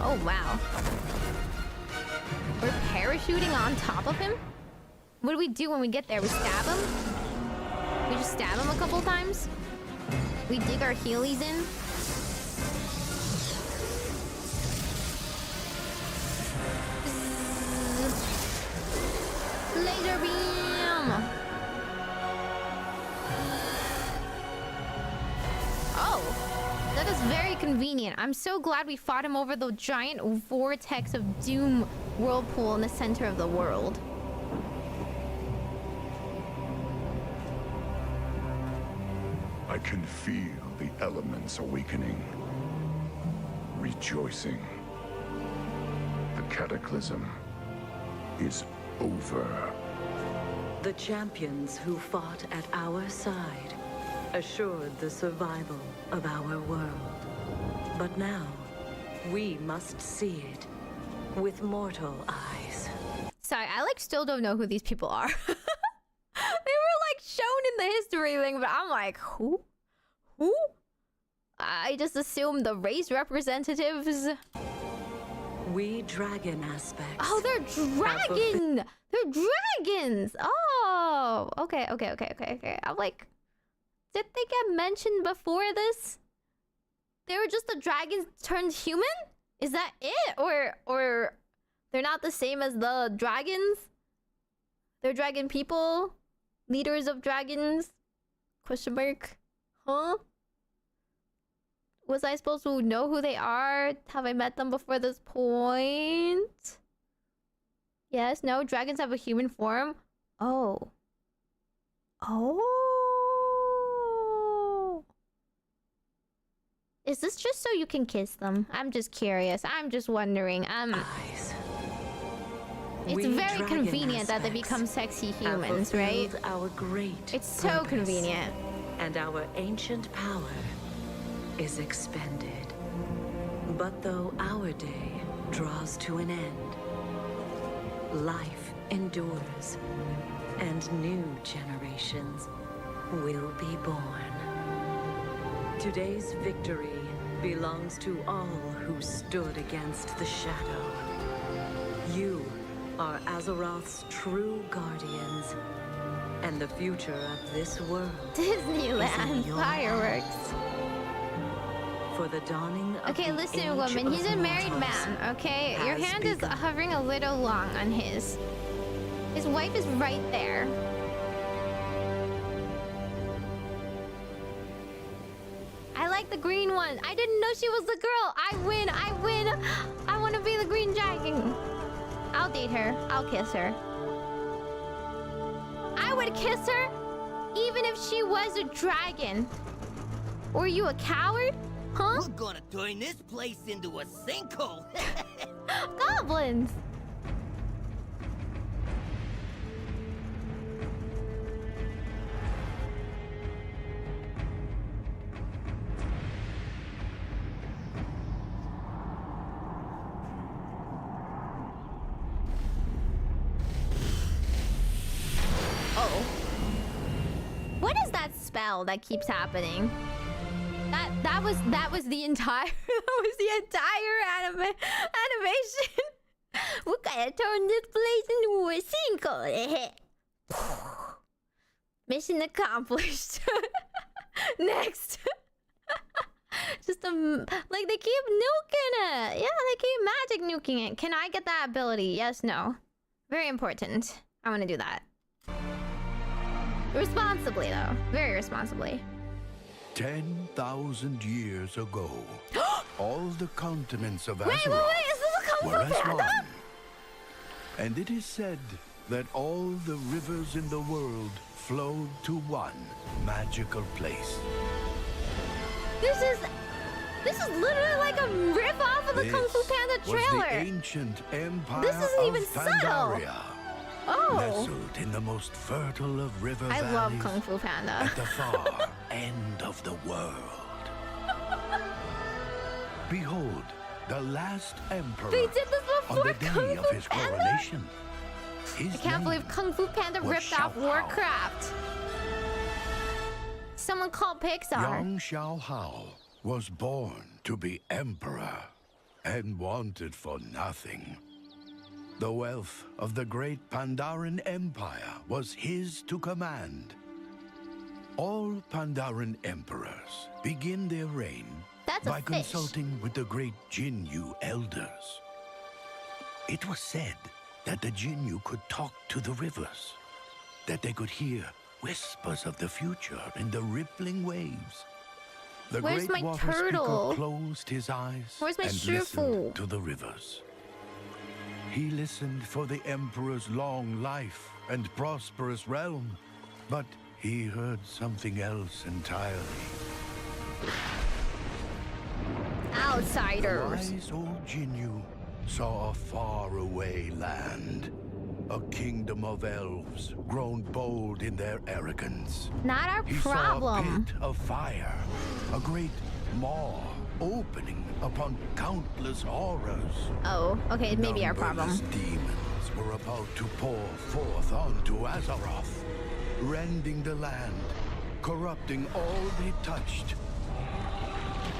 Oh wow. We're parachuting on top of him? What do we do when we get there? We stab him? We just stab him a couple times? We dig our heelys in? Laser beam! Oh, that is very convenient. I'm so glad we fought him over the giant vortex of doom whirlpool in the center of the world. I can feel the elements awakening, rejoicing. Cataclysm is over. The champions who fought at our side assured the survival of our world. But now, we must see it with mortal eyes. Sorry, I like still don't know who these people are. They were like shown in the history thing, but I'm like, who? Who? I just assumed the race representatives. We dragon aspects. Oh, they're dragon! They're dragons! Oh, okay. I'm like, did they get mentioned before this? They were just the dragons turned human? Is that it? Or they're not the same as the dragons? They're dragon people? Leaders of dragons? Question mark? Huh? Was I supposed to know who they are? Have I met them before this point? Yes, no, dragons have a human form. Oh. Is this just so you can kiss them? I'm just curious. I'm just wondering. It's very convenient that they become sexy humans, right? Our great it's so purpose, convenient. And our ancient power is expended. But though our day draws to an end, life endures, and new generations will be born. Today's victory belongs to all who stood against the shadow. You are Azeroth's true guardians, and the future of this world Disneyland fireworks. For the dawning of okay, listen, woman. He's a married man. Okay, your hand is hovering a little long on his. His wife is right there. I like the green one. I didn't know she was the girl. I win. I want to be the green dragon. I'll date her. I'll kiss her. I would kiss her even if she was a dragon. Were you a coward? Huh? We're gonna turn this place into a sinkhole. Goblins. What is that spell that keeps happening? That was the entire animation. We're gonna turn this place into a sinkhole. Mission accomplished. Next. Just like they keep nuking it. Yeah, they keep magic nuking it. Can I get that ability? Yes, no. Very important. I want to do that. Responsibly, though. Very responsibly. 10,000 years ago, all the continents of Wait, Azeroth is this a Kung Fu were as Panda? one. And it is said that all the rivers in the world flowed to one magical place. This is literally like a rip off of the Kung Fu Panda trailer. Was the ancient empire This isn't even of subtle. Pandaria, Oh. nestled in the most fertile of river I valleys love Kung Fu Panda. at the far end of the world. Behold, the last emperor They did this on before the day Kung of Fu his Panda? coronation. His I can't name believe Kung Fu Panda was ripped off Xiao Hao. Warcraft. Someone called Pixar. Young Xiao Hao was born to be emperor and wanted for nothing. The wealth of the great Pandaren Empire was his to command. All Pandaren emperors begin their reign That's a by fish. consulting with the great Jinyu elders. It was said that the Jinyu could talk to the rivers, that they could hear whispers of the future in the rippling waves. The Where's great my water turtle? speaker closed his eyes Where's my and Shifu? listened to the rivers. He listened for the Emperor's long life and prosperous realm, but he heard something else entirely. Outsiders. The wise old Jinyu saw a faraway land. A kingdom of elves, grown bold in their arrogance. Not our He problem. saw a pit of fire, a great maw opening upon countless horrors. Oh, okay, it may be our problem. Numberless demons were about to pour forth onto Azeroth, rending the land, corrupting all they touched.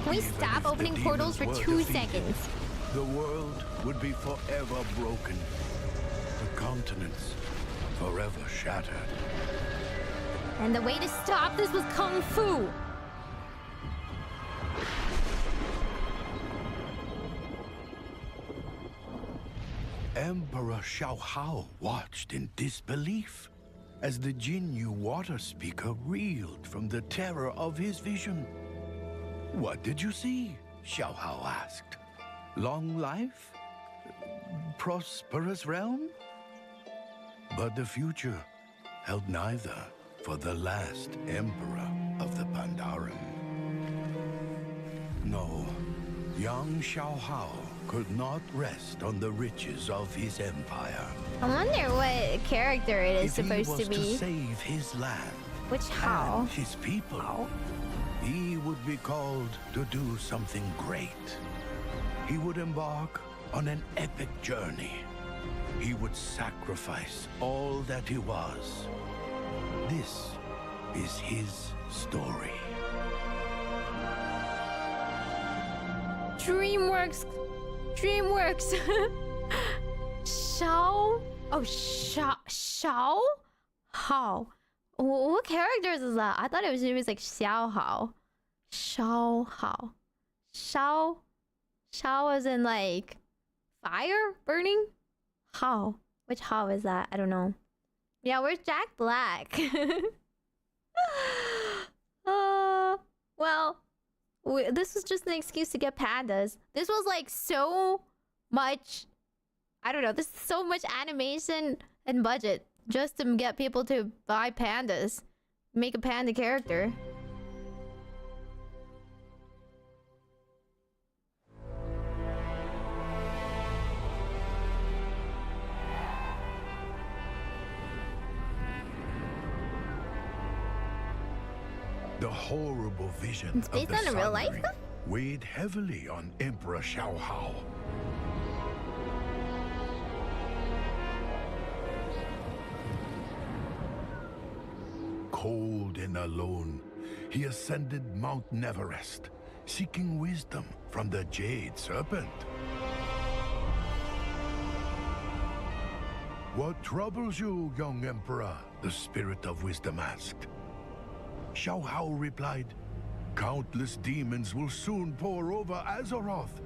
Can we Even stop if the opening portals for demons were 2 defeated, seconds? The world would be forever broken. The continents forever shattered. And the way to stop this was Kung Fu. Emperor Xiaohao watched in disbelief as the Jinyu water speaker reeled from the terror of his vision. What did you see? Xiaohao asked. Long life? Prosperous realm? But the future held neither for the last emperor of the Pandaren. No, young Xiaohao could not rest on the riches of his empire. I wonder what character it is If he supposed was to be. save his land Which how? and his people, he would be called to do something great. He would embark on an epic journey. He would sacrifice all that he was. This is his story. DreamWorks. Shao? Oh, Shao? Hao. What characters is that? I thought it was like Xiao Hao. Shao Hao. Shao as in like fire burning? How? Which how is that? I don't know. Yeah, where's Jack Black? Well, this was just an excuse to get pandas. This was like so much, I don't know, this is so much animation and budget just to get people to buy pandas. Make a panda character. The horrible vision It's based of the on a real Sun life Ring stuff? weighed heavily on Emperor Xiaohao. Cold and alone, he ascended Mount Everest, seeking wisdom from the Jade Serpent. What troubles you, young Emperor? The Spirit of Wisdom asked. Xiaohao replied, countless demons will soon pour over Azeroth.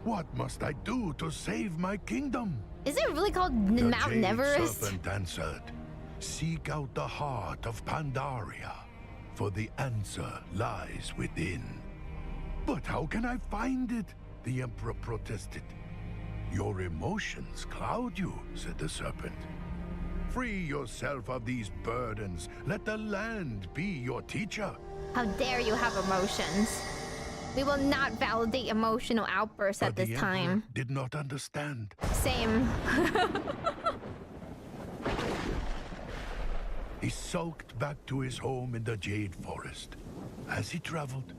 What must I do to save my kingdom? Is it really called The Mount Jade Everest? Serpent answered, seek out the heart of Pandaria, for the answer lies within. But how can I find it? The Emperor protested. Your emotions cloud you, said the serpent. Free yourself of these burdens. Let the land be your teacher. How dare you have emotions? We will not validate emotional outbursts at But this the time. Emperor did not understand. Same. He sulked back to his home in the Jade Forest. As he traveled,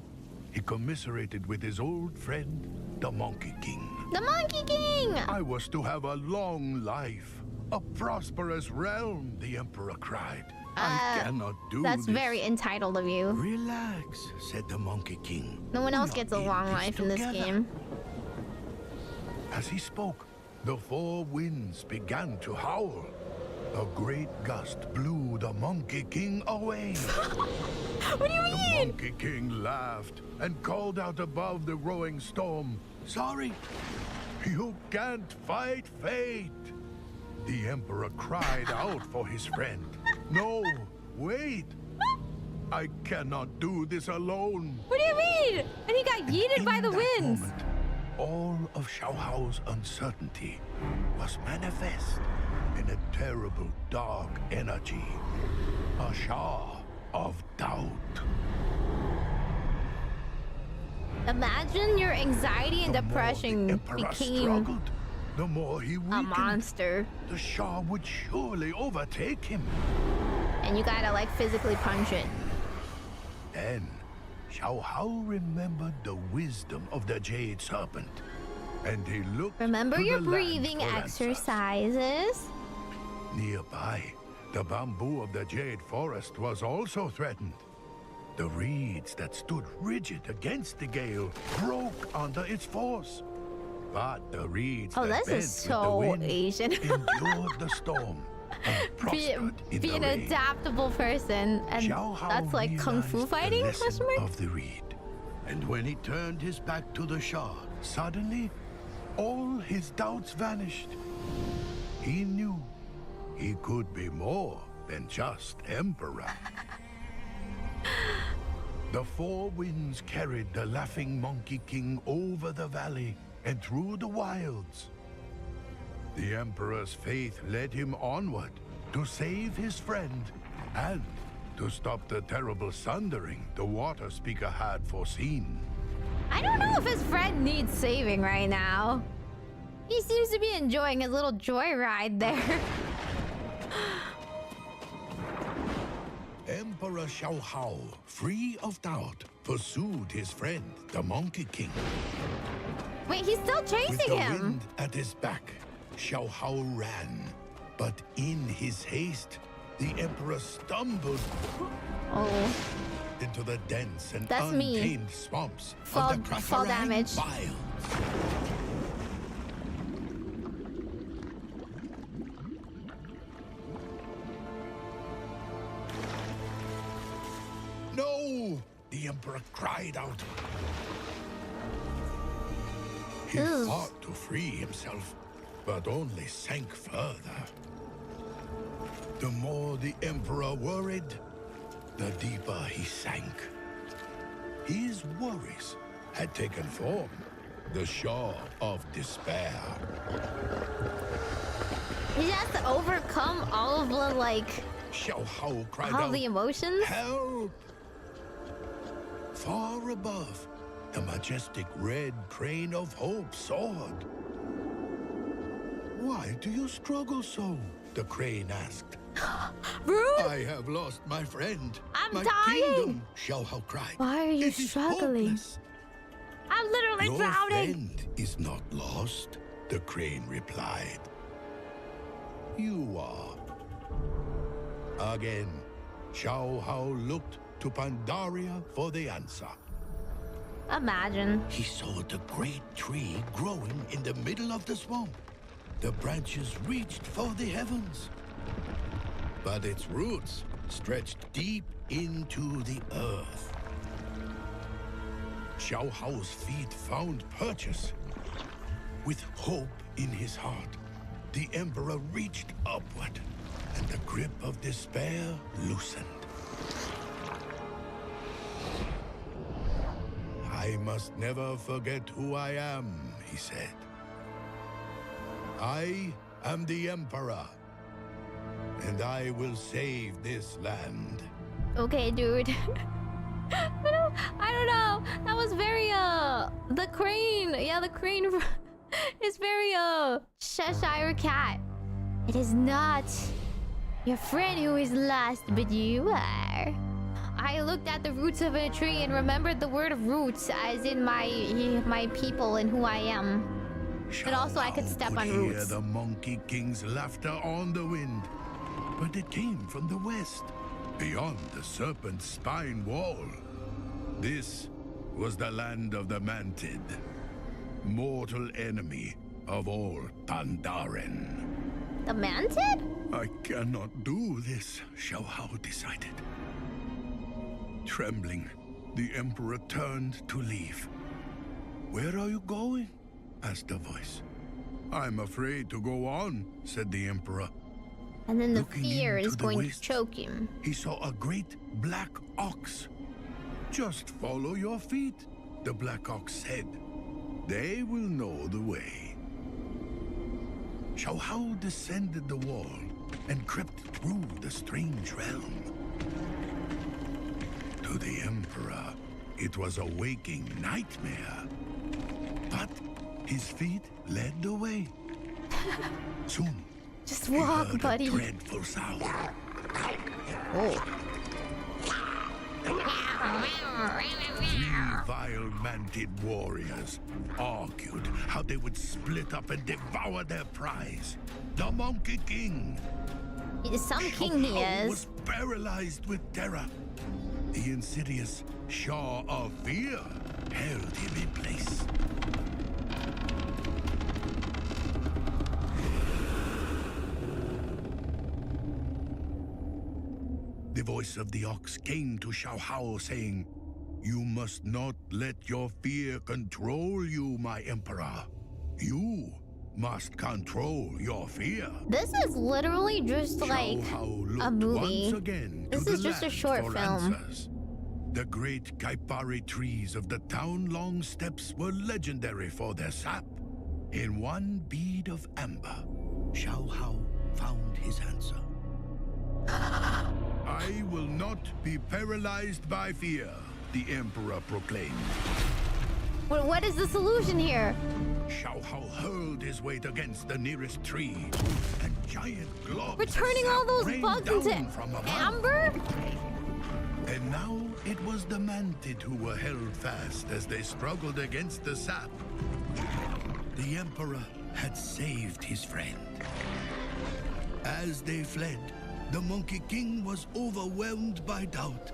he commiserated with his old friend, the Monkey King. The Monkey King! I was to have a long life, a prosperous realm, the Emperor cried. I cannot do That's this. very entitled of you. Relax, said the Monkey King. No one else gets a long life in this game. As he spoke, the four winds began to howl. A great gust blew the Monkey King away. What do you mean? The Monkey King laughed and called out above the growing storm, sorry, you can't fight fate. The Emperor cried out for his friend. No, wait. I cannot do this alone. What do you mean? And he got yeeted by the winds. Moment, all of Xiaohao's uncertainty was manifest in a terrible dark energy. A Shah of doubt. Imagine your anxiety and depression became struggled. the more he weakened. A monster. The Shah would surely overtake him. And you gotta like physically punch it. Then, Xiao Hao remembered the wisdom of the Jade Serpent. And he looked Remember to your the land breathing for answers. exercises. Nearby, the bamboo of the Jade Forest was also threatened. The reeds that stood rigid against the gale broke under its force. But the reeds Oh, that this bent is with the so wind Asian. endured the storm and prospered in Be the an rain. adaptable person, and Xiao Hao that's like kung fu realized the fighting? lesson Question mark? of the reed. And when he turned his back to the Shah, suddenly, all his doubts vanished. He knew he could be more than just Emperor. The four winds carried the laughing Monkey King over the valley and through the wilds. The Emperor's faith led him onward to save his friend and to stop the terrible sundering the Water Speaker had foreseen. I don't know if his friend needs saving right now. He seems to be enjoying his little joyride there. Emperor Xiao Hao, free of doubt, pursued his friend, the Monkey King. Wait, he's still With chasing the him. wind at his back, Xiao Hao ran. But in his haste, the Emperor stumbled into the dense and That's me. untamed swamps Fall- of the fall Krafarang damage. Wilds. No! The Emperor cried out. He Ugh. fought to free himself, but only sank further. The more the Emperor worried, the deeper he sank. His worries had taken form, the Shah of Despair. He has to overcome all of the like Xiao Hao cried all out, the emotions. "Help!" Far above, the majestic red crane of hope soared. "Why do you struggle so?" the crane asked. Rude! "I have lost my friend. I'm my dying!" kingdom," Xiao Hao cried. Why are you "It is struggling? hopeless." I'm literally "Your drowning. friend is not lost," the crane replied. "You are." Again, Xiao Hao looked to Pandaria for the answer. Imagine. He saw the great tree growing in the middle of the swamp. The branches reached for the heavens, but its roots stretched deep into the earth. Xiao Hao's feet found purchase. With hope in his heart, the Emperor reached upward, and the grip of despair loosened. "I must never forget who I am," he said. "I am the Emperor, and I will save this land." Okay, dude. I don't know. That was very the crane. Yeah, the crane is very Cheshire cat. It is not your friend who is lost, but you are. I looked at the roots of a tree and remembered the word roots as in my people and who I am. But also I could step on Hear roots. the Monkey King's laughter on the wind, but it came from the west, beyond the serpent's spine wall. This was the land of the Mantid, mortal enemy of all Pandaren. The Mantid? I cannot do this, Xiao Hao decided. Trembling, the Emperor turned to leave. "Where are you going?" asked the voice. "I'm afraid to go on," said the Emperor. And then the Looking fear into is the going to west, choke him. He saw a great black ox. "Just follow your feet," the black ox said. "They will know the way." Xiao Hao descended the wall and crept through the strange realm. To the Emperor, it was a waking nightmare. But his feet led the way, Soon. Just we walk, heard buddy. A dreadful sound. Oh. Three vile manted warriors argued how they would split up and devour their prize, the Monkey King. Some king he Shao is. was paralyzed with terror. The insidious Shaw of Fear held him in place. The voice of the ox came to Xiao Hao, saying, "You must not let your fear control you, my emperor. You must control your fear." This is literally just like a movie. This is just a short film. The great Kaipari trees of the town-long steppes were legendary for their sap. In one bead of amber, Xiao Hao found his answer. "I will not be paralyzed by fear," the Emperor proclaimed. What is the solution here? Xiao Hao hurled his weight against the nearest tree, and giant globs We're turning all those rained bugs down into from above. amber? And now it was the manted who were held fast as they struggled against the sap. The Emperor had saved his friend. As they fled, the Monkey King was overwhelmed by doubt.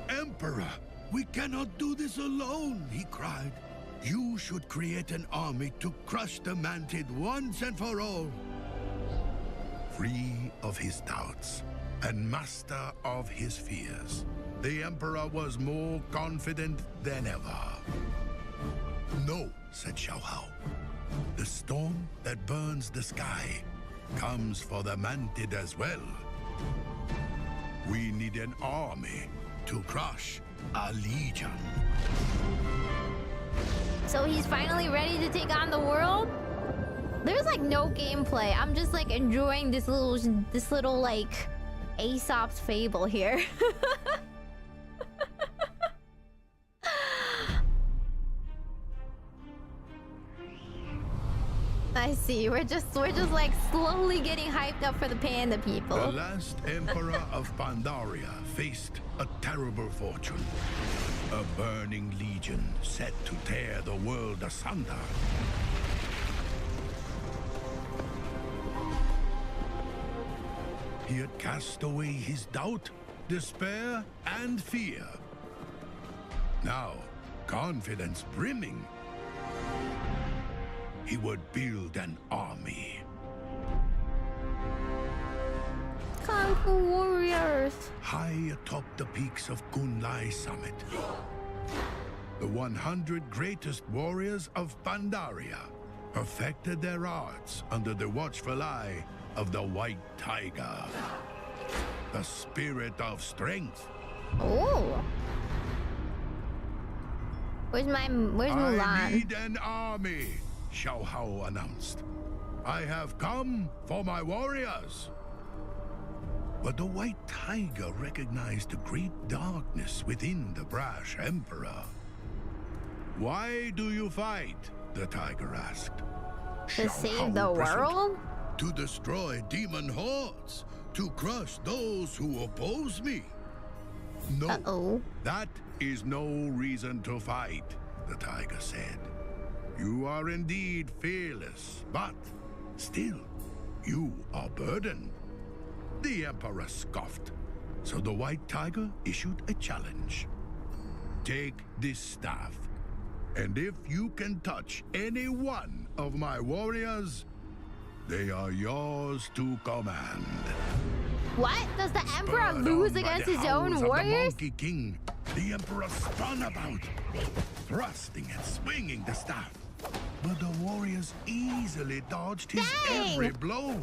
"Emperor, we cannot do this alone," he cried. "You should create an army to crush the manted once and for all." Free of his doubts and master of his fears, the Emperor was more confident than ever. "No," said Xiao Hao. "The storm that burns the sky comes for the manted as well. We need an army to crush a legion." So he's finally ready to take on the world? There's like no gameplay. I'm just like enjoying this little like Aesop's fable here. I see. We're just like slowly getting hyped up for the panda people. The last Emperor of Pandaria faced a terrible fortune. A burning legion set to tear the world asunder. He had cast away his doubt, despair, and fear. Now, confidence brimming, he would build an army. Kung Fu warriors. High atop the peaks of Kunlai Summit, the 100 greatest warriors of Pandaria perfected their arts under the watchful eye of the White Tiger, the spirit of strength. Oh. Where's Mulan? "I need an army," Xiao Hao announced. "I have come for my warriors." But the White Tiger recognized the great darkness within the brash Emperor. "Why do you fight?" the Tiger asked. To save the world? "To destroy demon hordes, to crush those who oppose me." "No, that is no reason to fight," the Tiger said. "You are indeed fearless, but still, you are burdened." The Emperor scoffed, so the White Tiger issued a challenge. "Take this staff, and if you can touch any one of my warriors, they are yours to command." What? Does the Emperor Spurred lose on by against the his own howls of warriors? The Monkey King, the Emperor spun about, thrusting and swinging the staff. But the warriors easily dodged his every blow.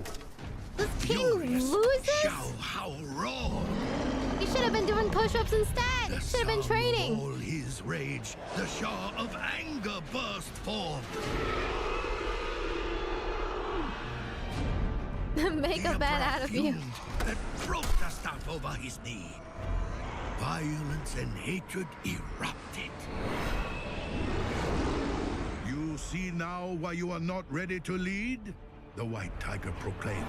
This king Furious, loses? Xiao Hao roared. He should have been doing push-ups instead. The Should have been sum training. of all his rage, the Shah of anger burst forth. Make a bed out of you. That broke the staff over his knee. Violence and hatred erupted. "You see now why you are not ready to lead?" the White Tiger proclaimed.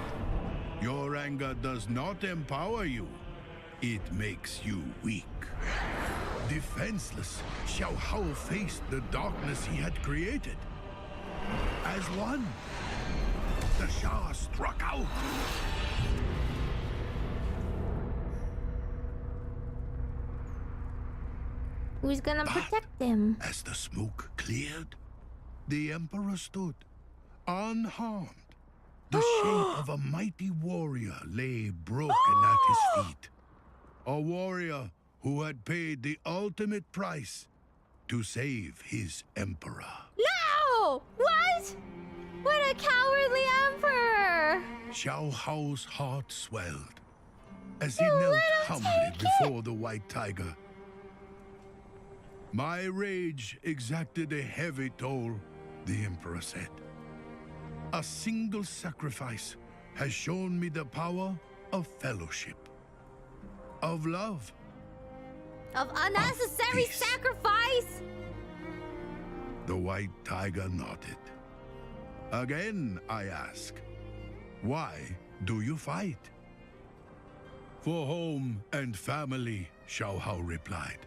Your anger does not empower you. It makes you weak. Defenseless, Xiao Hao faced the darkness he had created. As one, the Shah struck out. Who's gonna protect him? As the smoke cleared, the Emperor stood, unharmed. The shape of a mighty warrior lay broken at his feet. A warrior who had paid the ultimate price to save his emperor. No! What? What a cowardly emperor! Xiao Hao's heart swelled as he knelt humbly before the White Tiger. My rage exacted a heavy toll, the Emperor said. A single sacrifice has shown me the power of fellowship, of love. Of unnecessary sacrifice! The White Tiger nodded. Again, I ask, why do you fight? For home and family, Xiao Hao replied.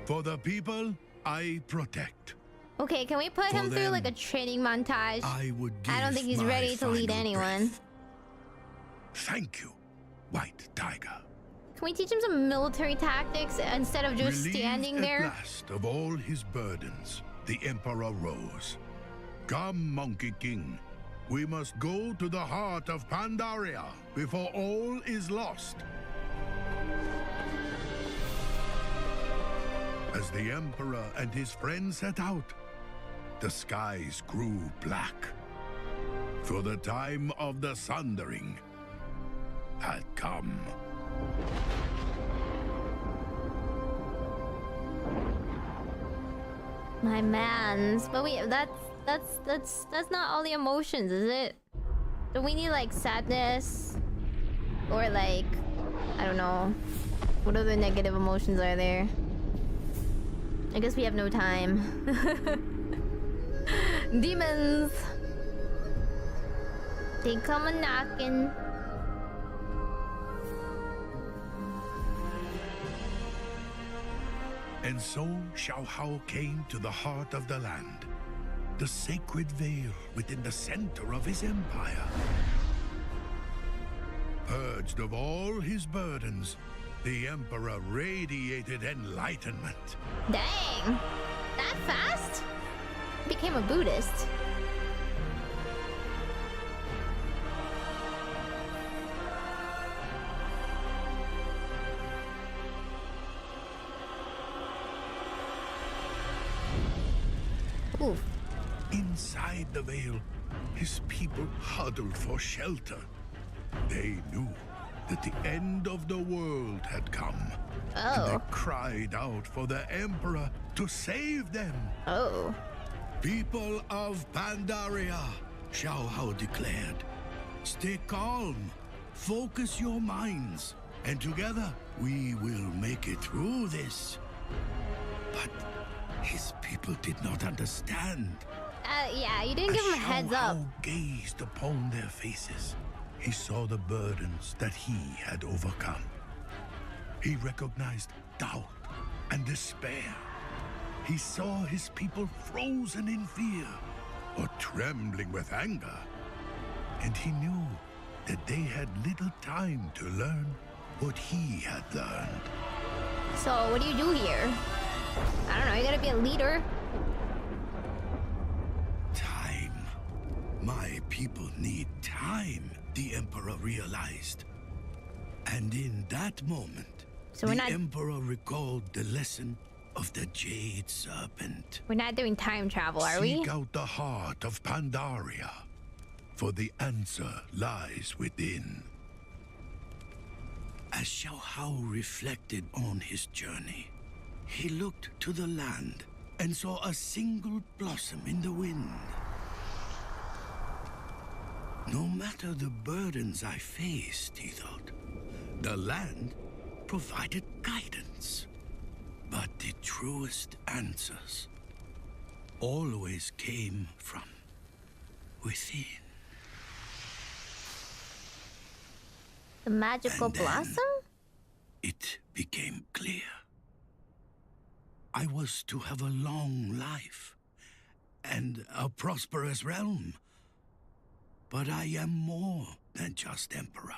For the people I protect. Okay, can we put him through like a training montage? I don't think he's ready to lead anyone. Thank you, White Tiger. Can we teach him some military tactics instead of just standing there? At last of all his burdens, the Emperor rose. Come, Monkey King. We must go to the heart of Pandaria before all is lost. As the Emperor and his friends set out, the skies grew black. For the time of the sundering had come. My mans, but wait, that's not all the emotions, is it? Do we need like sadness, or like, I don't know, what other negative emotions are there? I guess we have no time. Demons, they come a knocking. And so Xiao Hao came to the heart of the land, the sacred veil within the center of his empire. Purged of all his burdens, the Emperor radiated enlightenment. Dang! That fast? Became a Buddhist. Oof. Inside the veil, his people huddled for shelter. They knew that the end of the world had come. And they cried out for the Emperor to save them. Oh. People of Pandaria, Xiao Hao declared. Stay calm, focus your minds, and together we will make it through this. But his people did not understand. Yeah, you didn't give him a heads up. Xiao Hao gazed upon their faces. He saw the burdens that he had overcome. He recognized doubt and despair. He saw his people frozen in fear or trembling with anger. And he knew that they had little time to learn what he had learned. So, what do you do here? I don't know, you gotta be a leader. Time. My people need time, the Emperor realized. And in that moment, the Emperor recalled the lesson of the Jade Serpent. We're not doing time travel, are we? Seek out the heart of Pandaria, for the answer lies within. As Xiao Hao reflected on his journey, he looked to the land and saw a single blossom in the wind. No matter the burdens I faced, he thought, the land provided guidance. But the truest answers always came from within. The magical blossom? It became clear. I was to have a long life and a prosperous realm. But I am more than just Emperor.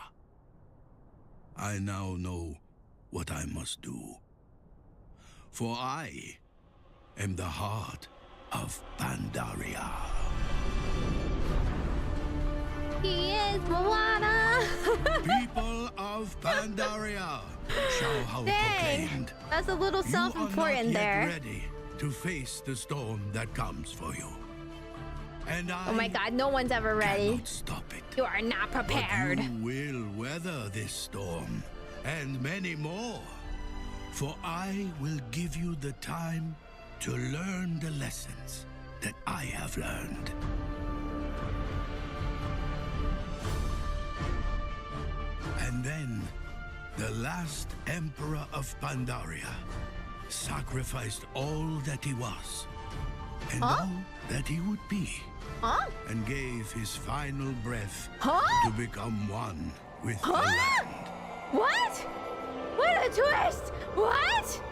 I now know what I must do. For I am the heart of Pandaria. He is Moana! People of Pandaria, shall how proclaimed. That's a little self-important there. You are not yet ready to face the storm that comes for you. And Oh my god, no one's ever ready. Stop it. You are not prepared. But you will weather this storm, and many more. For I will give you the time to learn the lessons that I have learned. And then, the last Emperor of Pandaria sacrificed all that he was, and all that he would be. And gave his final breath to become one with the land. What? What a twist! What?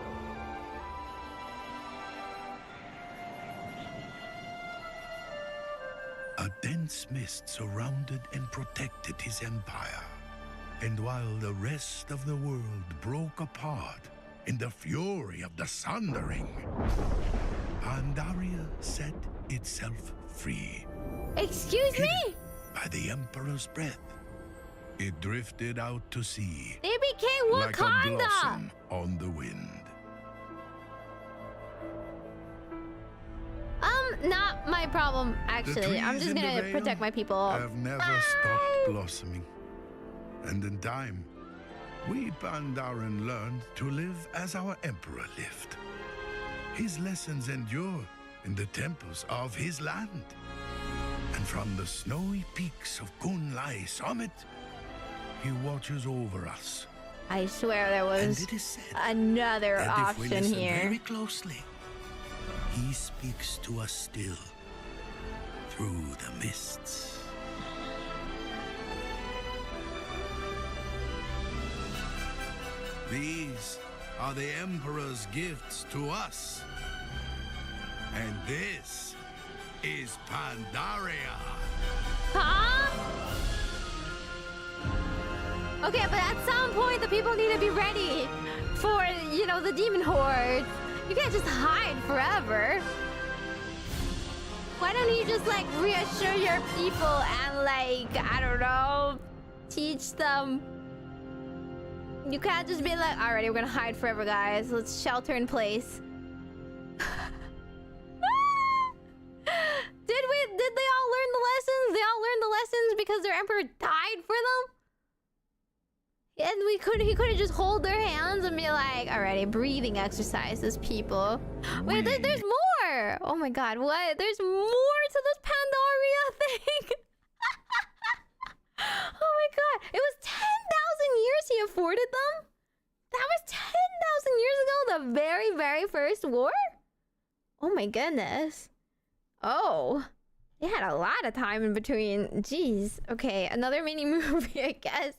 A dense mist surrounded and protected his empire. And while the rest of the world broke apart in the fury of the Sundering, Pandaria set itself free. Excuse me? By the Emperor's breath, it drifted out to sea. They became like a Wakanda! blossom on the wind. Not my problem, actually. I'm just gonna protect my people. Have never stopped blossoming. And in time, we Pandaren learned to live as our Emperor lived. His lessons endure in the temples of his land. And from the snowy peaks of Kunlai Summit, he watches over us. I swear there was another option if we listen here. very closely, he speaks to us still through the mists. These are the Emperor's gifts to us. And this is Pandaria. Huh? Okay, but at some point the people need to be ready for, you know, the demon horde. You can't just hide forever. Why don't you just like reassure your people and like, I don't know, teach them. You can't just be like, alrighty, we're gonna hide forever, guys. Let's shelter in place. Did they all learn the lessons? They all learned the lessons because their emperor died for them? And he couldn't just hold their hands and be like, alrighty, breathing exercises, people. Wait, there's more! Oh my god, what? There's more to this Pandaria thing? Oh my god, it was 10,000 years he afforded them? That was 10,000 years ago, the very, very first war? Oh my goodness. Oh, they had a lot of time in between. Jeez. Okay, another mini movie, I guess.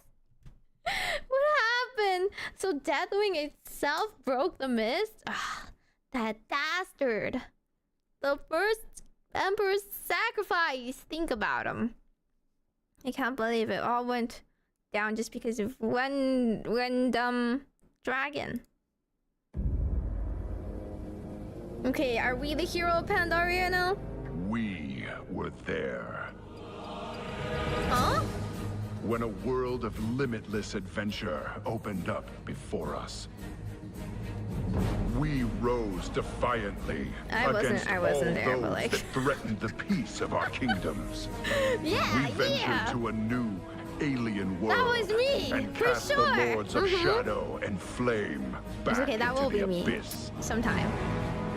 What happened? So Deathwing itself broke the mist? Ah, that bastard. The first Emperor's sacrifice. Think about him. I can't believe it all went down just because of one random dragon. Okay, are we the hero of Pandaria now? We were there. Huh? When a world of limitless adventure opened up before us. We rose defiantly against all there, but those like... that threatened the peace of our kingdoms. Yeah, we ventured to a new alien world. That was me, and for cast sure. the lords of shadow and flame back It's okay, that into will the be me. abyss. Sometime.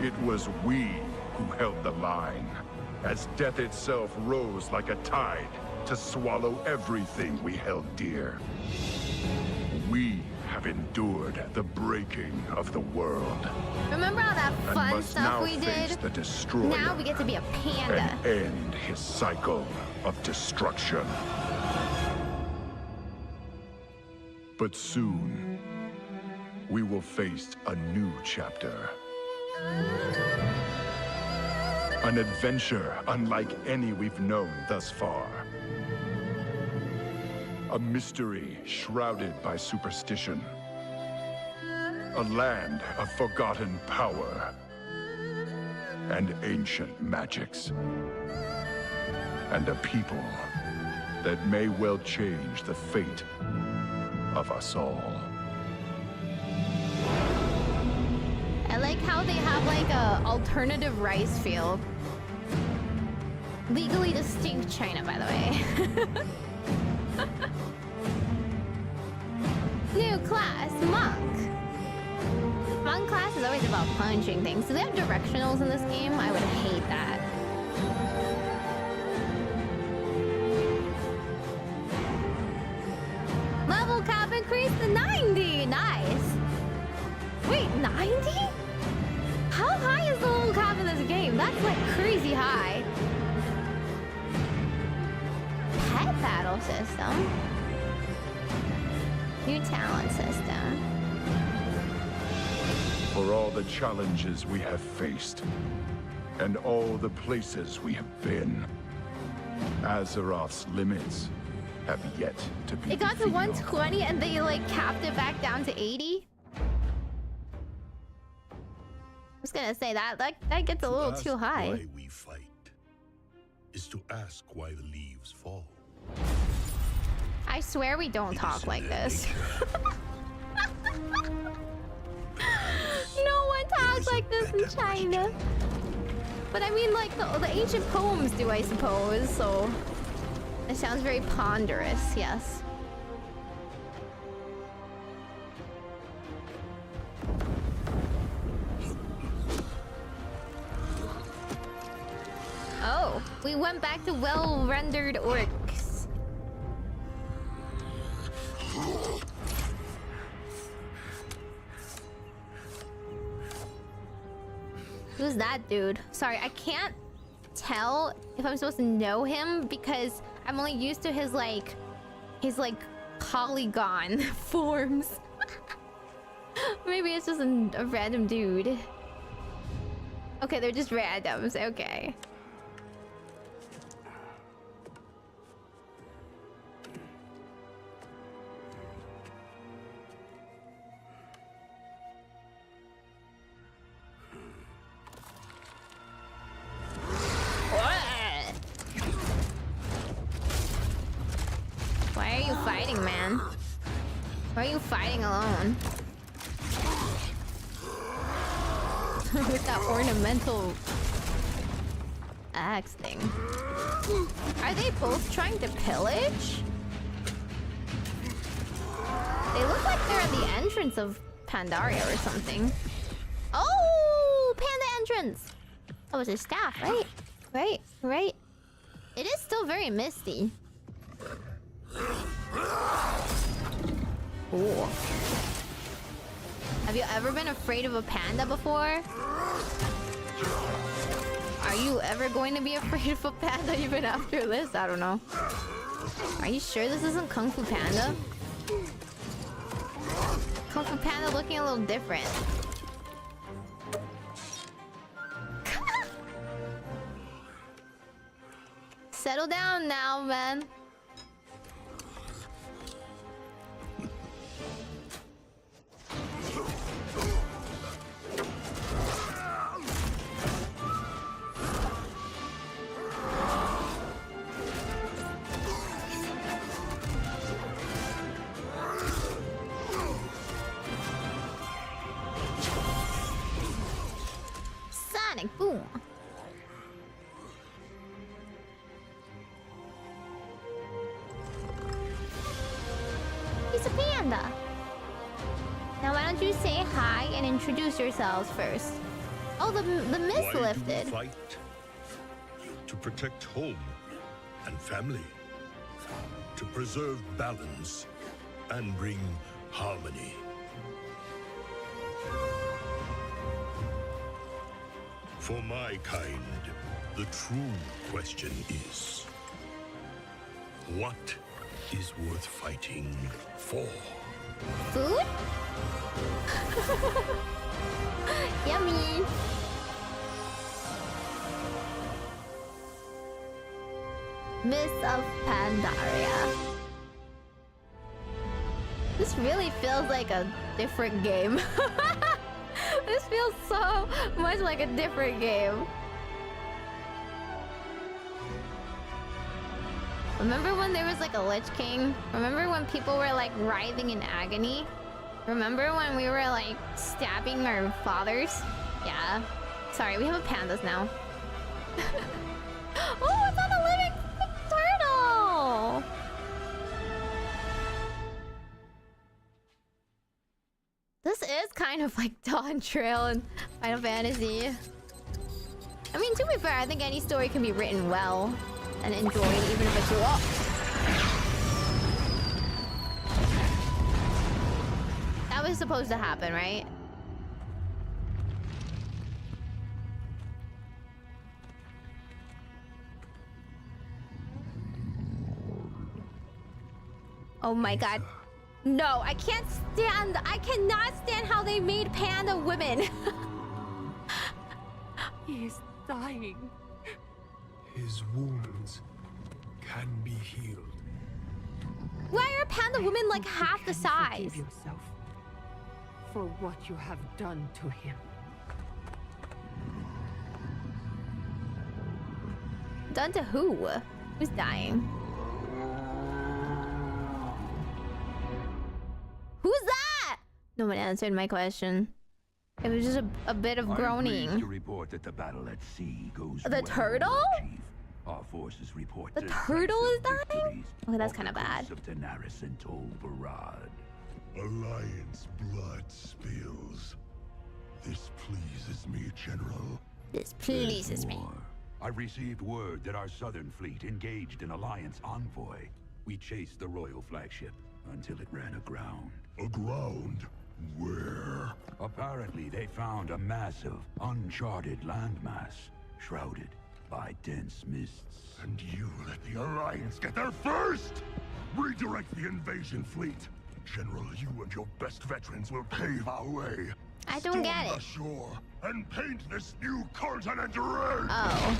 It was we who held the line, as death itself rose like a tide to swallow everything we held dear. We have endured the breaking of the world. Remember all that and fun must stuff now we face did? the destroyer Now we get to be a panda. and end his cycle of destruction. But soon, we will face a new chapter. An adventure unlike any we've known thus far. A mystery shrouded by superstition. A land of forgotten power. And ancient magics. And a people that may well change the fate of us all. I like how they have like a alternative rice field. Legally distinct China, by the way. New class, Monk. Monk class is always about punching things. Do they have directionals in this game? I would hate that. Level cap increased to 90. Nice. Wait, 90? How high is the level cap in this game? That's like crazy high. Pet battle system. New talent system. For all the challenges we have faced, and all the places we have been, Azeroth's limits have yet to be It got to 120 and they like capped it back down to 80. I was gonna say that gets a little too high. Why we fight is to ask why the leaves fall. I swear we don't talk like this. No one talks like this in China. But I mean, like, the ancient poems do, I suppose, so... It sounds very ponderous, yes. Oh, we went back to well-rendered orcs. Who's that dude? Sorry, I can't tell if I'm supposed to know him because I'm only used to his like polygon forms. Maybe it's just a random dude. Okay, they're just randoms. Okay. Why are you fighting, man? Why are you fighting alone? With that ornamental axe thing. Are they both trying to pillage? They look like they're at the entrance of Pandaria or something. Oh, panda entrance! Oh, it's a staff, right? Right. It is still very misty. Ooh. Have you ever been afraid of a panda before? Are you ever going to be afraid of a panda even after this? I don't know. Are you sure this isn't Kung Fu Panda? Kung Fu Panda looking a little different. Settle down now, man. Sonic boom. He's a panda. Now why don't you say hi and introduce yourselves first? Oh, the mist Why lifted. do we fight? To protect home and family. To preserve balance and bring harmony. For my kind, the true question is, what is worth fighting for? Food? Yummy. Miss of Pandaria. This really feels like a different game. This feels so much like a different game. Remember when there was like a Lich King? Remember when people were like writhing in agony? Remember when we were like stabbing our fathers? Yeah. Sorry, we have a pandas now. Oh, it's on a living turtle! This is kind of like Dawn Trail in Final Fantasy. I mean, to be fair, I think any story can be written well and enjoyed, even if it's raw. That was supposed to happen, right? Oh my god. No, I can't stand. I cannot stand how they made panda women. He is dying. His wounds can be healed. Why are panda women like half the size? Forgive yourself for what you have done to him. Done to who? Who's dying? Who's that? No one answered my question. It was just a bit of groaning. I'm pleased to report that the battle at sea goes The well, turtle? Chief. Our forces report The turtle is dying? Okay, that's kind of bad. of Daenerys and Tol Barad. Alliance blood spills. This pleases me, General. This pleases me. I received word that our southern fleet engaged an Alliance envoy. We chased the royal flagship until it ran aground. Aground? Where? Apparently, they found a massive, uncharted landmass, shrouded by dense mists. And you let the Alliance get there first! Redirect the invasion fleet. General, you and your best veterans will pave our way. I don't get Storm it. the shore and paint this new continent red! Oh.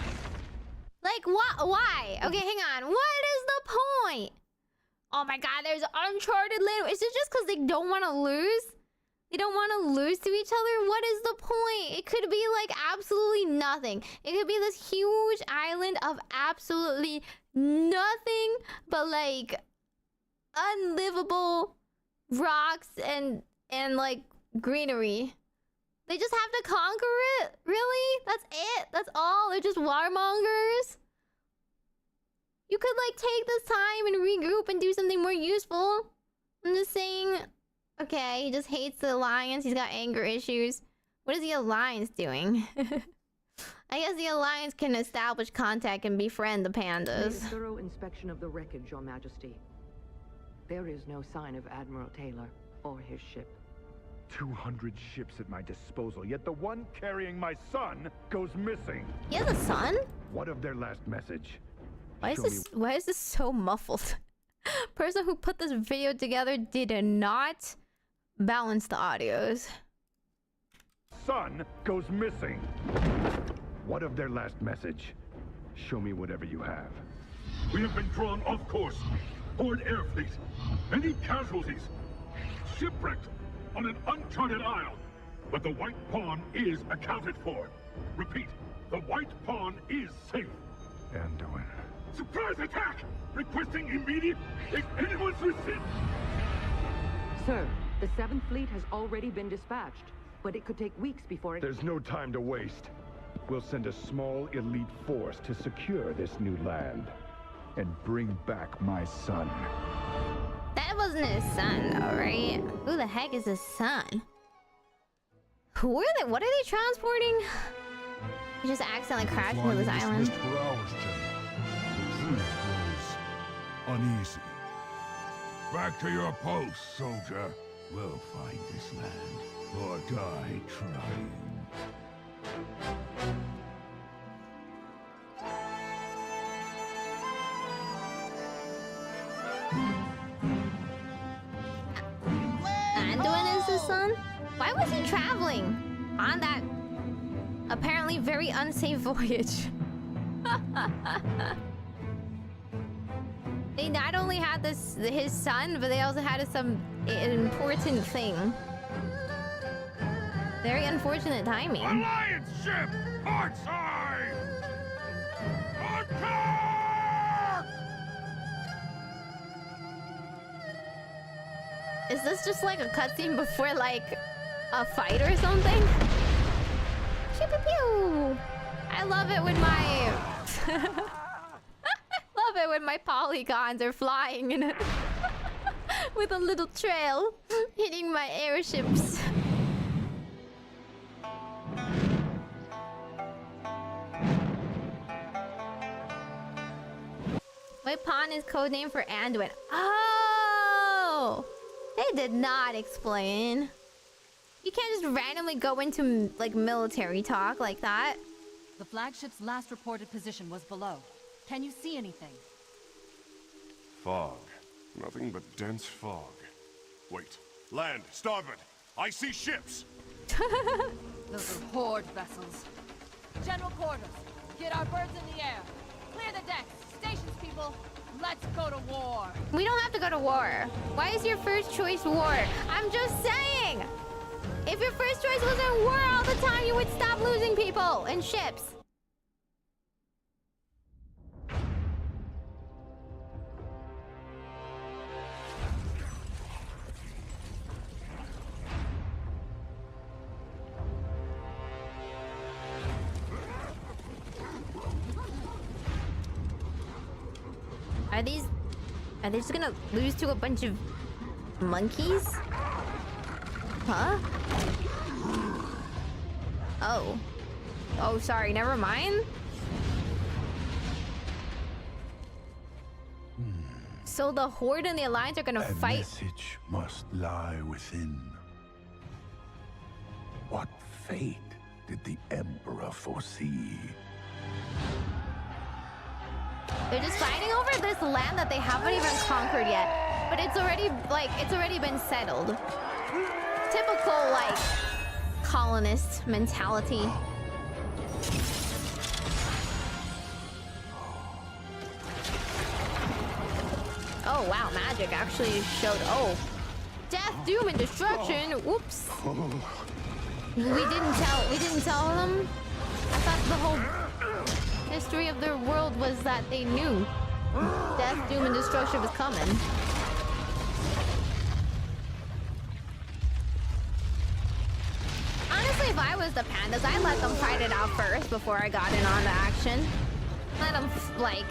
Like, what? Why? Okay, hang on. What is the point? Oh my god, there's uncharted land. Is it just because they don't want to lose? They don't want to lose to each other? What is the point? It could be like absolutely nothing. It could be this huge island of absolutely nothing but like unlivable rocks and like greenery. They just have to conquer it? Really? That's it? That's all? They're just warmongers? You could like take this time and regroup and do something more useful. I'm just saying. Okay, he just hates the Alliance. He's got anger issues. What is the Alliance doing? I guess the Alliance can establish contact and befriend the pandas. Made a thorough inspection of the wreckage, Your Majesty. There is no sign of Admiral Taylor or his ship. 200 ships at my disposal, yet the one carrying my son goes missing. He has a son? What of their last message? Why is this so muffled? Person who put this video together did not balance the audios. Son goes missing. What of their last message? Show me whatever you have. We have been drawn off course. Horde air fleet. Many casualties. Shipwrecked on an uncharted isle. But the White Pawn is accounted for. Repeat, the White Pawn is safe. Anduin. Surprise attack! Requesting immediate... If anyone's received... Sir, the 7th Fleet has already been dispatched, but it could take weeks before it... There's no time to waste. We'll send a small elite force to secure this new land and bring back my son. That wasn't his son, alright? Who the heck is his son? Who are they? What are they transporting? He just accidentally crashed into this island. For hours, General. The truth grows uneasy. Back to your post, soldier. We'll find this land, or die trying. down? Why was he traveling on that apparently very unsafe voyage? They not only had his son, but they also had some important thing. Very unfortunate timing. Alliance ship, port side! Is this just like a cutscene before like a fight or something? Pew pew pew! I love it when my love it when my polygons are flying in it with a little trail hitting my airships. My pawn is codename for Anduin. Oh! They did not explain. You can't just randomly go into like military talk like that. The flagship's last reported position was below. Can you see anything? Fog. Nothing but dense fog. Wait. Land, starboard. I see ships. Those are Horde vessels. General quarters. Get our birds in the air. Clear the decks. Stations, people. Let's go to war. We don't have to go to war. Why is your first choice war? I'm just saying. If your first choice wasn't war all the time, you would stop losing people and ships. Are they just gonna lose to a bunch of monkeys? Huh? Oh. Oh, sorry, never mind. So the Horde and the Alliance are gonna fight. A message must lie within. What fate did the Emperor foresee? They're just fighting over this land that they haven't even conquered yet. But it's already been settled. Typical, like, colonist mentality. Oh, wow, magic actually showed. Oh. Death, doom, and destruction. Whoops. We didn't tell them. I thought the whole history of their world was that they knew death, doom, and destruction was coming. Honestly, if I was the pandas, I'd let them fight it out first before I got in on the action. Let them, like,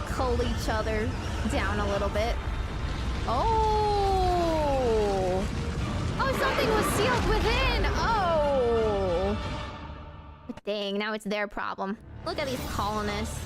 cull each other down a little bit. Oh! Oh, something was sealed within! Oh! Dang, now it's their problem. Look at these colonists.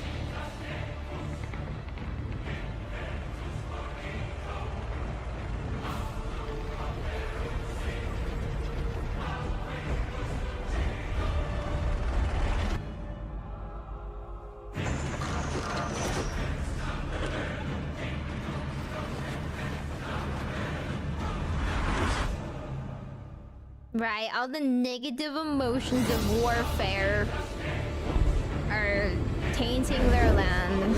Right, all the negative emotions of warfare are tainting their land.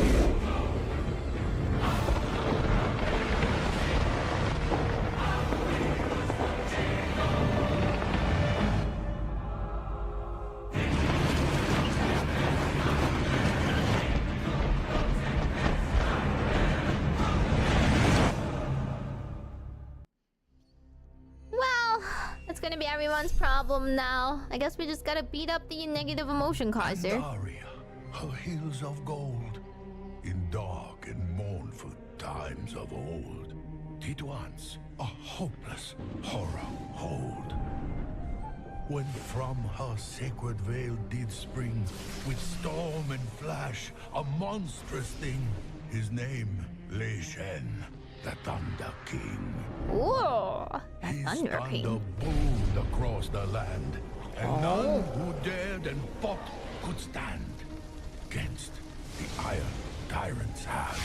Gonna be everyone's problem now. I guess we just gotta beat up the negative emotion causer. Pandaria, her hills of gold, in dark and mournful times of old, did once a hopeless horror hold. When from her sacred veil did spring, with storm and flash, a monstrous thing, his name, Lich King, the Thunder King. Ooh, the Thunder King. His thunder boomed across the land, and none who dared and fought could stand against the Iron Tyrant's hands.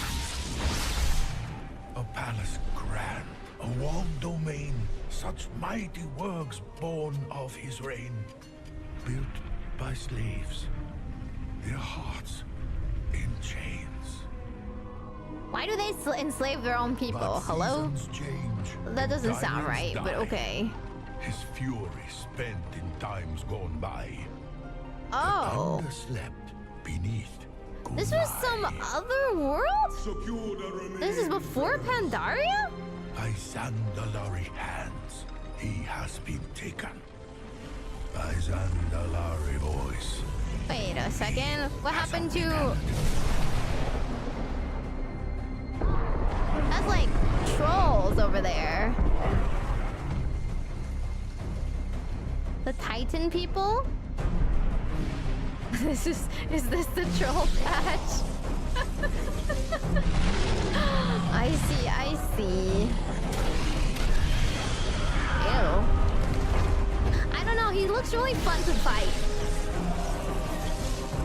A palace grand, a walled domain, such mighty works born of his reign, built by slaves, their hearts in chains. Why do they enslave their own people? But hello? change, That doesn't sound right, tyrants but die. okay. His fury spent in times gone by. Oh. Underslept beneath. This was some other world? This is before Pandaria? By Zandalari hands, he has been taken. By Zandalari voice. Wait a second. What happened to... That's like trolls over there. The Titan people? Is this the troll patch? I see. Ew. I don't know, he looks really fun to fight.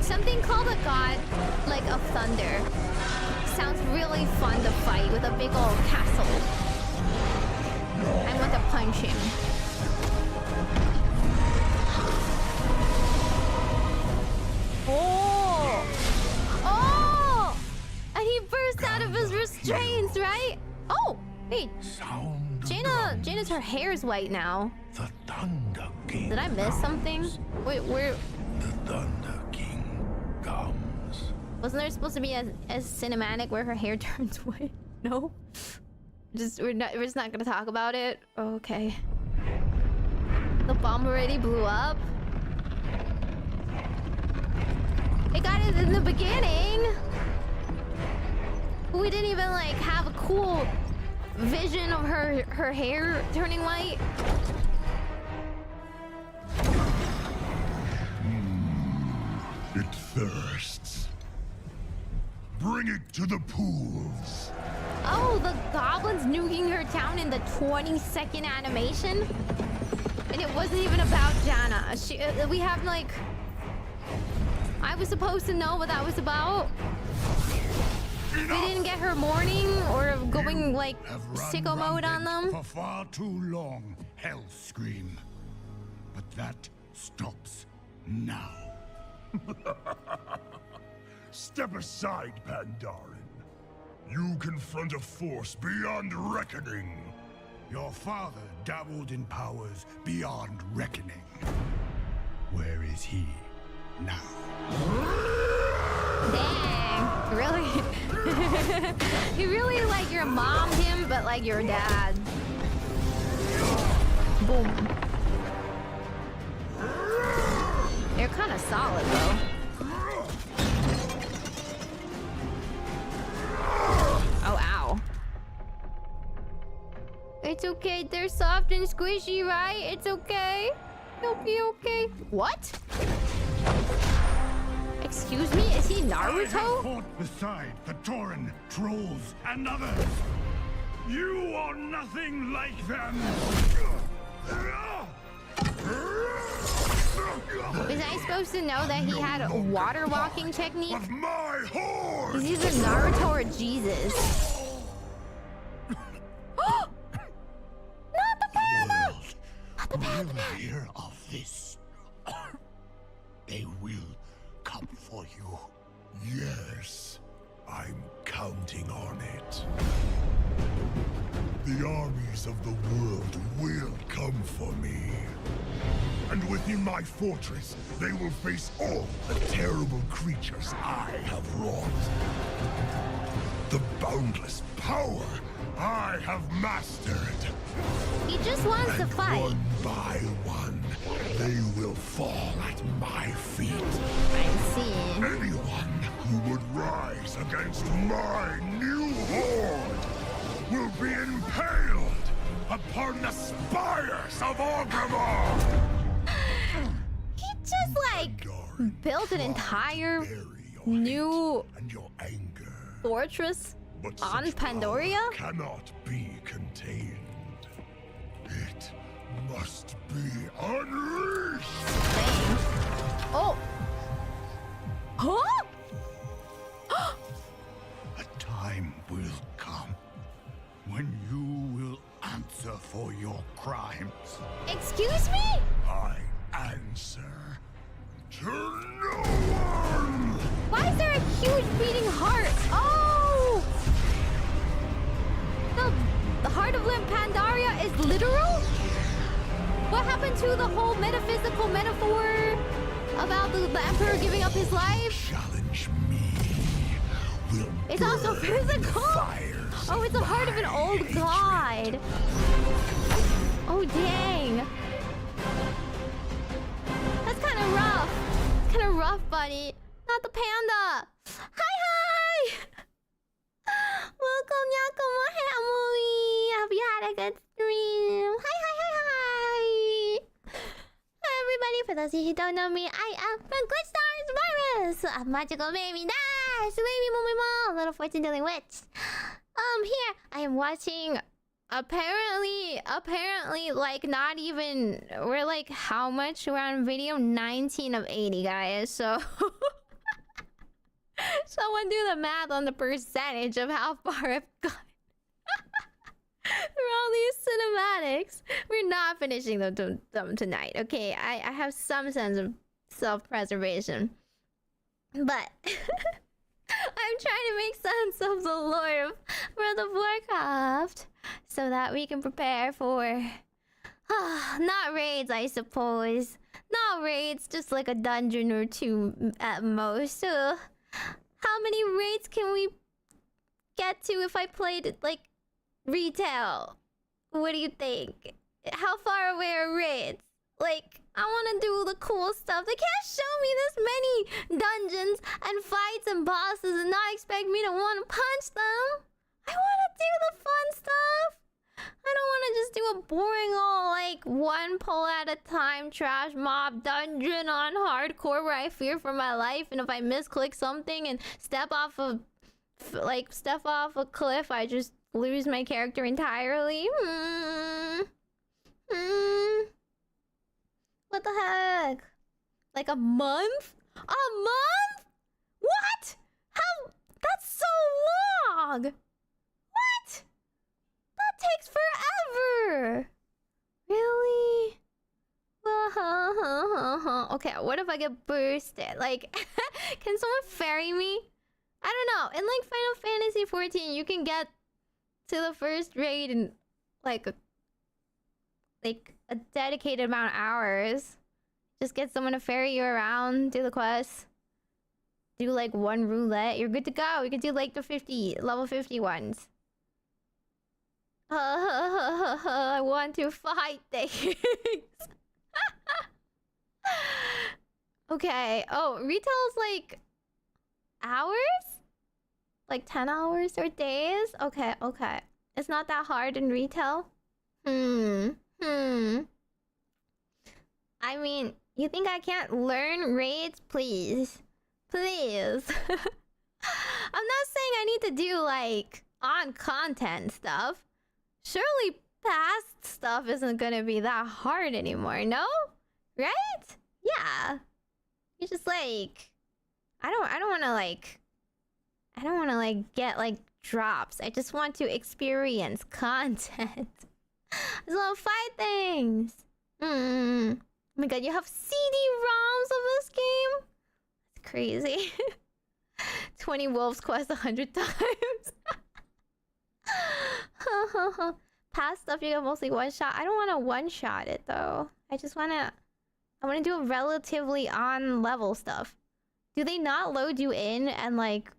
Something called a god, like of thunder. Sounds really fun to fight with a big old castle. I want to punch him. Oh! And he burst out of his restraints, right? Oh, wait. Jaina's her hair's white now. The Thunder King. Did I miss something? Wait, where? The Thunder King comes. Wasn't there supposed to be a cinematic where her hair turns white? No. We're just not gonna talk about it. Okay. The bomb already blew up. It got it in the beginning. We didn't even like have a cool vision of her hair turning white. It thirsts. Bring it to the pools. Oh, the goblins nuking her town in the 20-second animation? And it wasn't even about Jaina. We have like... I was supposed to know what that was about. We didn't get her mourning or going like sicko mode on them. For far too long, Hellscream. But that stops now. Step aside, Pandarin. You confront a force beyond reckoning. Your father dabbled in powers beyond reckoning. Where is he now? Dang, really? You really like your mom him, but like your dad. Boom. They're kind of solid though. Oh, ow. It's okay, they're soft and squishy, right? It's okay. You'll be okay. What? Excuse me, is he Naruto? I have fought beside the Tauren, trolls, and others. You are nothing like them. Was I supposed to know that he had a water walking technique? Of my horde. He's either Naruto or Jesus. Not the panda! Not the panda! Hear of this. They will come for you. Yes, I'm counting on it. The armies of the world will come for me. And within my fortress, they will face all the terrible creatures I have wrought. The boundless power I have mastered. He just wants to fight. One by one, they will fall at my feet. I see. Anyone who would rise against my new horde will be impaled upon the spires of Orbacle. He just like built an entire new fortress on Pandaria? Cannot be contained. It must be unleashed. Dang. Oh. Huh? A time will come when you will answer. for your crimes. Excuse me? I answer to no one! Why is there a huge beating heart? Oh! The heart of Limb Pandaria is literal? What happened to the whole metaphysical metaphor about the Emperor giving up his life? Challenge me. It's also physical? Oh, it's the heart of an old god. Oh, dang. That's kind of rough. It's kind of rough, buddy. Not the panda. Hi. Welcome, Yakuma family. Hope you had a good stream. Hi. Hi, everybody. For those of you who don't know me, I am from GlitchStars Virus. I'm Majokko Meimi Dash. Meimi Momimo, little fortune-telling witch. Here I am watching. Apparently, like not even. We're like how much? We're on video 19 of 80, guys. So. Someone do the math on the percentage of how far I've gone through all these cinematics. We're not finishing them tonight, okay? I have some sense of self-preservation. But I'm trying to make sense of the lore of World of Warcraft so that we can prepare for... not raids, I suppose. Not raids, just like a dungeon or two at most. How many raids can we get to if I played like retail? What do you think? How far away are raids? Like, I want to do the cool stuff. They can't show me this many dungeons and fights and bosses and not expect me to want to punch them. I want to do the fun stuff. I don't want to just do a boring old, like, one pull at a time trash mob dungeon on hardcore where I fear for my life, and if I misclick something and step off a cliff, I just lose my character entirely. What the heck? Like a month? A month? What? How? That's so long! What? That takes forever! Really? Okay, what if I get boosted? Like, can someone ferry me? I don't know. In like Final Fantasy 14, you can get to the first raid in like a dedicated amount of hours. Just get someone to ferry you around, do the quest. Do like one roulette, you're good to go. You can do like the level 50 ones. I want to fight things. Okay. Oh, retail's like hours? Like 10 hours or days? Okay. It's not that hard in retail. I mean, you think I can't learn raids? Please. I'm not saying I need to do like on content stuff. Surely past stuff isn't gonna be that hard anymore, no? Right? Yeah. You just like I don't wanna like get like drops. I just want to experience content. I just wanna fight things. Oh my god, you have CD-ROMs of this game? That's crazy. 20 wolves quest 100 times. Past stuff you get mostly one shot. I don't want to one shot it though. I want to do a relatively on level stuff. Do they not load you in and like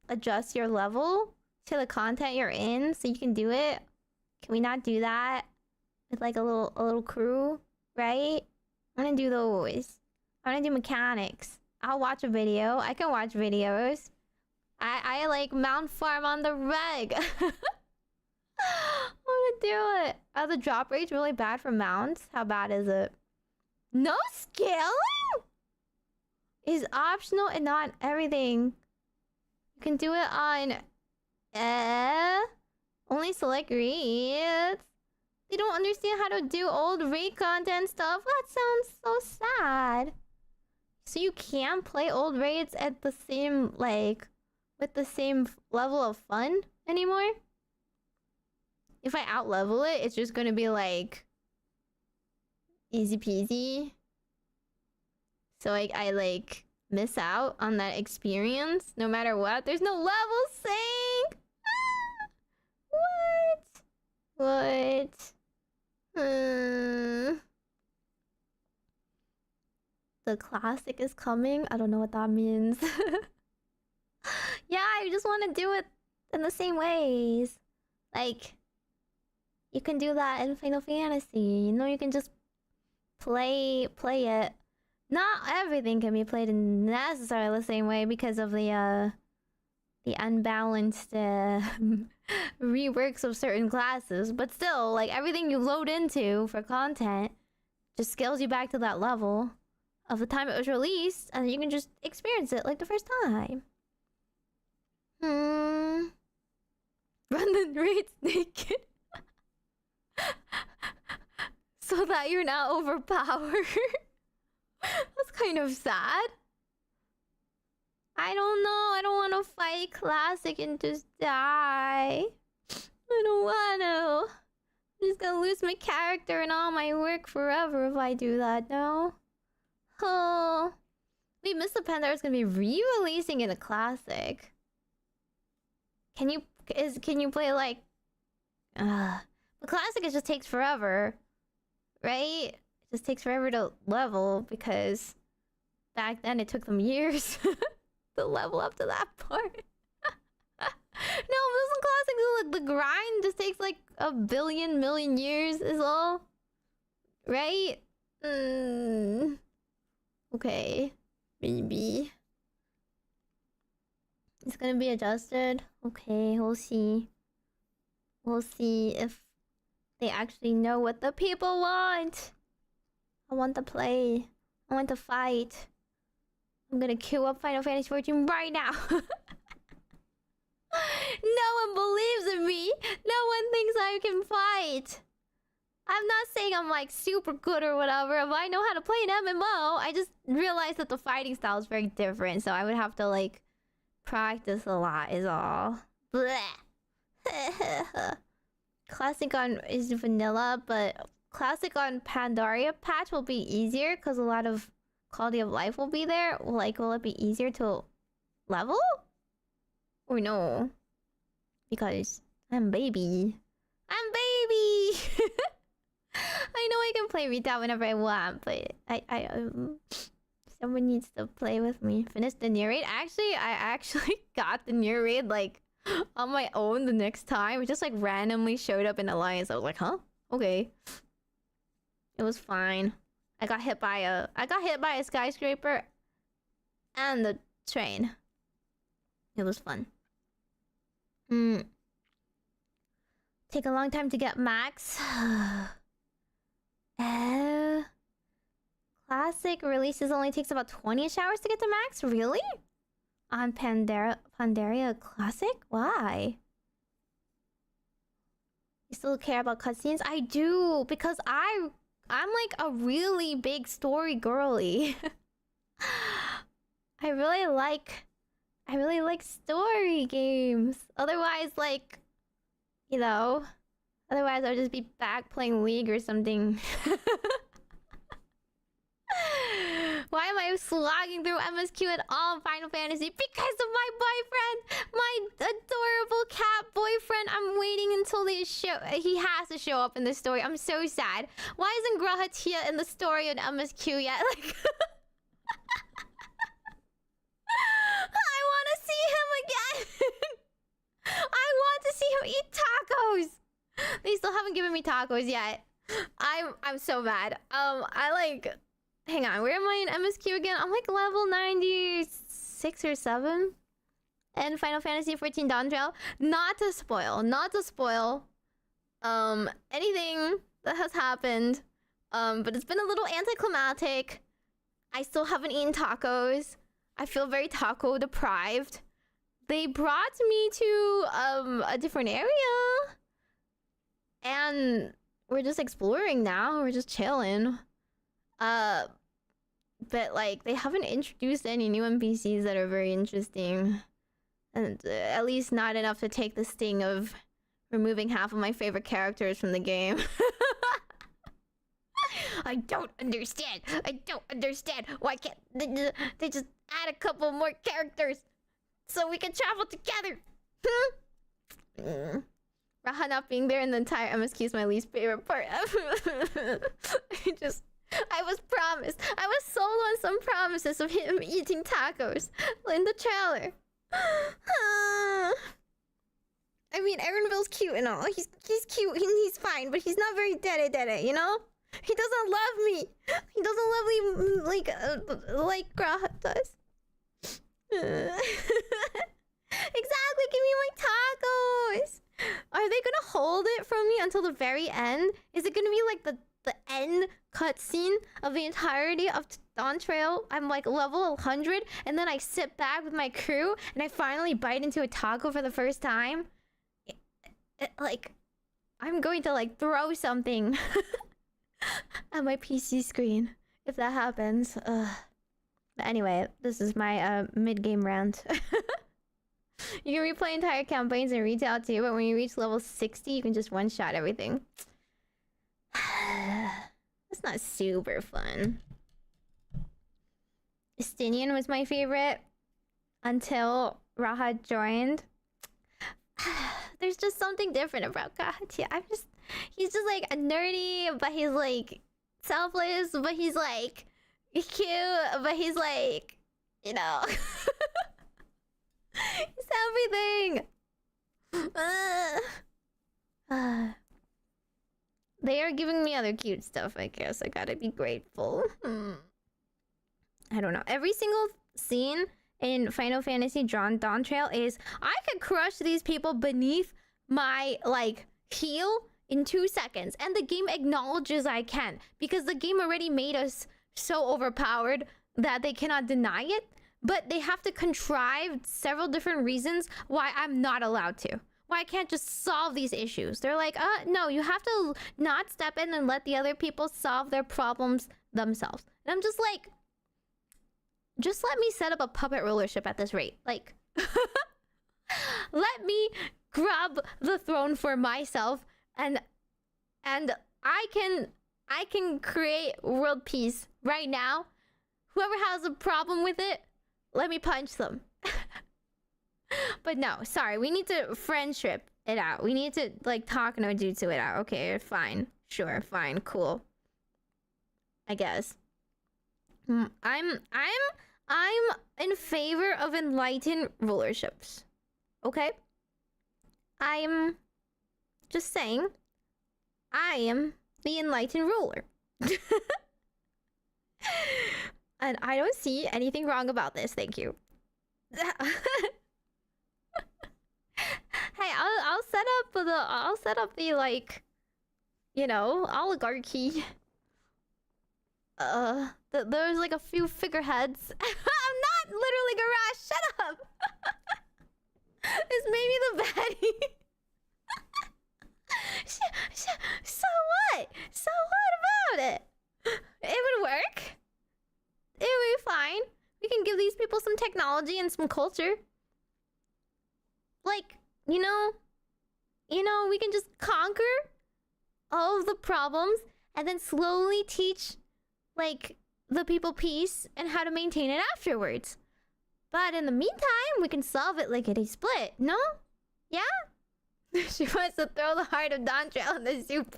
adjust your level to the content you're in so you can do it? Can we not do that with like a little crew, right? I want to do those. I want to do mechanics. I'll watch a video. I can watch videos. I like mount farm on the reg. I want to do it. Are the drop rates really bad for mounts? How bad is it? No scaling? Is optional and not everything. You can do it on only select raids. They don't understand how to do old raid content stuff. That sounds so sad. So you can't play old raids at the same like with the same level of fun anymore? if I out-level it, it's just gonna be like easy peasy. So I like miss out on that experience no matter what. There's no level sync. What? The classic is coming. I don't know what that means. Yeah, I just want to do it in the same ways. Like, you can do that in Final Fantasy. You know, you can just play it. Not everything can be played in necessarily the same way because of the unbalanced reworks of certain classes. But still, like, everything you load into for content just scales you back to that level of the time it was released, and you can just experience it like the first time. Run the raids naked. So that you're not overpowered. That's kind of sad. I don't know. I don't want to fight classic and just die. I don't want to. I'm just gonna lose my character and all my work forever if I do that, no? Oh. Wait, Mr. Pandaria is gonna be re-releasing in a classic. Can you play like... the classic, it just takes forever. Right? It just takes forever to level because back then it took them years to level up to that part. No, Muslim classics, the grind just takes like a million years is all. Right? Okay. Maybe. It's gonna be adjusted. Okay, we'll see. We'll see if they actually know what the people want. I want to play. I want to fight. I'm gonna queue up Final Fantasy 14 right now. No one believes in me. No one thinks I can fight. I'm not saying I'm like super good or whatever. If I know how to play an MMO, I just realized that the fighting style is very different. So I would have to like practice a lot is all. Blech. Classic on is vanilla, but classic on Pandaria patch will be easier because a lot of quality of life will be there. Like, will it be easier to level? Or no? Because I'm baby. I'm baby! I know I can play Rita whenever I want, but someone needs to play with me. Finish the new raid. Actually, I actually got the new raid like on my own the next time. It just like randomly showed up in Alliance. I was like, huh? Okay. It was fine. I got hit by a skyscraper and the train. It was fun. Take a long time to get max. Classic releases only takes about 20-ish hours to get to max? Really? On Pandaria Classic? Why? You still care about cutscenes? I do, because I'm like a really big story girly. I really like story games. Otherwise, like, you know, otherwise I'll just be back playing League or something. Why am I slogging through MSQ at all Final Fantasy? Because of my boyfriend! My adorable cat boyfriend! I'm waiting until he has to show up in the story. I'm so sad. Why isn't Grahatia in the story in MSQ yet? Like... I want to see him again! I want to see him eat tacos! They still haven't given me tacos yet. I'm so mad. I like... Hang on, where am I in MSQ again? I'm like level 96 or 7. And Final Fantasy 14 Dawn Trail. Not to spoil anything that has happened. But it's been a little anticlimactic. I still haven't eaten tacos. I feel very taco deprived. They brought me to a different area. And we're just exploring now. We're just chilling. But like they haven't introduced any new NPCs that are very interesting, and at least not enough to take the sting of removing half of my favorite characters from the game. I don't understand. I don't understand. Why can't they just add a couple more characters so we can travel together? Raha not being there in the entire MSQ is my least favorite part ever. I was promised. I was sold on some promises of him eating tacos in the trailer. I mean, Aaronville's cute and all. He's cute. He's fine, but he's not very dede, you know? He doesn't love me. He doesn't love me like Graha does. Exactly. Give me my tacos. Are they gonna hold it from me until the very end? Is it gonna be like the end cutscene of the entirety of Dawn Trail? I'm like level 100, and then I sit back with my crew, and I finally bite into a taco for the first time. Like, I'm going to like throw something at my PC screen if that happens. But anyway, this is my mid-game rant. You can replay entire campaigns in retail too, but when you reach level 60, you can just one-shot everything. It's not super fun. Estinian was my favorite until Raha joined. There's just something different about Katia. He's just like nerdy, but he's like selfless, but he's like cute, but he's like, you know, he's everything. They are giving me other cute stuff, I guess. I gotta be grateful. I don't know. Every single scene in Final Fantasy Dawn Trail is, I could crush these people beneath my, like, heel in 2 seconds. And the game acknowledges I can. Because the game already made us so overpowered that they cannot deny it. But they have to contrive several different reasons why I'm not allowed to. Why I can't just solve these issues. They're like, no, you have to not step in and let the other people solve their problems themselves. And I'm just like, just let me set up a puppet rulership at this rate. Like, let me grab the throne for myself, and I can create world peace right now. Whoever has a problem with it, let me punch them. But no, sorry, we need to friendship it out. We need to like talk no jutsu it out. Okay, fine, sure, fine, cool. I guess. I'm in favor of enlightened rulerships. Okay? I'm just saying, I am the enlightened ruler. And I don't see anything wrong about this, thank you. Hey, I'll set up the like, you know, oligarchy. There's like a few figureheads. I'm not literally Garage. Shut up. It's maybe the baddie. So what? So what about it? It would work. It would be fine. We can give these people some technology and some culture. Like, you know, we can just conquer all of the problems and then slowly teach, like, the people peace and how to maintain it afterwards. But in the meantime, we can solve it like a split, no? Yeah? She wants to throw the heart of Dawn Trail in the soup.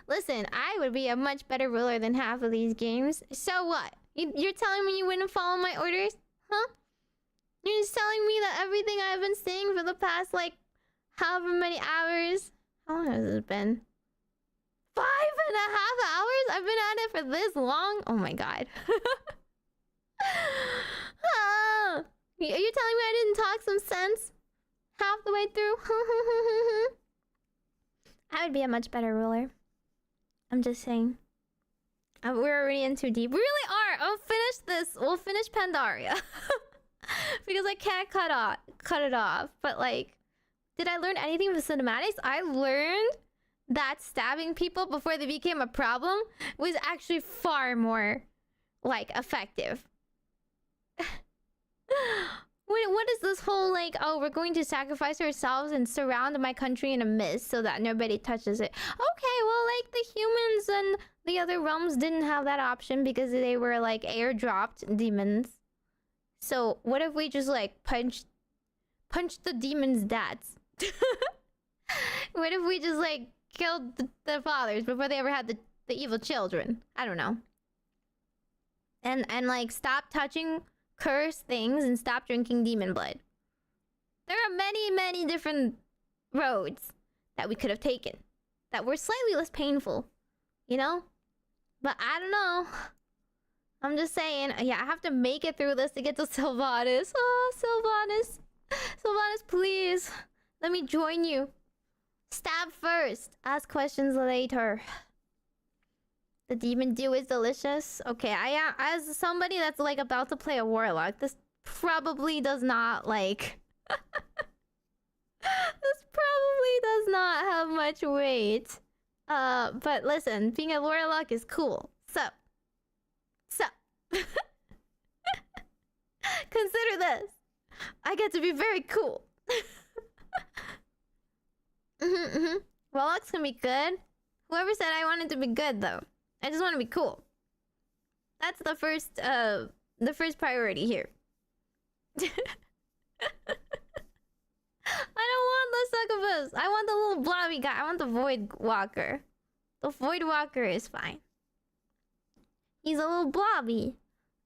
Listen, I would be a much better ruler than half of these games. So what? You're telling me you wouldn't follow my orders? Huh? You're just telling me that everything I've been saying for the past, like, however many hours... How long has it been? 5.5 hours? I've been at it for this long? Oh my god. Are you telling me I didn't talk some sense half the way through? I would be a much better ruler. I'm just saying. We're already in too deep. We really are. I'll finish this. We'll finish Pandaria. Because I can't cut it off. But like, did I learn anything from cinematics? I learned that stabbing people before they became a problem was actually far more like effective. like, oh, we're going to sacrifice ourselves and surround my country in a mist so that nobody touches it. Okay, well, like, the humans and the other realms didn't have that option because they were, like, airdropped demons. So, what if we just, like, punch the demons' dads? What if we just, like, killed the fathers before they ever had the evil children? I don't know. And like, stop touching cursed things and stop drinking demon blood. There are many different roads that we could have taken that were slightly less painful, you know? But I don't know. I'm just saying, yeah, I have to make it through this to get to Sylvanas. Oh, Sylvanas. Sylvanas, please. Let me join you. Stab first. Ask questions later. The demon dew is delicious. Okay, as somebody that's like about to play a warlock, this probably does not like... this probably does not have much weight. But listen, being a warlock is cool. So. Consider this. I get to be very cool. Warlocks can be good. Whoever said I wanted to be good, though. I just want to be cool. That's the first priority here. I don't want the succubus. I want the little blobby guy. I want the void walker. The void walker is fine. He's a little blobby,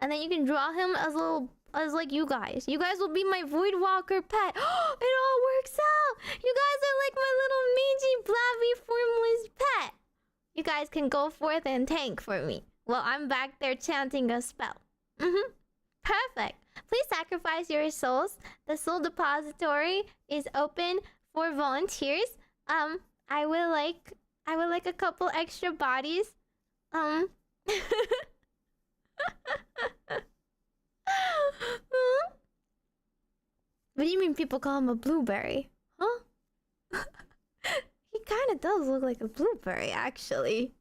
and then you can draw him as like you guys. You guys will be my void walker pet. It all works out. You guys are like my little mangy blobby formless pet. You guys can go forth and tank for me while I'm back there chanting a spell. Perfect. Please sacrifice your souls. The soul depository is open for volunteers. I would like a couple extra bodies. What do you mean people call him a blueberry? Huh? He kind of does look like a blueberry, actually.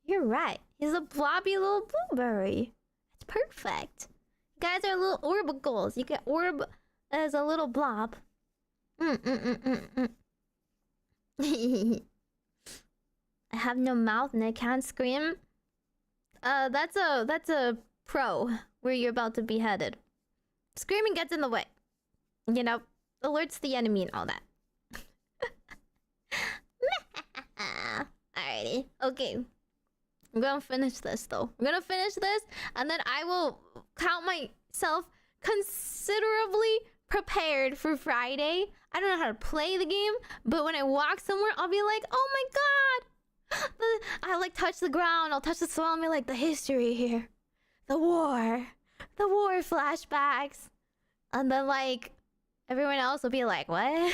You're right. He's a blobby little blueberry. It's perfect. You guys are little orbacles. You get orb as a little blob. I have no mouth and I can't scream. That's a pro where you're about to be headed. Screaming gets in the way. You know, alerts the enemy and all that. Alrighty. Okay. I'm gonna finish this though. I'm gonna finish this and then I will count myself considerably prepared for Friday. I don't know how to play the game, but when I walk somewhere, I'll be like, oh my god! I like touch the ground, I'll touch the soil and be like, the history here. The war flashbacks. And then like, everyone else will be like, what?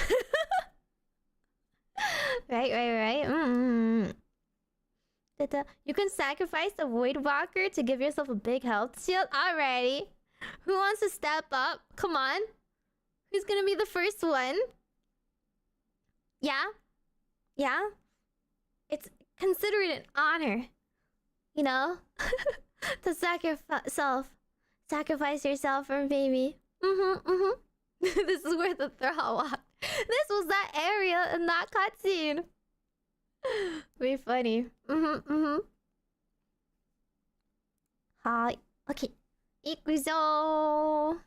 Right. You can sacrifice the Void Walker to give yourself a big health shield. Alrighty. Who wants to step up? Come on. Who's gonna be the first one? Yeah? It's considered an honor. You know? To sacrifice yourself for a baby. This is where the thrall walked. This was that area in that cutscene. Be funny. Hi. Okay. Ikuzo.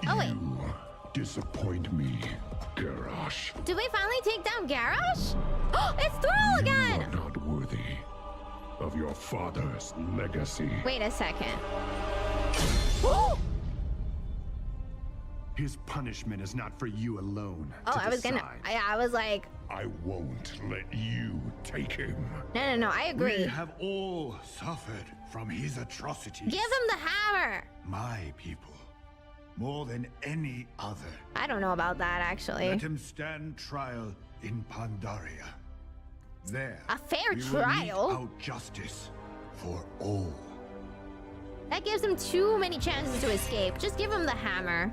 Oh wait. You disappoint me, Garrosh. Did we finally take down Garrosh? Oh, it's Thrall again! You are not worthy of your father's legacy. Wait a second. His punishment is not for you alone. Oh, I was like... I won't let you take him. No, I agree. We have all suffered from his atrocities. Give him the hammer! My people, more than any other. I don't know about that, actually. Let him stand trial in Pandaria. There, a fair we trial? will mete out justice for all. That gives him too many chances to escape. Just give him the hammer.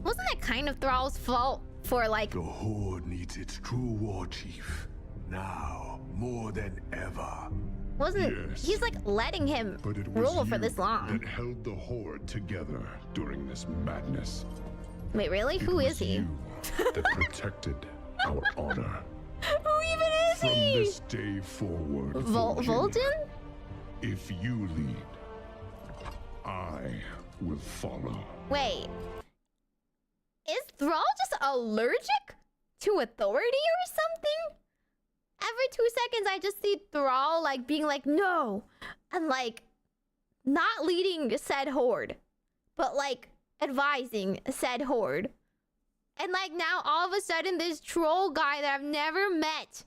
Wasn't that kind of Thrall's fault for like... The Horde needs its true war chief. Now, more than ever. He's like letting him But it was rule for you this long. that held the Horde together during this madness. Wait, really? Who is he? You that protected our honor. Who even is From he? this day forward, Vol'jin? If you lead, I will follow. Wait. Is Thrall just allergic to authority or something? Every 2 seconds I just see Thrall like being like, no, and like not leading said horde, but like advising said horde. And like now all of a sudden this troll guy that I've never met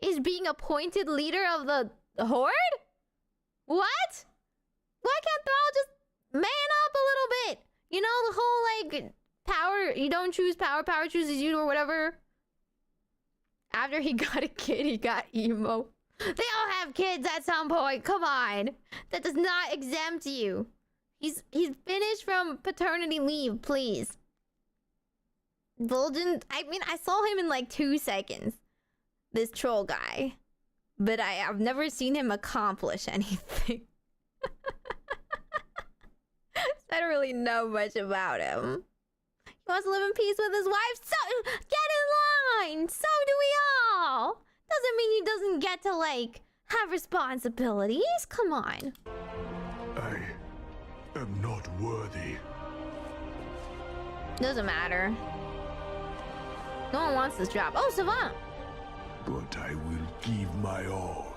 is being appointed leader of the horde? What? Why can't Thrall just man up a little bit? You know, the whole like power, you don't choose power, power chooses you or whatever. After he got a kid, he got emo. They all have kids at some point. Come on. That does not exempt you. He's finished from paternity leave, please. Vol'jin, I mean, I saw him in like 2 seconds. This troll guy. But I've never seen him accomplish anything. I don't really know much about him. He wants to live in peace with his wife. So get in line. So do we all. Doesn't mean he doesn't get to like have responsibilities. Come on. I am not worthy. Doesn't matter. No one wants this job. Oh, Savant. But I will give my all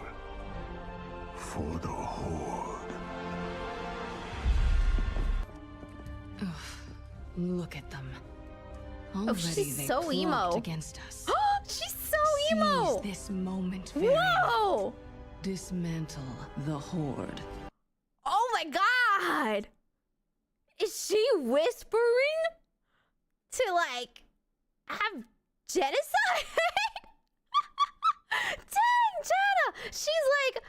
for the Horde. Look at them. Oh, she's they so emo. plot against us. She's so emo. Seize this moment, Varian. Whoa! Dismantle the Horde. Oh my god! Is she whispering to like have genocide? Dang, Jenna! She's like,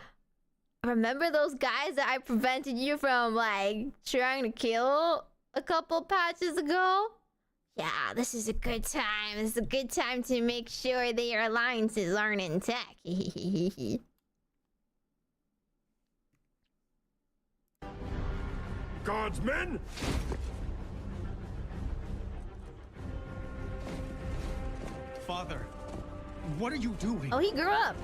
remember those guys that I prevented you from like trying to kill a couple patches ago? Yeah, this is a good time. This is a good time to make sure that your alliances aren't intact. Guardsmen! Father, what are you doing? Oh, he grew up.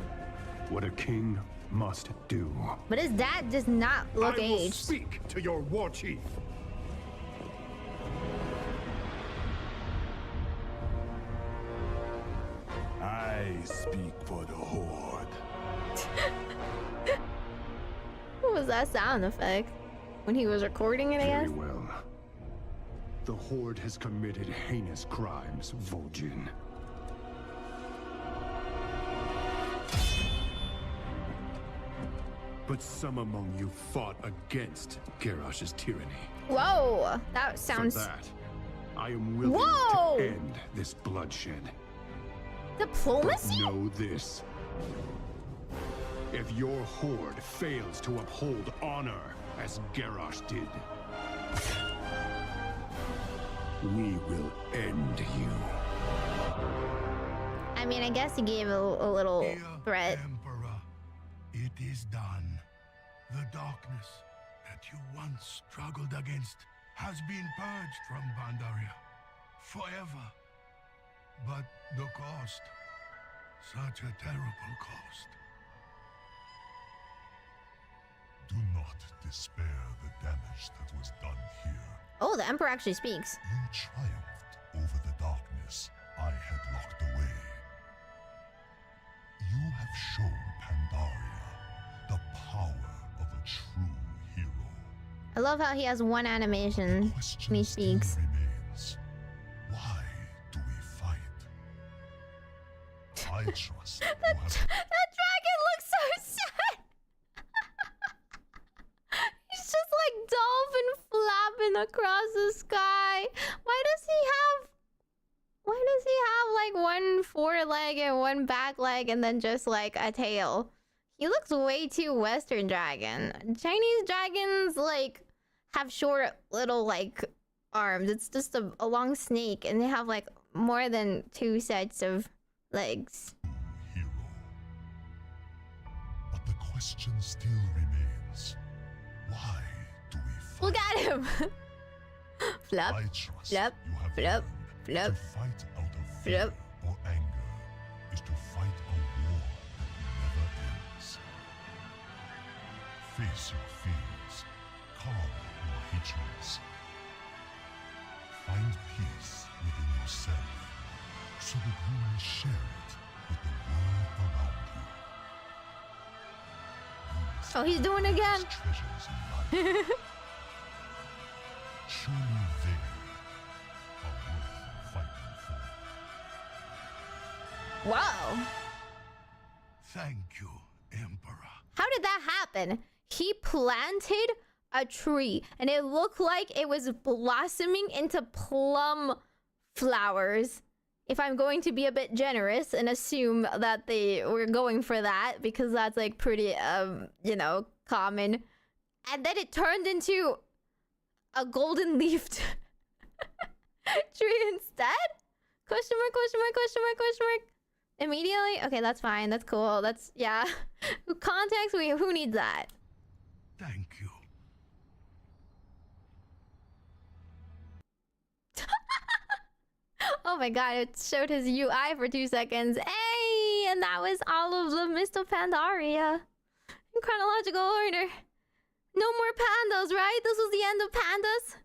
What a king must do. But his dad does not look I will aged. speak to your war chief. I speak for the Horde. What was that sound effect? When he was recording it, I guess? Very well. The Horde has committed heinous crimes, Vol'jin. But some among you fought against Garrosh's tyranny. Whoa, that sounds... For that, I am willing Whoa! to end this bloodshed. Diplomacy? But know this. If your Horde fails to uphold honor as Garrosh did, we will end you. I mean, I guess he gave a little threat. Emperor, it is done. The darkness that you once struggled against has been purged from Pandaria forever. But the cost, such a terrible cost. Do not despair the damage that was done here. Oh, the Emperor actually speaks. You triumphed over the darkness I had locked away. You have shown Pandaria the power of a true hero. I love how he has one animation when he speaks. Remains. Why do we fight? I trust you That have... dragon looks so sad. He's just like dolphin flapping across the sky. Why does he have like one foreleg and one back leg and then just like a tail? He looks way too Western dragon. Chinese dragons like have short little like arms. It's just a long snake and they have like more than 2 sets of legs. Hero. question still remains. Why do we fight? Look at him! Flap, I trust flap, you have flap, learned flap. to fight out of fear Flap. or anger is to fight a war that never ends. Face your fears, calm your hatreds. Find peace within yourself so that you may share it with the world around you. Oh, he's doing it again. These treasures in life. Surely they are worth fighting for. Wow. Thank you, Emperor. How did that happen? He planted a tree and it looked like it was blossoming into plum flowers. If I'm going to be a bit generous and assume that they were going for that, because that's like pretty, you know, common. And then it turned into a golden leafed tree instead? Question mark, question mark, question mark, question mark. Immediately? Okay, that's fine. That's cool. That's, yeah. Context, who needs that? Thank you. Oh my god, it showed his UI for 2 seconds. Hey! And that was all of the Mist of Pandaria. In chronological order. No more pandas, right? This was the end of pandas?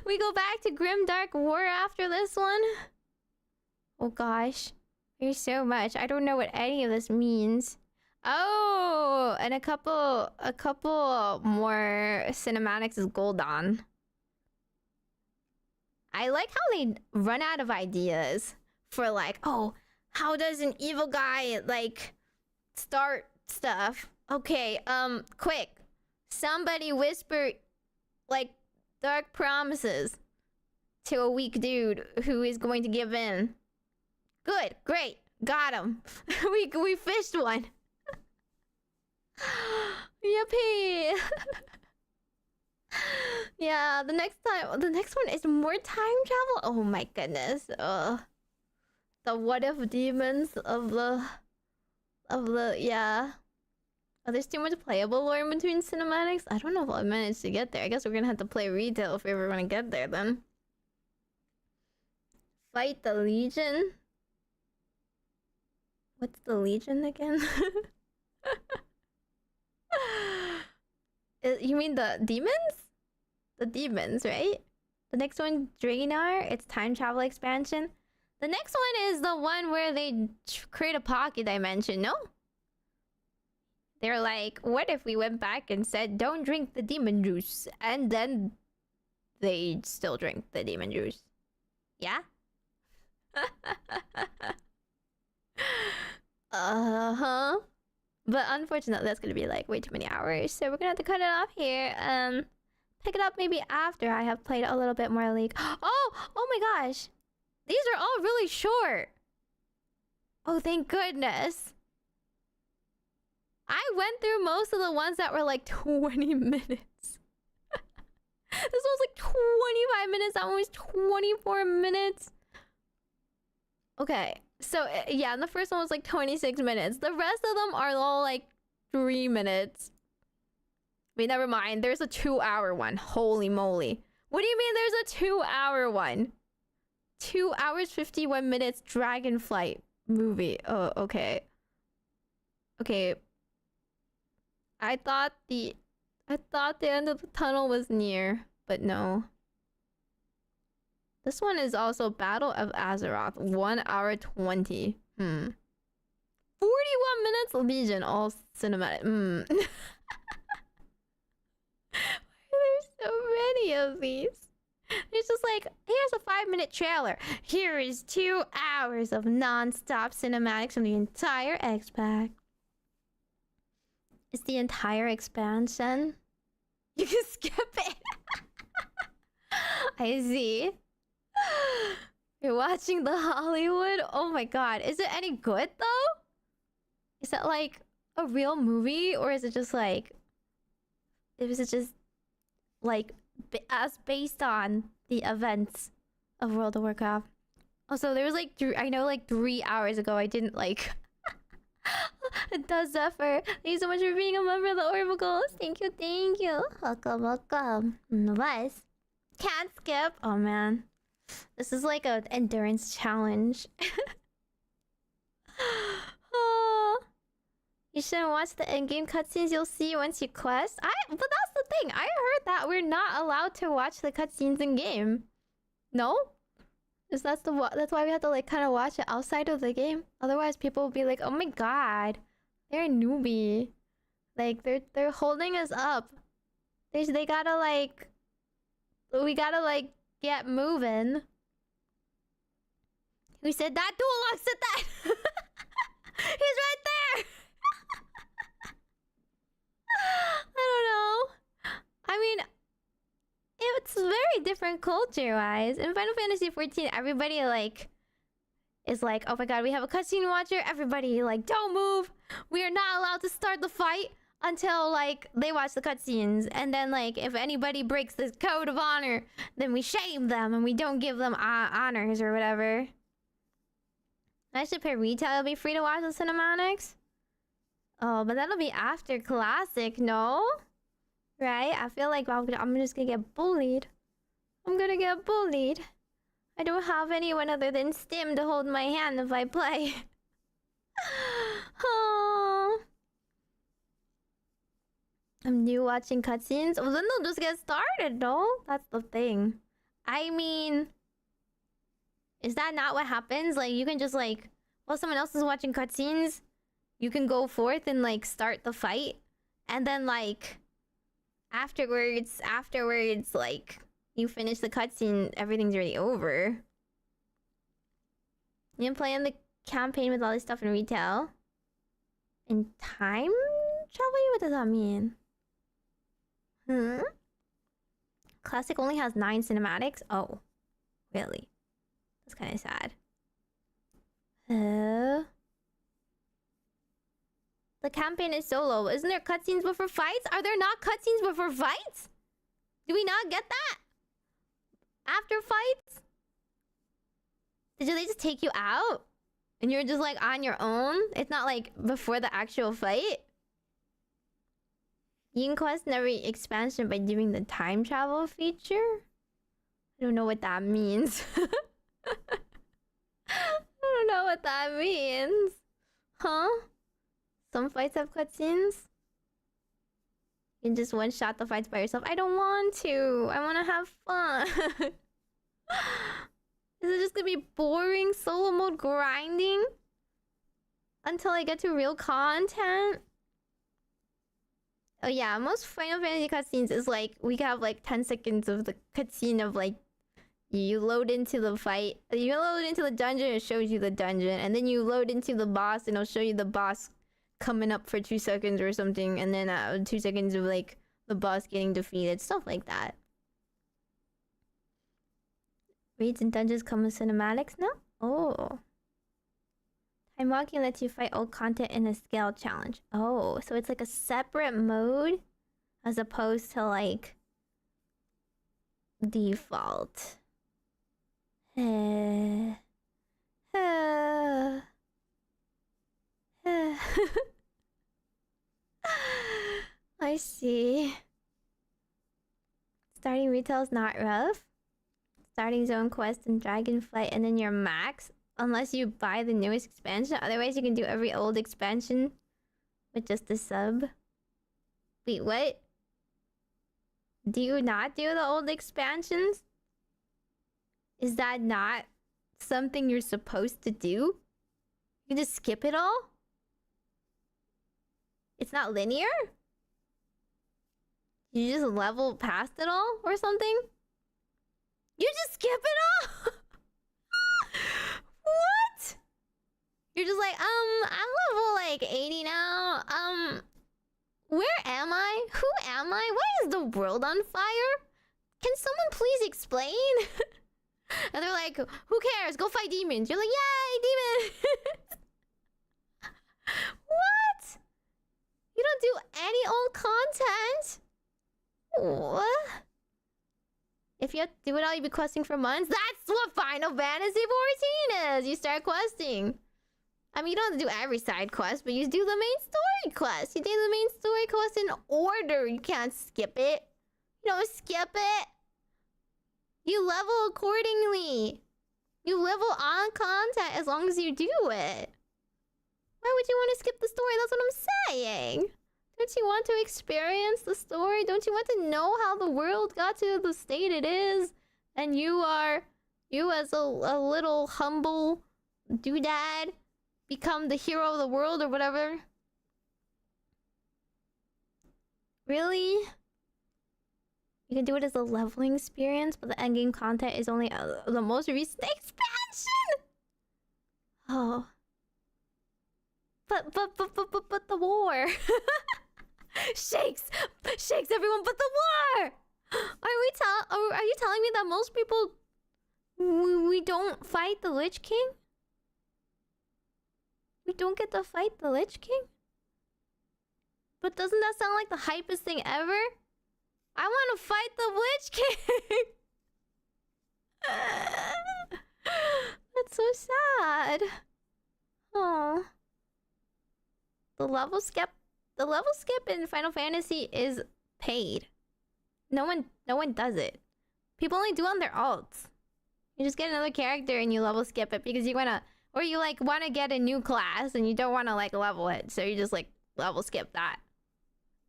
We go back to Grim Dark War after this one? Oh gosh. There's so much. I don't know what any of this means. Oh! And a couple more cinematics is Gul'dan. I like how they run out of ideas for like, oh, how does an evil guy like start stuff? Okay, quick. Somebody whisper like dark promises to a weak dude who is going to give in. Good, great, got him. we fished one. Yippee. Yeah, the next one is more time travel. Oh my goodness. The what if demons of the yeah. Oh, there's too much playable lore in between cinematics. I don't know if I'll manage to get there. I guess we're gonna have to play retail if we ever want to get there then. Fight the Legion. What's the Legion again? You mean the demons? The demons, right? The next one, Drainar. It's time travel expansion. The next one is the one where they create a pocket dimension, no? They're like, what if we went back and said, don't drink the demon juice? And then they still drink the demon juice. Yeah? Uh-huh. But unfortunately, that's gonna be like way too many hours. So we're gonna have to cut it off here. Pick it up maybe after I have played a little bit more League. Oh my gosh. These are all really short. Oh, thank goodness. I went through most of the ones that were like 20 minutes. This one was like 25 minutes. That one was 24 minutes. Okay. So, yeah, and the first one was like 26 minutes. The rest of them are all like 3 minutes. Wait, never mind. There's a 2-hour one. Holy moly. What do you mean there's a 2-hour one? 2 hours, 51 minutes Dragonflight movie. Oh, okay. Okay. I thought the end of the tunnel was near, but no. This one is also Battle of Azeroth. 1 hour 20. 41 minutes Legion, all cinematic. There's so many of these. It's just like, here's a 5-minute trailer. Here is 2 hours of non-stop cinematics from the entire X-Pack. It's the entire expansion. You can skip it. I see. You're watching the Hollywood? Oh my god. Is it any good though? Is that like a real movie? Or is it just like... Is it just like as based on the events of World of Warcraft? Also, there was like I know like 3 hours ago I didn't like It does Zephyr. Thank you so much for being a member of the Orbacles. Thank you, thank you. Welcome, welcome. Nice. Can't skip. Oh man. This is like an endurance challenge. Oh. You shouldn't watch the in-game cutscenes. You'll see once you quest. But that's the thing. I heard that we're not allowed to watch the cutscenes in game. No? That's why we have to like kind of watch it outside of the game. Otherwise, people will be like, "Oh my god, they're a newbie. Like they're holding us up. They gotta like, we gotta like get moving." Who said that? Duolock said that. He's right there. I don't know. I mean, it's very different culture-wise. In Final Fantasy XIV, everybody like is like, "Oh my god, we have a cutscene watcher." Everybody like, "Don't move. We are not allowed to start the fight until like they watch the cutscenes." And then like if anybody breaks this code of honor, then we shame them and we don't give them honors or whatever. I should pay retail. It'll be free to watch the cinematics. Oh, but that'll be after Classic, no? Right? I feel like I'm just gonna get bullied. I'm gonna get bullied. I don't have anyone other than Stim to hold my hand if I play. Oh. I'm new watching cutscenes. Well, then they'll just get started, no? That's the thing. I mean, is that not what happens? Like, you can just like, while someone else is watching cutscenes, you can go forth and like start the fight, and then like afterwards, like you finish the cutscene, everything's already over. You can play in the campaign with all this stuff in retail. In time travel? What does that mean? Classic only has 9 cinematics? Oh, really? That's kind of sad. The campaign is solo. Isn't there cutscenes before fights? Are there not cutscenes before fights? Do we not get that? After fights? Did they just take you out? And you're just like on your own? It's not like before the actual fight? You can quest in every expansion by doing the time travel feature? I don't know what that means. I don't know what that means. Huh? Some fights have cutscenes? You can just one-shot the fights by yourself. I don't want to. I want to have fun. Is it just gonna be boring solo mode grinding? Until I get to real content? Oh yeah, most Final Fantasy cutscenes is like, we have like 10 seconds of the cutscene of like, you load into the fight. You load into the dungeon, it shows you the dungeon. And then you load into the boss and it'll show you the boss coming up for 2 seconds or something. And then 2 seconds of like the boss getting defeated. Stuff like that. Raids and dungeons come with cinematics now? Oh. Time walking lets you fight old content in a scale challenge. Oh, so it's like a separate mode as opposed to like default. I see. Starting retail is not rough. Starting zone quest and dragonflight and then your max. Unless you buy the newest expansion. Otherwise you can do every old expansion with just a sub. Wait, what? Do you not do the old expansions? Is that not something you're supposed to do? You just skip it all? It's not linear? You just level past it all or something? You just skip it all? What? You're just like, I'm level like 80 now. Where am I? Who am I? Why is the world on fire? Can someone please explain? And they're like, who cares? Go fight demons. You're like, yay, demons! What? You don't do any old content? What? If you have to do it all, you'd be questing for months. That's what Final Fantasy XIV is! You start questing. I mean, you don't have to do every side quest, but you do the main story quest. You do the main story quest in order. You can't skip it. You don't skip it. You level accordingly. You level on content as long as you do it. Why would you want to skip the story? That's what I'm saying. Don't you want to experience the story? Don't you want to know how the world got to the state it is? And you as a little humble doodad become the hero of the world or whatever? Really? You can do it as a leveling experience, but the endgame content is only the most recent expansion. Oh, but the war. shakes everyone, but the war. Are you telling me that most people we don't fight the Lich King? We don't get to fight the Lich King? But doesn't that sound like the hypest thing ever? I want to fight the Lich King! That's so sad. Oh. The level skip in Final Fantasy is paid. No one does it. People only do it on their alts. You just get another character and you level skip it because you wanna, or you like wanna get a new class and you don't wanna like level it, so you just like level skip that.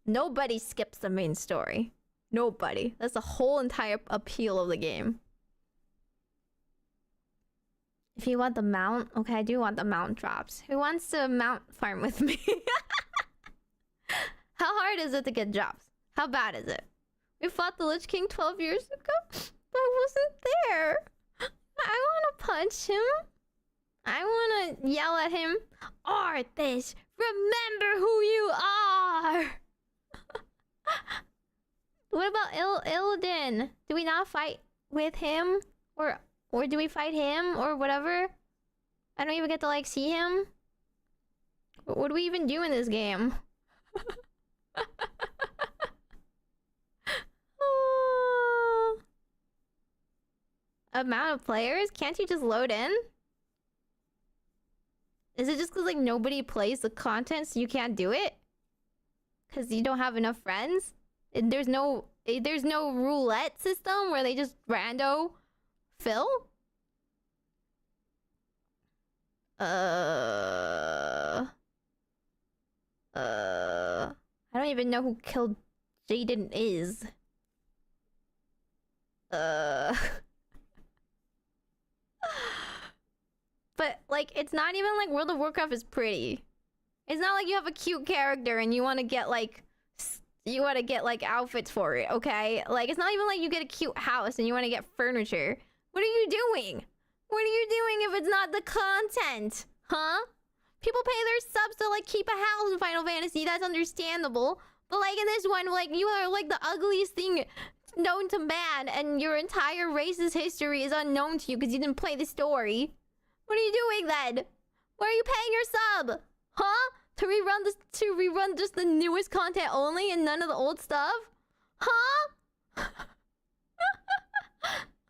Nobody skips the main story. Nobody. That's the whole entire appeal of the game. If you want the mount, okay, I do want the mount drops. Who wants to mount farm with me? How hard is it to get drops? How bad is it? We fought the Lich King 12 years ago, but I wasn't there. I want to punch him. I want to yell at him. Arthas, remember who you are. What about Illidan? Do we not fight with him? Or do we fight him? Or whatever? I don't even get to like see him. What do we even do in this game? Amount of players? Can't you just load in? Is it just because like nobody plays the content so you can't do it? Because you don't have enough friends? There's no roulette system where they just rando fill? I don't even know who killed Jaden is. But like it's not even like World of Warcraft is pretty. It's not like you have a cute character and you want to get like outfits for it, okay? Like it's not even like you get a cute house and you want to get furniture. What are you doing? What are you doing if it's not the content? Huh? People pay their subs to like keep a house in Final Fantasy. That's understandable. But like in this one, like you are like the ugliest thing known to man and your entire race's history is unknown to you because you didn't play the story. What are you doing then? Why are you paying your sub? Huh? To rerun just the newest content only and none of the old stuff? Huh?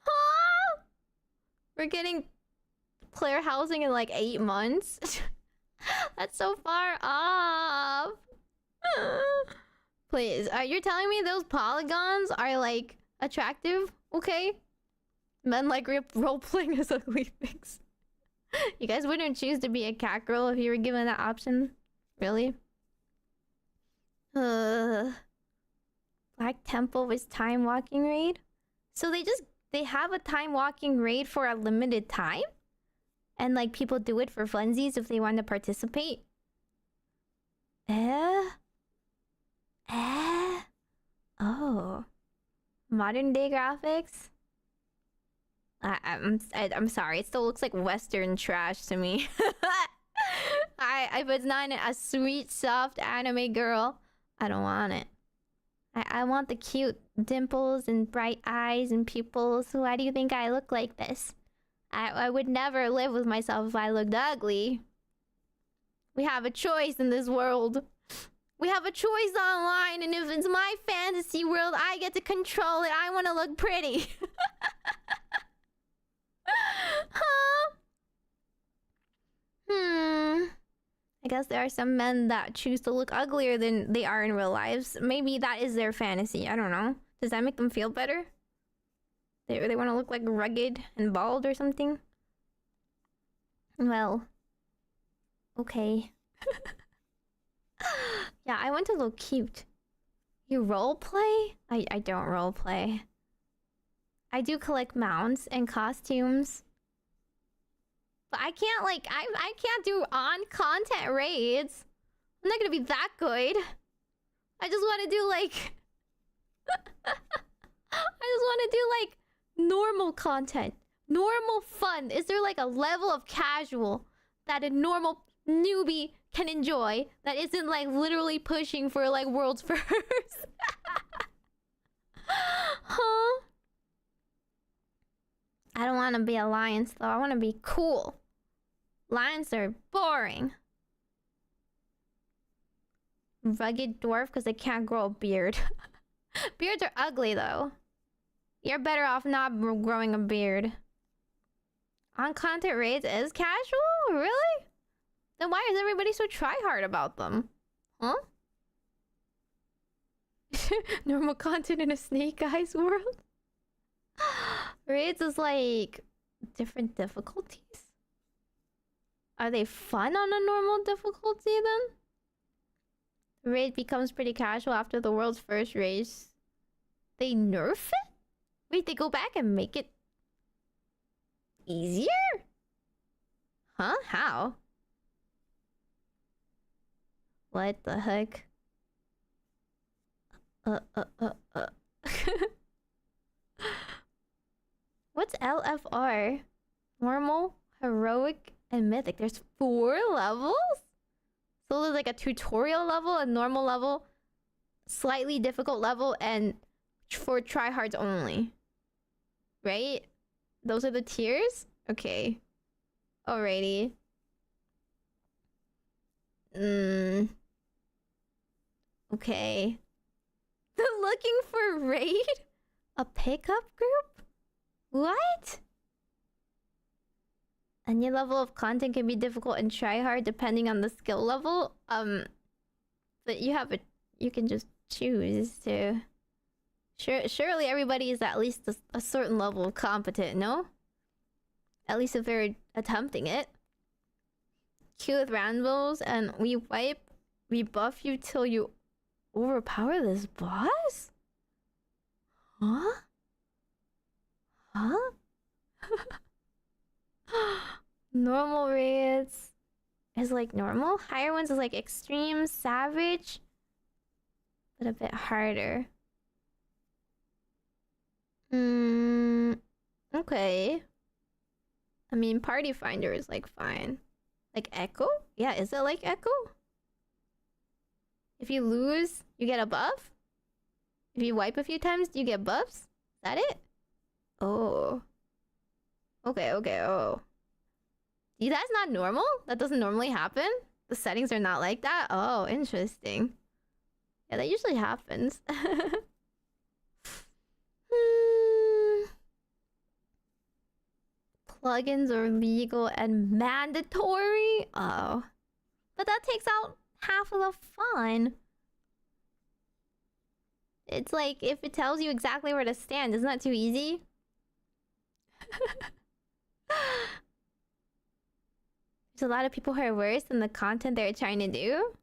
Huh? We're getting player housing in like 8 months? That's so far off. Please, you're telling me those polygons are like attractive? Okay? Men like role-playing as ugly things. You guys wouldn't choose to be a cat girl if you were given that option? Really? Black Temple was time walking raid? So they have a time walking raid for a limited time? And like people do it for funsies if they want to participate? Oh. Modern day graphics? I'm sorry, it still looks like Western trash to me. If it's not a sweet, soft anime girl, I don't want it. I want the cute dimples and bright eyes and pupils. Why do you think I look like this? I would never live with myself if I looked ugly. We have a choice in this world. We have a choice online, and if it's my fantasy world, I get to control it. I want to look pretty. Huh? I guess there are some men that choose to look uglier than they are in real lives. Maybe that is their fantasy. I don't know. Does that make them feel better? They want to look like rugged and bald or something? Well, okay. Yeah, I want to look cute. You roleplay? I don't roleplay. I do collect mounts and costumes. But I can't like I can't do on-content raids. I'm not gonna be that good. I just want to do like I just want to do like normal content. Normal fun. Is there like a level of casual that a normal newbie can enjoy that isn't like literally pushing for like world's first? Huh? I don't want to be alliance though. I want to be cool. Lions are boring. Rugged dwarf because they can't grow a beard. Beards are ugly though. You're better off not growing a beard. On content raids is casual? Really? Then why is everybody so tryhard about them? Huh? Normal content in a Snake Eyes world? Raids is like different difficulties? Are they fun on a normal difficulty then? Raid becomes pretty casual after the world's first race. They nerf it? Wait, they go back and make it easier? Huh? How? What the heck? What's LFR? Normal, heroic, and mythic. There's 4 levels? So there's like a tutorial level, a normal level, slightly difficult level, and for tryhards only. Right? Those are the tiers? Okay. Alrighty. Okay. Looking for raid? A pickup group? What? Any level of content can be difficult and tryhard depending on the skill level. But you can just choose to. Surely everybody is at least a certain level of competent, no? At least if they're attempting it. Queue with randos and we buff you till you overpower this boss? Huh? Huh? Normal raids is like normal. Higher ones is like extreme, savage, but a bit harder. Okay. I mean, Party Finder is like fine. Like Echo? Yeah, is it like Echo? If you lose, you get a buff? If you wipe a few times, do you get buffs? Is that it? Oh. Okay, oh. That's not normal? That doesn't normally happen? The settings are not like that? Oh, interesting. Yeah, that usually happens. Plugins are legal and mandatory? Oh. But that takes out half of the fun. It's like, if it tells you exactly where to stand, isn't that too easy? There's a lot of people who are worse than the content they're trying to do.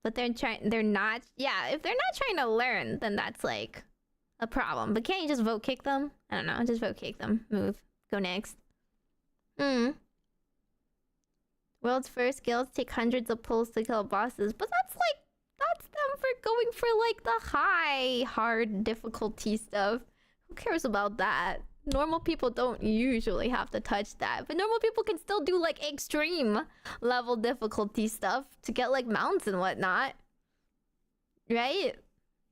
But they're not... Yeah, if they're not trying to learn, then that's like a problem. But can't you just vote kick them? I don't know, just vote kick them. Move. Go next. World's first guilds take hundreds of pulls to kill bosses. But that's them for going for like the high, hard difficulty stuff. Who cares about that? Normal people don't usually have to touch that. But normal people can still do like extreme level difficulty stuff to get like mounts and whatnot. Right?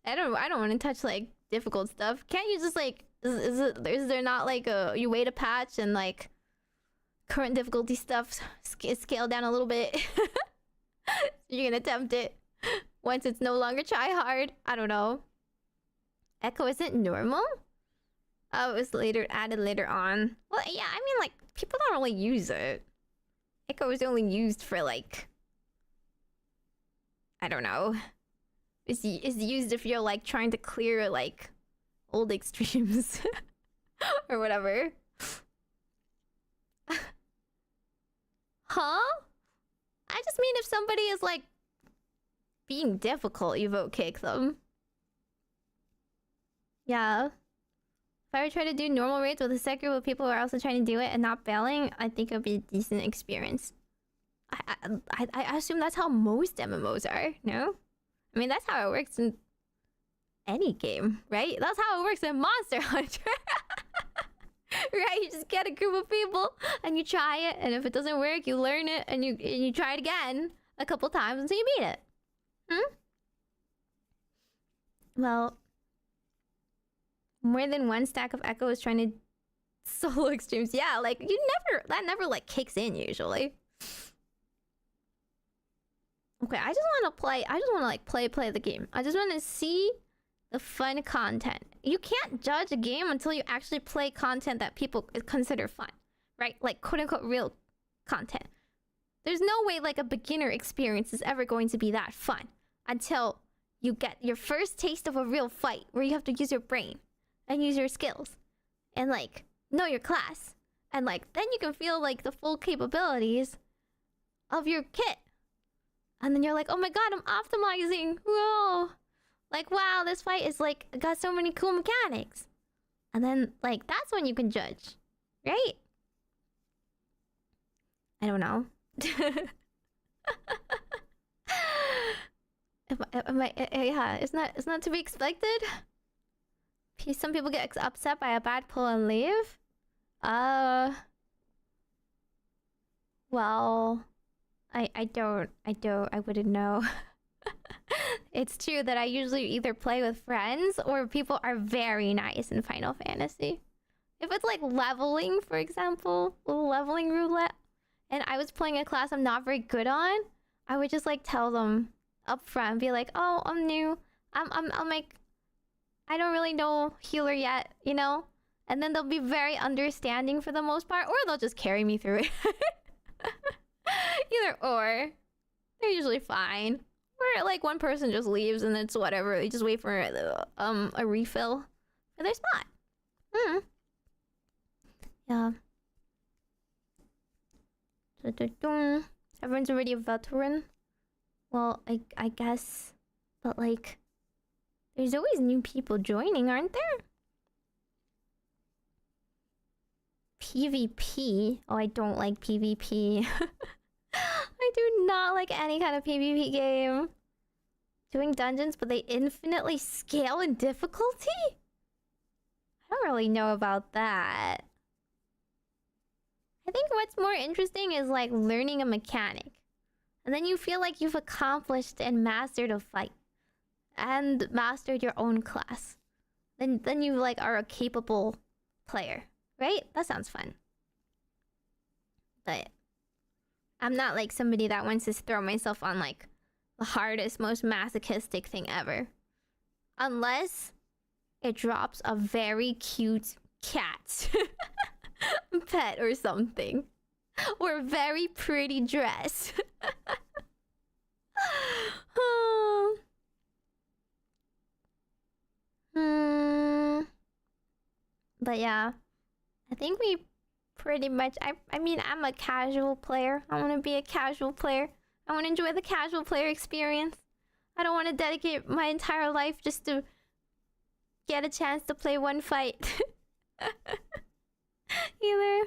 I don't want to touch like difficult stuff. Can't you just like... Is there not like you wait a patch and like current difficulty stuff scale down a little bit? You can attempt it once it's no longer try hard. I don't know. Echo isn't normal? Oh, it was added later on. Well, yeah, I mean like people don't really use it. Echo is only used for like, I don't know. Is used if you're like trying to clear like old extremes or whatever. Huh? I just mean if somebody is like being difficult, you vote kick them. Yeah. If I were trying to do normal raids with a set group of people who are also trying to do it and not bailing, I think it would be a decent experience. I assume that's how most MMOs are, no? I mean, that's how it works in any game, right? That's how it works in Monster Hunter. Right? You just get a group of people and you try it, and if it doesn't work, you learn it and you try it again a couple times until you beat it. Well, more than one stack of Echo is trying to solo extremes. Yeah, like that never like kicks in usually. Okay, I just want to play. I just want to like play the game. I just want to see the fun content. You can't judge a game until you actually play content that people consider fun, right? Like quote unquote real content. There's no way like a beginner experience is ever going to be that fun until you get your first taste of a real fight where you have to use your brain and use your skills and like know your class, and like then you can feel like the full capabilities of your kit. And then you're like, oh my god, I'm optimizing. Whoa. Like, wow, this fight is like got so many cool mechanics. And then like that's when you can judge, right? I don't know. Yeah, it's not to be expected. Some people get upset by a bad pull and leave. Well, I wouldn't know. It's true that I usually either play with friends or people are very nice in Final Fantasy. If it's like leveling, for example, leveling roulette, and I was playing a class I'm not very good on, I would just like tell them up front, be like, oh, I'm new. I'm like, I don't really know healer yet, you know? And then they'll be very understanding for the most part, or they'll just carry me through it. Either or. They're usually fine. Or like one person just leaves and it's whatever. They just wait for a refill for their spot. Yeah. Everyone's already a veteran. Well, I guess. But like, there's always new people joining, aren't there? PvP? Oh, I don't like PvP. I do not like any kind of PvP game. Doing dungeons, but they infinitely scale in difficulty? I don't really know about that. I think what's more interesting is like learning a mechanic. And then you feel like you've accomplished and mastered a fight. And mastered your own class. Then you like are a capable player. Right? That sounds fun. But I'm not like somebody that wants to throw myself on like the hardest, most masochistic thing ever. Unless it drops a very cute cat pet or something. Or a very pretty dress. But yeah, I think we pretty much, I mean, I'm a casual player. I want to be a casual player. I want to enjoy the casual player experience. I don't want to dedicate my entire life just to get a chance to play one fight. Either.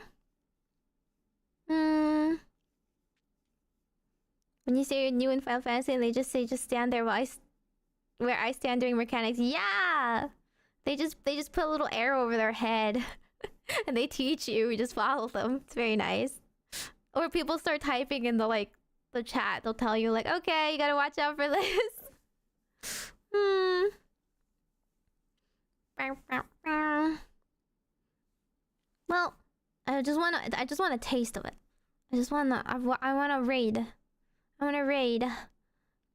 When you say you're new in Final Fantasy and they just say just stand there while where I stand doing mechanics. Yeah! They just put a little arrow over their head. And they teach you. You just follow them. It's very nice. Or people start typing in the chat. They'll tell you like, okay, you gotta watch out for this. Well, I just want a taste of it. I wanna raid.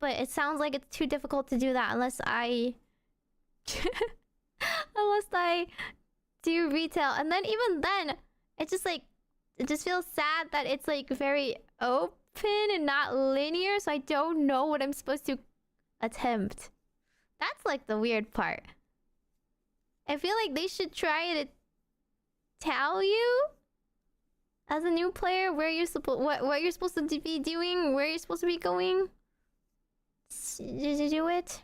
But it sounds like it's too difficult to do that unless I do retail. And then even then, it's just like, it just feels sad that it's like very open and not linear, so I don't know what I'm supposed to attempt. That's like the weird part. I feel like they should try to tell you as a new player where you're what you're supposed to be doing, where you're supposed to be going. Did you do it?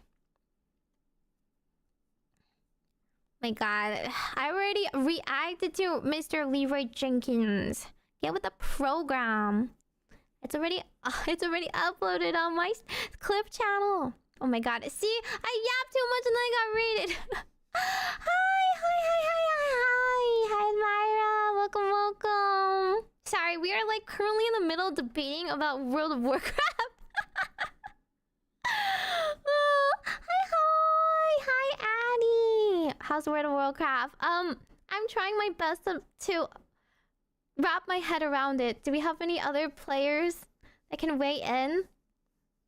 My god, I already reacted to Mr. Leroy Jenkins. Get with the program. It's already uploaded on my clip channel. Oh my god. See, I yapped too much and then I got rated. Hi, Myra. Welcome. Sorry, we are like currently in the middle of debating about World of Warcraft. Hi, Addie. How's World of Warcraft? I'm trying my best to wrap my head around it. Do we have any other players that can weigh in?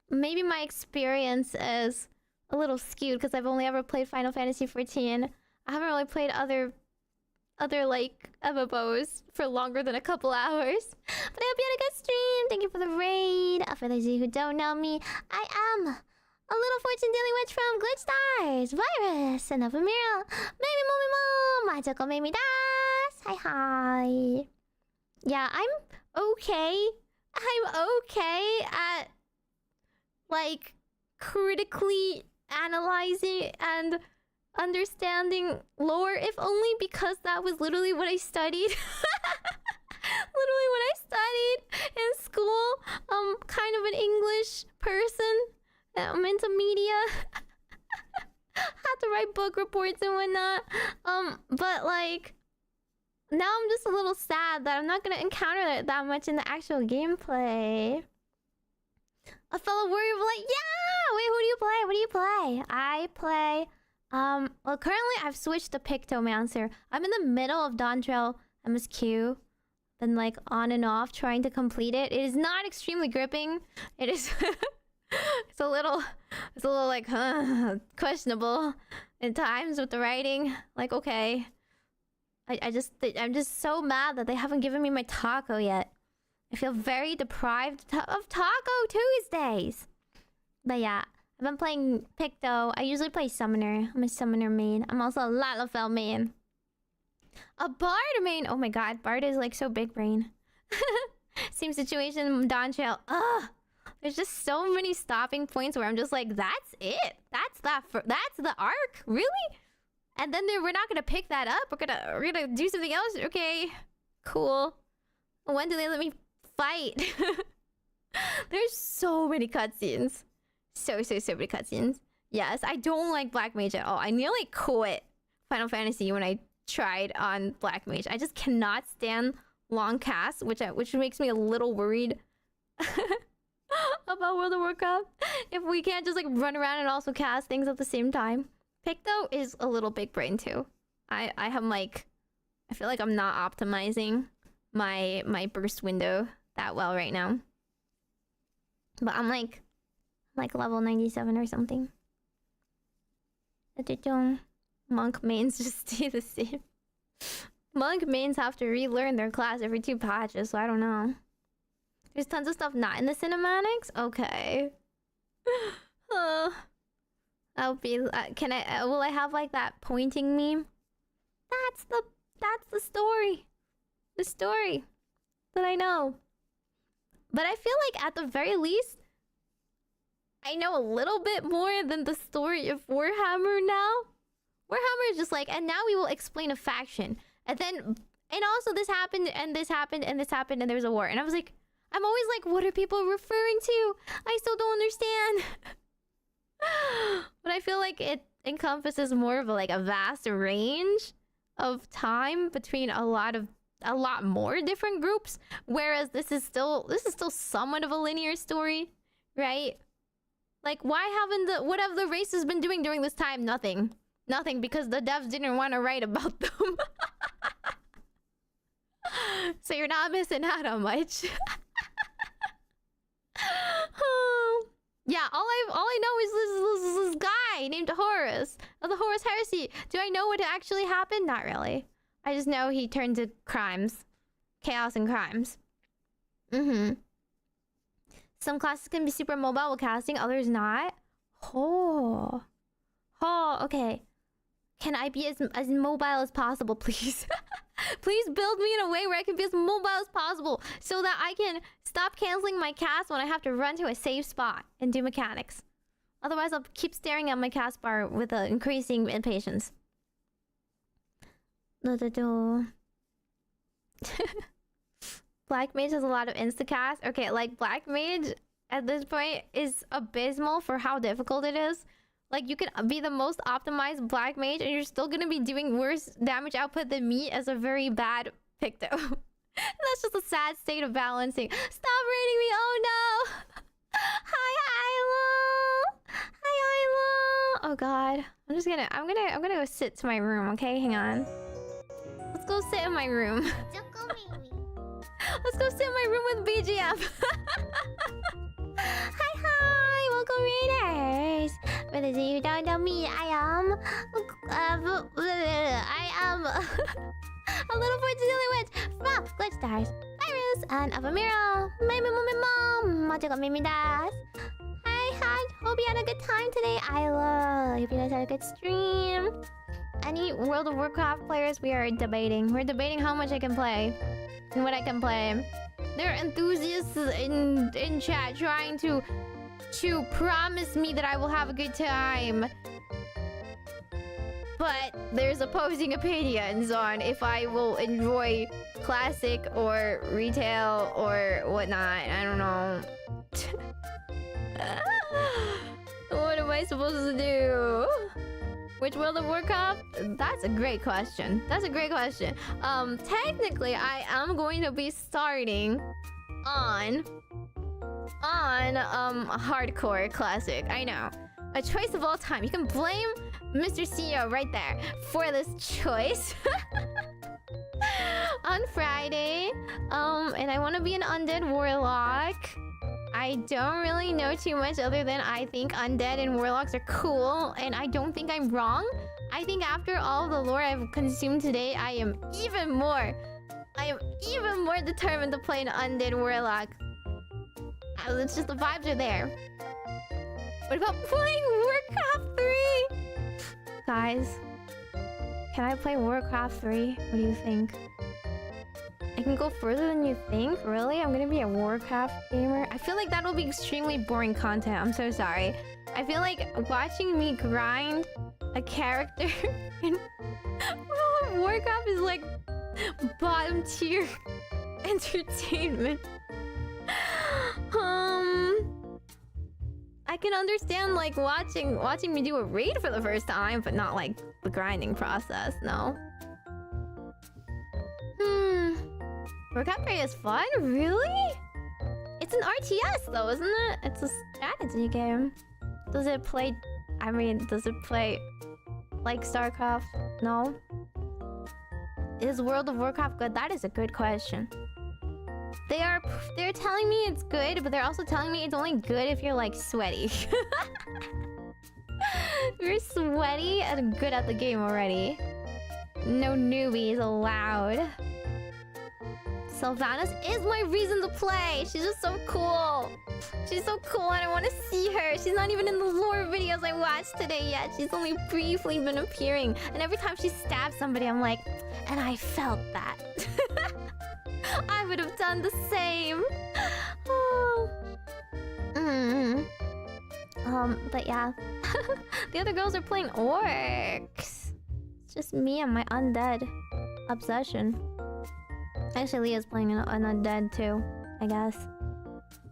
Maybe my experience is a little skewed because I've only ever played Final Fantasy XIV. I haven't really played other like MMOs for longer than a couple hours. But I hope you had a good stream. Thank you for the raid. For those of you who don't know me, I am a little fortune daily witch from GlitchStars, Virus, and Ephemeral. Meimi Momo, Majokko Meimi Das. Hi. Yeah, I'm okay. I'm okay at like critically analyzing and understanding lore, if only because that was literally what I studied. Literally what I studied in school. I'm kind of an English person. I'm into media. Had to write book reports and whatnot. But like now I'm just a little sad that I'm not gonna encounter it that much in the actual gameplay. A fellow warrior will like, yeah! Wait, who do you play? What do you play? I play... well, currently I've switched to Pictomancer. I'm in the middle of Dawntrail MSQ. Been like on and off trying to complete it. It is not extremely gripping. It is... it's a little like, questionable in times with the writing. Like, okay. I'm just so mad that they haven't given me my taco yet. I feel very deprived of Taco Tuesdays. But yeah, I've been playing Picto. I usually play Summoner. I'm a Summoner main. I'm also a Lalafell main. A Bard main. Oh my god, Bard is like so big brain. Same situation, Dawntrail. Ugh. There's just so many stopping points where I'm just like, that's it. That's the arc? Really? And then we're not gonna pick that up. We're gonna do something else. Okay, cool. When do they let me fight? There's so many cutscenes. So many cutscenes. Yes, I don't like Black Mage at all. I nearly quit Final Fantasy when I tried on Black Mage. I just cannot stand long casts, which makes me a little worried about World of Warcraft. If we can't just like run around and also cast things at the same time. Picto is a little big brain too. I have like, I feel like I'm not optimizing my burst window that well right now. But I'm like level 97 or something. Monk mains just stay the same. Monk mains have to relearn their class every 2 patches, so I don't know. There's tons of stuff not in the cinematics? Okay. I'll be will I have like that pointing meme? That's the story. The story that I know. But I feel like at the very least I know a little bit more than the story of Warhammer now. Warhammer is just like, and now we will explain a faction. And also this happened and this happened and this happened and there was a war. And I was like, I'm always like, what are people referring to? I still don't understand. But I feel like it encompasses more of a vast range of time between a lot more different groups, whereas this is still somewhat of a linear story, right? Like, what have the races been doing during this time? Nothing, because the devs didn't want to write about them. So you're not missing out on much. Yeah, all I know is this guy named Horus of the Horus Heresy. Do I know what actually happened? Not really. I just know he turned to crimes, chaos and crimes. Some classes can be super mobile while casting, others not. Oh. Oh, okay. Can I be as mobile as possible, please? Please build me in a way where I can be as mobile as possible so that I can stop canceling my cast when I have to run to a safe spot and do mechanics. Otherwise, I'll keep staring at my cast bar with increasing impatience. Black Mage has a lot of instacast. Okay, like Black Mage at this point is abysmal for how difficult it is. Like, you can be the most optimized Black Mage and you're still gonna be doing worse damage output than me as a very bad Picto. That's just a sad state of balancing. Stop raiding me! Oh no! Hi, Isla! Hi, Isla! Oh god. I'm gonna go sit to my room, okay? Hang on. Let's go sit in my room. Let's go sit in my room with BGM. Hi, welcome raiders. For those of you who don't know me, I am a little fortune witch from GlitchStars, Virus, and Avamira. Majokko Meimi das. Hi, hope you had a good time today. Hope you guys had a good stream. Any World of Warcraft players, we are debating. We're debating how much I can play and what I can play. There are enthusiasts in chat trying to promise me that I will have a good time. But there's opposing opinions on if I will enjoy classic or retail or whatnot. I don't know. What am I supposed to do? Which World of Warcraft? That's a great question. That's a great question. Technically, I am going to be starting on hardcore classic. I know, a choice of all time. You can blame Mr. CEO right there for this choice. On Friday, and I want to be an undead warlock. I don't really know too much other than I think undead and warlocks are cool, and I don't think I'm wrong. I think after all the lore I've consumed today, I am even more determined to play an undead warlock. It's just the vibes are there. What about playing Warcraft 3? Guys, can I play Warcraft 3? What do you think? I can go further than you think? Really? I'm gonna be a Warcraft gamer? I feel like that'll be extremely boring content. I'm so sorry. I feel like watching me grind a character in World of Warcraft is like bottom tier entertainment. I can understand like watching me do a raid for the first time, but not like the grinding process, no. Warcraft 3 is fun? Really? It's an RTS though, isn't it? It's a strategy game. Does it play like StarCraft? No? Is World of Warcraft good? That is a good question. They're telling me it's good, but they're also telling me it's only good if you're like sweaty. If you're sweaty and good at the game already. No newbies allowed. Sylvanas is my reason to play. She's just so cool. She's so cool and I want to see her. She's not even in the lore videos I watched today yet. She's only briefly been appearing. And every time she stabs somebody, I'm like, and I felt that. I would have done the same. Oh. But yeah. The other girls are playing orcs. It's just me and my undead obsession. Actually, Leah's playing an undead too, I guess.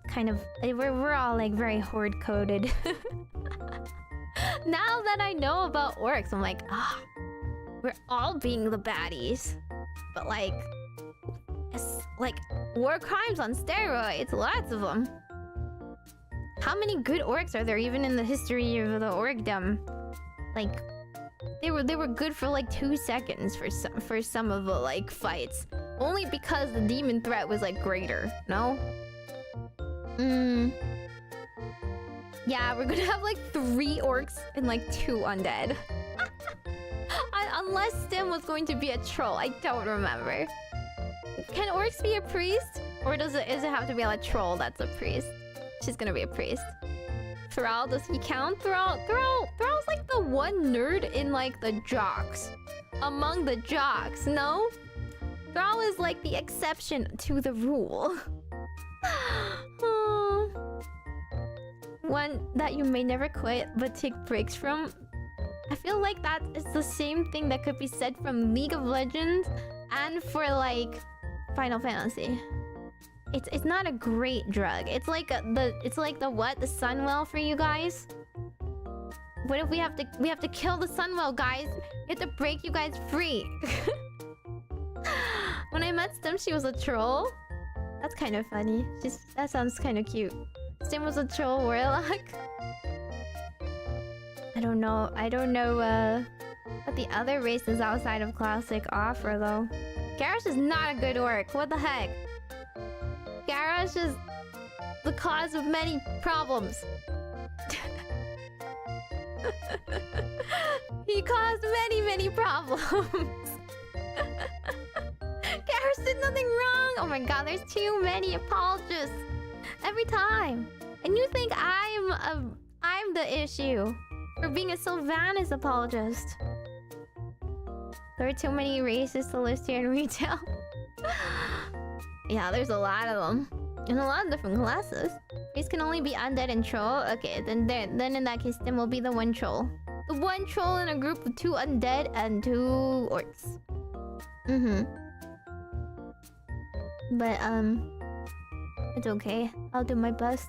Kind of, we're all like very horde coded. Now that I know about orcs, I'm like, we're all being the baddies. But like, it's like war crimes on steroids, lots of them. How many good orcs are there even in the history of the orcdom? Like, they were good for like 2 seconds for some of the like fights. Only because the demon threat was like greater, no? Yeah, we're gonna have like 3 orcs and like 2 undead. Unless Stim was going to be a troll, I don't remember. Can orcs be a priest? Or does it have to be like a troll that's a priest? She's gonna be a priest. Thrall, does he count? Thrall's like the one nerd in like the jocks. Among the jocks, no? Thrall is like the exception to the rule. One that you may never quit but take breaks from. I feel like that is the same thing that could be said from League of Legends and for like Final Fantasy. It's not a great drug. It's like the what? The Sunwell for you guys? What if we have to kill the Sunwell, guys? We have to break you guys free. When I met Stim, she was a troll. That's kind of funny. That sounds kind of cute. Stim was a troll warlock. I don't know what the other races outside of Classic offer though. Garrosh is not a good orc. What the heck? Garrosh is the cause of many problems. He caused many problems. Garrosh did nothing wrong. Oh my god, there's too many apologists every time. And you think I'm the issue for being a Sylvanas apologist. There are too many races to list here in retail. Yeah, there's a lot of them. And a lot of different classes. These can only be undead and troll. Okay, then in that case, Stim will be the one troll. The one troll in a group of 2 undead and 2 orcs. But it's okay. I'll do my best.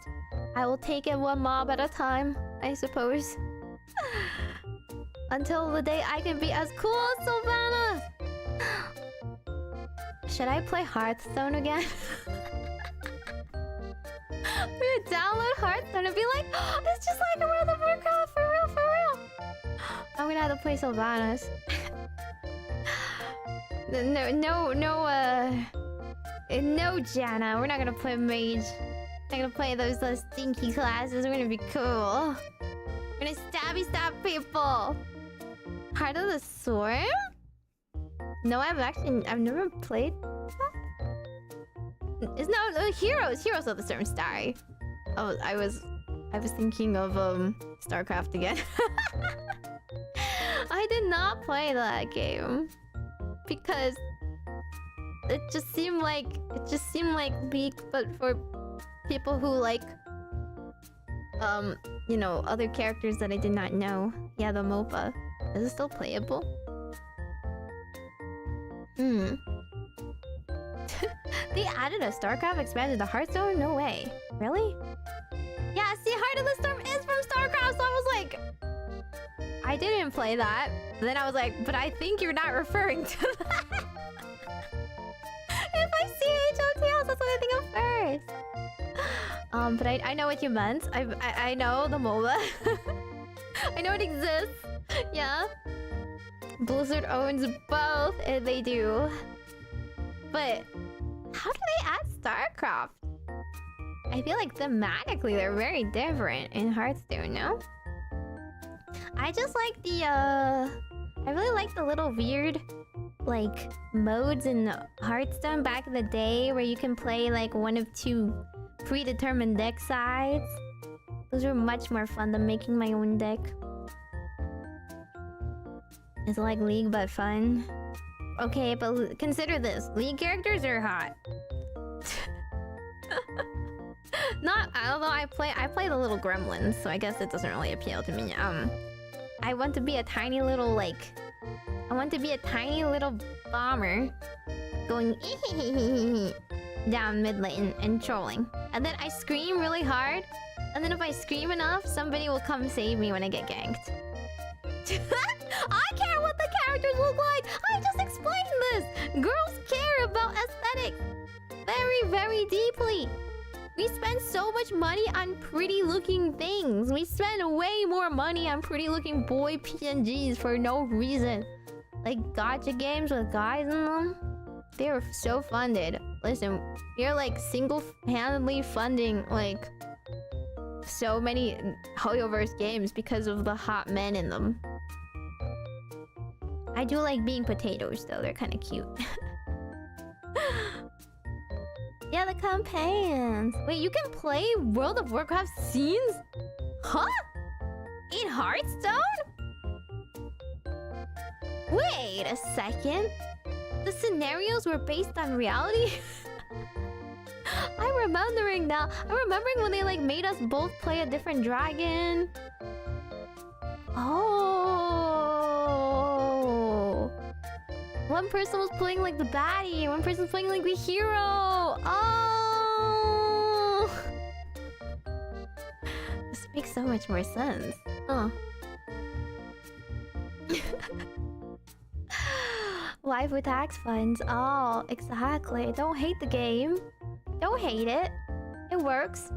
I will take it one mob at a time, I suppose. Until the day I can be as cool as Sylvanas! Should I play Hearthstone again? I'm gonna download Hearthstone and be like, oh, it's just like a World of Warcraft, for real. I'm gonna have to play Sylvanas. No, Janna, we're not gonna play Mage. We're gonna play those stinky classes. We're gonna be cool. We're gonna stab people. Heart of the Swarm? No, I've never played that. It's no Heroes of the Storm Star. Oh, I was thinking of StarCraft again. I did not play that game because it just seemed like League, but for people who like you know, other characters that I did not know. Yeah, the MOBA. Is it still playable? They added a StarCraft expansion to Hearthstone? No way. Really? Yeah, see, Heart of the Storm is from StarCraft, so I was like, I didn't play that. But then I was like, but I think you're not referring to that. If I see HOTLs, that's what I think of first. But I know what you meant. I know the MOBA. I know it exists. Yeah. Blizzard owns both, and they do. But how do they add StarCraft? I feel like thematically they're very different in Hearthstone, no? I just like the I really like the little weird like modes in Hearthstone back in the day where you can play like one of 2 predetermined deck sides. Those were much more fun than making my own deck. It's like League but fun. Okay, but consider this. League characters are hot. Although I play the little gremlins, so I guess it doesn't really appeal to me. I want to be a tiny little bomber going down mid lane and trolling. And then I scream really hard, and then if I scream enough, somebody will come save me when I get ganked. I care what the characters look like! I just explained this! Girls care about aesthetics very, very deeply. We spend so much money on pretty looking things. We spend way more money on pretty looking boy PNGs for no reason. Like gacha games with guys in them. They are so funded. Listen, you're like single-handedly funding like so many Hoyoverse games because of the hot men in them. I do like being potatoes though, they're kind of cute. Yeah, the campaigns. Wait, you can play World of Warcraft scenes? Huh? In Hearthstone? Wait a second. The scenarios were based on reality? I'm remembering now. I'm remembering when they like made us both play a different dragon. Oh. One person was playing like the baddie, one person was playing like the hero. Oh. This makes so much more sense. Huh. Waifu tax funds. Oh, exactly. Don't hate the game. Don't hate it. It works.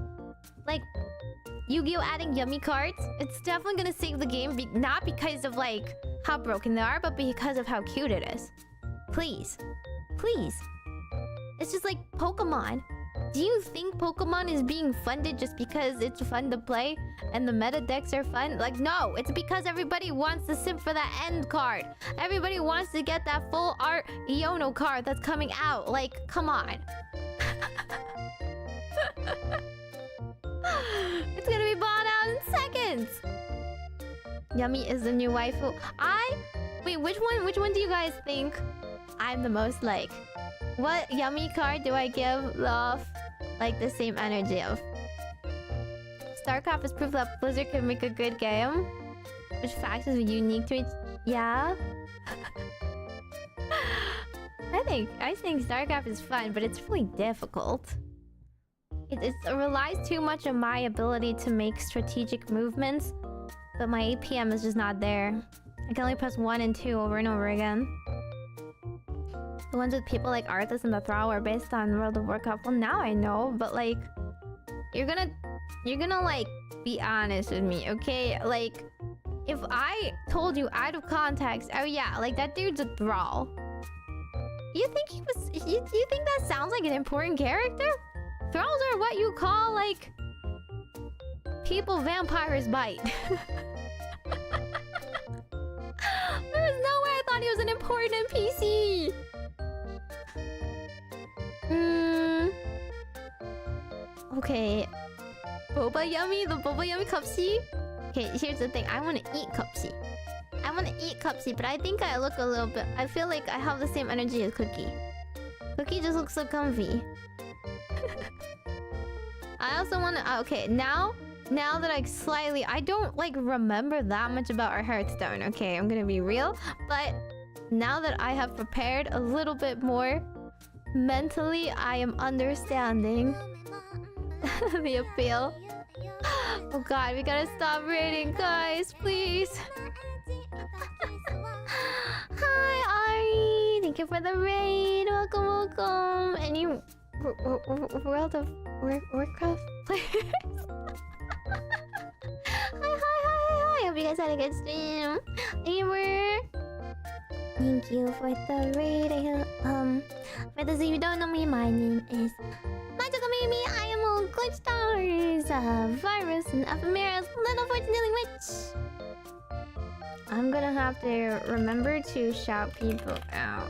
Like, Yu-Gi-Oh! Adding yummy cards. It's definitely gonna save the game. Not because of, like, how broken they are, but because of how cute it is. Please. Please. It's just like Pokemon. Do you think Pokemon is being funded just because it's fun to play and the meta decks are fun? Like, no, it's because everybody wants to simp for that end card. Everybody wants to get that full art Iono card that's coming out. Like, come on. It's gonna be bought out in seconds. Yummy is the new waifu. Wait, which one do you guys think I'm the most like? What yummy card do I give off like the same energy of? StarCraft is proof that Blizzard can make a good game. Which factions are unique to each... Yeah? I think StarCraft is fun, but it's really difficult. It relies too much on my ability to make strategic movements, but my APM is just not there. I can only press 1 and 2 over and over again. The ones with people like Arthas and the Thrall are based on World of Warcraft. Well, now I know, but like, you're gonna like be honest with me, okay? Like, if I told you out of context, oh yeah, like that dude's a Thrall. You think he was? You think that sounds like an important character? Thralls are what you call like people vampires bite. There was no way I thought he was an important NPC. Okay. Boba Yummy, the Boba Yummy Cupsy. Okay, here's the thing. I want to eat Cupsy. I want to eat Cupsy, but I think I look a little bit... I feel like I have the same energy as Cookie. Cookie just looks so comfy. I also want to... Okay, now that I slightly... I don't, like, remember that much about our Hearthstone, okay? I'm gonna be real. But now that I have prepared a little bit more... Mentally, I am understanding the appeal. Oh god, we gotta stop raiding, guys, please. Hi, Ari. Thank you for the raid. Welcome, welcome. Any World of Warcraft players? Hi. Hope you guys had a good stream. Thank you for the raid. For those of you who don't know me, my name is Majokko Meimi. I am on GlitchStars, Virus, and Ephemera's little fortune-telling witch. I'm gonna have to remember to shout people out.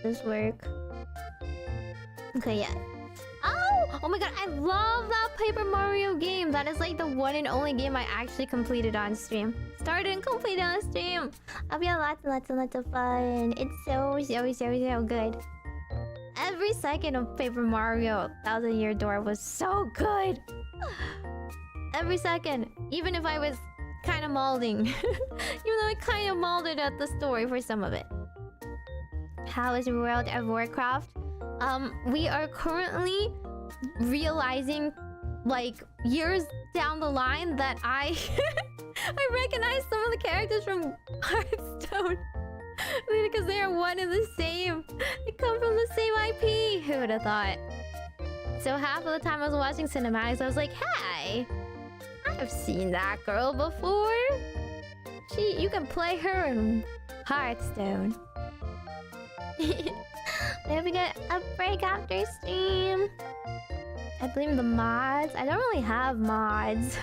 Does this work? Okay, yeah. Oh my god, I love that Paper Mario game. That is like the one and only game I actually completed on stream. Started and completed on stream. I'll be lots of fun. It's so good. Every second of Paper Mario 1000 Year Door was so good. Every second. Even if I was kind of molding. Even though I kind of molded at the story for some of it. How is World of Warcraft? We are currently realizing, like, years down the line that I recognize some of the characters from Hearthstone because they are one and the same. They come from the same IP. Who would have thought? So half of the time I was watching cinematics, I was like, hey, I've seen that girl before. You can play her in Hearthstone. Maybe we get a break after stream. I blame the mods. I don't really have mods.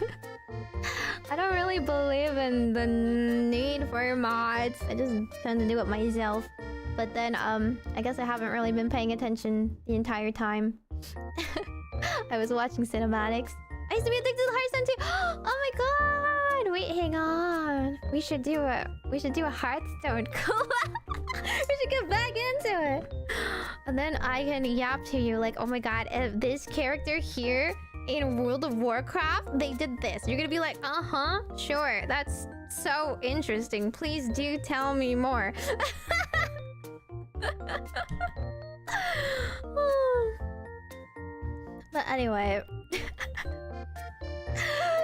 I don't really believe in the need for mods. I just tend to do it myself. but then I guess I haven't really been paying attention the entire time. I was watching cinematics. I used to be addicted to Hearthstone too. Oh my god! Wait, hang on. We should do a Hearthstone collab. We should get back into it. And then I can yap to you like, oh my god, if this character here in World of Warcraft, they did this. You're gonna be like, uh-huh, sure. That's so interesting. Please do tell me more. But anyway.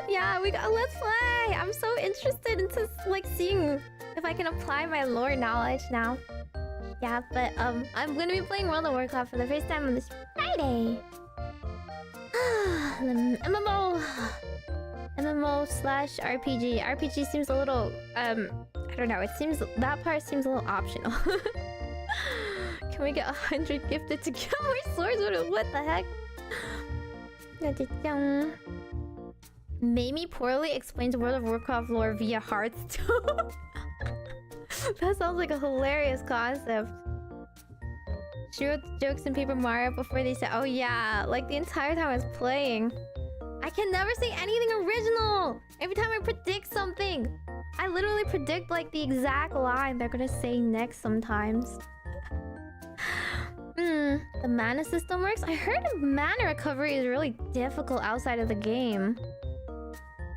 Yeah, let's play. I'm so interested into like seeing if I can apply my lore knowledge now. Yeah, but I'm gonna be playing World of Warcraft for the first time on this Friday. The MMO/RPG. RPG seems a little I don't know. It seems that part seems a little optional. Can we get 100 gifted to get more swords? What the heck? Meimi poorly explains World of Warcraft lore via Hearthstone. That sounds like a hilarious concept. She wrote the jokes in Paper Mario before they said, oh yeah, like the entire time I was playing. I can never say anything original! Every time I predict something, I literally predict like the exact line they're gonna say next sometimes. The mana system works? I heard mana recovery is really difficult outside of the game.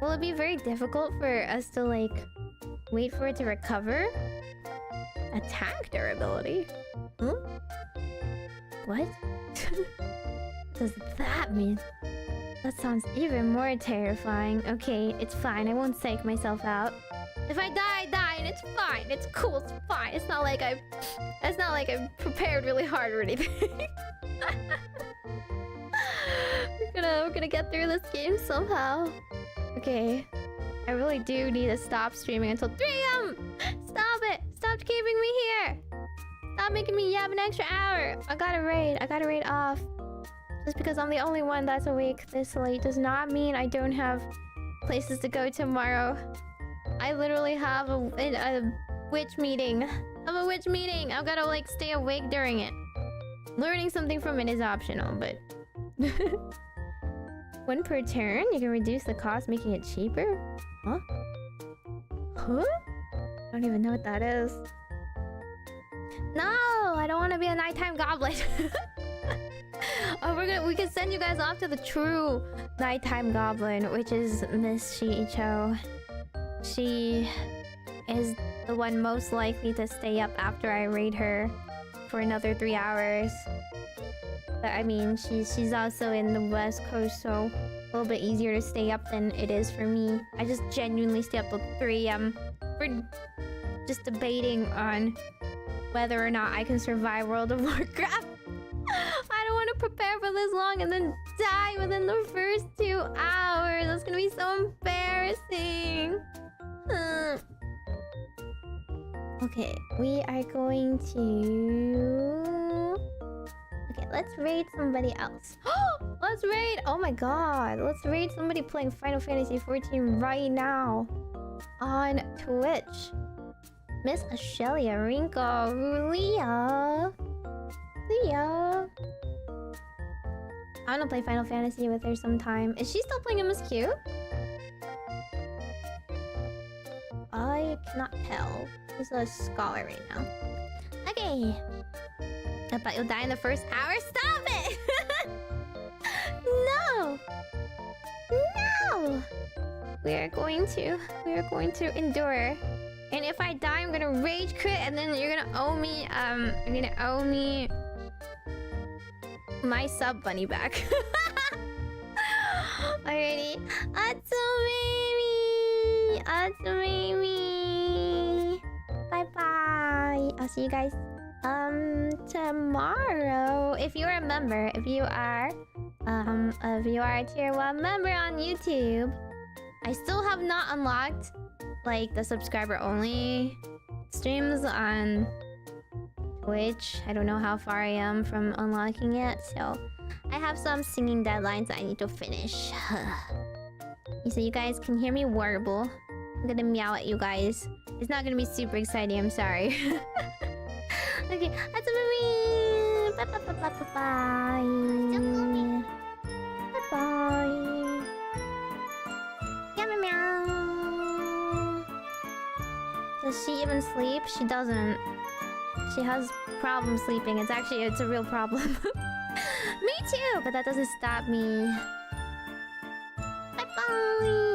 Will it be very difficult for us to like wait for it to recover? Attack durability? Huh? What? What does that mean? That sounds even more terrifying. Okay, it's fine. I won't psych myself out. If I die, I die, and it's fine. It's cool. It's fine. It's not like I've prepared really hard or anything. We're gonna get through this game somehow. Okay, I really do need to stop streaming until 3 AM. Stop it! Stop keeping me here. Stop making me yap an extra hour. I gotta raid off. Just because I'm the only one that's awake this late does not mean I don't have places to go tomorrow. I literally have a witch meeting. I've gotta like stay awake during it. Learning something from it is optional, but... One per turn? You can reduce the cost, making it cheaper? Huh? Huh? I don't even know what that is. No! I don't want to be a nighttime goblin. Oh, we can send you guys off to the true nighttime goblin, which is Miss Shiicho. She is the one most likely to stay up after I raid her for another 3 hours. But I mean, she's also in the West Coast, so a little bit easier to stay up than it is for me. I just genuinely stay up till 3 AM. We're just debating on whether or not I can survive World of Warcraft. I don't want to prepare for this long and then die within the first 2 hours. That's gonna be so embarrassing. Okay, we are going to... Okay, let's raid somebody else. Let's raid! Oh my god, let's raid somebody playing Final Fantasy XIV right now. On Twitch. Miss Ashelia Rinko. Leah. I wanna play Final Fantasy with her sometime. Is she still playing MSQ? I cannot tell. She's a scholar right now. Okay. I thought you'll die in the first hour. Stop it! No! No! We are going to endure. And if I die, I'm gonna rage quit, and then you're gonna owe me, my sub bunny back. Alrighty. Atsumimi! Bye-bye! I'll see you guys, tomorrow. If you're a member, if you are a tier 1 member on YouTube, I still have not unlocked like the subscriber only streams on Twitch. I don't know how far I am from unlocking it, so I have some singing deadlines I need to finish. So you guys can hear me warble. I'm gonna meow at you guys. It's not gonna be super exciting, I'm sorry. Okay, that's a movie. Bye bye bye bye bye bye. Bye bye. Meow meow meow. Does she even sleep? She doesn't. She has problems sleeping. It's a real problem. Me too, but that doesn't stop me. Bye bye.